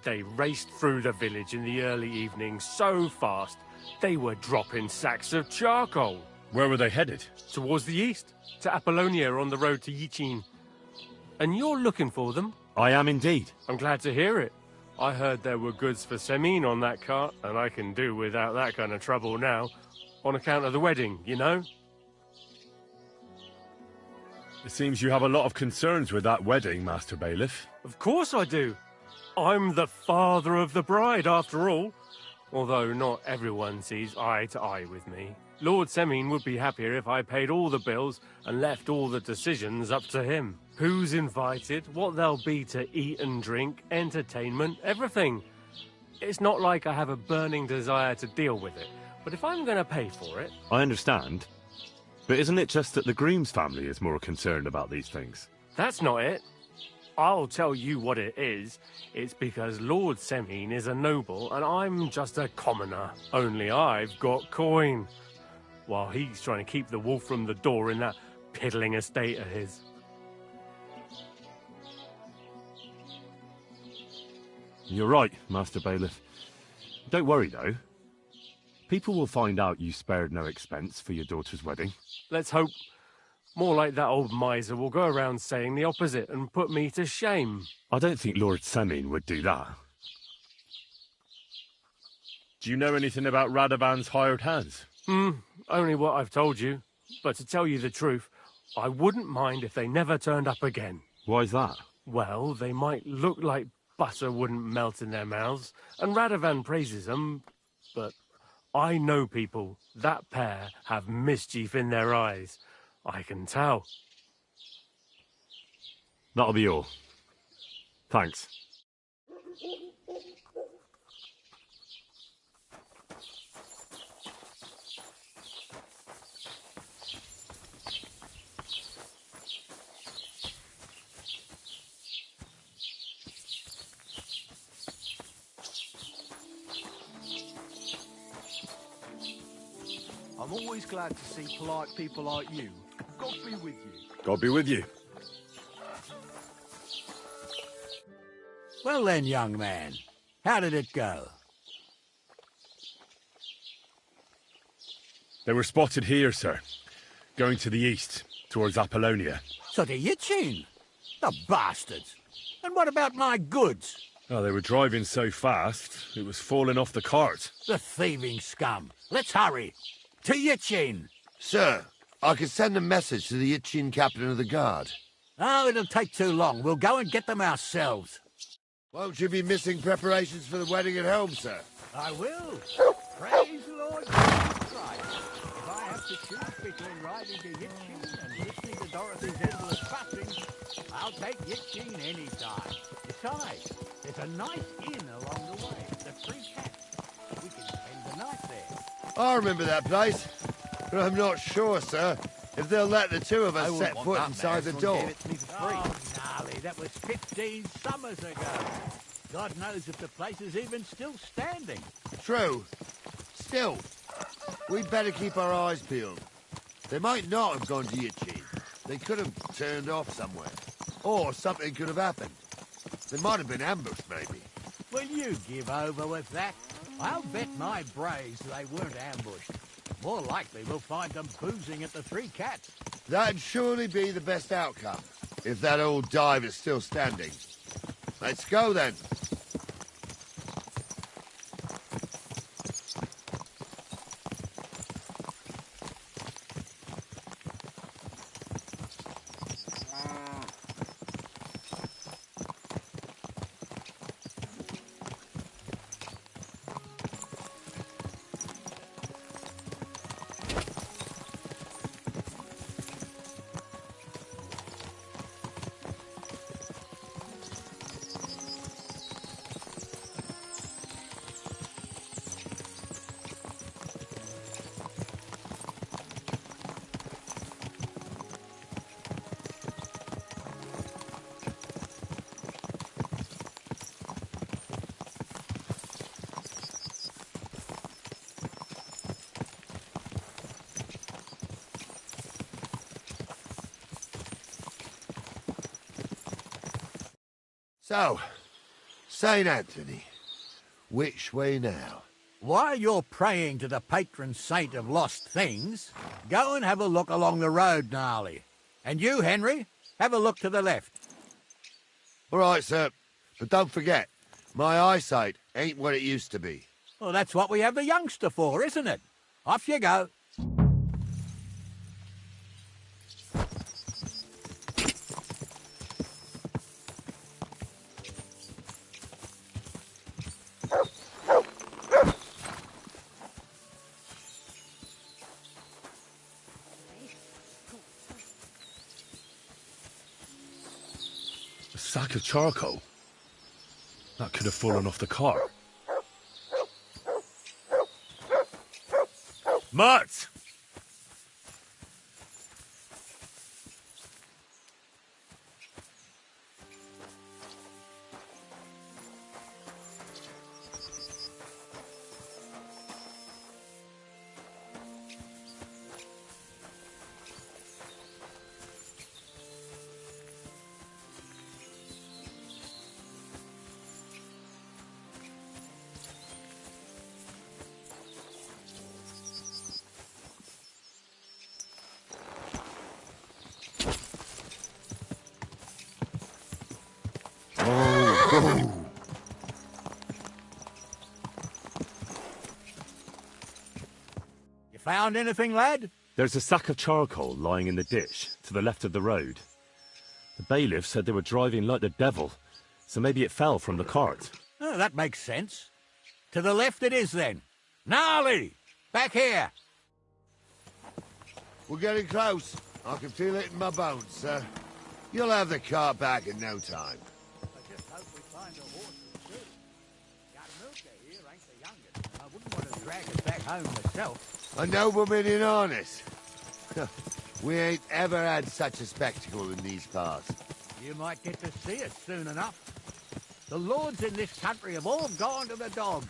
They raced through the village in the early evening so fast, they were dropping sacks of charcoal. Where were they headed? Towards the east, to Apollonia on the road to Yichin. And you're looking for them? I am indeed. I'm glad to hear it. I heard there were goods for Semin on that cart, and I can do without that kind of trouble now, on account of the wedding, you know? It seems you have a lot of concerns with that wedding, Master Bailiff. Of course I do. I'm the father of the bride, after all. Although not everyone sees eye to eye with me. Lord Semin would be happier if I paid all the bills and left all the decisions up to him. Who's invited, what there'll be to eat and drink, entertainment, everything. It's not like I have a burning desire to deal with it, but if I'm going to pay for it... I understand. But isn't it just that the groom's family is more concerned about these things? That's not it. I'll tell you what it is. It's because Lord Semin is a noble and I'm just a commoner. Only I've got coin. While he's trying to keep the wolf from the door in that piddling estate of his. You're right, Master Bailiff. Don't worry, though. People will find out you spared no expense for your daughter's wedding. Let's hope. More like that old miser will go around saying the opposite and put me to shame. I don't think Lord Semin would do that. Do you know anything about Radovan's hired hands? Only what I've told you. But to tell you the truth, I wouldn't mind if they never turned up again. Why's that? Well, they might look like butter wouldn't melt in their mouths, and Radovan praises them, but I know people. That pair have mischief in their eyes. I can tell. That'll be all. Thanks. I'm always glad to see polite people like you. God be with you. God be with you. Well then, young man, how did it go? They were spotted here, sir. Going to the east, towards Apollonia. So to Yichin? The bastards! And what about my goods? Oh, they were driving so fast, it was falling off the cart. The thieving scum. Let's hurry. To Yichin. Sir, I could send a message to the Yichin captain of the guard. Oh, it'll take too long. We'll go and get them ourselves. Won't you be missing preparations for the wedding at home, sir? I will. Praise the Lord Jesus Christ. If I have to choose between riding to Yitchin and listening to Dorothy's endless fussing, I'll take Yitchin any time. Besides, there's a nice inn along the way, the Three Cats. We can spend the night there. I remember that place, but I'm not sure, sir, if they'll let the two of I us wouldn't set want foot that inside the mess. door. Gave it to me for free. Oh, gnarly, that was 15 summers ago. God knows if the place is even still standing. True. Still, we'd better keep our eyes peeled. They might not have gone to Yitchin. They could have turned off somewhere. Or something could have happened. They might have been ambushed, maybe. Will you give over with that? I'll bet my brains they weren't ambushed. More likely we'll find them boozing at the Three Cats. That'd surely be the best outcome, if that old dive is still standing. Let's go, then. So, St. Anthony, which way now? While you're praying to the patron saint of lost things, go and have a look along the road, Gnarly. And you, Henry, have a look to the left. All right, sir. But don't forget, my eyesight ain't what it used to be. Well, that's what we have the youngster for, isn't it? Off you go. A sack of charcoal? That could have fallen off the cart. Mutt! You found anything, lad? There's a sack of charcoal lying in the ditch to the left of the road. The bailiff said they were driving like the devil, so maybe it fell from the cart. Oh, that makes sense. To the left it is, then. Gnarly! Back here! We're getting close. I can feel it in my bones, sir. You'll have the cart back in no time. I just hope we find a horse soon. Yarmulke here ain't the youngest. I wouldn't want to drag it back home myself. A nobleman in harness. We ain't ever had such a spectacle in these parts. You might get to see it soon enough. The lords in this country have all gone to the dogs.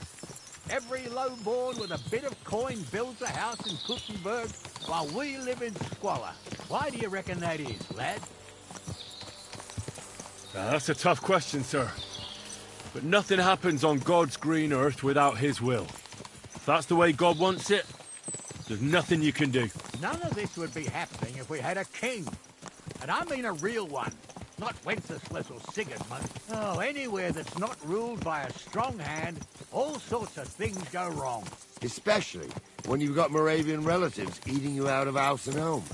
Every lowborn with a bit of coin builds a house in Kuttenberg while we live in squalor. Why do you reckon that is, lad? That's a tough question, sir. But nothing happens on God's green earth without his will. If that's the way God wants it, there's nothing you can do. None of this would be happening if we had a king. And I mean a real one. Not Wenceslas or Sigismund. Oh, anywhere that's not ruled by a strong hand, all sorts of things go wrong. Especially when you've got Moravian relatives eating you out of house and home.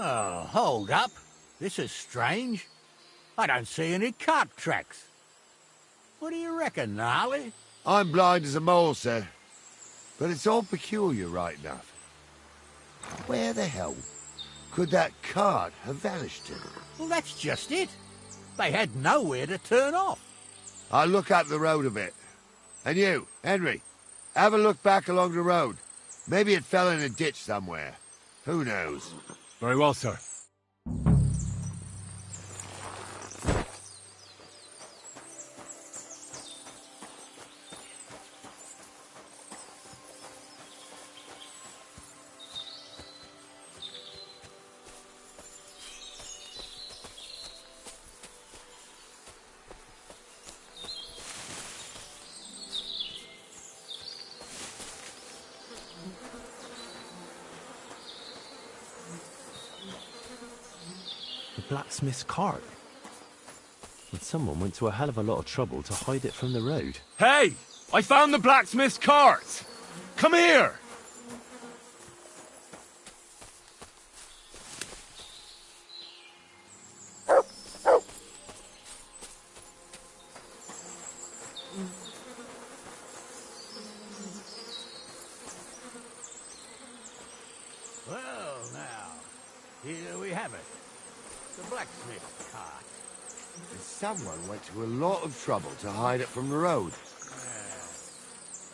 Oh, hold up. This is strange. I don't see any cart tracks. What do you reckon, Gnarly? I'm blind as a mole, sir. But it's all peculiar, right enough. Where the hell could that cart have vanished to? Well, that's just it. They had nowhere to turn off. I'll look up the road a bit. And you, Henry, have a look back along the road. Maybe it fell in a ditch somewhere. Who knows? Very well, sir. Blacksmith's cart. And someone went to a hell of a lot of trouble to hide it from the road. Hey! I found the blacksmith's cart! Come here! Well, now, here we have it. The blacksmith's cart. And someone went to a lot of trouble to hide it from the road.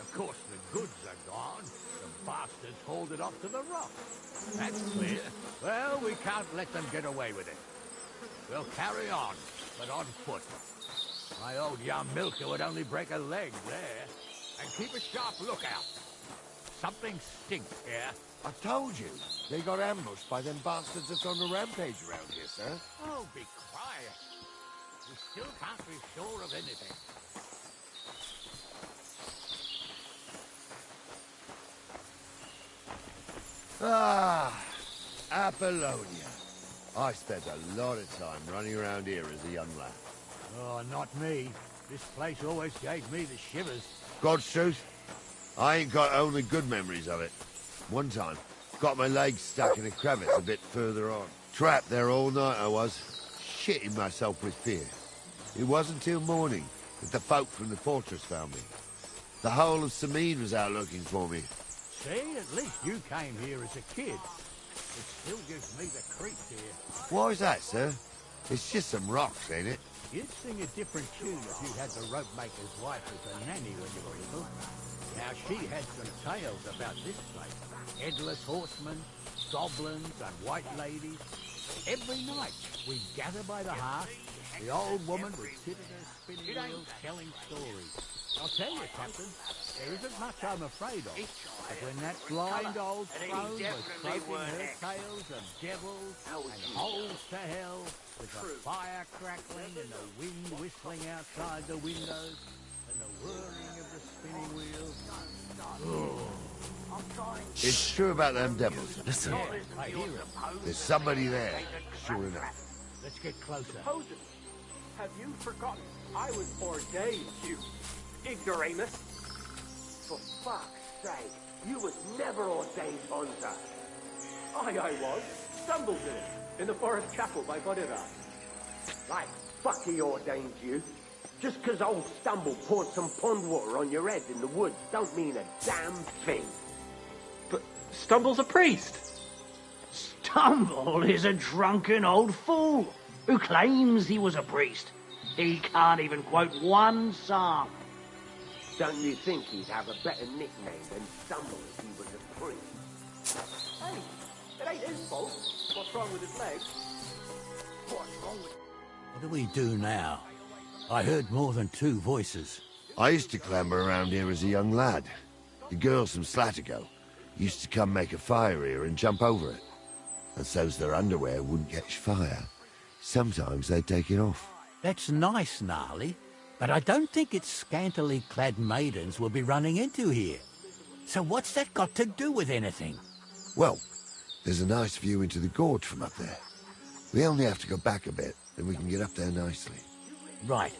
Of course, the goods are gone. The bastards hauled it off to the rock. That's clear. Well, we can't let them get away with it. We'll carry on, but on foot. My old young milker would only break a leg there. And keep a sharp lookout. Something stinks here. I told you, they got ambushed by them bastards that's on the rampage around here, sir. Oh, be quiet. We still can't be sure of anything. Ah, Apollonia. I spent a lot of time running around here as a young lad. Oh, not me. This place always gave me the shivers. God's truth, I ain't got only good memories of it. One time, got my legs stuck in a crevice a bit further on. Trapped there all night I was, shitting myself with fear. It wasn't till morning that the folk from the fortress found me. The whole of Sameen was out looking for me. See, at least you came here as a kid. It still gives me the creeps here. Why's that, sir? It's just some rocks, ain't it? You'd sing a different tune if you had the rope maker's wife as a nanny when you were little. Now, she had some tales about this place. Headless horsemen, goblins, and white ladies. Every night, we'd gather by the hearth. The old woman would sit at her spinning wheel telling stories. I'll tell you, Captain, there isn't much I'm afraid of. But when that blind old crone was croaking her tales of devils and holes to hell, with the fire crackling and the wind whistling outside the windows, and the whirring of the spinning wheels. It's true about them devils. Listen. I hear it. There's somebody there, sure enough. Let's get closer. Moses, have you forgotten I was ordained, you ignoramus? For fuck's sake, you was never ordained, Bonza. I was. Stumbled in the forest chapel by Bodira. Like, fuck he ordained you. Just 'cause old Stumble poured some pond water on your head in the woods don't mean a damn thing. But Stumble's a priest. Stumble is a drunken old fool who claims he was a priest. He can't even quote one psalm. Don't you think he'd have a better nickname than Stumble if he was a priest? Hey, it ain't his fault. What's wrong with his legs? What's wrong with... What do we do now? I heard more than two voices. I used to clamber around here as a young lad. The girls from Slatigo used to come make a fire here and jump over it. And so's their underwear wouldn't catch fire. Sometimes they'd take it off. That's nice, Gnarly, but I don't think it's scantily clad maidens we'll be running into here. So what's that got to do with anything? Well, there's a nice view into the gorge from up there. We only have to go back a bit, then we can get up there nicely. Right.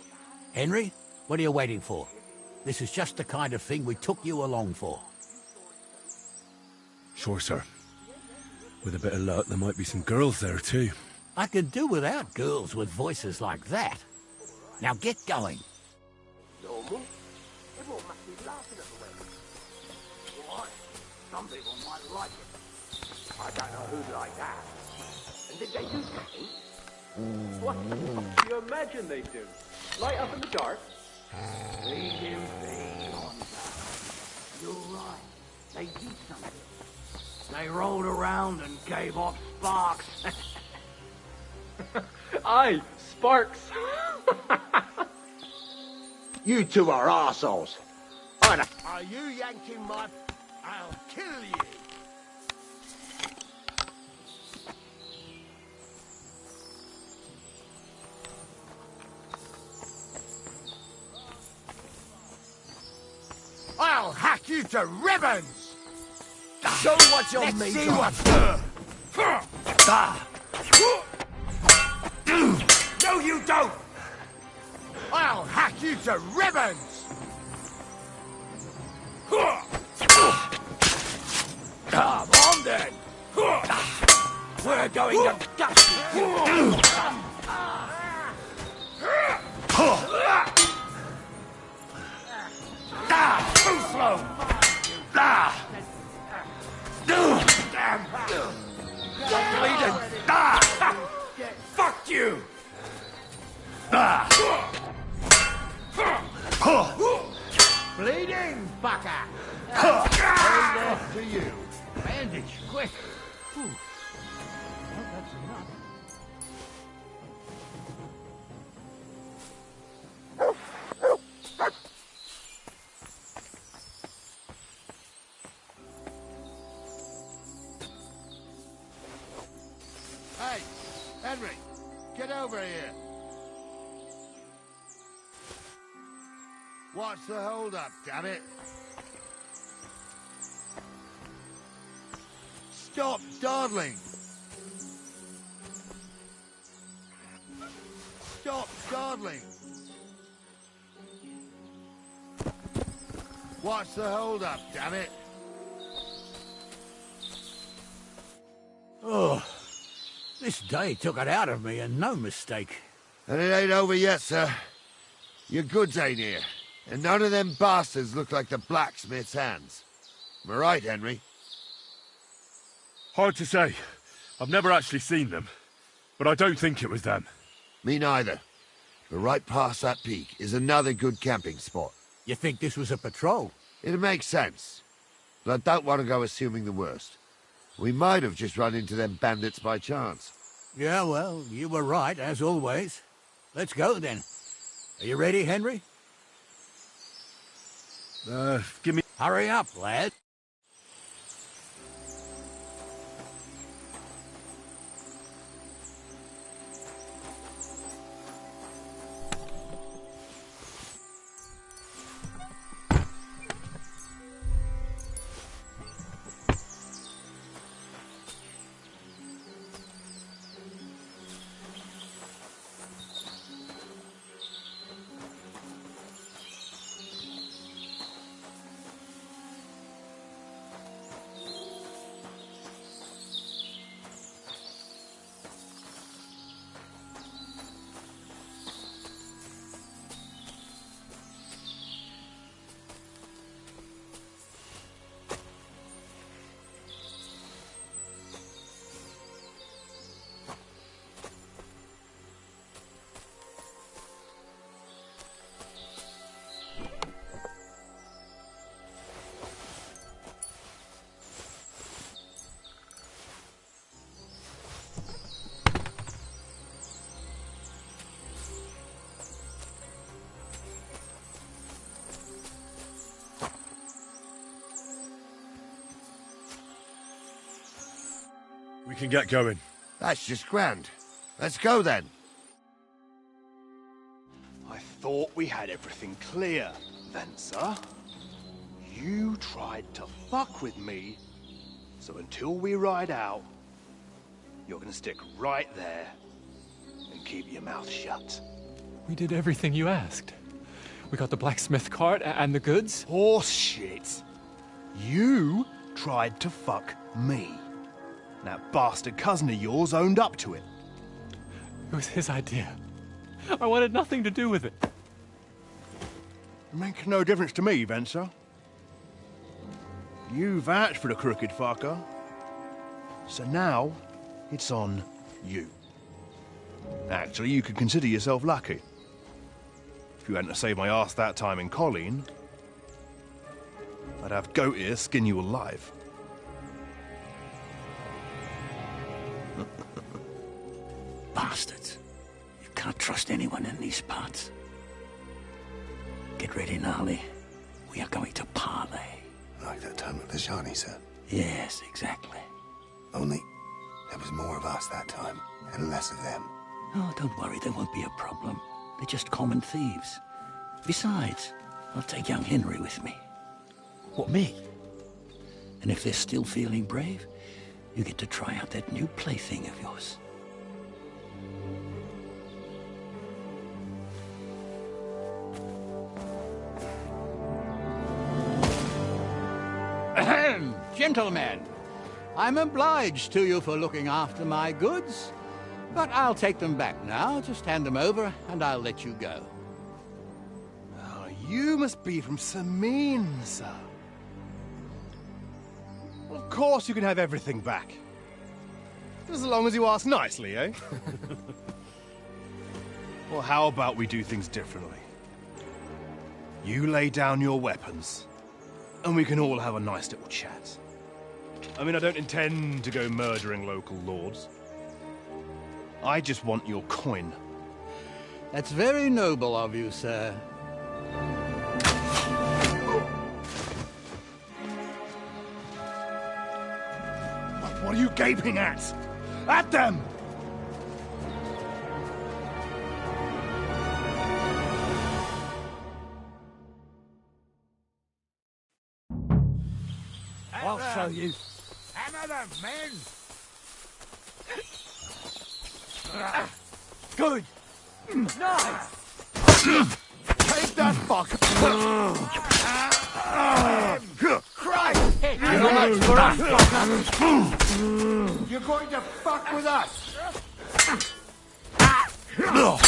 Henry, what are you waiting for? This is just the kind of thing we took you along for. Sure, sir. With a bit of luck, there might be some girls there too. I could do without girls with voices like that. Now get going. Normal? Everyone must be laughing at the wedding. Why? Some people might like it. I don't know who'd like that. And did they do something? What the fuck do you imagine they do? Light up in the dark? Leave him be, Hunter. You're right. They did something. They rolled around and gave off sparks. Aye, sparks. You two are arseholes. Are you yanking my... I'll kill you. I'll hack you to ribbons! Show what you're made of! Let's see what... No, you don't! I'll hack you to ribbons! Come on, then! We're going to dust you! Too slow! Stop bleeding! Fuck you! Bleeding, fucker! To you. Bandage, quick. Well, that's enough. Hey, Henry, get over here. What's the hold-up, damn it? Stop dawdling! Stop dawdling! What's the hold-up, damn it? Oh, this day took it out of me, and no mistake. And it ain't over yet, sir. Your goods ain't here. And none of them bastards look like the blacksmith's hands. Am I right, Henry? Hard to say. I've never actually seen them. But I don't think it was them. Me neither. But right past that peak is another good camping spot. You think this was a patrol? It makes sense. But I don't want to go assuming the worst. We might have just run into them bandits by chance. Yeah, well, you were right, as always. Let's go, then. Are you ready, Henry? Give me... Hurry up, lad. We can get going. That's just grand. Let's go, then. I thought we had everything clear, then, sir. You tried to fuck with me, so until we ride out, you're gonna stick right there and keep your mouth shut. We did everything you asked. We got the blacksmith cart and the goods. Horse shit. You tried to fuck me. That bastard cousin of yours owned up to it. It was his idea. I wanted nothing to do with it. It makes no difference to me, Venser. You vouched for the crooked fucker. So now, it's on you. Actually, you could consider yourself lucky. If you hadn't to save my ass that time in Colleen, I'd have goat ear skin you alive. Bastards. You can't trust anyone in these parts. Get ready, Gnarly. We are going to parley. Like that time with the Shani, sir? Yes, exactly. Only there was more of us that time, and less of them. Oh, don't worry, there won't be a problem. They're just common thieves. Besides, I'll take young Henry with me. What, me? And if they're still feeling brave, you get to try out that new plaything of yours. Ahem, gentlemen, I'm obliged to you for looking after my goods, but I'll take them back now. Just hand them over, and I'll let you go. Oh, you must be from Samin, sir. Of course you can have everything back. Just as long as you ask nicely, eh? Well, how about we do things differently? You lay down your weapons, and we can all have a nice little chat. I mean, I don't intend to go murdering local lords. I just want your coin. That's very noble of you, sir. What are you gaping at? At them! I'll show you. Hammer them, men! Good. Nice. Take that fuck! Christ! You're not for us, You're going to fuck with us! No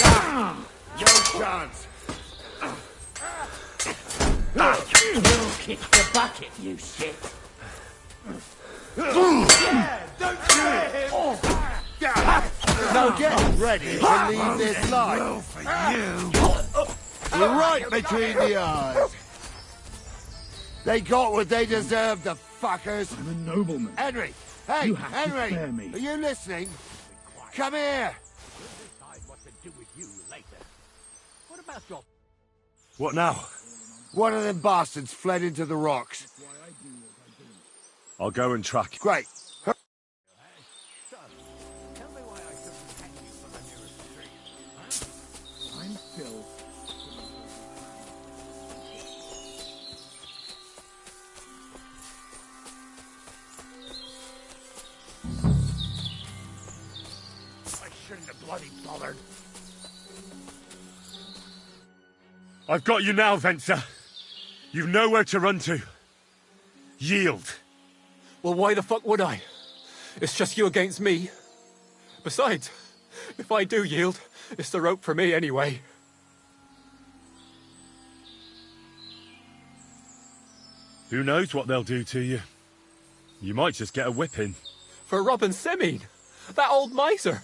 chance! You'll kick the bucket, you shit. Yeah, don't scare him! Now get ready to leave this life. For you. Right between the eyes. They got what they deserved, the fuckers. I'm a nobleman. Henry! Hey, You have to Henry! spare me. Are you listening? Come here! We'll decide what to do with you later. What about your... What now? One of them bastards fled into the rocks. I'll go and track. Great. I'm still... I shouldn't have bloody bothered. I've got you now, Venser. You've nowhere to run to. Yield. Well, why the fuck would I? It's just you against me. Besides, if I do yield, it's the rope for me anyway. Who knows what they'll do to you? You might just get a whipping. For robbing Semine, that old miser.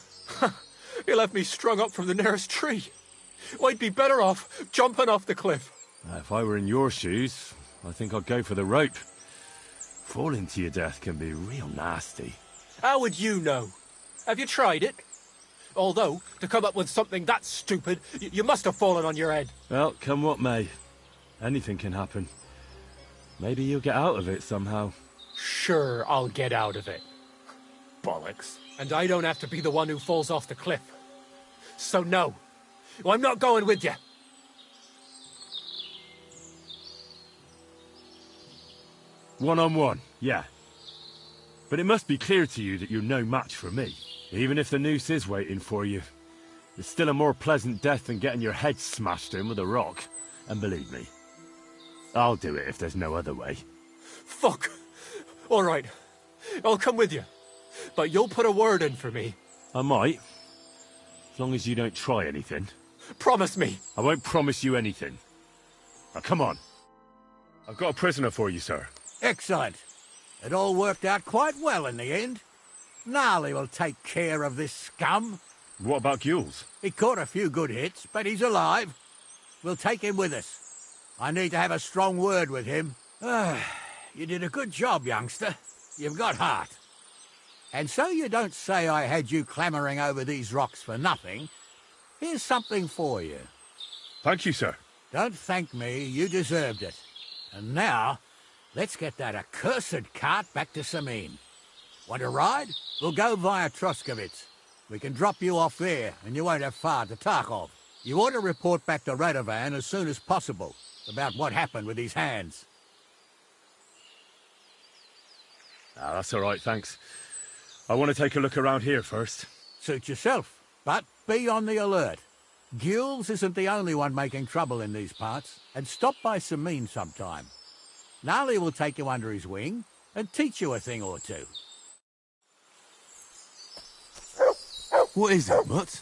He'll have me strung up from the nearest tree. I'd be better off jumping off the cliff. If I were in your shoes, I think I'd go for the rope. Falling to your death can be real nasty. How would you know? Have you tried it? Although, to come up with something that stupid, you must have fallen on your head. Well, come what may. Anything can happen. Maybe you'll get out of it somehow. Sure, I'll get out of it. Bollocks. And I don't have to be the one who falls off the cliff. So no, I'm not going with you. One-on-one, yeah. But it must be clear to you that you're no match for me. Even if the noose is waiting for you, it's still a more pleasant death than getting your head smashed in with a rock. And believe me, I'll do it if there's no other way. Fuck! All right, I'll come with you. But you'll put a word in for me. I might. As long as you don't try anything. Promise me. I won't promise you anything. Now, come on. I've got a prisoner for you, sir. Excellent. It all worked out quite well in the end. Gnarly will take care of this scum. What about Gules? He caught a few good hits, but he's alive. We'll take him with us. I need to have a strong word with him. You did a good job, youngster. You've got heart. And so you don't say I had you clambering over these rocks for nothing, here's something for you. Thank you, sir. Don't thank me, you deserved it. And now, let's get that accursed cart back to Samin. Want to ride? We'll go via Troskovitz. We can drop you off there, and you won't have far to Tarkov. You ought to report back to Radovan as soon as possible about what happened with his hands. Ah, that's all right, thanks. I want to take a look around here first. Suit yourself, but be on the alert. Gules isn't the only one making trouble in these parts, and stop by Samin sometime. Gnarly will take you under his wing and teach you a thing or two. What is it, Mutt?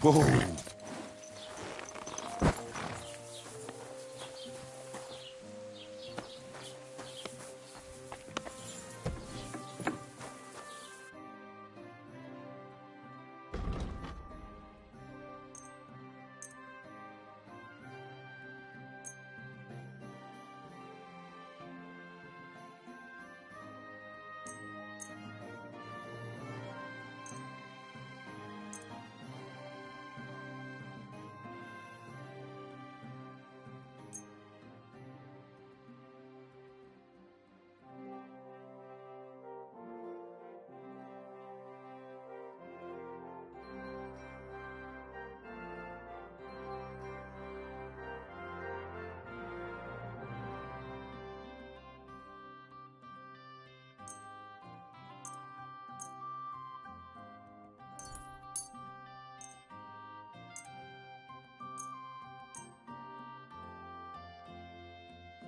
Whoa.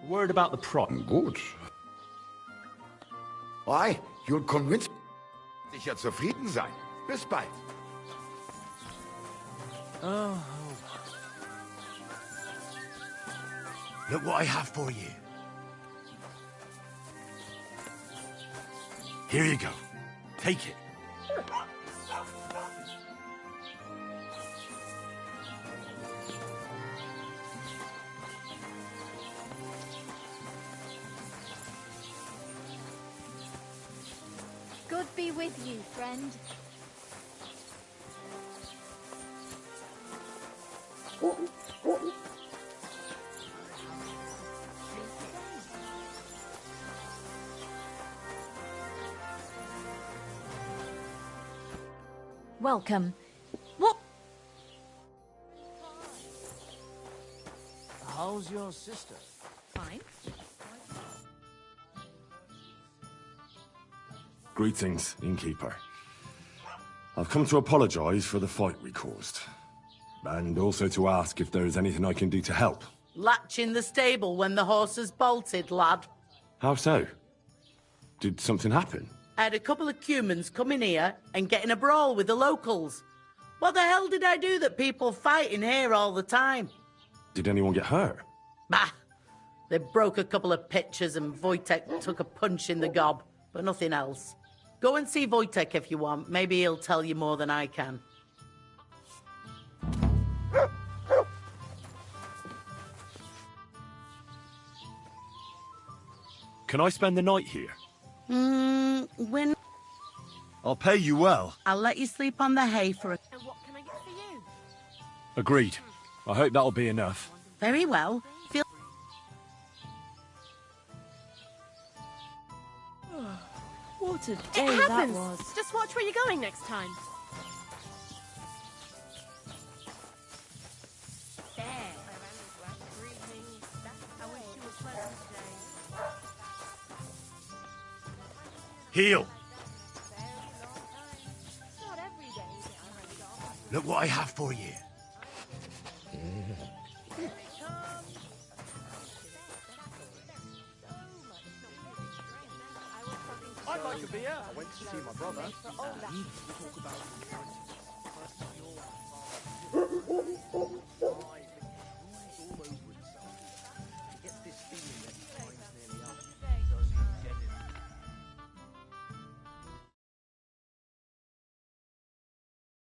Word about the prop. Gut. Why, you'll convince sicher zufrieden sein. Bis bald. Oh. Look what I have for you. Here you go. Take it. God be with you, friend. Welcome. What? How's your sister? Fine. Greetings, innkeeper. I've come to apologize for the fight we caused. And also to ask if there is anything I can do to help. Latch in the stable when the horses bolted, lad. How so? Did something happen? I had a couple of cumans come in here and get in a brawl with the locals. What the hell did I do that people fight in here all the time? Did anyone get hurt? Bah! They broke a couple of pitchers and Wojtek took a punch in the gob, but nothing else. Go and see Wojtek if you want. Maybe he'll tell you more than I can. Can I spend the night here? When... I'll pay you well. I'll let you sleep on the hay for a... And what can I get for you? Agreed. I hope that'll be enough. Very well. Feel... What a It day that happens. was. Just watch where you're going next time. There. I wish you were pleasant today. Heal. Not every day you get a hand off. Look what I have for you. I'd like a beer. I went to see my brother. And we talk about